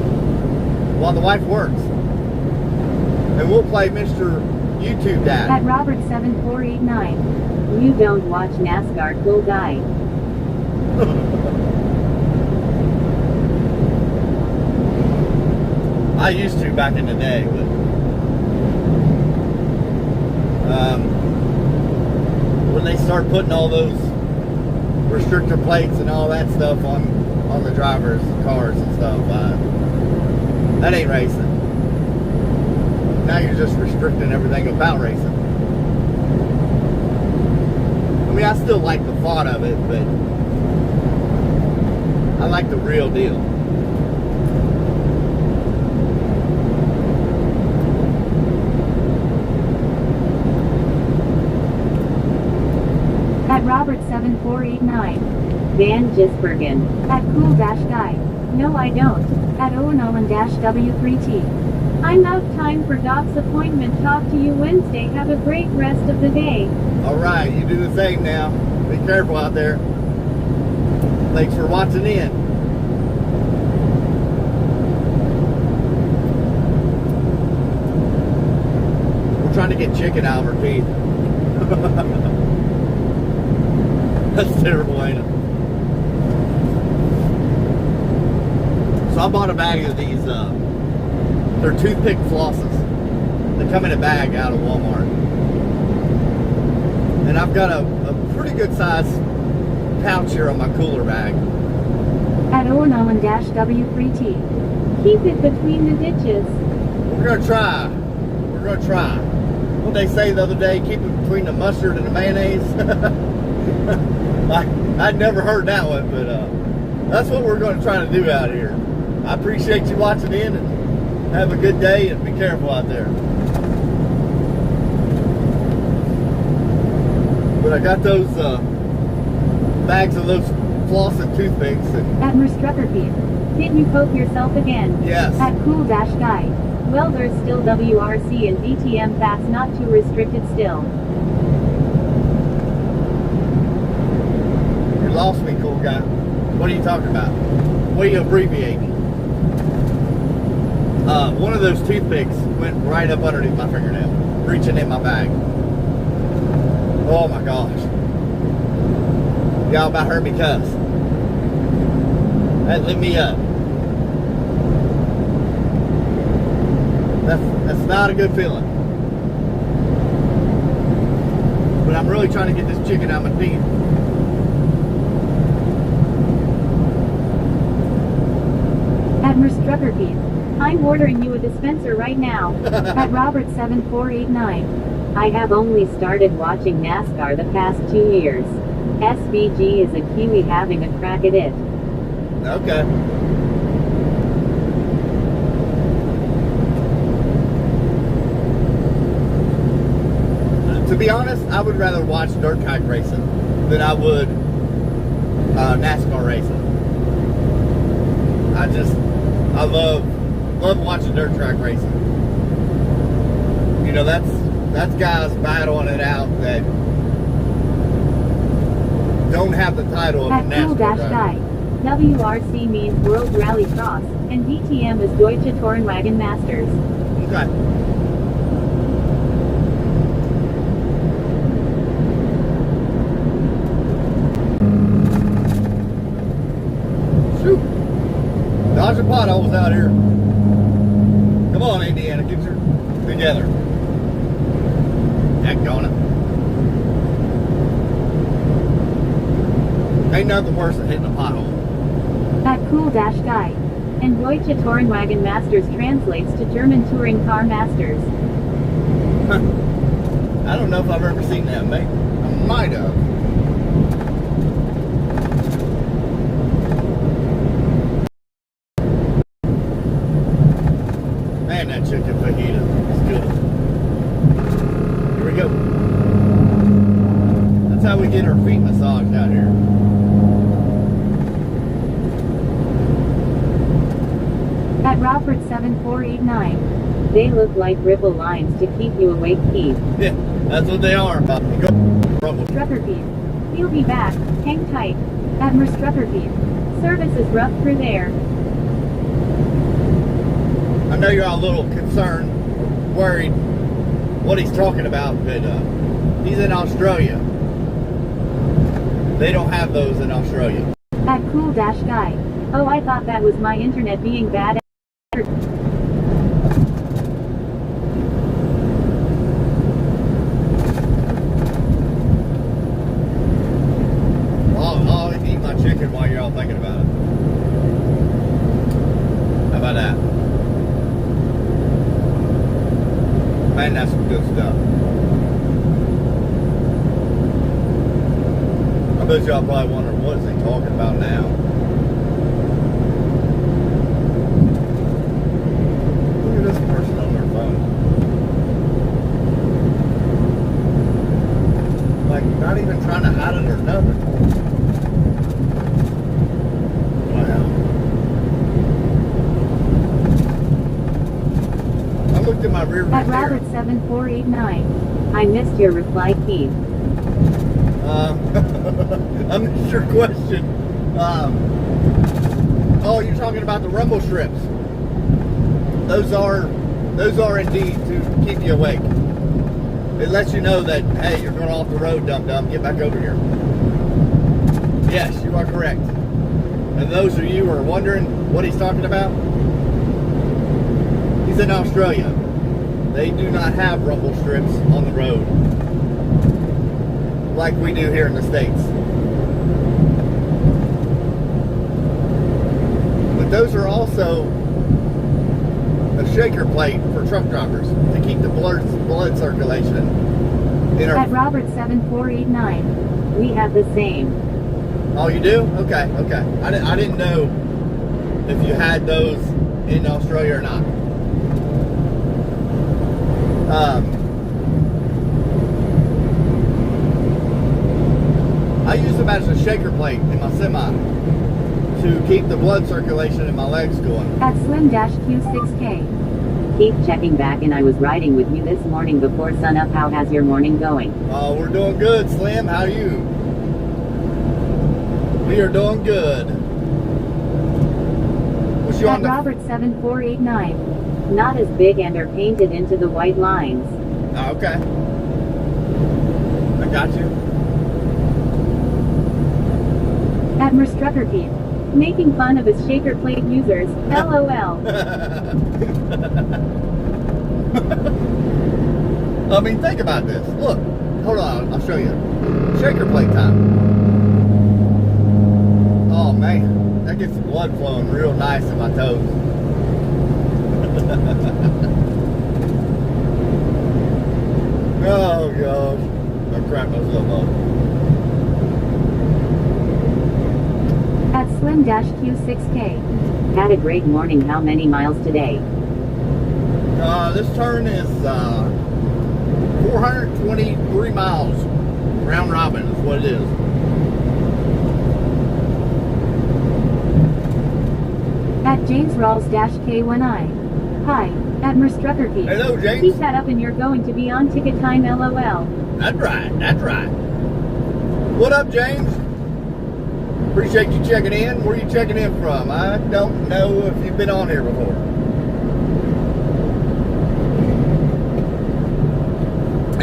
while the wife works. And we'll play Mr. YouTube Dad. At Robert7489. You don't watch NASCAR, cool guy. I used to back in the day, but when they start putting all those restrictor plates and all that stuff on the drivers' cars and stuff, that ain't racing. Now you're just restricting everything about racing. I mean, I still like the thought of it, but I like the real deal. At Robert7489. Van Gisbergen. At Cool Dash Guy. No, I don't. At Owen-W3T. I'm out time for Doc's appointment. Talk to you Wednesday. Have a great rest of the day. All right, you do the same now. Be careful out there. Thanks for watching in. We're trying to get chicken out of our teeth. That's terrible, ain't it? So I bought a bag of these, they're toothpick flosses. They come in a bag out of Walmart. And I've got a pretty good size pouch here on my cooler bag. At Owen-W3T. Keep it between the ditches. We're gonna try. We're gonna try. What they say the other day, keep it between the mustard and the mayonnaise. I'd never heard that one, but that's what we're gonna try to do out here. I appreciate you watching in, and have a good day, and be careful out there. But I got those bags of those floss and toothpicks. And At Merstruckerfield. Didn't you poke yourself again? yes. At Cool-Guy. Well, there's still WRC and DTM fast, not too restricted still. You lost me, cool guy. What are you talking about? What are you abbreviating? One of those toothpicks went right up underneath my fingernail, reaching in my bag. Oh my gosh. Y'all about heard me cuss. That lit me up. That's not a good feeling. But I'm really trying to get this chicken out of my teeth. At Merstruckerfield. I'm ordering you a dispenser right now. At Robert7489. I have only started watching NASCAR the past 2 years. SVG is a Kiwi having a crack at it. Okay. To be honest, I would rather watch dirt kite racing than I would NASCAR racing. I love watching dirt track racing. You know, that's guys battling it out that don't have the title of At a NASCAR driver. Cool-Guy. WRC means World Rally Cross, and DTM is Deutsche Tourenwagen Masters. Okay. Shoot. Dodging potholes out here. Come on, Indiana, get your together. Daggone it. Ain't nothing worse than hitting a pothole. At Cool-Guy. And Deutsche Tourenwagen Masters translates to German Touring Car Masters. I don't know if I've ever seen that, mate. I might have. Man, that chicken fajita is good. Here we go. That's how we get our feet massaged out here. At Robert7489. They look like ripple lines to keep you awake, Keith. Yeah, that's what they are. Go. Merstruckerfield. We'll be back. Hang tight. At Merstruckerfield. Service is rough through there. I know you're all a little concerned, worried what he's talking about, but he's in Australia. They don't have those in Australia. At Cool-Guy. Oh, I thought that was my internet being bad. I'll eat my chicken while you're all thinking about it. How about that? Man, that's some good stuff. I bet y'all probably wondering, what is he talking about now? Look at this person on their phone. Like, not even trying to hide it or nothing. Wow. my rear view At mirror. Robert7489. I missed your reply, Keith. I missed your question. Oh, you're talking about the rumble strips. Those are indeed to keep you awake. It lets you know that, hey, you're going off the road, dum-dum. Get back over here. Yes, you are correct. And those of you who are wondering what he's talking about, he's in Australia. They do not have rumble strips on the road like we do here in the States. But those are also a shaker plate for truck drivers to keep the blood circulation in our... At Robert7489. We have the same. Oh, you do? Okay. I didn't know if you had those in Australia or not. I use them as a shaker plate in my semi to keep the blood circulation in my legs going. At Slim-Q6K. Keep checking back, and I was riding with you this morning before sunup. How has your morning going? Oh, we're doing good, Slim. How are you? We are doing good. Was you At on the... Robert7489. Not as big and are painted into the white lines. Oh, okay. I got you. At Merstrucker Keith. Making fun of his shaker plate users. LOL. I mean, think about this. Look, hold on, I'll show you. Shaker plate time. Oh man, that gets the blood flowing real nice in my toes. Oh gosh, I cracked myself up. At Slim-Q6K. Had a great morning. How many miles today? This turn is 423 miles. Round robin is what it is. At James Rawls-K1I. Hi. At Merstrucker Keith. Hello, James. Keep that up and you're going to be on ticket time, LOL. That's right. What up, James? Appreciate you checking in. Where are you checking in from? I don't know if you've been on here before.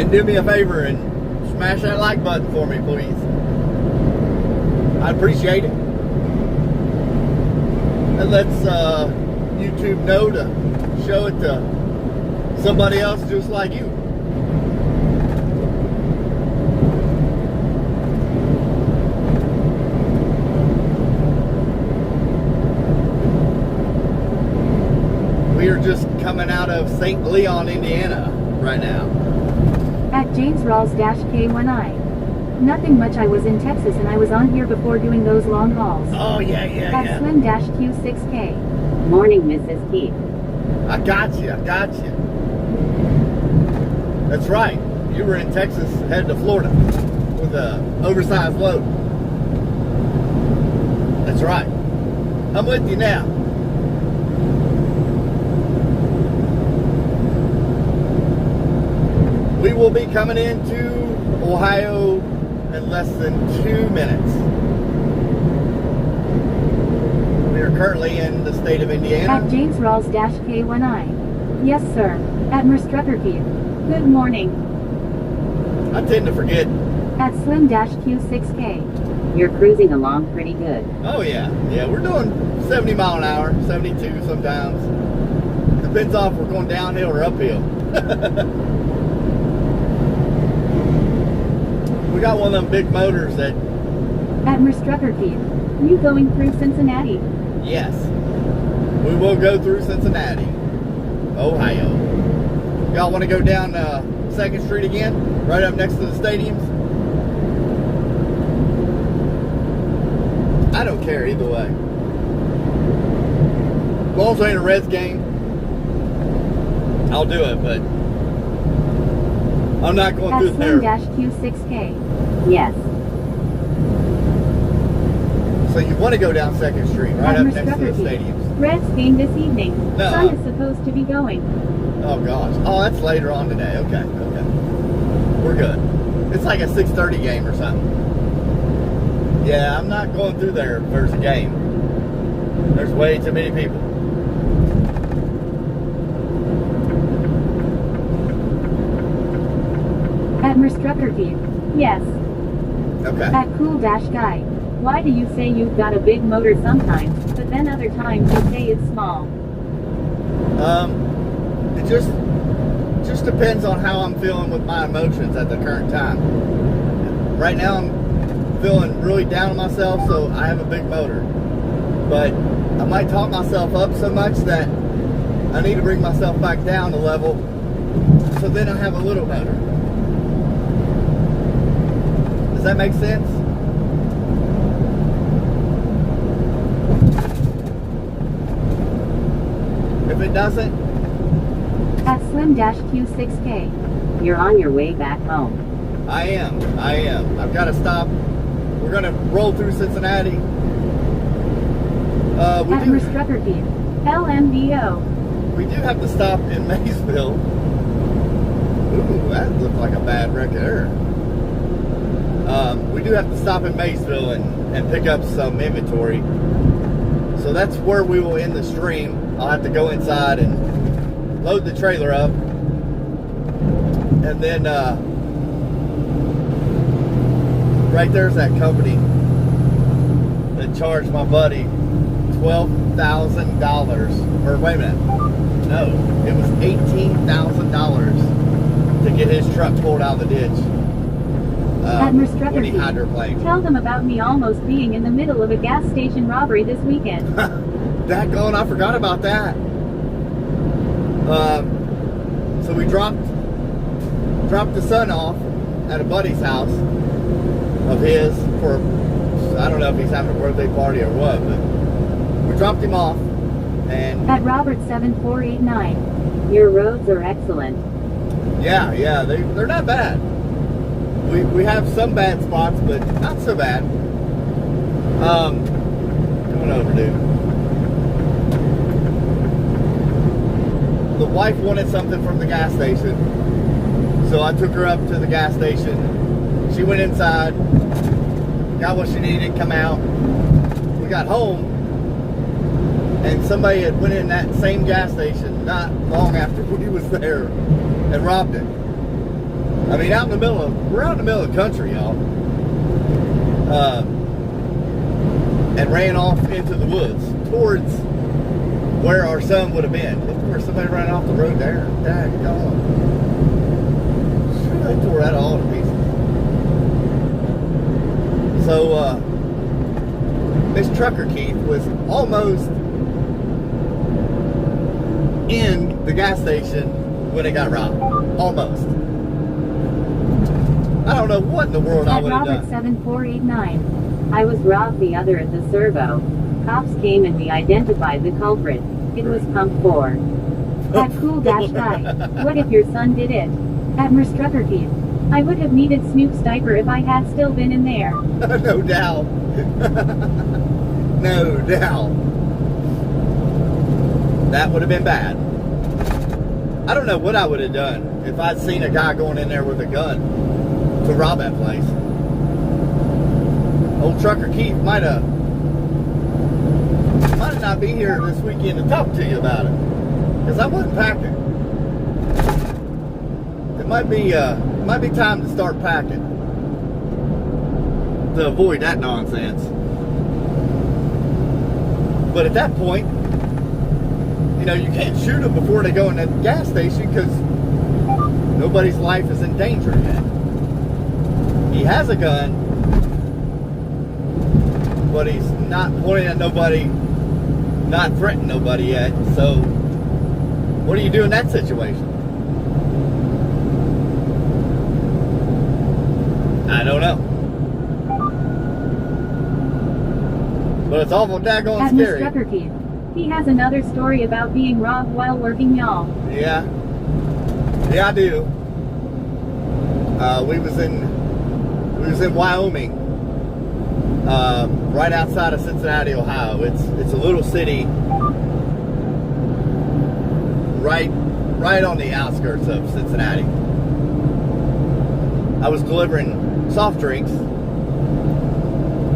And do me a favor and smash that like button for me, please. I'd appreciate it. And let's YouTube know to show it to somebody else just like you. We are just coming out of St. Leon, Indiana right now. At James Rawls-K1I. Nothing much. I was in Texas and I was on here before doing those long hauls. Oh, yeah. At Slim-Q6K. Morning, Mrs. Keith. I got you. That's right. You were in Texas, headed to Florida with an oversized load. That's right. I'm with you now. We will be coming into Ohio in less than 2 minutes. We are currently in the state of Indiana. At James Rawls-K1I. Yes, sir. At Merstrucker Keith. Good morning. I tend to forget. At Slim-Q6K. You're cruising along pretty good. Oh yeah, we're doing 70 mile an hour, 72 sometimes. Depends on if we're going downhill or uphill. We got one of them big motors that... At Merstrucker Keith. You going through Cincinnati? Yes. We will go through Cincinnati, Ohio. Y'all want to go down 2nd Street again? Right up next to the stadiums? I don't care either way. As long as it ain't a Reds game, I'll do it, but I'm not going through there. At Slim-Q6K. Yes. So you want to go down 2nd Street, right At up next to the Merstrucker Keith. stadiums. Reds game this evening. No. Sun is supposed to be going. Oh gosh. Oh, that's later on today. Okay, okay. We're good. It's like a 6:30 game or something. Yeah, I'm not going through there if there's a game. There's way too many people. At Merstruckerkeith. Yes. Okay. At Cool Dash Guy. Why do you say you've got a big motor sometimes, but then other times you say it's small? It just depends on how I'm feeling with my emotions at the current time. Right now I'm feeling really down on myself, so I have a big motor. But I might talk myself up so much that I need to bring myself back down a level, so then I have a little motor. Does that make sense? If it doesn't, At Slim-Q6K. You're on your way back home. I am. I've got to stop. We're going to roll through Cincinnati. At Merstruckerkeith. LMDO. We do have to stop in Maysville. Ooh, that looked like a bad wreck there. We do have to stop in Maysville and pick up some inventory. So that's where we will end the stream. I'll have to go inside and load the trailer up. And then right there's that company that charged my buddy $12,000. Or wait a minute. No, it was $18,000 to get his truck pulled out of the ditch. At When he Merstruckerkeith. hydroplaned. Tell them about me almost being in the middle of a gas station robbery this weekend. Daggone, I forgot about that. So we dropped the son off at a buddy's house of his for, I don't know if he's having a birthday party or what, but we dropped him off and At Robert7489. Your roads are excellent. yeah, they're not bad. We have some bad spots, but not so bad. Coming over, dude. The wife wanted something from the gas station, so I took her up to the gas station. She went inside, got what she needed, come out. We got home, and somebody had went in that same gas station not long after we was there and robbed it. I mean, we're out in the middle of the country, y'all. And ran off into the woods towards where our son would have been. Look where somebody ran off the road there. Daggone. Sure, they tore that all to pieces. So, Miss Trucker Keith was almost in the gas station when it got robbed. Almost. I don't know what in the world I At would have done. Robert7489. I was robbed the other at the servo. Cops came and we identified the culprit. It was pump 4. At Cool Dash Guy. What if your son did it? At Merstruckerkeith. I would have needed Snoop's diaper if I had still been in there. No doubt. No doubt. That would have been bad. I don't know what I would have done if I'd seen a guy going in there with a gun to rob that place. Old Trucker Keith might not be here this weekend to talk to you about it, because I wasn't packing. It might be time to start packing to avoid that nonsense. But at that point, you know, you can't shoot them before they go in that gas station because nobody's life is in danger yet. He has a gun, but he's not pointing at nobody, not threatening nobody yet. So, what do you do in that situation? I don't know. But it's awful daggone At scary. Merstruckerkeith. He has another story about being robbed while working, y'all. Yeah. Yeah, I do. We was in Wyoming, right outside of Cincinnati, Ohio. It's a little city right right on the outskirts of Cincinnati. I was delivering soft drinks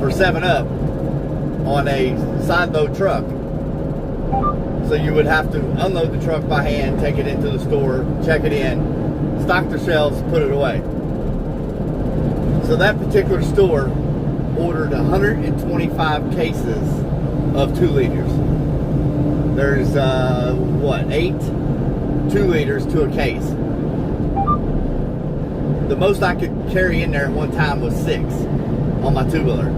for 7-Up on a side load truck. So you would have to unload the truck by hand, take it into the store, check it in, stock the shelves, put it away. So that particular store ordered 125 cases of 2 liters. There's, 8 2 liters to a case. The most I could carry in there at one time was 6 on my 2-wheeler.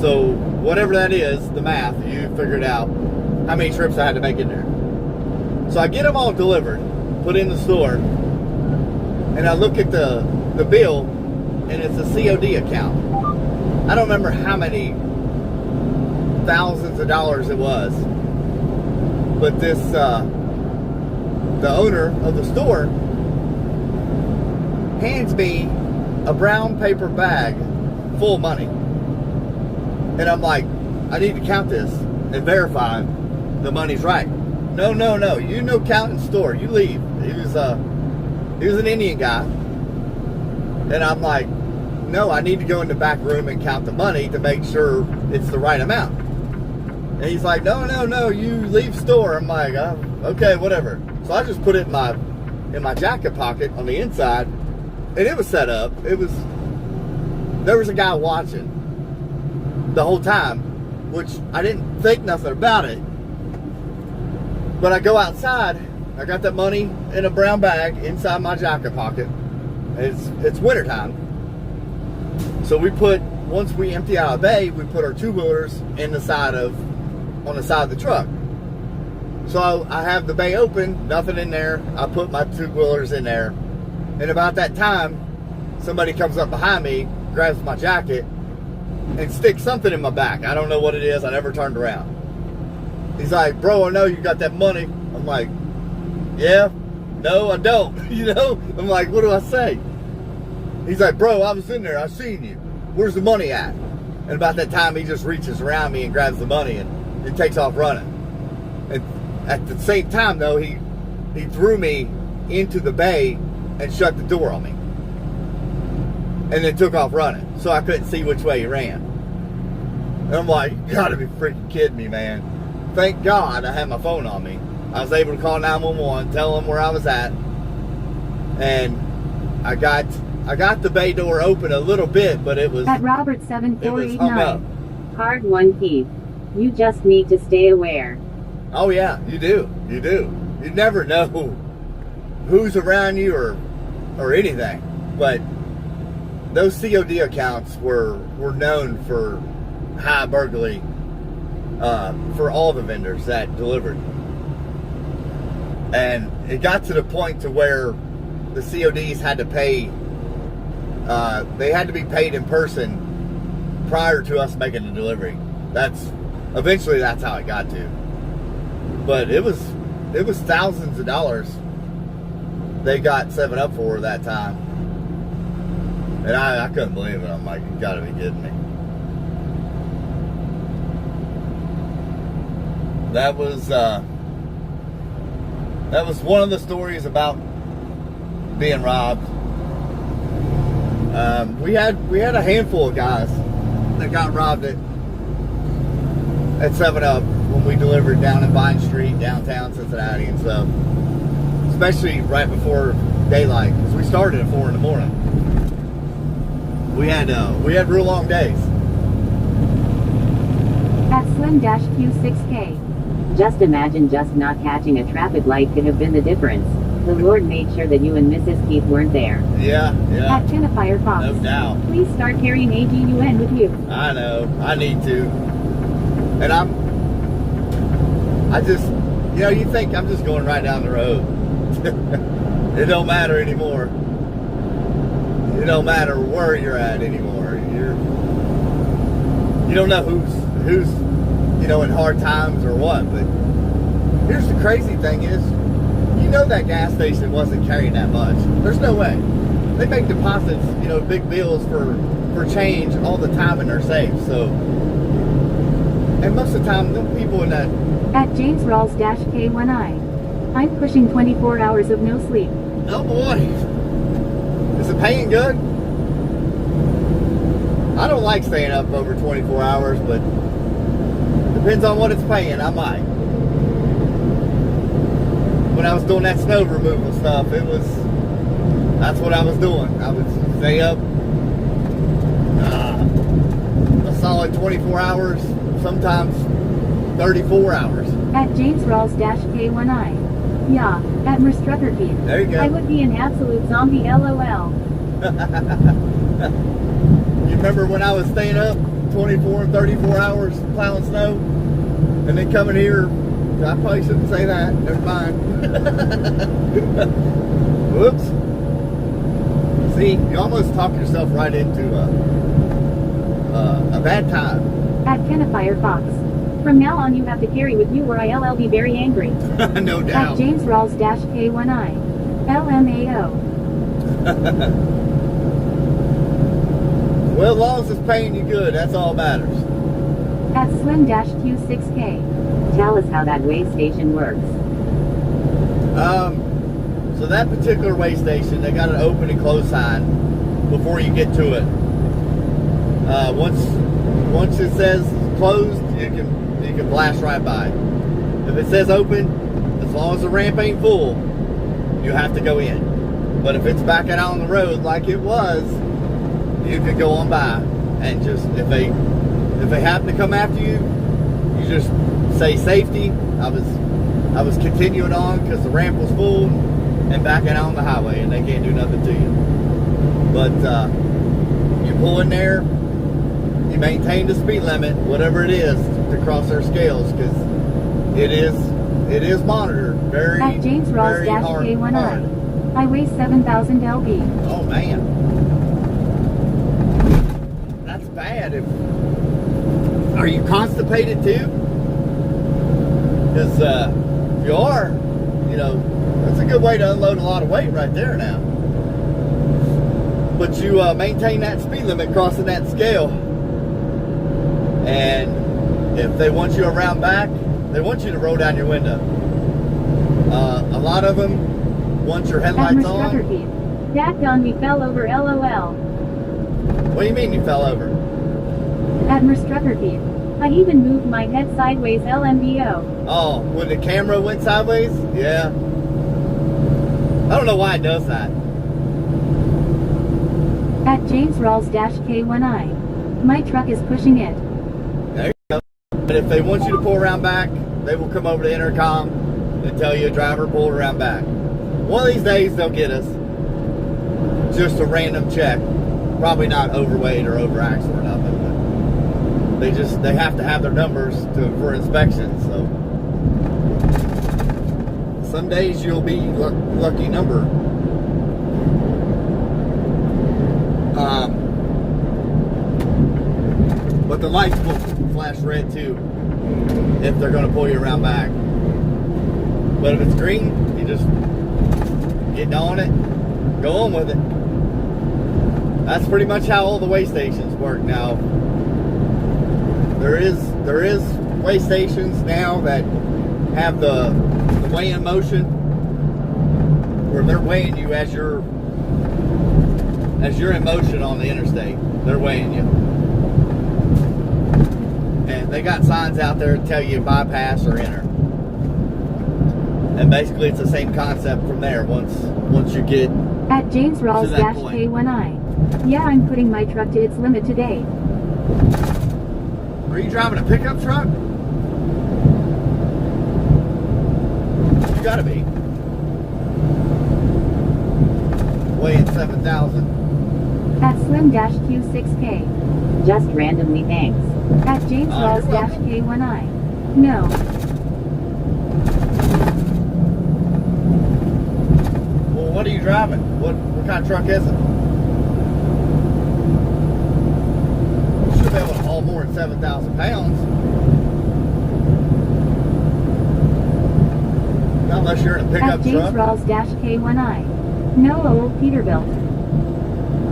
So whatever that is, the math, you figured out how many trips I had to make in there. So I get them all delivered, put in the store, and I look at the bill, and it's a COD account. I don't remember how many thousands of dollars it was, but this the owner of the store hands me a brown paper bag full of money, and I'm like, I need to count this and verify the money's right. No, you know, counting store, you leave. He was an Indian guy, and I'm like, no, I need to go in the back room and count the money to make sure it's the right amount. And he's like, no, you leave store. I'm like, oh, okay, whatever. So I just put it in my jacket pocket on the inside, and it was set up. There was a guy watching the whole time, which I didn't think nothing about it. But I go outside, I got that money in a brown bag inside my jacket pocket. It's wintertime. So once we empty out a bay, we put our 2-wheelers on the side of the truck. So I have the bay open, nothing in there. I put my 2-wheelers in there. And about that time, somebody comes up behind me, grabs my jacket, and sticks something in my back. I don't know what it is. I never turned around. He's like, bro, I know you got that money. I'm like, yeah, no, I don't. You know? I'm like, what do I say? He's like, bro, I was in there. I seen you. Where's the money at? And about that time, he just reaches around me and grabs the money and takes off running. And at the same time, though, he threw me into the bay and shut the door on me. And then took off running. So I couldn't see which way he ran. And I'm like, you gotta be freaking kidding me, man. Thank God I had my phone on me. I was able to call 911, tell them where I was at. And I got the bay door open a little bit, but it was at Robert it was hung up. 7489. Hard one, Keith. You just need to stay aware. Oh yeah, you do. You never know who's around you or anything. But those COD accounts were known for high burglary for all the vendors that delivered. And it got to the point to where the CODs had to pay, they had to be paid in person prior to us making the delivery. Eventually that's how it got to. But it was thousands of dollars they got 7-Up for that time. And I couldn't believe it. I'm like, you gotta be kidding me. That was one of the stories about being robbed. We had a handful of guys that got robbed at 7-Up when we delivered down in Vine Street, downtown Cincinnati and stuff. Especially right before daylight, because we started at 4 in the morning. We had real long days. At Slim-Q6K. Just imagine just not catching a traffic light could have been the difference. The Lord made sure that you and Mrs. Keith weren't there. Yeah. At Firefox. No doubt. Please start carrying AGUN with you. I know. I need to. And you think I'm just going right down the road. It don't matter anymore. It don't matter where you're at anymore. You don't know who's in hard times or what. But here's the crazy thing is, that gas station wasn't carrying that much. There's no way. They make deposits, big bills for change all the time in their safes. So, and most of the time, the people in that. At James Rawls-K1I. I'm pushing 24 hours of no sleep. Oh boy. Is it paying good? I don't like staying up over 24 hours, but depends on what it's paying. I might. When I was doing that snow removal stuff, that's what I was doing. I would stay up a solid 24 hours, sometimes 34 hours. At James Rawls-K1I. Yeah, at Merstruckerkeith. There you go. I would be an absolute zombie, LOL. You remember when I was staying up 24 and 34 hours plowing snow? And then coming here, I probably shouldn't say that. Never mind. Whoops. See, you almost talk yourself right into a bad time. At Kenafire Fox. From now on you have to carry with you or I'll be very angry. No doubt. At James Rawls-K1I. LMAO. Well, as long as it's paying you good, that's all that matters. At Slim-Q6K. Tell us how that way station works. So that particular way station, they got an open and close sign before you get to it. Once it says closed, you can blast right by. If it says open, as long as the ramp ain't full, you have to go in. But if it's backing out on the road like it was, you can go on by and just if they happen to come after you, you just say safety. I was continuing on because the ramp was full and backing out on the highway, and they can't do nothing to you. But you pull in there, you maintain the speed limit, whatever it is, to cross their scales, because it is monitored very, At James very hard. Rawls-K1I. I weigh 7,000 lb. Oh man, that's bad. Are you constipated too? Because if you are, that's a good way to unload a lot of weight right there now. But you maintain that speed limit crossing that scale. And if they want you around back, they want you to roll down your window. A lot of them want your At headlights on. Merstruckerkeith. Dadgone, we fell over, LOL. What do you mean you fell over? At Merstruckerkeith. I even moved my head sideways, LMBO. Oh, when the camera went sideways? Yeah. I don't know why it does that. At James Rawls-K1I. My truck is pushing it. There you go. But if they want you to pull around back, they will come over to intercom and tell you, driver, pull around back. One of these days they'll get us. Just a random check. Probably not overweight or overaxle or nothing. But they have to have their numbers for inspection. So some days you'll be lucky number. But the lights will flash red too if they're going to pull you around back. But if it's green, you just get on it, go on with it. That's pretty much how all the way stations work now. There is way stations now that have the weigh-in motion where they're weighing you as you're in motion on the interstate. They're weighing you. And they got signs out there to tell you bypass or enter. And basically it's the same concept from there once you get At James Rawls-K1I. Yeah, I'm putting my truck to its limit today. Are you driving a pickup truck? You gotta be. Weighing 7,000. At Slim-Q6K. Just randomly, thanks. At James Rawls-K1I. No. Well, what are you driving? What kind of truck is it? You should be able to haul more than 7,000 pounds. Not unless you're in a pickup At James truck. Rawls-K1I. No, old Peterbilt.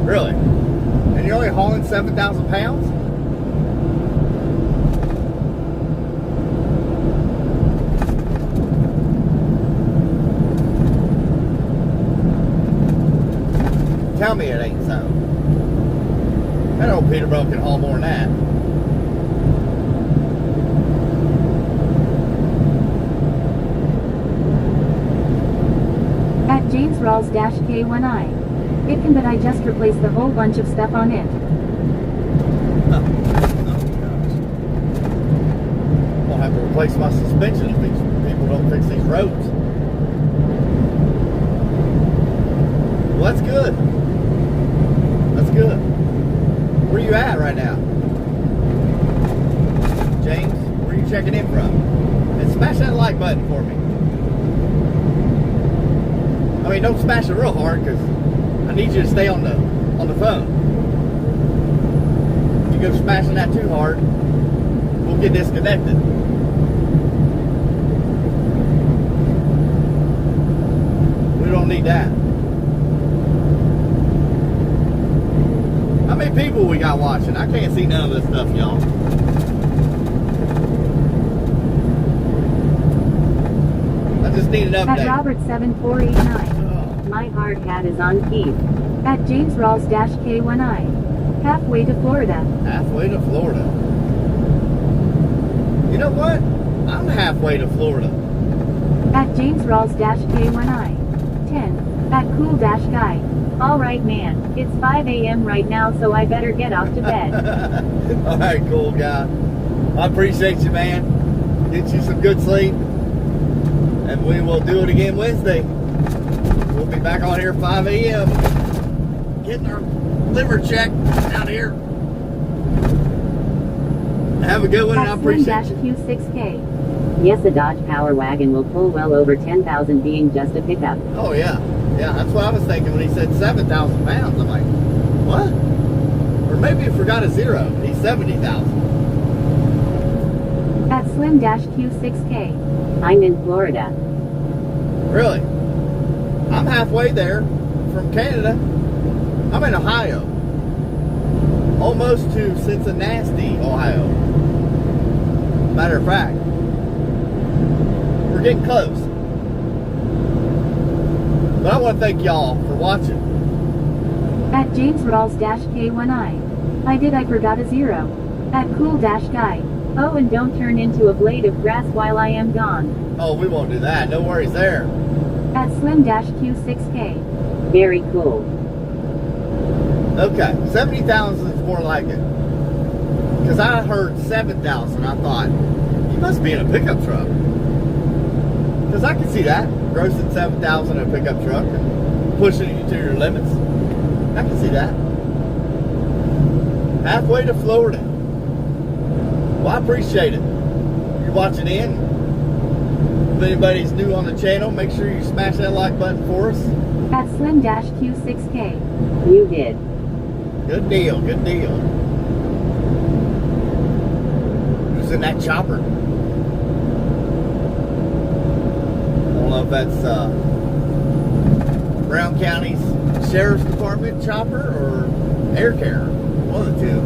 Really? And you're only hauling 7,000 pounds? tell me it ain't so. That old Peterbilt can haul more than that. At James Rawls-K1I. It can, but I just replaced the whole bunch of stuff on it. Oh gosh. I'll have to replace my suspension if these people don't fix these roads. Well, that's good. That's good. Where you at right now? James, where are you checking in from? And smash that like button for me. I mean, don't smash it real hard, because I need you to stay on the phone. If you go smashing that too hard, we'll get disconnected. We don't need that. How many people we got watching? I can't see none of this stuff, y'all. I just need an update. At Robert7489. My hard hat is on Keith. At James Rawls-K1I. Halfway to Florida. Halfway to Florida. You know what? I'm halfway to Florida. At James Rawls-K1I. 10. At Cool-Guy. Alright man, it's 5 a.m. right now, so I better get off to bed. Alright, cool guy. I appreciate you, man. Get you some good sleep. And we will do it again Wednesday. We'll be back on here 5 a.m. getting our liver checked out here. Have a good one, and I appreciate you. Q6K. Yes, a Dodge Power Wagon will pull well over 10,000 being just a pickup. Oh, yeah. Yeah, that's what I was thinking when he said 7,000 pounds. I'm like, what? Or maybe he forgot a zero. He's 70,000. At Slim-Q6K. I'm in Florida. Really? I'm halfway there from Canada. I'm in Ohio. Almost to Cincinnati, Ohio. Matter of fact, we're getting close. But I want to thank y'all for watching. At James Rawls-K1I. I forgot a zero. At Cool-Guy. Oh, and don't turn into a blade of grass while I am gone. Oh, we won't do that. No worries there. At Slim-Q6K. Very cool. Okay, 70,000 is more like it. Because I heard 7,000, I thought, you must be in a pickup truck. Because I can see that, grossing 7,000 in a pickup truck and pushing you to your limits. I can see that. Halfway to Florida. Well, I appreciate it. You're watching in. If anybody's new on the channel, make sure you smash that like button for us. At Slim-Q6K. You did. Good deal, good deal. Who's in that chopper? I don't know if that's Brown County's Sheriff's Department chopper or Air Care. One of the two.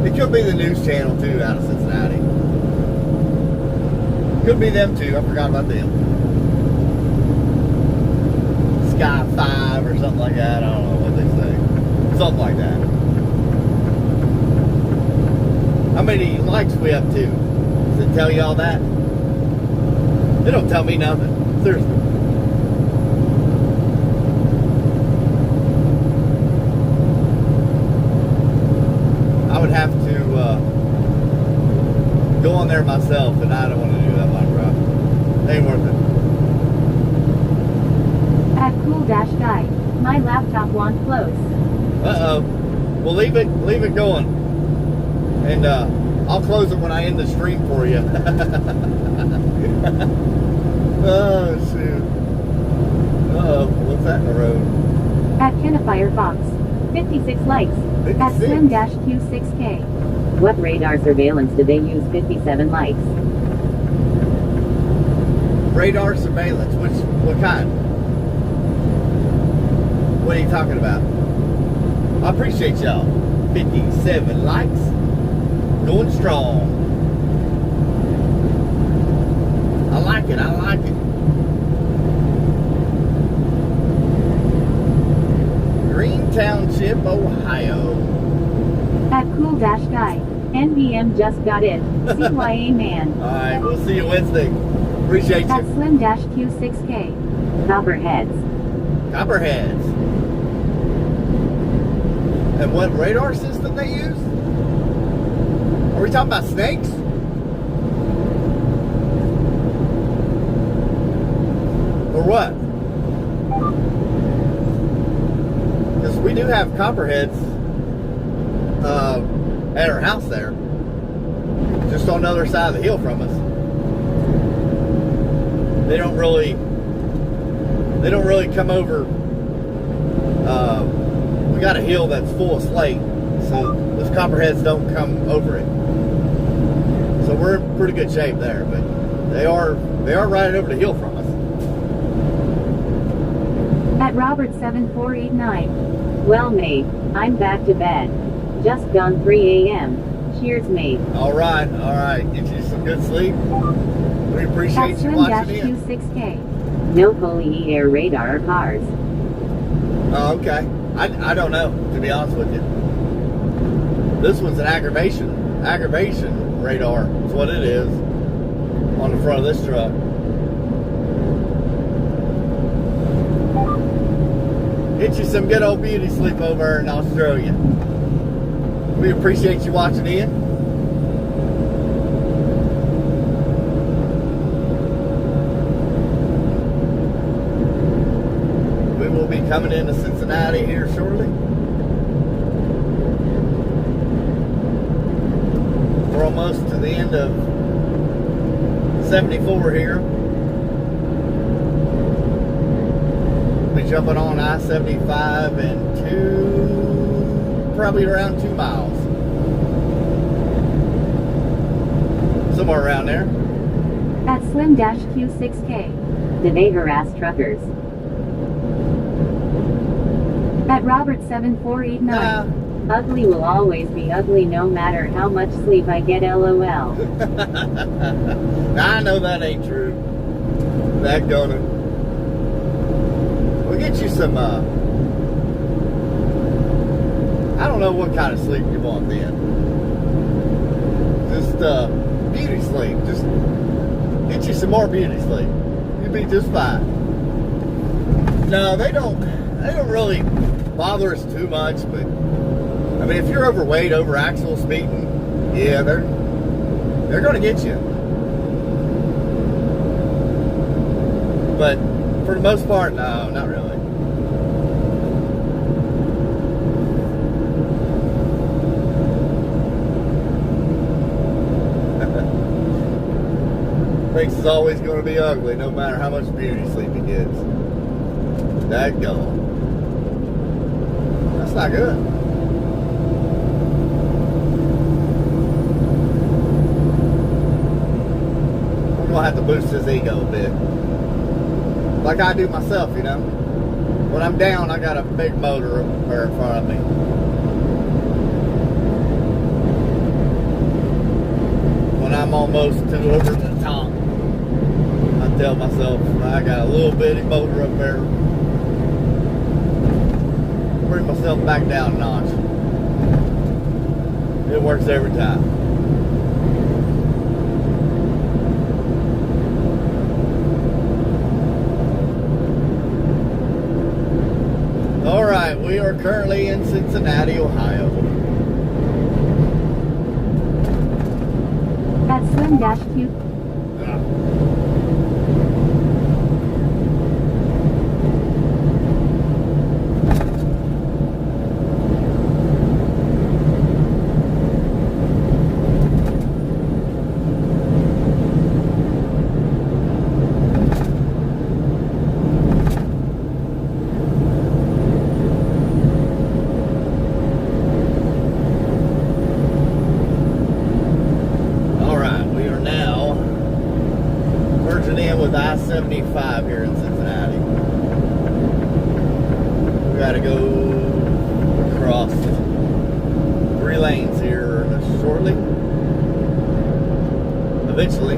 It could be the news channel too out of Cincinnati. Could be them too. I forgot about them. Sky 5 or something like that. I don't know what they say. Something like that. How many likes we up to? Does it tell you all that? It don't tell me nothing. Seriously. I would have to go on there myself, and I don't want to do that, my bro. It ain't worth it. At Cool-Guy. My laptop won't close. Uh-oh. Well, leave it going. And I'll close it when I end the stream for you. Oh, shoot. Uh-oh. What's that in the road? At Firefox. 56 likes. 56? At Slim-Q6K. What radar surveillance did they use 57 likes? Radar surveillance. What kind? What are you talking about? I appreciate y'all. 57 likes. Going strong. I like it. I like it. Green Ohio. At Cool Dash Guy. NBM just got it. CYA man. Alright, we'll see you Wednesday. Appreciate At you. Slim Dash Q6K. Copperheads. Copperheads. And what radar system they use? Are we talking about snakes? Or what? Because we do have copperheads at our house there. Just on the other side of the hill from us. They don't really come over. We got a hill that's full of slate, so those copperheads don't come over it. So we're in pretty good shape there, but they are right over the hill from us. At Robert7489. Well, mate, I'm back to bed. Just gone 3 a.m. Cheers, mate. All right. Get you some good sleep. We appreciate At you Slim Dash watching in. Q6K. No Polly air radar cars. Oh, okay. I don't know, to be honest with you. This one's an aggravation radar. Is what it is on the front of this truck. Get you some good old beauty sleep over in Australia. We appreciate you watching in. We will be coming into Cincinnati here shortly. We're almost to the end of 74 here. We'll be jumping on I-75 in probably around 2 miles. Somewhere around there. At Slim Dash Q6K. Do they harass truckers? At Robert7489. Nah. Ugly will always be ugly no matter how much sleep I get, lol. I know that ain't true. That gonna. We'll get you some, I don't know what kind of sleep you want then. Just, beauty sleep. Just get you some more beauty sleep. You'll be just fine. No, they don't really bother us too much, but I mean, if you're overweight, over axle speeding, yeah, they're gonna get you. But for the most part, no, not really. Thinks it's always going to be ugly, no matter how much beauty sleep he gets. Daggone. That's not good. I'm going to have to boost his ego a bit. Like I do myself, you know. When I'm down, I got a big motor up there in front of me. When I'm almost to over the top, I tell myself I got a little bitty motor up there. Bring myself back down a notch. It works every time. All right, we are currently in Cincinnati, Ohio. At Slim Dash Q. I-75 here in Cincinnati. We gotta go across 3 lanes here shortly. Eventually.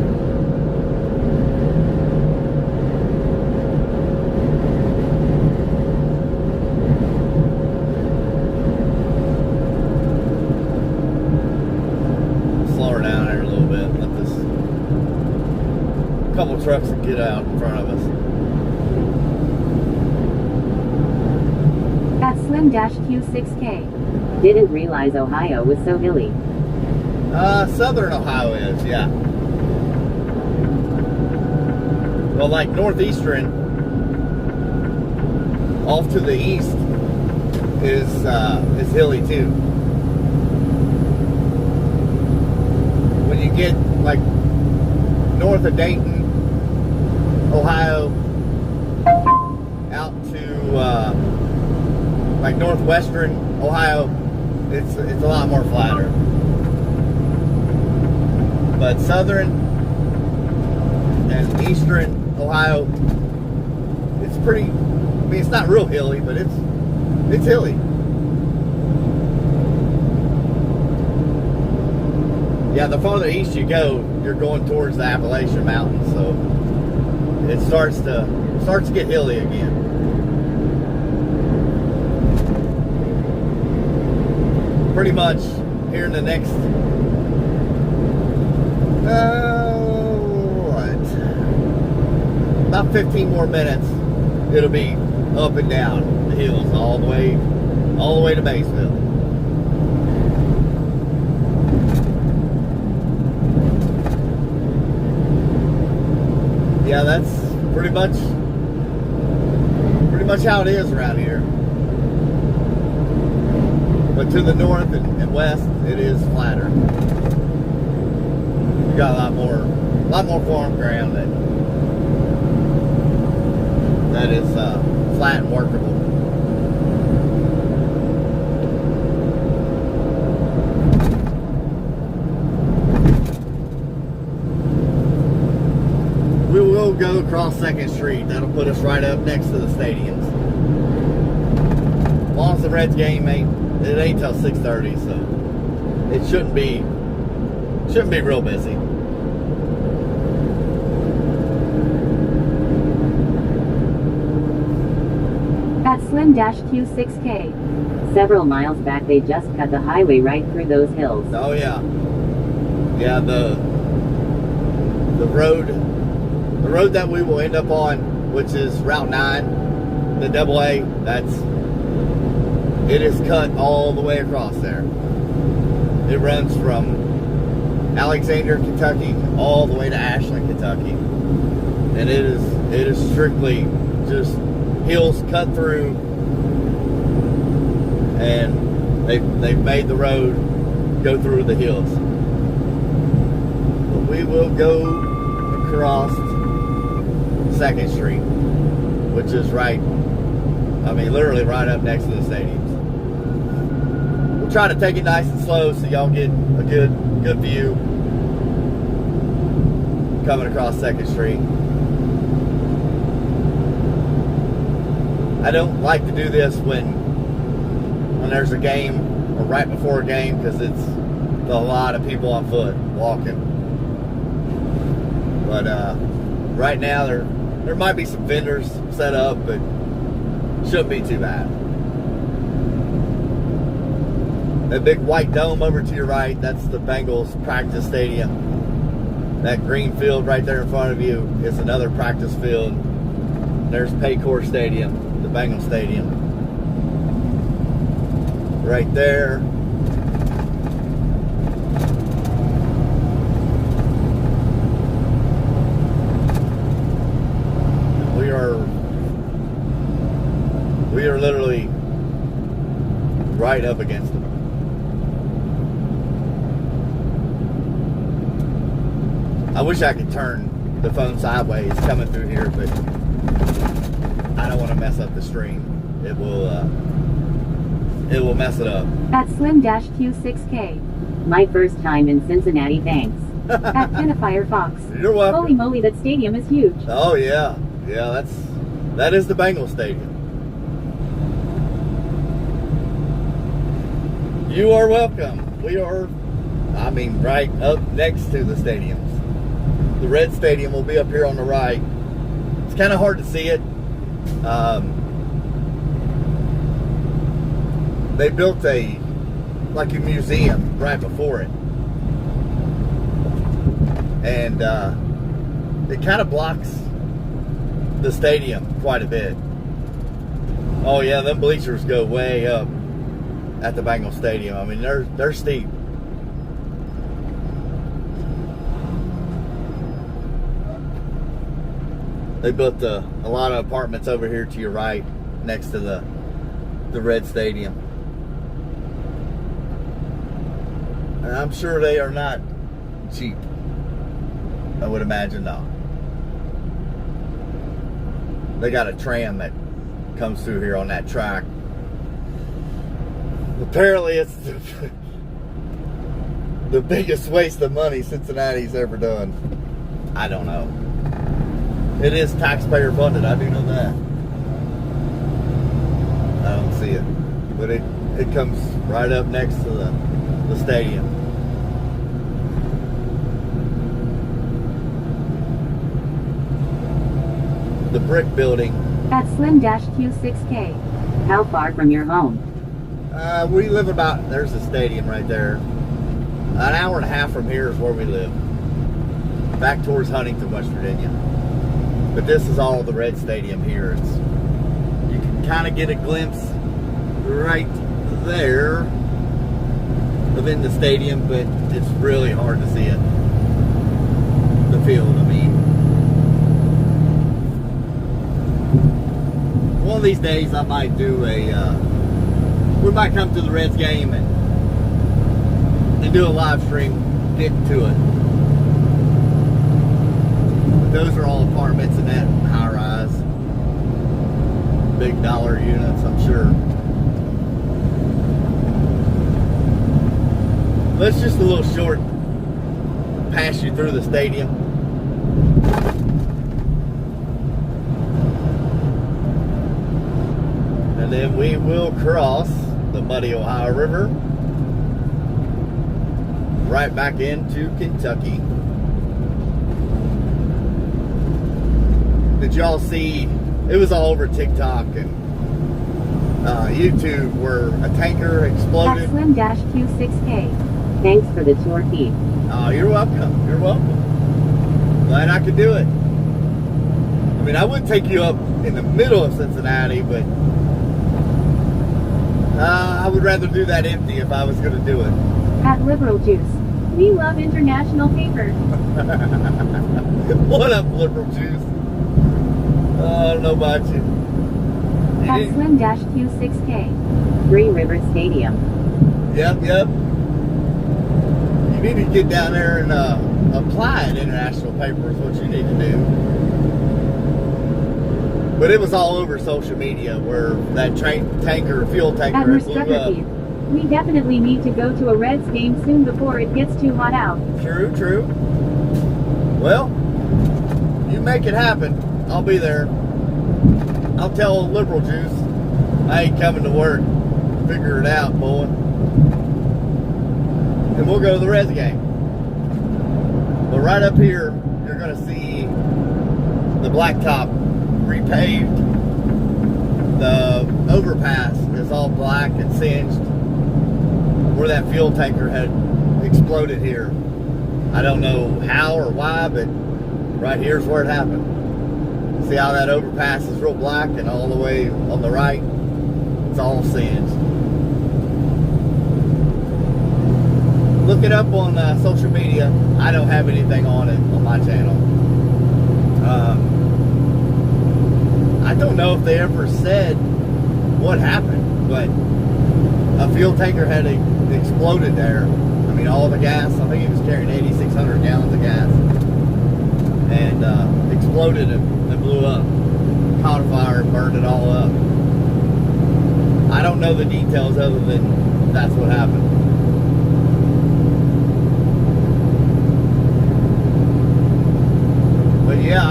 trucks that get out in front of us. At Slim-Q6K. Didn't realize Ohio was so hilly. Southern Ohio is, yeah. Well, like northeastern, off to the east is hilly too. When you get like north of Dayton, Ohio, out to like northwestern Ohio, it's a lot more flatter. But southern and eastern Ohio, it's pretty. I mean, it's not real hilly, but it's hilly. Yeah, the farther east you go, you're going towards the Appalachian Mountains, so it starts to get hilly again. Pretty much here in the next about 15 more minutes, it'll be up and down the hills all the way to Maysville. Yeah, that's pretty much how it is around here. But to the north and west, it is flatter. You got a lot more farm ground that is flat and workable. We will go across 2nd Street. That'll put us right up next to the stadiums. As long as the Reds game ain't till 6:30, so it shouldn't be real busy. At Slim-Q6K. Several miles back they just cut the highway right through those hills. Oh yeah. Yeah, the road that we will end up on, which is Route 9, the AA, it is cut all the way across there. It runs from Alexandria, Kentucky, all the way to Ashland, Kentucky. And it is strictly just hills cut through, and they've made the road go through the hills. But we will go across 2nd Street, which is literally right up next to the stadiums. We'll try to take it nice and slow so y'all get a good view coming across 2nd Street. I don't like to do this when there's a game or right before a game, because it's a lot of people on foot walking. But right now there might be some vendors set up, but shouldn't be too bad. That big white dome over to your right, that's the Bengals practice stadium. That green field right there in front of you is another practice field. There's Paycor Stadium, the Bengals Stadium. Right there. We are literally right up against them. I wish I could turn the phone sideways coming through here, but I don't want to mess up the stream. It will mess it up. At Slim-Q6K. My first time in Cincinnati, thanks. At Penske Fox. You're welcome. Holy moly, that stadium is huge. Oh yeah. Yeah, that is the Bengals Stadium. You are welcome. We are, right up next to the stadiums. The Red Stadium will be up here on the right. It's kind of hard to see it. They built a museum right before it. And it kind of blocks the stadium quite a bit. Oh yeah, them bleachers go way up at the Bengal Stadium. I mean, they're steep. They built a lot of apartments over here to your right, next to the Red Stadium. And I'm sure they are not cheap. I would imagine not. They got a tram that comes through here on that track. Apparently it's the biggest waste of money Cincinnati's ever done. I don't know. It is taxpayer funded, I do know that. I don't see it. But it comes right up next to the stadium. The brick building. At Slim-Q6K. How far from your home? We live about, there's the stadium right there. An hour and a half from here is where we live. Back towards Huntington, West Virginia. But this is all the Red Stadium here. You can kind of get a glimpse right there of in the stadium, but it's really hard to see it. The field, I mean. One of these days I might do we might come to the Reds game and do a live stream, get to it. But those are all apartments in that high rise. Big dollar units, I'm sure. That's just a little short pass you through the stadium. And then we will cross the muddy Ohio River right back into Kentucky. Did y'all see, it was all over TikTok and YouTube where a tanker exploded. At Slim-Q6K. Thanks for the tour, Keith. Oh, you're welcome. You're welcome. Glad I could do it. I mean, I would take you up in the middle of Cincinnati, but I would rather do that empty if I was going to do it. At Liberal Juice. We love international paper. What up, Liberal Juice? I don't know about you. At Slim-Q6K. Three River Stadium. Yep. You need to get down there and apply an international paper is what you need to do. But it was all over social media where that fuel tanker At blew up. We definitely need to go to a Reds game soon before it gets too hot out. True. Well, you make it happen. I'll be there. I'll tell Liberal Juice I ain't coming to work. Figure it out, boy. And we'll go to the Reds game. But right up here, you're going to see the blacktop repaved. The overpass is all black and singed. Where that fuel tanker had exploded here. I don't know how or why, but right here's where it happened. See how that overpass is real black and all the way on the right, it's all singed. Look it up on social media. I don't have anything on it on my channel. I don't know if they ever said what happened, but a fuel tanker had exploded there. I mean, all the gas, I think it was carrying 8,600 gallons of gas. And exploded and blew up. Caught fire and burned it all up. I don't know the details other than that's what happened. But yeah,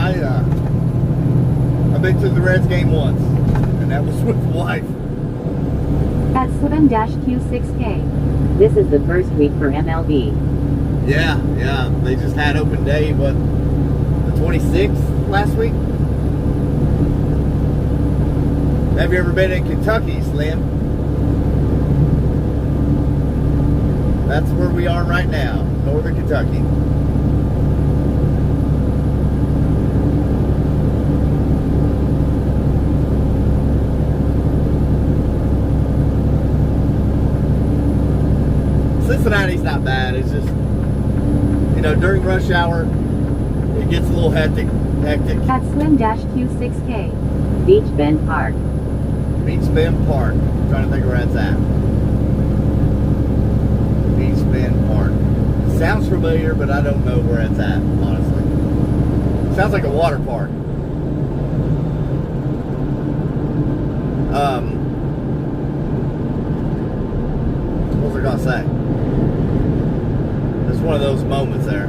I've been to the Reds game once, and that was with the wife. At Slim-Q6K. This is the first week for MLB. Yeah. They just had open day, the 26th last week? Have you ever been in Kentucky, Slim? That's where we are right now, northern Kentucky. Cincinnati's not bad. It's just, you know, during rush hour, it gets a little hectic. At Slim-Q6K. Beach Bend Park. Beach Bend Park. I'm trying to think where that's at. Beach Bend Park. Sounds familiar, but I don't know where it's at, honestly. Sounds like a water park. What was I gonna say? It's one of those moments there.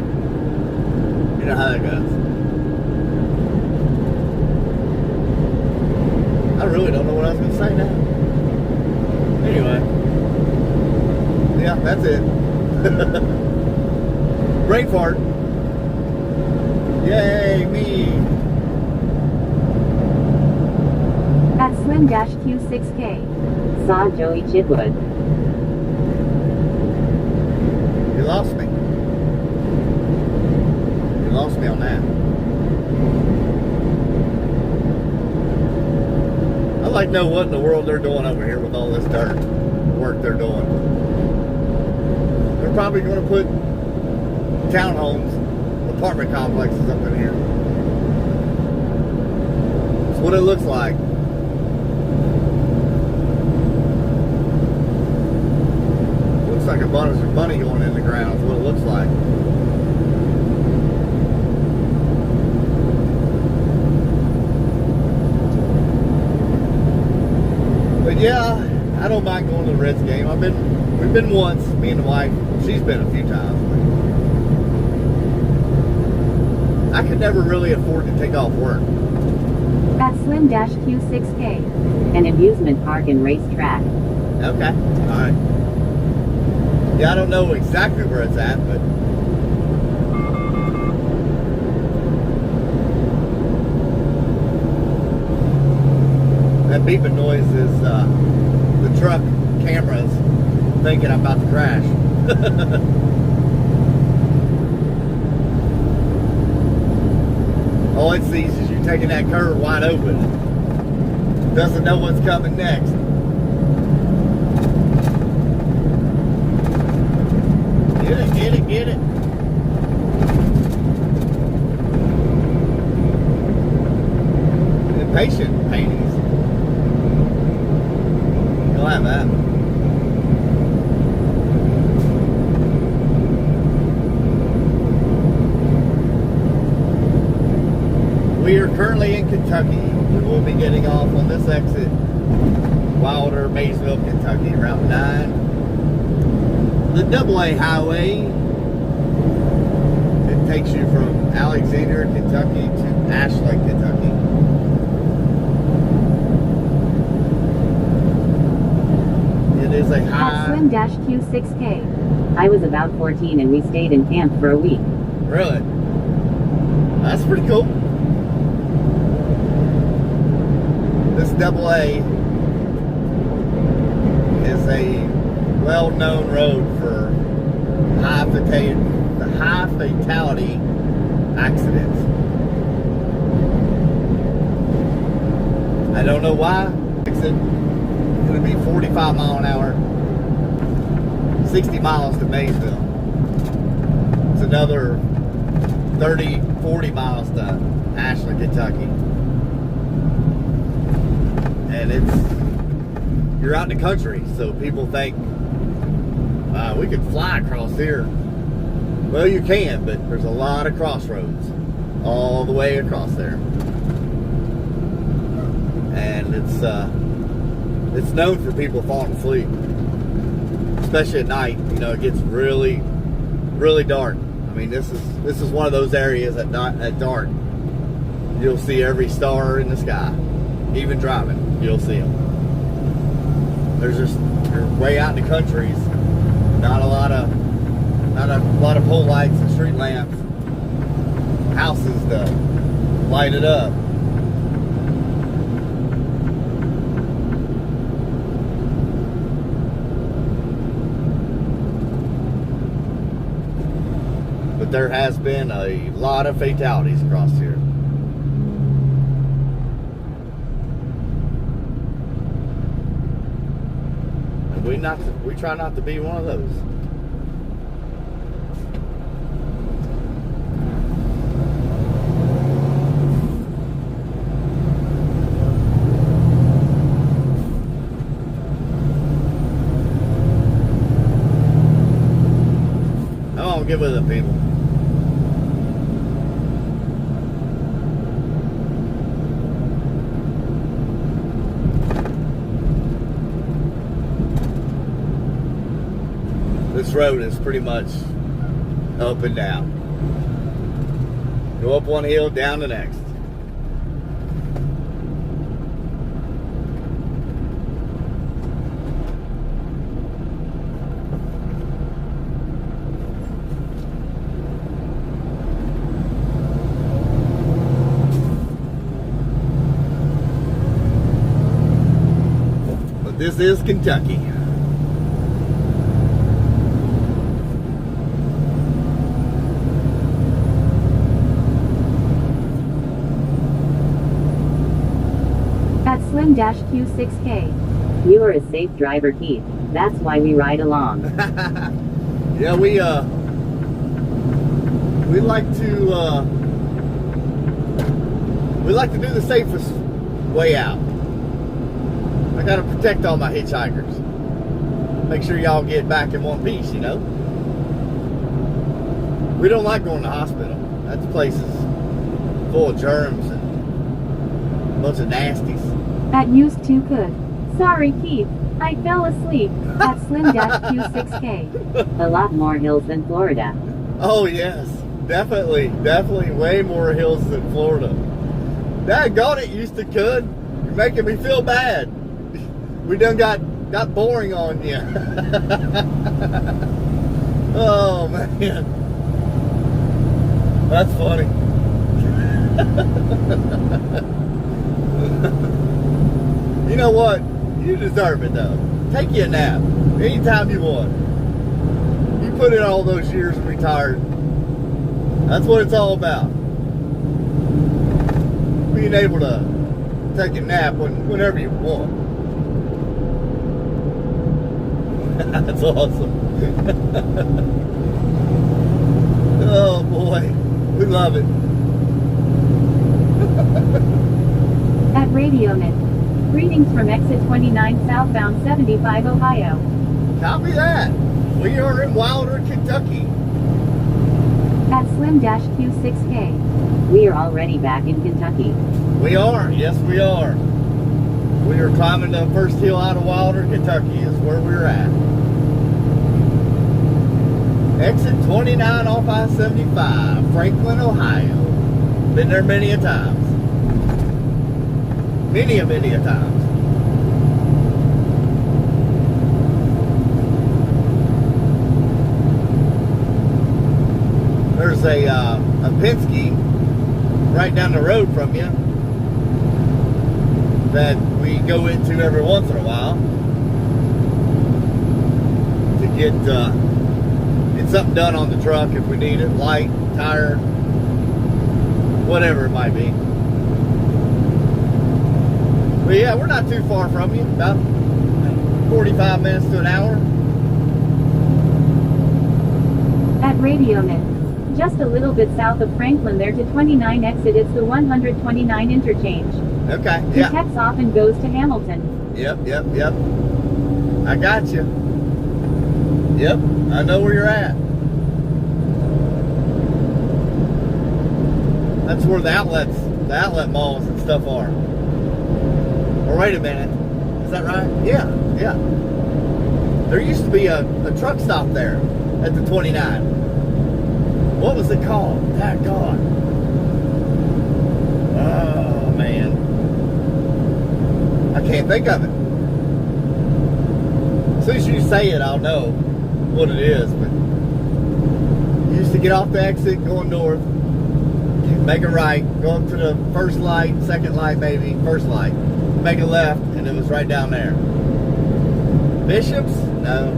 You know how that goes. I really don't know what I was gonna say now. Anyway. Yeah, that's it. Brain fart. Yay, me. At Slim-Q6K. Saw Joey Chitwood. You lost me. You lost me on that. I'd like to know what in the world they're doing over here with all this dirt work they're doing. They're probably going to put townhomes, apartment complexes up in here. That's what it looks like. Looks like a bunch of money going in the ground is what it looks like. But yeah, I don't mind going to the Reds game. We've been once, me and the wife. She's been a few times. I could never really afford to take off work. At Slim-Q6K. An amusement park and racetrack. Okay, alright. Yeah, I don't know exactly where it's at, but that beeping noise is the truck cameras thinking I'm about to crash. All it sees is you taking that curve wide open. Doesn't know what's coming next. Get it, get it, get it. Impatient paintings. You'll have that. We are currently in Kentucky. We will be getting off on this exit, Wilder, Maysville, Kentucky, Route 9. The AA highway. It takes you from Alexandria, Kentucky to Ashland, Kentucky. It is a At high. Slim-Q6K. I was about 14 and we stayed in camp for a week. Really? That's pretty cool. This AA is a well-known road for high fatality accidents. I don't know why. It's going to be 45 mile an hour, 60 miles to Maysville. It's another 30, 40 miles to Ashland, Kentucky. And you're out in the country, so people think, we could fly across here. Well, you can, but there's a lot of crossroads all the way across there. And it's known for people falling asleep, especially at night. You know, it gets really, really dark. I mean, this is one of those areas at dark. You'll see every star in the sky. Even driving, you'll see them. You're way out in the countries. Not a lot of pole lights and street lamps, houses to light it up. But there has been a lot of fatalities across here. And we try not to be one of those. Get with it, people. This road is pretty much up and down. Go up one hill, down the next. But this is Kentucky. Slim-Q6K. You are a safe driver, Keith. That's why we ride along. Yeah, we like to do the safest way out. I gotta protect all my hitchhikers. Make sure y'all get back in one piece, you know? We don't like going to the hospital. That place is full of germs and a bunch of nasties. At used to could. Sorry, Keith. I fell asleep. At Slim-Q6K. A lot more hills than Florida. Oh yes, definitely way more hills than Florida. Daggone it, used to could. You're making me feel bad. We done got boring on you. Oh man, that's funny. You know what? You deserve it though. Take you a nap anytime you want. You put in all those years and retired. That's what it's all about. Being able to take a nap whenever you want. That's awesome. Oh boy, we love it. At RadioNet. Greetings from exit 29 southbound 75 Ohio. Copy that. We are in Wilder, Kentucky. At Slim-Q6K. We are already back in Kentucky. We are. Yes, we are. We are climbing the first hill out of Wilder, Kentucky is where we're at. Exit 29 off I-75, Franklin, Ohio. Been there many a times. Many a times. There's a Penske right down the road from you that we go into every once in a while to get something done on the truck if we need it, light, tire, whatever it might be. But yeah, we're not too far from you, about 45 minutes to an hour. At RadioNet. Just a little bit south of Franklin there to 29 exit, it's the 129 interchange. Okay, The yeah. text often goes to Hamilton. Yep. I got you. Yep, I know where you're at. That's where the outlet malls and stuff are. Or wait a minute, is that right? Yeah. There used to be a truck stop there at the 29. What was it called? That God. Oh man, I can't think of it. As soon as you say it, I'll know what it is. But you used to get off the exit going north, make a right, go up to the first light, second light maybe, first light, make a left, and it was right down there. Bishops? No,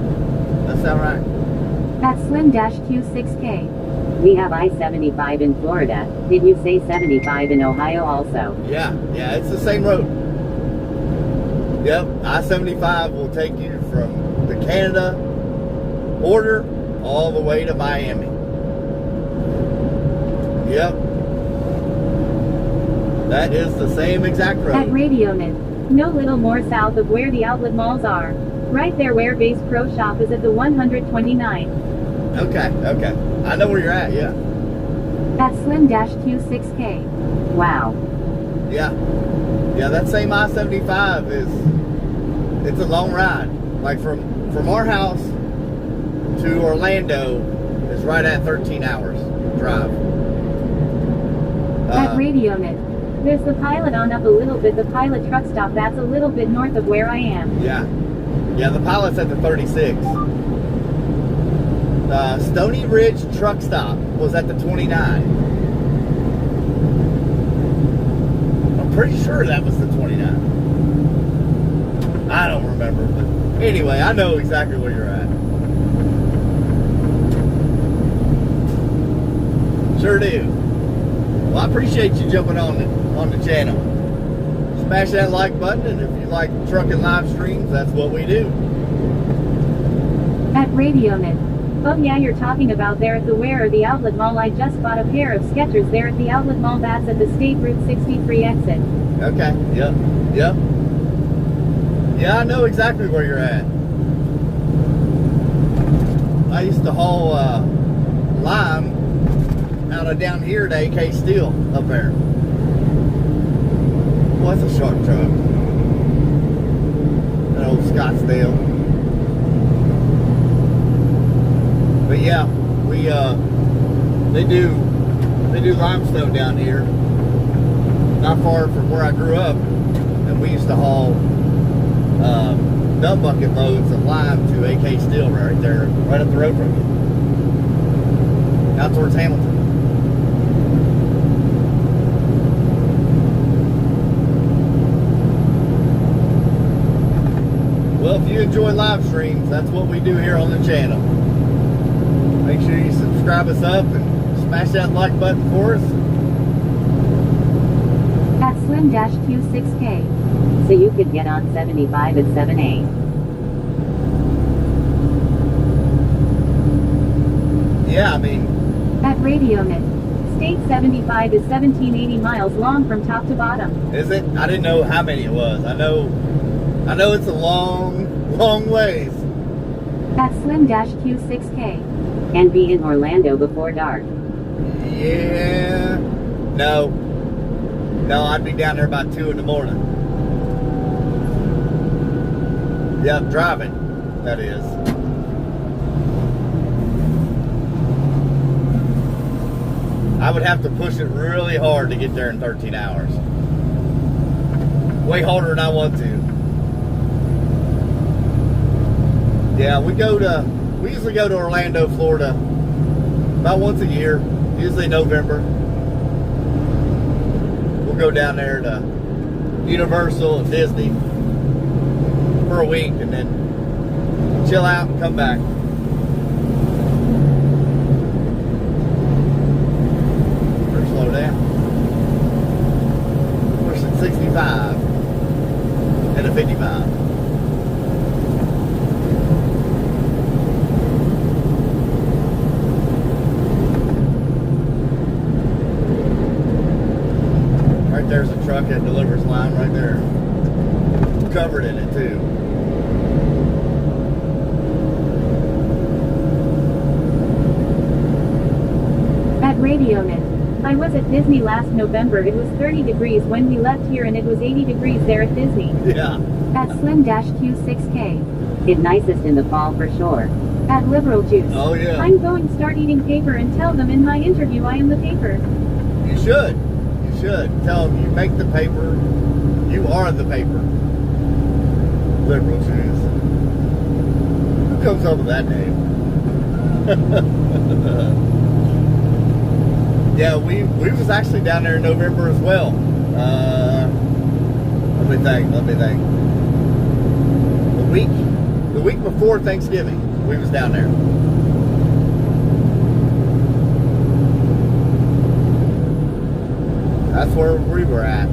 that's not right. At Slim-Q6K. We have I-75 in Florida. Did you say 75 in Ohio also? Yeah, it's the same road. Yep, I-75 will take you from the Canada border all the way to Miami. Yep. That is the same exact road. At RadioNet. No little more south of where the outlet malls are. Right there where Bass Pro Shop is at the 129. Okay. I know where you're at, yeah. At Slim-Q6K. Wow. Yeah, that same I-75 it's a long ride. Like from our house to Orlando is right at 13 hours drive. At RadioNet. There's the Pilot on up a little bit. The Pilot truck stop, that's a little bit north of where I am. Yeah, the Pilot's at the 36. The Stony Ridge truck stop was at the 29. I'm pretty sure that was the 29. I don't remember, but anyway, I know exactly where you're at. Sure do. Well, I appreciate you jumping on the channel. Smash that like button, and if you like trucking live streams, that's what we do. At RadioNet. Oh yeah, you're talking about there at the where or the outlet mall. I just bought a pair of Skechers there at the outlet mall. That's at the State Route 63 exit. Okay, yep. Yeah, I know exactly where you're at. I used to haul lime out of down here to AK Steel up there. Well, that's a sharp truck. That old Scottsdale. But yeah, they do limestone down here, not far from where I grew up, and we used to haul dump bucket loads of lime to AK Steel right there, right up the road from you, out towards Hamilton. Well, if you enjoy live streams, that's what we do here on the channel. Make sure you subscribe us up and smash that like button for us. At Slim-Q6K. So you could get on 75 at 7A. Yeah, I mean... At RadioNet. State 75 is 1780 miles long from top to bottom. Is it? I didn't know how many it was. I know it's a long ways. At Slim-Q6K. And be in Orlando before dark. Yeah. No, I'd be down there about 2 in the morning. Yep, driving, that is. I would have to push it really hard to get there in 13 hours. Way harder than I want to. Yeah, we usually go to Orlando, Florida about once a year, usually November. We'll go down there to Universal and Disney for a week and then chill out and come back. Better slow down. Pushing 65 and a 55. There's a truck that delivers lime right there. Covered in it too. At RadioNet. I was at Disney last November. It was 30 degrees when we left here and it was 80 degrees there at Disney. Yeah. At Slim-Q6K. It's nicest in the fall for sure. At Liberal Juice. Oh yeah. I'm going to start eating paper and tell them in my interview I am the paper. You should. Tell them you make the paper. You are the paper. Liberal Juice. Who comes up with that name? Yeah, we was actually down there in November as well. Let me think. The week before Thanksgiving, we was down there. That's where we were at.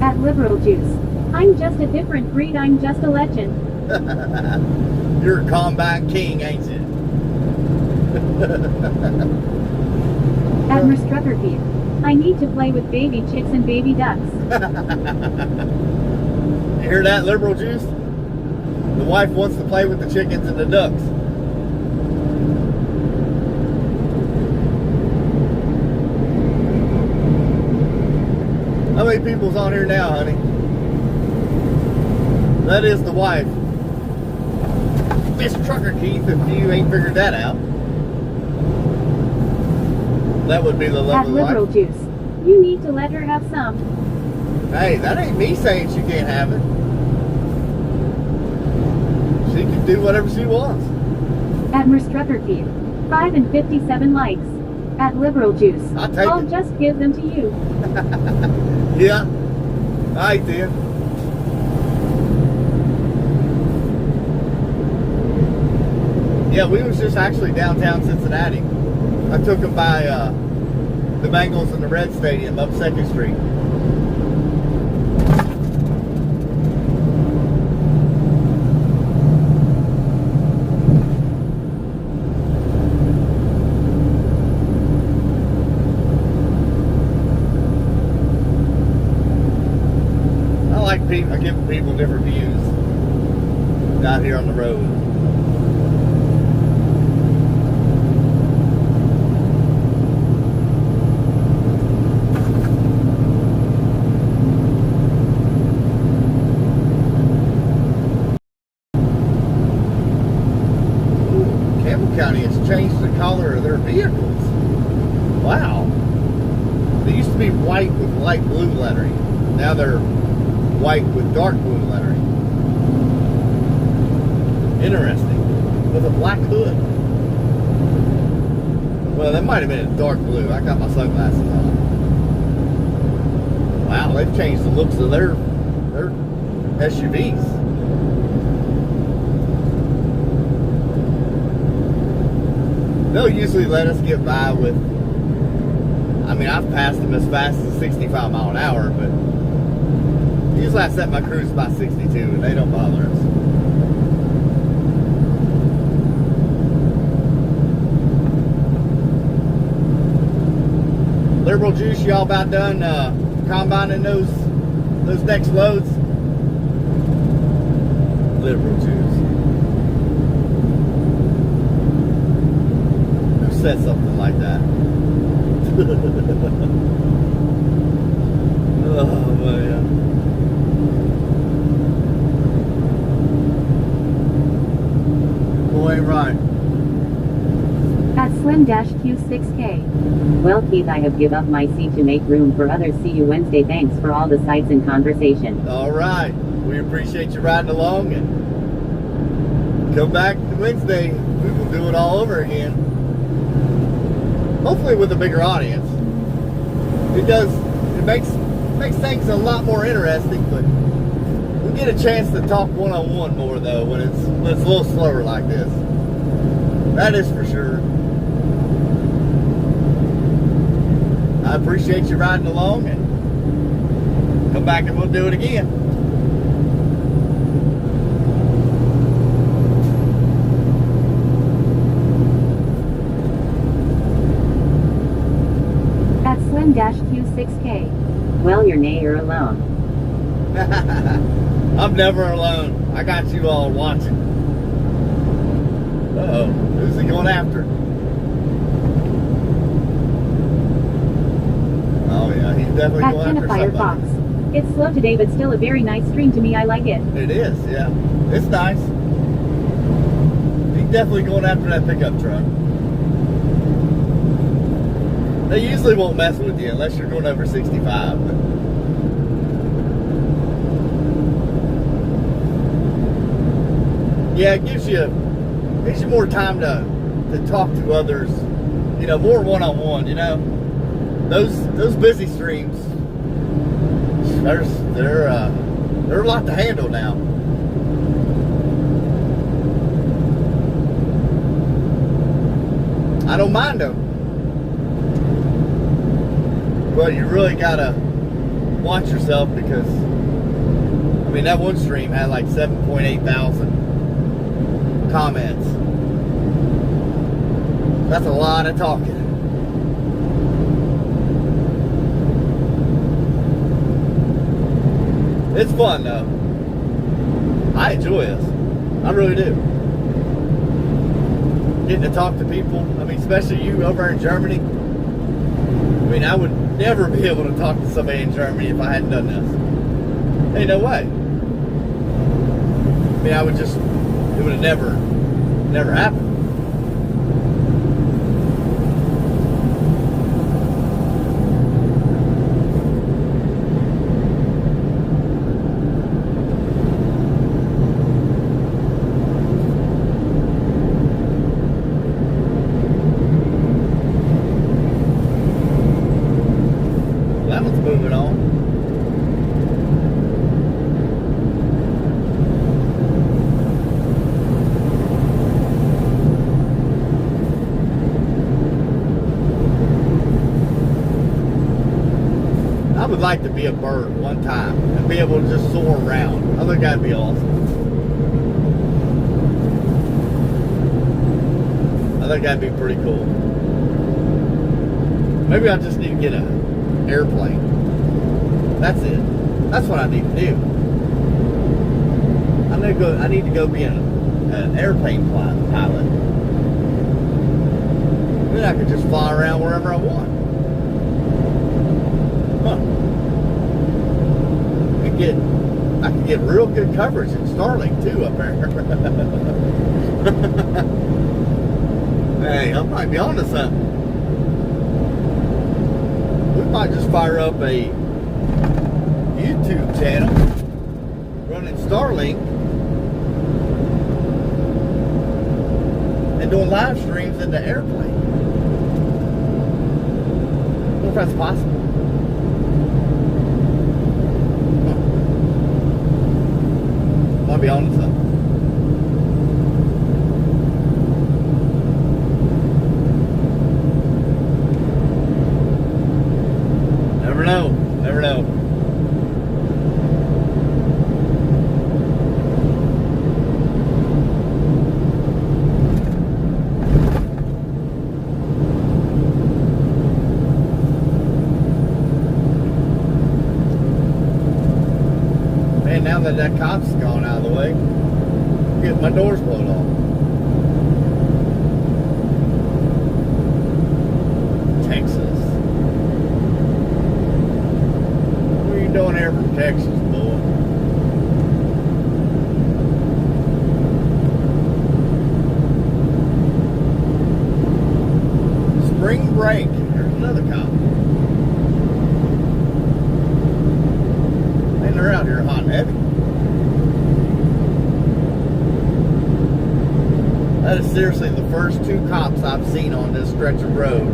At Liberal Juice. I'm just a different breed. I'm just a legend. You're a combat king, ain't you? At Restruckerkeith. I need to play with baby chicks and baby ducks. You hear that, Liberal Juice? The wife wants to play with the chickens and the ducks. many people's on here now, honey? That is the wife. Miss Trucker Keith, if you ain't figured that out. That would be the love At of the Liberal life. Juice. You need to let her have some. Hey, that ain't me saying she can't have it. She can do whatever she wants. At Miss Trucker Keith. 5 and 57 likes. At Liberal Juice. I'll take it. just give them to you. Yeah. All right, then. Yeah, we was just actually downtown Cincinnati. I took them by the Bengals and the Red Stadium up 2nd Street. I give people different views out here on the road. Campbell County has changed the color of their vehicles. Wow. They used to be white with light blue lettering. Now they're white with dark blue lettering. Interesting. With a black hood. Well, that might have been a dark blue. I got my sunglasses on. Wow, they've changed the looks of their SUVs. They'll usually let us get by with, I mean, I've passed them as fast as 65 mile an hour, but usually I set my cruise by 62 and they don't bother us. Liberal Juice, y'all about done combining those next loads? Liberal Juice. Who said something like that? Oh man. Boy, right. At Slim-Q6K. Well, Keith, I have give up my seat to make room for others. See you Wednesday. Thanks for all the sights and conversation. All right. We appreciate you riding along and come back Wednesday. We will do it all over again. Hopefully with a bigger audience. It makes things a lot more interesting, but we get a chance to talk one-on-one more though when it's a little slower like this. That is for sure. I appreciate you riding along and come back and we'll do it again. At Slim-Q6K. Well, you're alone. I'm never alone. I got you all watching. Uh-oh. Who's he going after? Oh yeah, he's definitely At going after Kennefier somebody. Fox. It's slow today but still a very nice stream to me. I like it. It is, yeah. It's nice. He's definitely going after that pickup truck. They usually won't mess with you unless you're going over 65. But yeah, it gives you more time to talk to others, you know, more one-on-one, you know. Those busy streams, they're a lot to handle now. I don't mind them, but you really gotta watch yourself because, I mean, that one stream had like 7.8 thousand comments. That's a lot of talking. It's fun though. I enjoy this. I really do. Getting to talk to people. I mean, especially you over in Germany. mean, I would never be able to talk to somebody in Germany if I hadn't done this. Ain't no way. I mean, it would have never happened. That one's moving on. I would like to be a bird one time and be able to just soar around. I think that'd be awesome. I think that'd be pretty cool. Maybe I just need to get an airplane. That's it. That's what I need to do. I need to go be an airplane pilot. Then I could just fly around wherever I want. Huh. I can get real good coverage in Starlink too up there. Hey, I might be onto something. We might just fire up a YouTube channel running Starlink and doing live streams in the airplane. I wonder if that's possible. Might be on to something. Never know. Never know. Man, now that cop's gone out of the way, I'm getting my doors blown off. Texas. What are you doing here from Texas, boy? Spring break. There's another cop. Man, they're out here hot and heavy. That is seriously the first two cops I've seen on this stretch of road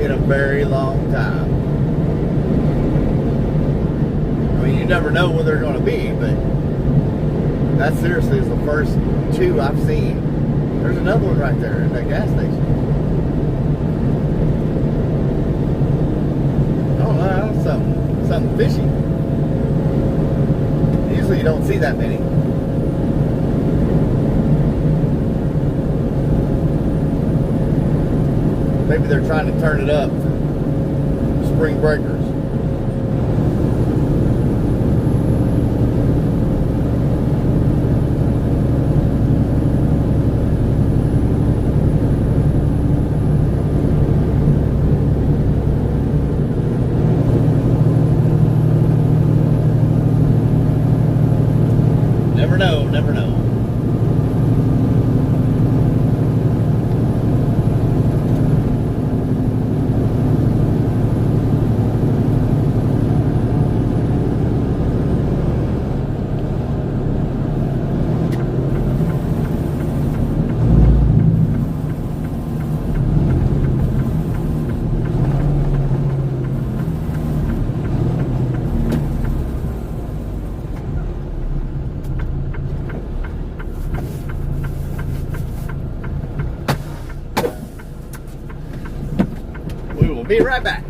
in a very long time. I mean, you never know where they're going to be, but that seriously is the first two I've seen. There's another one right there at that gas station. I don't know, something fishy. Usually you don't see that many. Maybe they're trying to turn it up for spring breakers. Never know, never know. We'll be right back.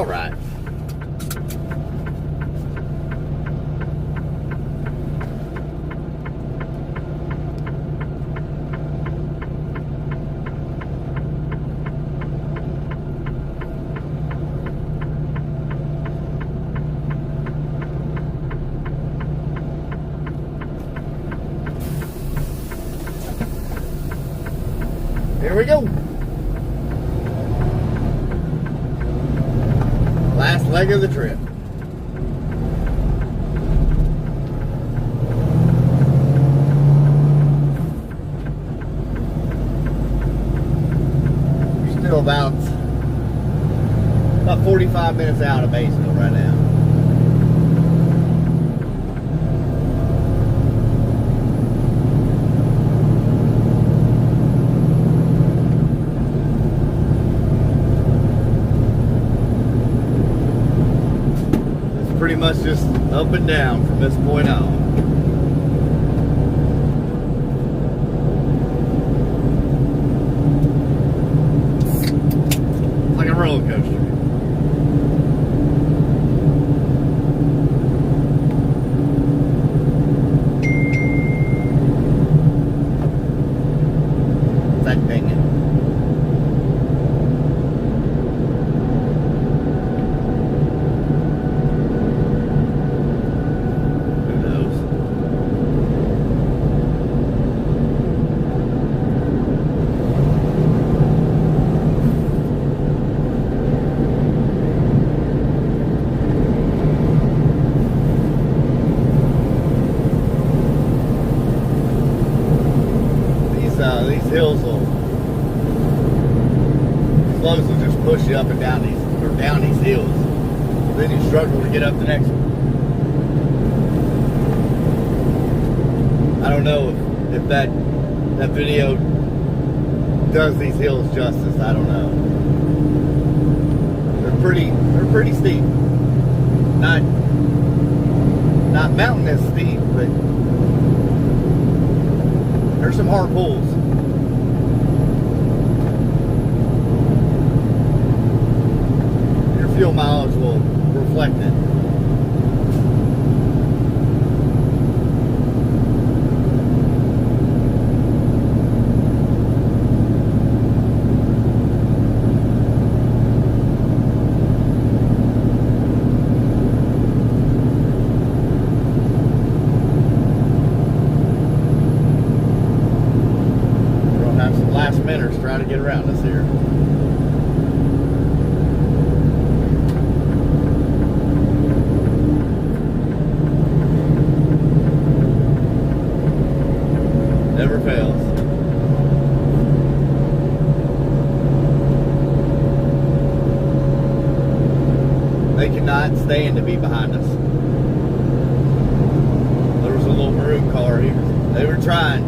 All right. Here we go. Last leg of the trip. We're still about 45 minutes out of Maysville right now. Pretty much just up and down from this point on. It's like a roller coaster. It's that thing. These hills will, these loads will just push you up and down these hills. Then you struggle to get up the next one. I don't know if that video does these hills justice. I don't know. They're pretty steep. Not mountainous steep, but there's some hard pulls. Your fuel mileage will reflect it. Trying to get around us here. Never fails. They cannot stand to be behind us. There was a little maroon car here. They were trying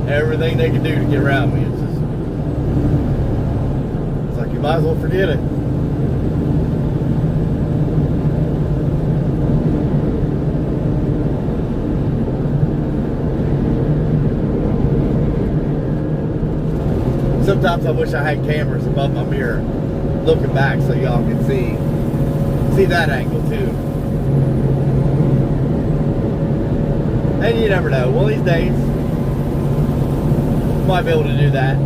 everything they could do to get around me. You might as well forget it. Sometimes I wish I had cameras above my mirror looking back so y'all could see that angle too. And you never know. One of these days, might be able to do that.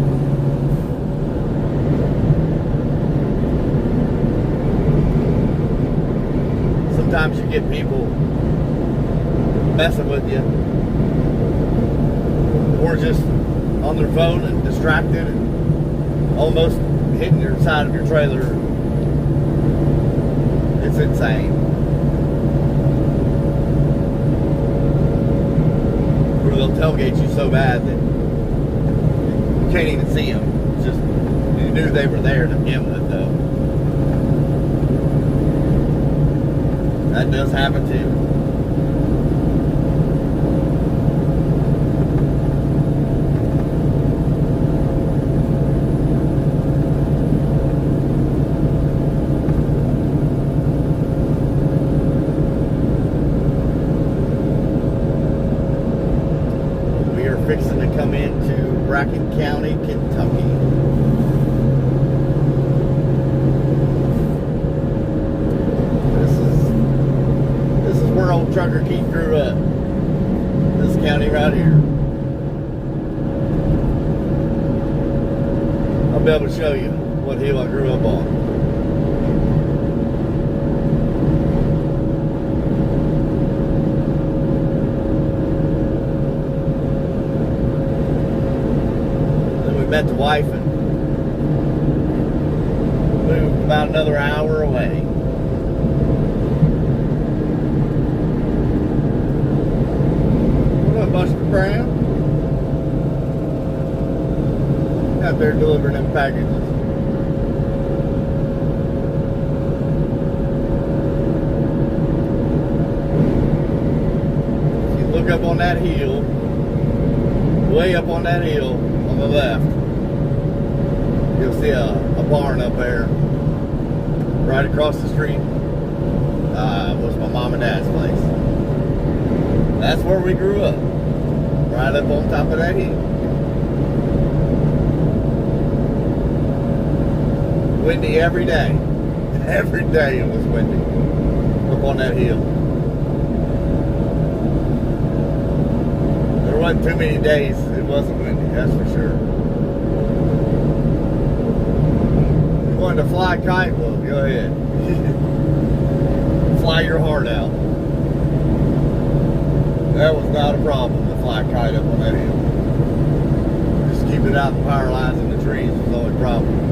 Sometimes you get people messing with you, or just on their phone and distracted and almost hitting your side of your trailer. It's insane. Or they'll tailgate you so bad that you can't even see them. It's just, you knew they were there to begin with, though. That does happen too. We are fixing to come into Bracken County, Kentucky. old trucker Keith grew up. This county right here. I'll be able to show you what hill I grew up on. Then we met the wife and moved about another hour away. What up, Buster Brown? Out there delivering them packages. If you look up on that hill, way up on that hill on the left, you'll see a barn up there. Right across the street was my mom and dad's place. That's where we grew up. Right up on top of that hill. Windy every day. Every day it was windy. Up on that hill. There wasn't too many days it wasn't windy, that's for sure. You wanted to fly a kite? Well, go ahead. Fly your heart out. That was not a problem to fly a kite up on that hill. Just keep it out the power lines and the trees was the only problem.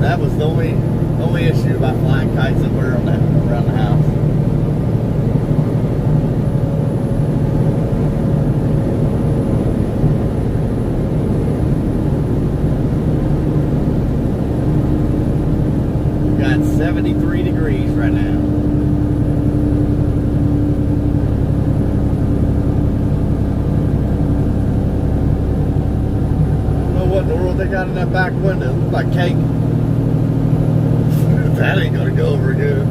That was the only issue about flying kites up there on that around the house. We've got 73 degrees right now. I don't know what in the world they got in that back window. It looks like cake. That ain't gonna go over good.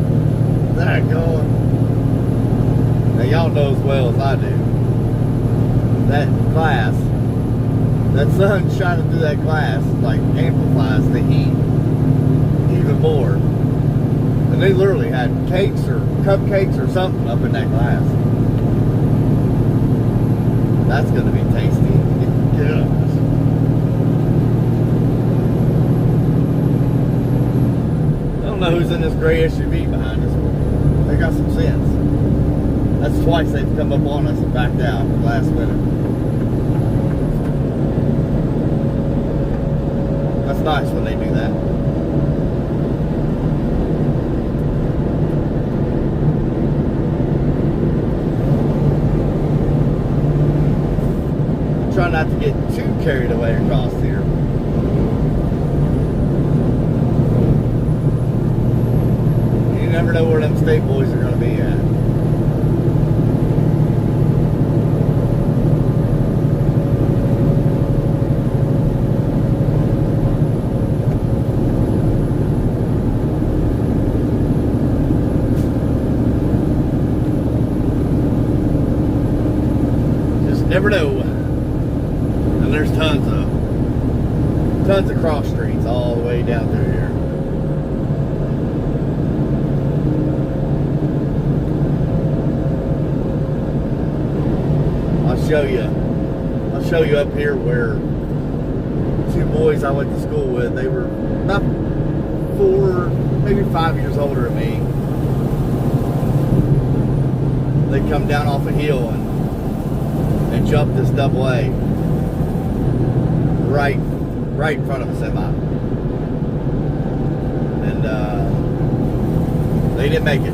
That going. Now y'all know as well as I do. That glass, that sun shining through that glass like amplifies the heat even more. And they literally had cakes or cupcakes or something up in that glass. That's gonna be tasty. Yeah. I don't know who's in this gray SUV behind us. They got some sense. That's twice they've come up on us and backed out last minute. That's nice when they do that. Try not to get too carried away across here. You never know where them state boys are going to be at. Just never know. And there's tons of cross streets all the way down through here. I'll show you up here where two boys I went to school with, they were about 4, maybe 5 years older than me. They come down off a hill and jump this double A right in front of a semi. And they didn't make it.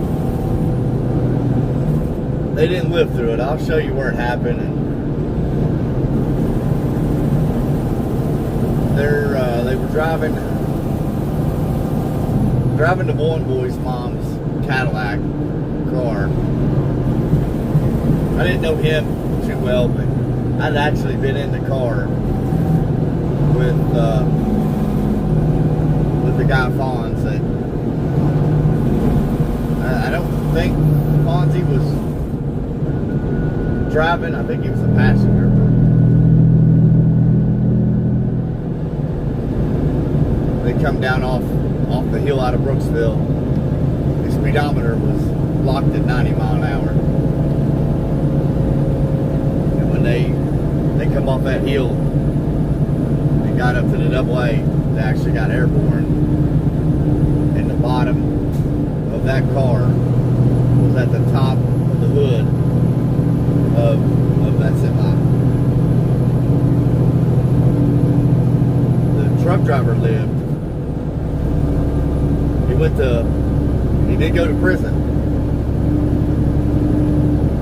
They didn't live through it. I'll show you where it happened. And they were driving the one boy's mom's Cadillac car. I didn't know him too well, but I'd actually been in the car with the guy Fonz think Fonzie was driving. I think he was a passenger. They come down off the hill out of Brooksville. The speedometer was locked at 90 mile an hour. And when they come off that hill and got up to the double A, they actually got airborne. And the bottom of that car was at the top of the hood of that semi. The truck driver lived. He did go to prison.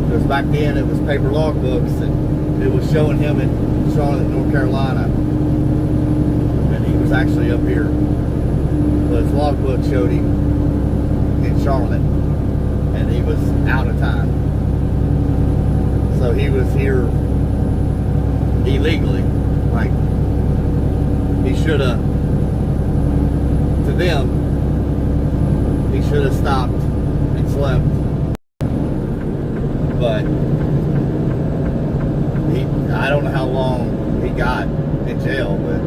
Because back then it was paper logbooks and it was showing him in Charlotte, North Carolina. And he was actually up here. But his logbook showed him in Charlotte. And he was out of time. So he was here illegally. Like, he should have, to them, he should have stopped and slept. But I don't know how long he got in jail, but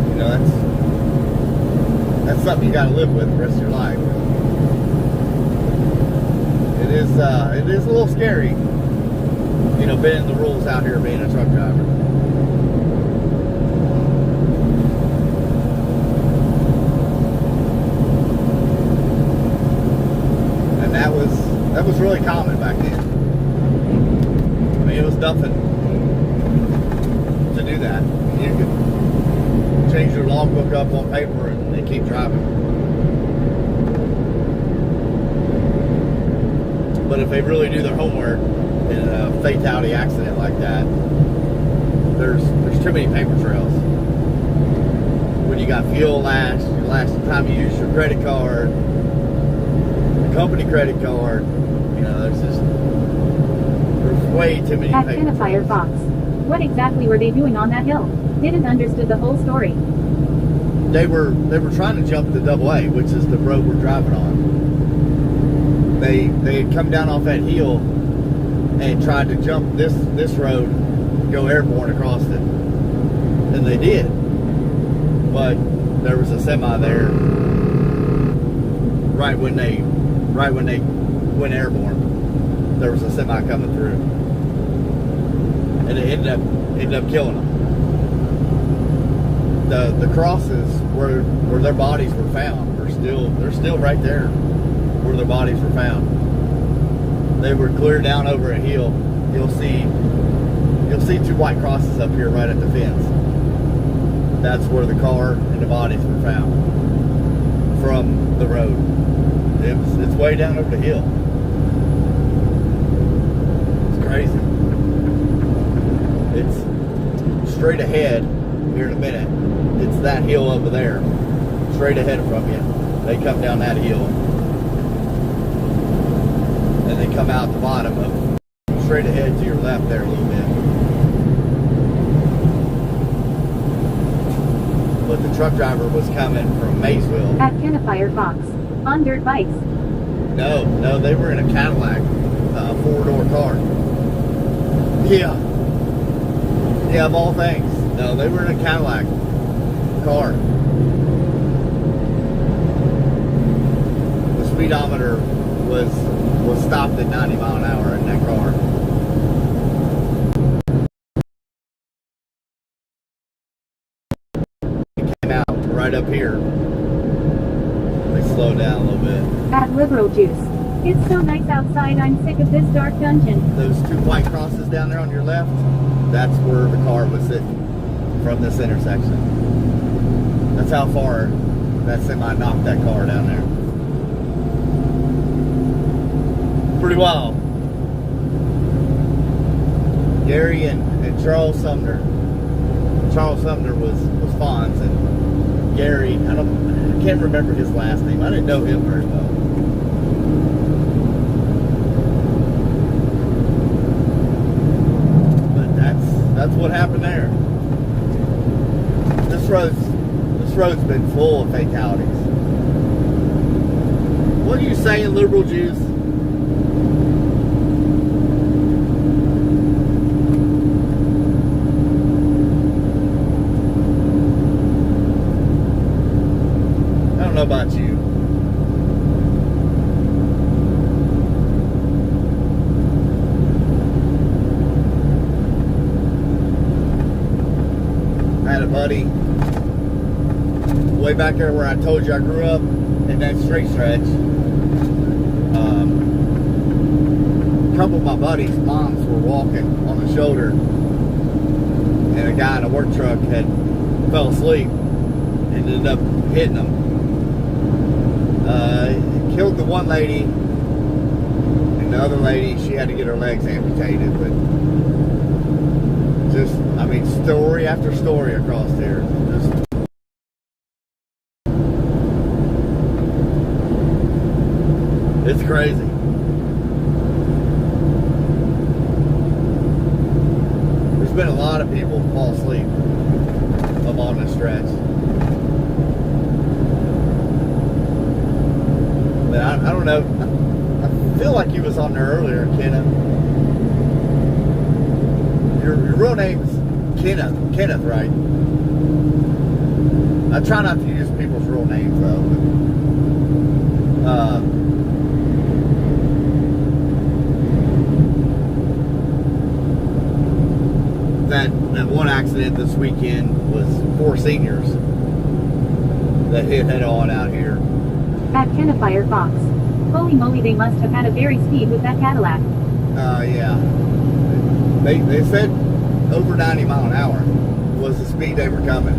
you know, that's something you gotta live with the rest of your life. It is a little scary, you know, bending the rules out here being a truck driver. That was really common back then. I mean, it was nothing to do that. You could change your logbook up on paper and they keep driving. But if they really do their homework in a fatality accident like that, there's too many paper trails. When you got fuel last, the last time you used your credit card, company credit card, you know, there's way too many papers. Identifier Fox. What exactly were they doing on that hill? Didn't understood the whole story. They were trying to jump the double A, which is the road we're driving on. They had come down off that hill and tried to jump this road, go airborne across it, and they did. But there was a semi there right when they went airborne. There was a semi coming through, and it ended up killing them. The crosses where their bodies were found they're still right there where their bodies were found. They were clear down over a hill. You'll see two white crosses up here right at the fence. That's where the car and the bodies were found from the road. It's way down over the hill. It's crazy. It's straight ahead here in a minute. It's that hill over there, straight ahead from you. They come down that hill, and they come out the bottom of straight ahead to your left there a little bit. But the truck driver was coming from Maysville. Identifier Fox. On dirt bikes. No, they were in a Cadillac, four-door car. Yeah, of all things. No, they were in a Cadillac car. The speedometer was stopped at 90 mile an hour in that car. It came out right up here. They slowed down a little bit. At Liberal Juice. It's so nice outside, I'm sick of this dark dungeon. Those two white crosses down there on your left, that's where the car was sitting from this intersection. That's how far that semi knocked that car down there. Pretty wild. Gary and Charles Sumner. Charles Sumner was Fonz, and Gary, I can't remember his last name. I didn't know him very well. But that's what happened there. This road's been full of fatalities. What do you Just saying, liberal Jews. I don't know about you. I had a buddy way back there where I told you I grew up in that straight stretch. A couple of my buddies' moms were walking on the shoulder, and a guy in a work truck had fell asleep and ended up hitting them. Killed the one lady, and the other lady, she had to get her legs amputated. But just, I mean, story after story across there. Just it's crazy. There's been a lot of people fall asleep up on this stretch. But I don't know. I feel like you was on there earlier, Kenneth. Your real name is Kenneth, right? I try not to use people's real names though. But, that one accident this weekend was 4 seniors that hit head on out here. At Kennefier Fox. Holy moly, they must have had a very speed with that Cadillac. Yeah. They said over 90 mile an hour was the speed they were coming.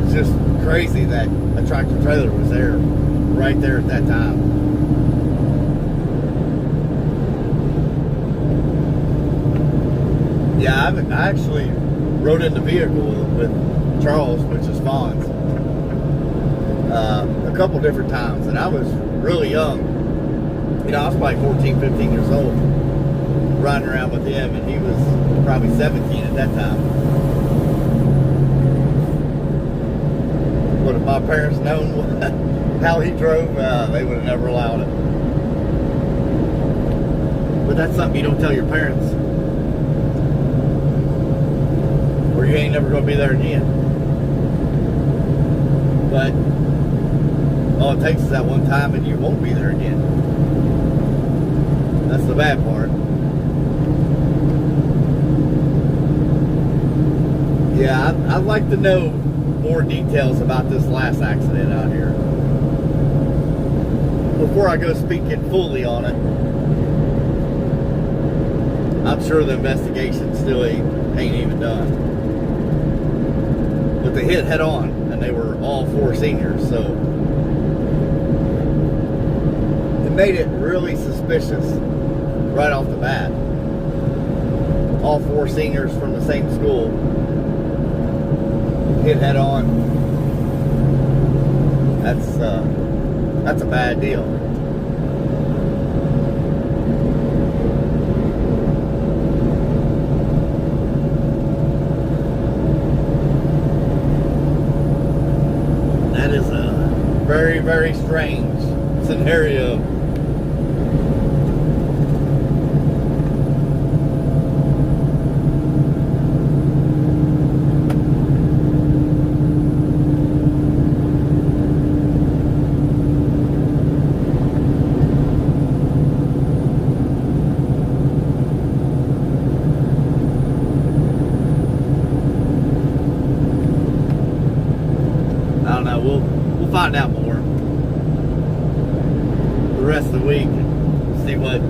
It's just crazy that a tractor trailer was there, right there at that time. Yeah, I actually rode in the vehicle with Charles, which is Fonz, a couple different times, and I was really young. You know, I was probably 14, 15 years old, riding around with him, and he was probably 17 at that time. But if my parents known how he drove, they would have never allowed it. But that's something you don't tell your parents, or you ain't never going to be there again. But all it takes is that one time and you won't be there again. That's the bad part. Yeah, I'd like to know more details about this last accident out here before I go speaking fully on it. I'm sure the investigation still ain't even done. But they hit head on, and they were all 4 seniors, so it made it really suspicious right off the bat. All 4 seniors from the same school hit head on. That's a bad deal. That is a very, very strange scenario. We'll find out more the rest of the week and see what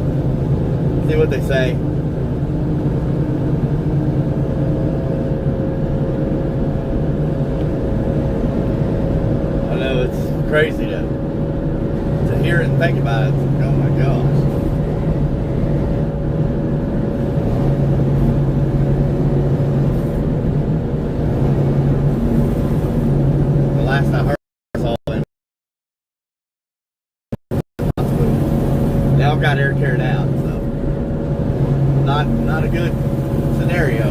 they say. I know it's crazy to hear it and think about it. It's like, oh my gosh. The last I heard, they all got air carried out, so not a good scenario.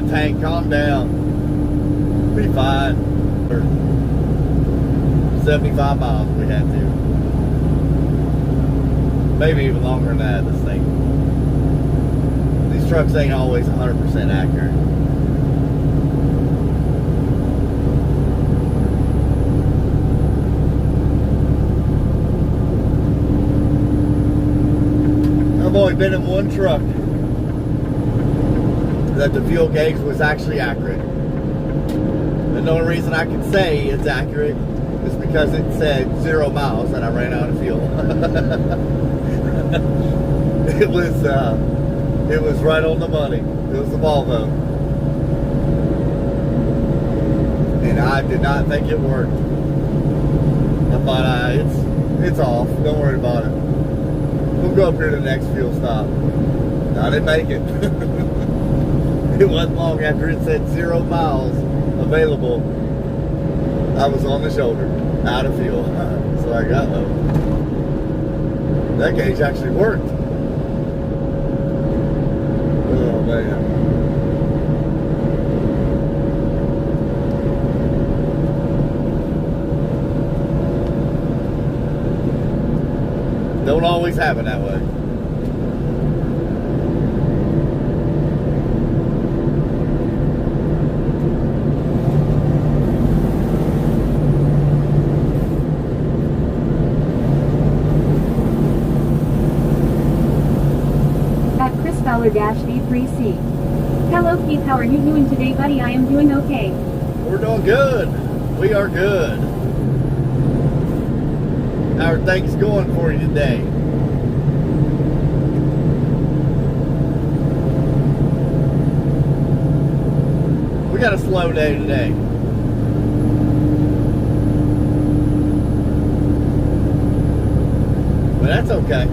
the tank, calm down. Be fine. Or 75 miles we had to. Maybe even longer than that, this thing. These trucks ain't always 100% accurate. I've only been in one truck that the fuel gauge was actually accurate. And the only reason I can say it's accurate is because it said 0 miles and I ran out of fuel. It was right on the money. It was the Volvo. And I did not think it worked. I thought it's off. Don't worry about it. We'll go up here to the next fuel stop. No, I didn't make it. It wasn't long after it said 0 miles available. I was on the shoulder, out of fuel. So I got that gauge actually worked. Oh man. Don't always happen that way. D3C. Hello Keith, how are you doing today, buddy? I am doing okay. We're doing good. We are good. How are things going for you today? We got a slow day today. But that's okay.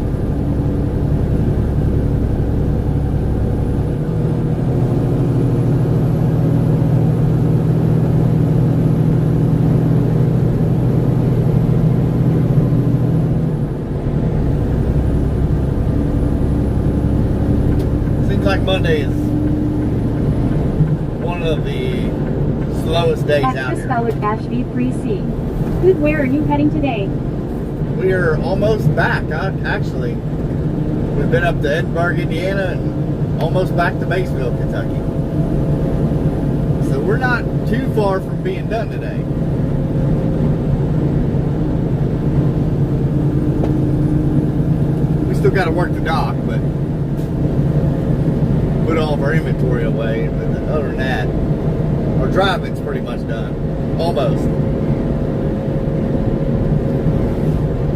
Like Monday is one of the slowest days out here. D3C. Dude, where are you heading today? We are almost back. Actually, we've been up to Edinburgh, Indiana, and almost back to Maysville, Kentucky. So we're not too far from being done today. We still got to work the dock, but put all of our inventory away, but other than that, our driving's pretty much done. Almost.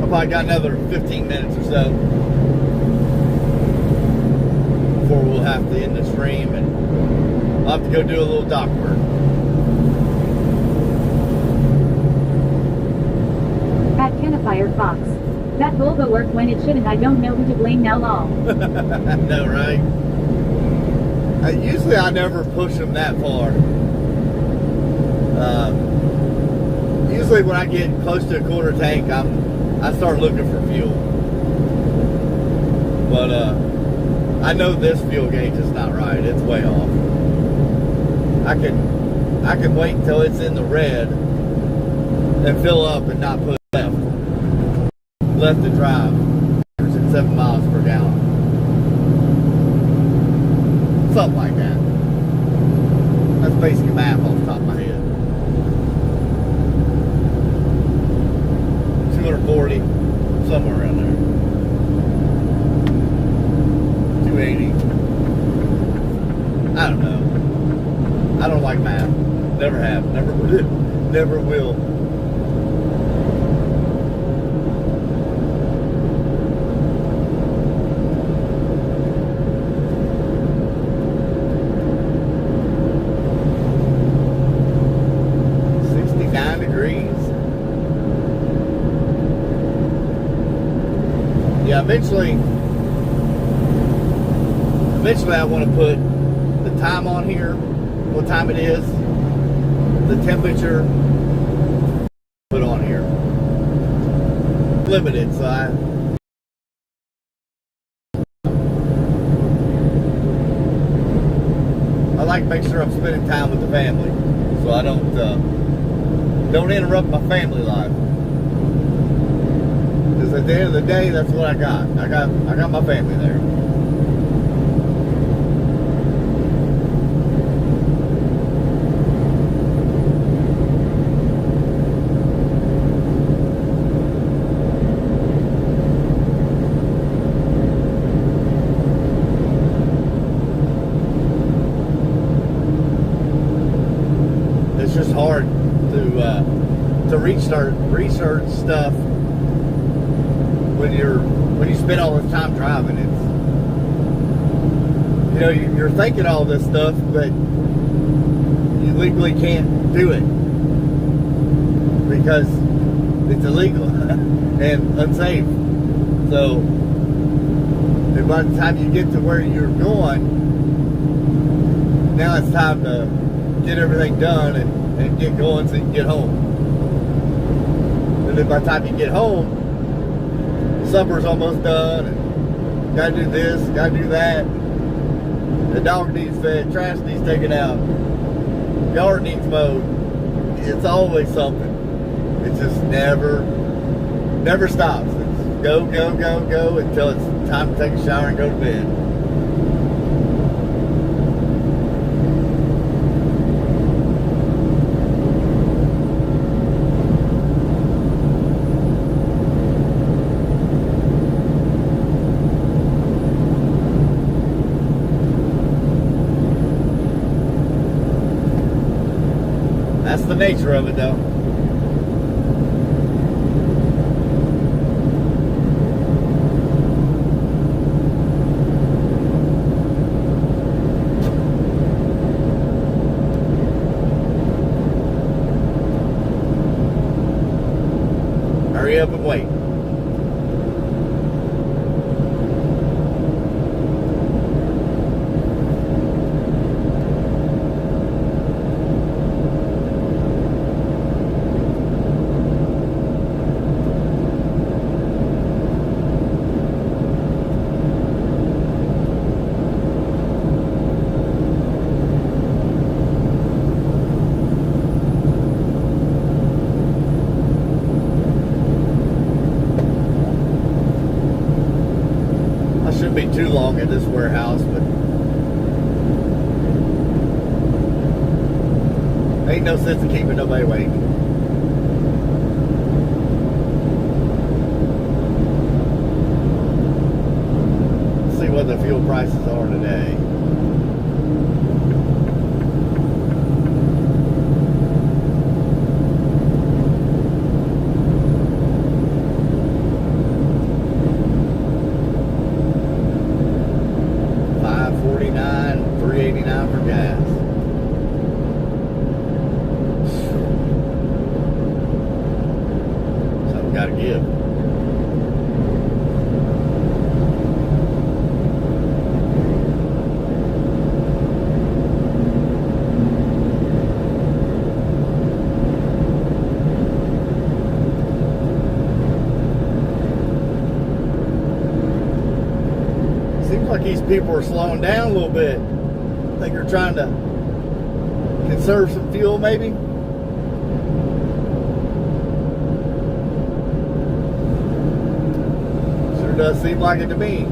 I've probably got another 15 minutes or so before we'll have to end the stream, and I'll have to go do a little dock work. At Canafire Fox. That Volvo worked when it shouldn't. I don't know who to blame now, lol. No, right? Usually I never push them that far. Usually when I get close to a quarter tank, I start looking for fuel. But I know this fuel gauge is not right. It's way off. I can wait until it's in the red and fill up and not put left to drive. It's at 7 miles per gallon. Something like that. That's basically math off the top of my head. 240, somewhere around there. 280. I don't know. I don't like math. Never have. Never will. Never will. Yeah, eventually I want to put the time on here, what time it is, the temperature, put on here. Limited, so I like to make sure I'm spending time with the family, so I don't interrupt my family life. Because at the end of the day, that's what I got. I got my family there. It's just hard to research stuff when you spend all this time driving. It's, you know, you're thinking all this stuff, but you legally can't do it because it's illegal and unsafe. So, and by the time you get to where you're going, now it's time to get everything done and get going so you can get home. And then by the time you get home, supper's almost done, and gotta do this, gotta do that. The dog needs fed, trash needs taken out, yard needs mowed. It's always something. It just never stops. It's go, go, go, go until it's time to take a shower and go to bed. That's the nature of it, though. Hurry up and wait. Shouldn't be too long at this warehouse, but ain't no sense in keeping nobody waiting. Let's see what the fuel prices are today. $3.89 for gas. Something got to give. Seems like these people are slowing down a little bit. I think they're trying to conserve some fuel, maybe. Sure does seem like it to me.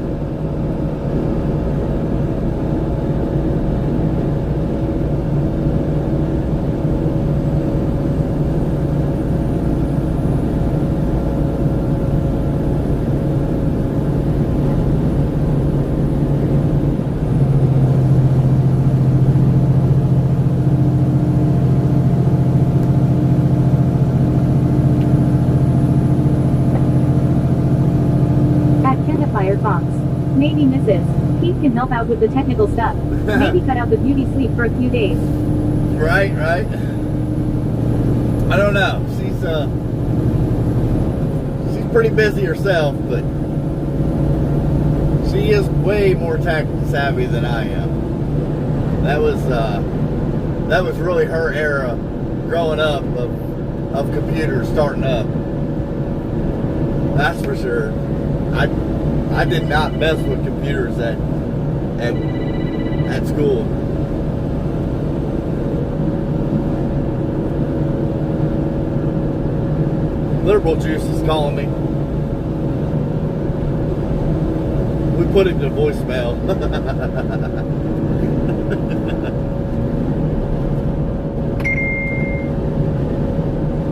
Fox. Maybe Mrs. Pete can help out with the technical stuff. Maybe cut out the beauty sleep for a few days. Right. I don't know. She's pretty busy herself, but she is way more tech savvy than I am. That was really her era growing up of computers starting up. That's for sure. I did not mess with computers at school. Liberal Juice is calling me. We put him to voicemail.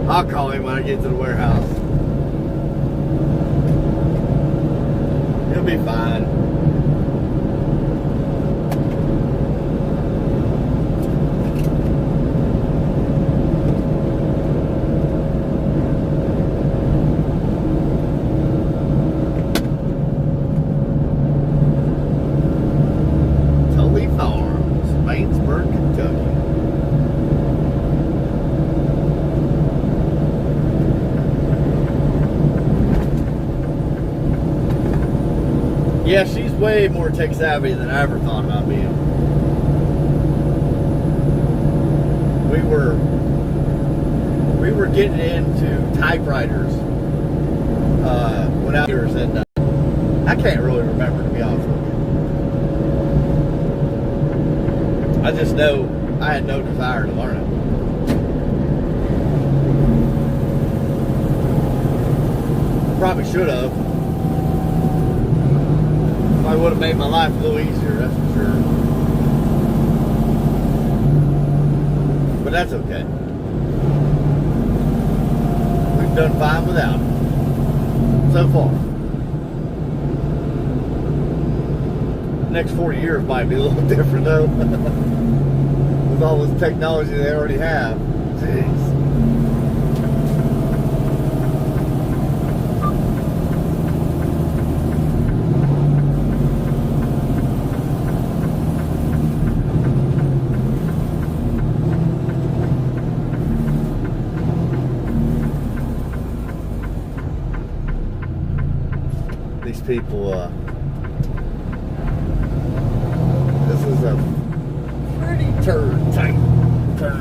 I'll call him when I get to the warehouse. He'll be fine. Flemingsburg, Kentucky. Yeah, she's way more tech savvy than I ever thought about being. We were getting into typewriters when I was and I can't really remember, to be honest with you. I just know I had no desire to learn it. Probably should have. Probably would have made my life a little easier, that's for sure. But that's okay. We've done fine without it. So far. Next 40 years might be a little different though. With all this technology they already have. Jeez. These people, this is a pretty tight turn.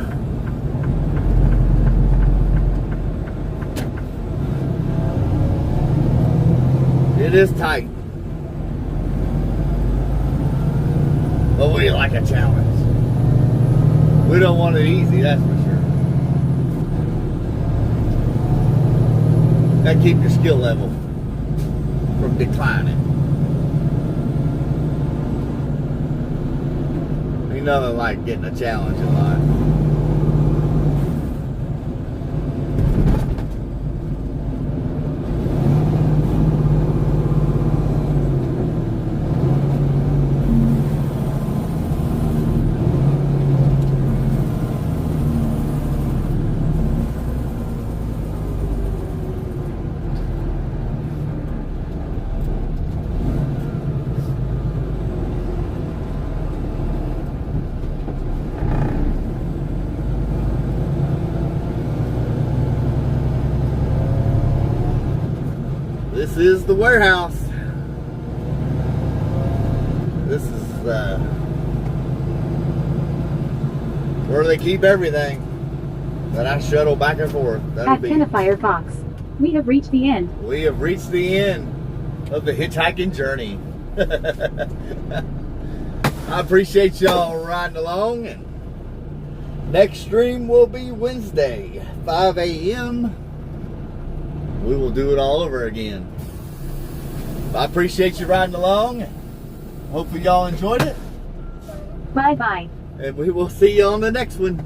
It is tight. But we like a challenge. We don't want it easy, that's for sure. That keeps your skill level from declining. Ain't nothing like getting a challenge in life. This is the warehouse. This is where they keep everything that I shuttle back and forth. At Kennefier Fox, we have reached the end. We have reached the end of the hitchhiking journey. I appreciate y'all riding along, and next stream will be Wednesday, 5 a.m. We will do it all over again. I appreciate you riding along. Hopefully y'all enjoyed it. Bye-bye. And we will see you on the next one.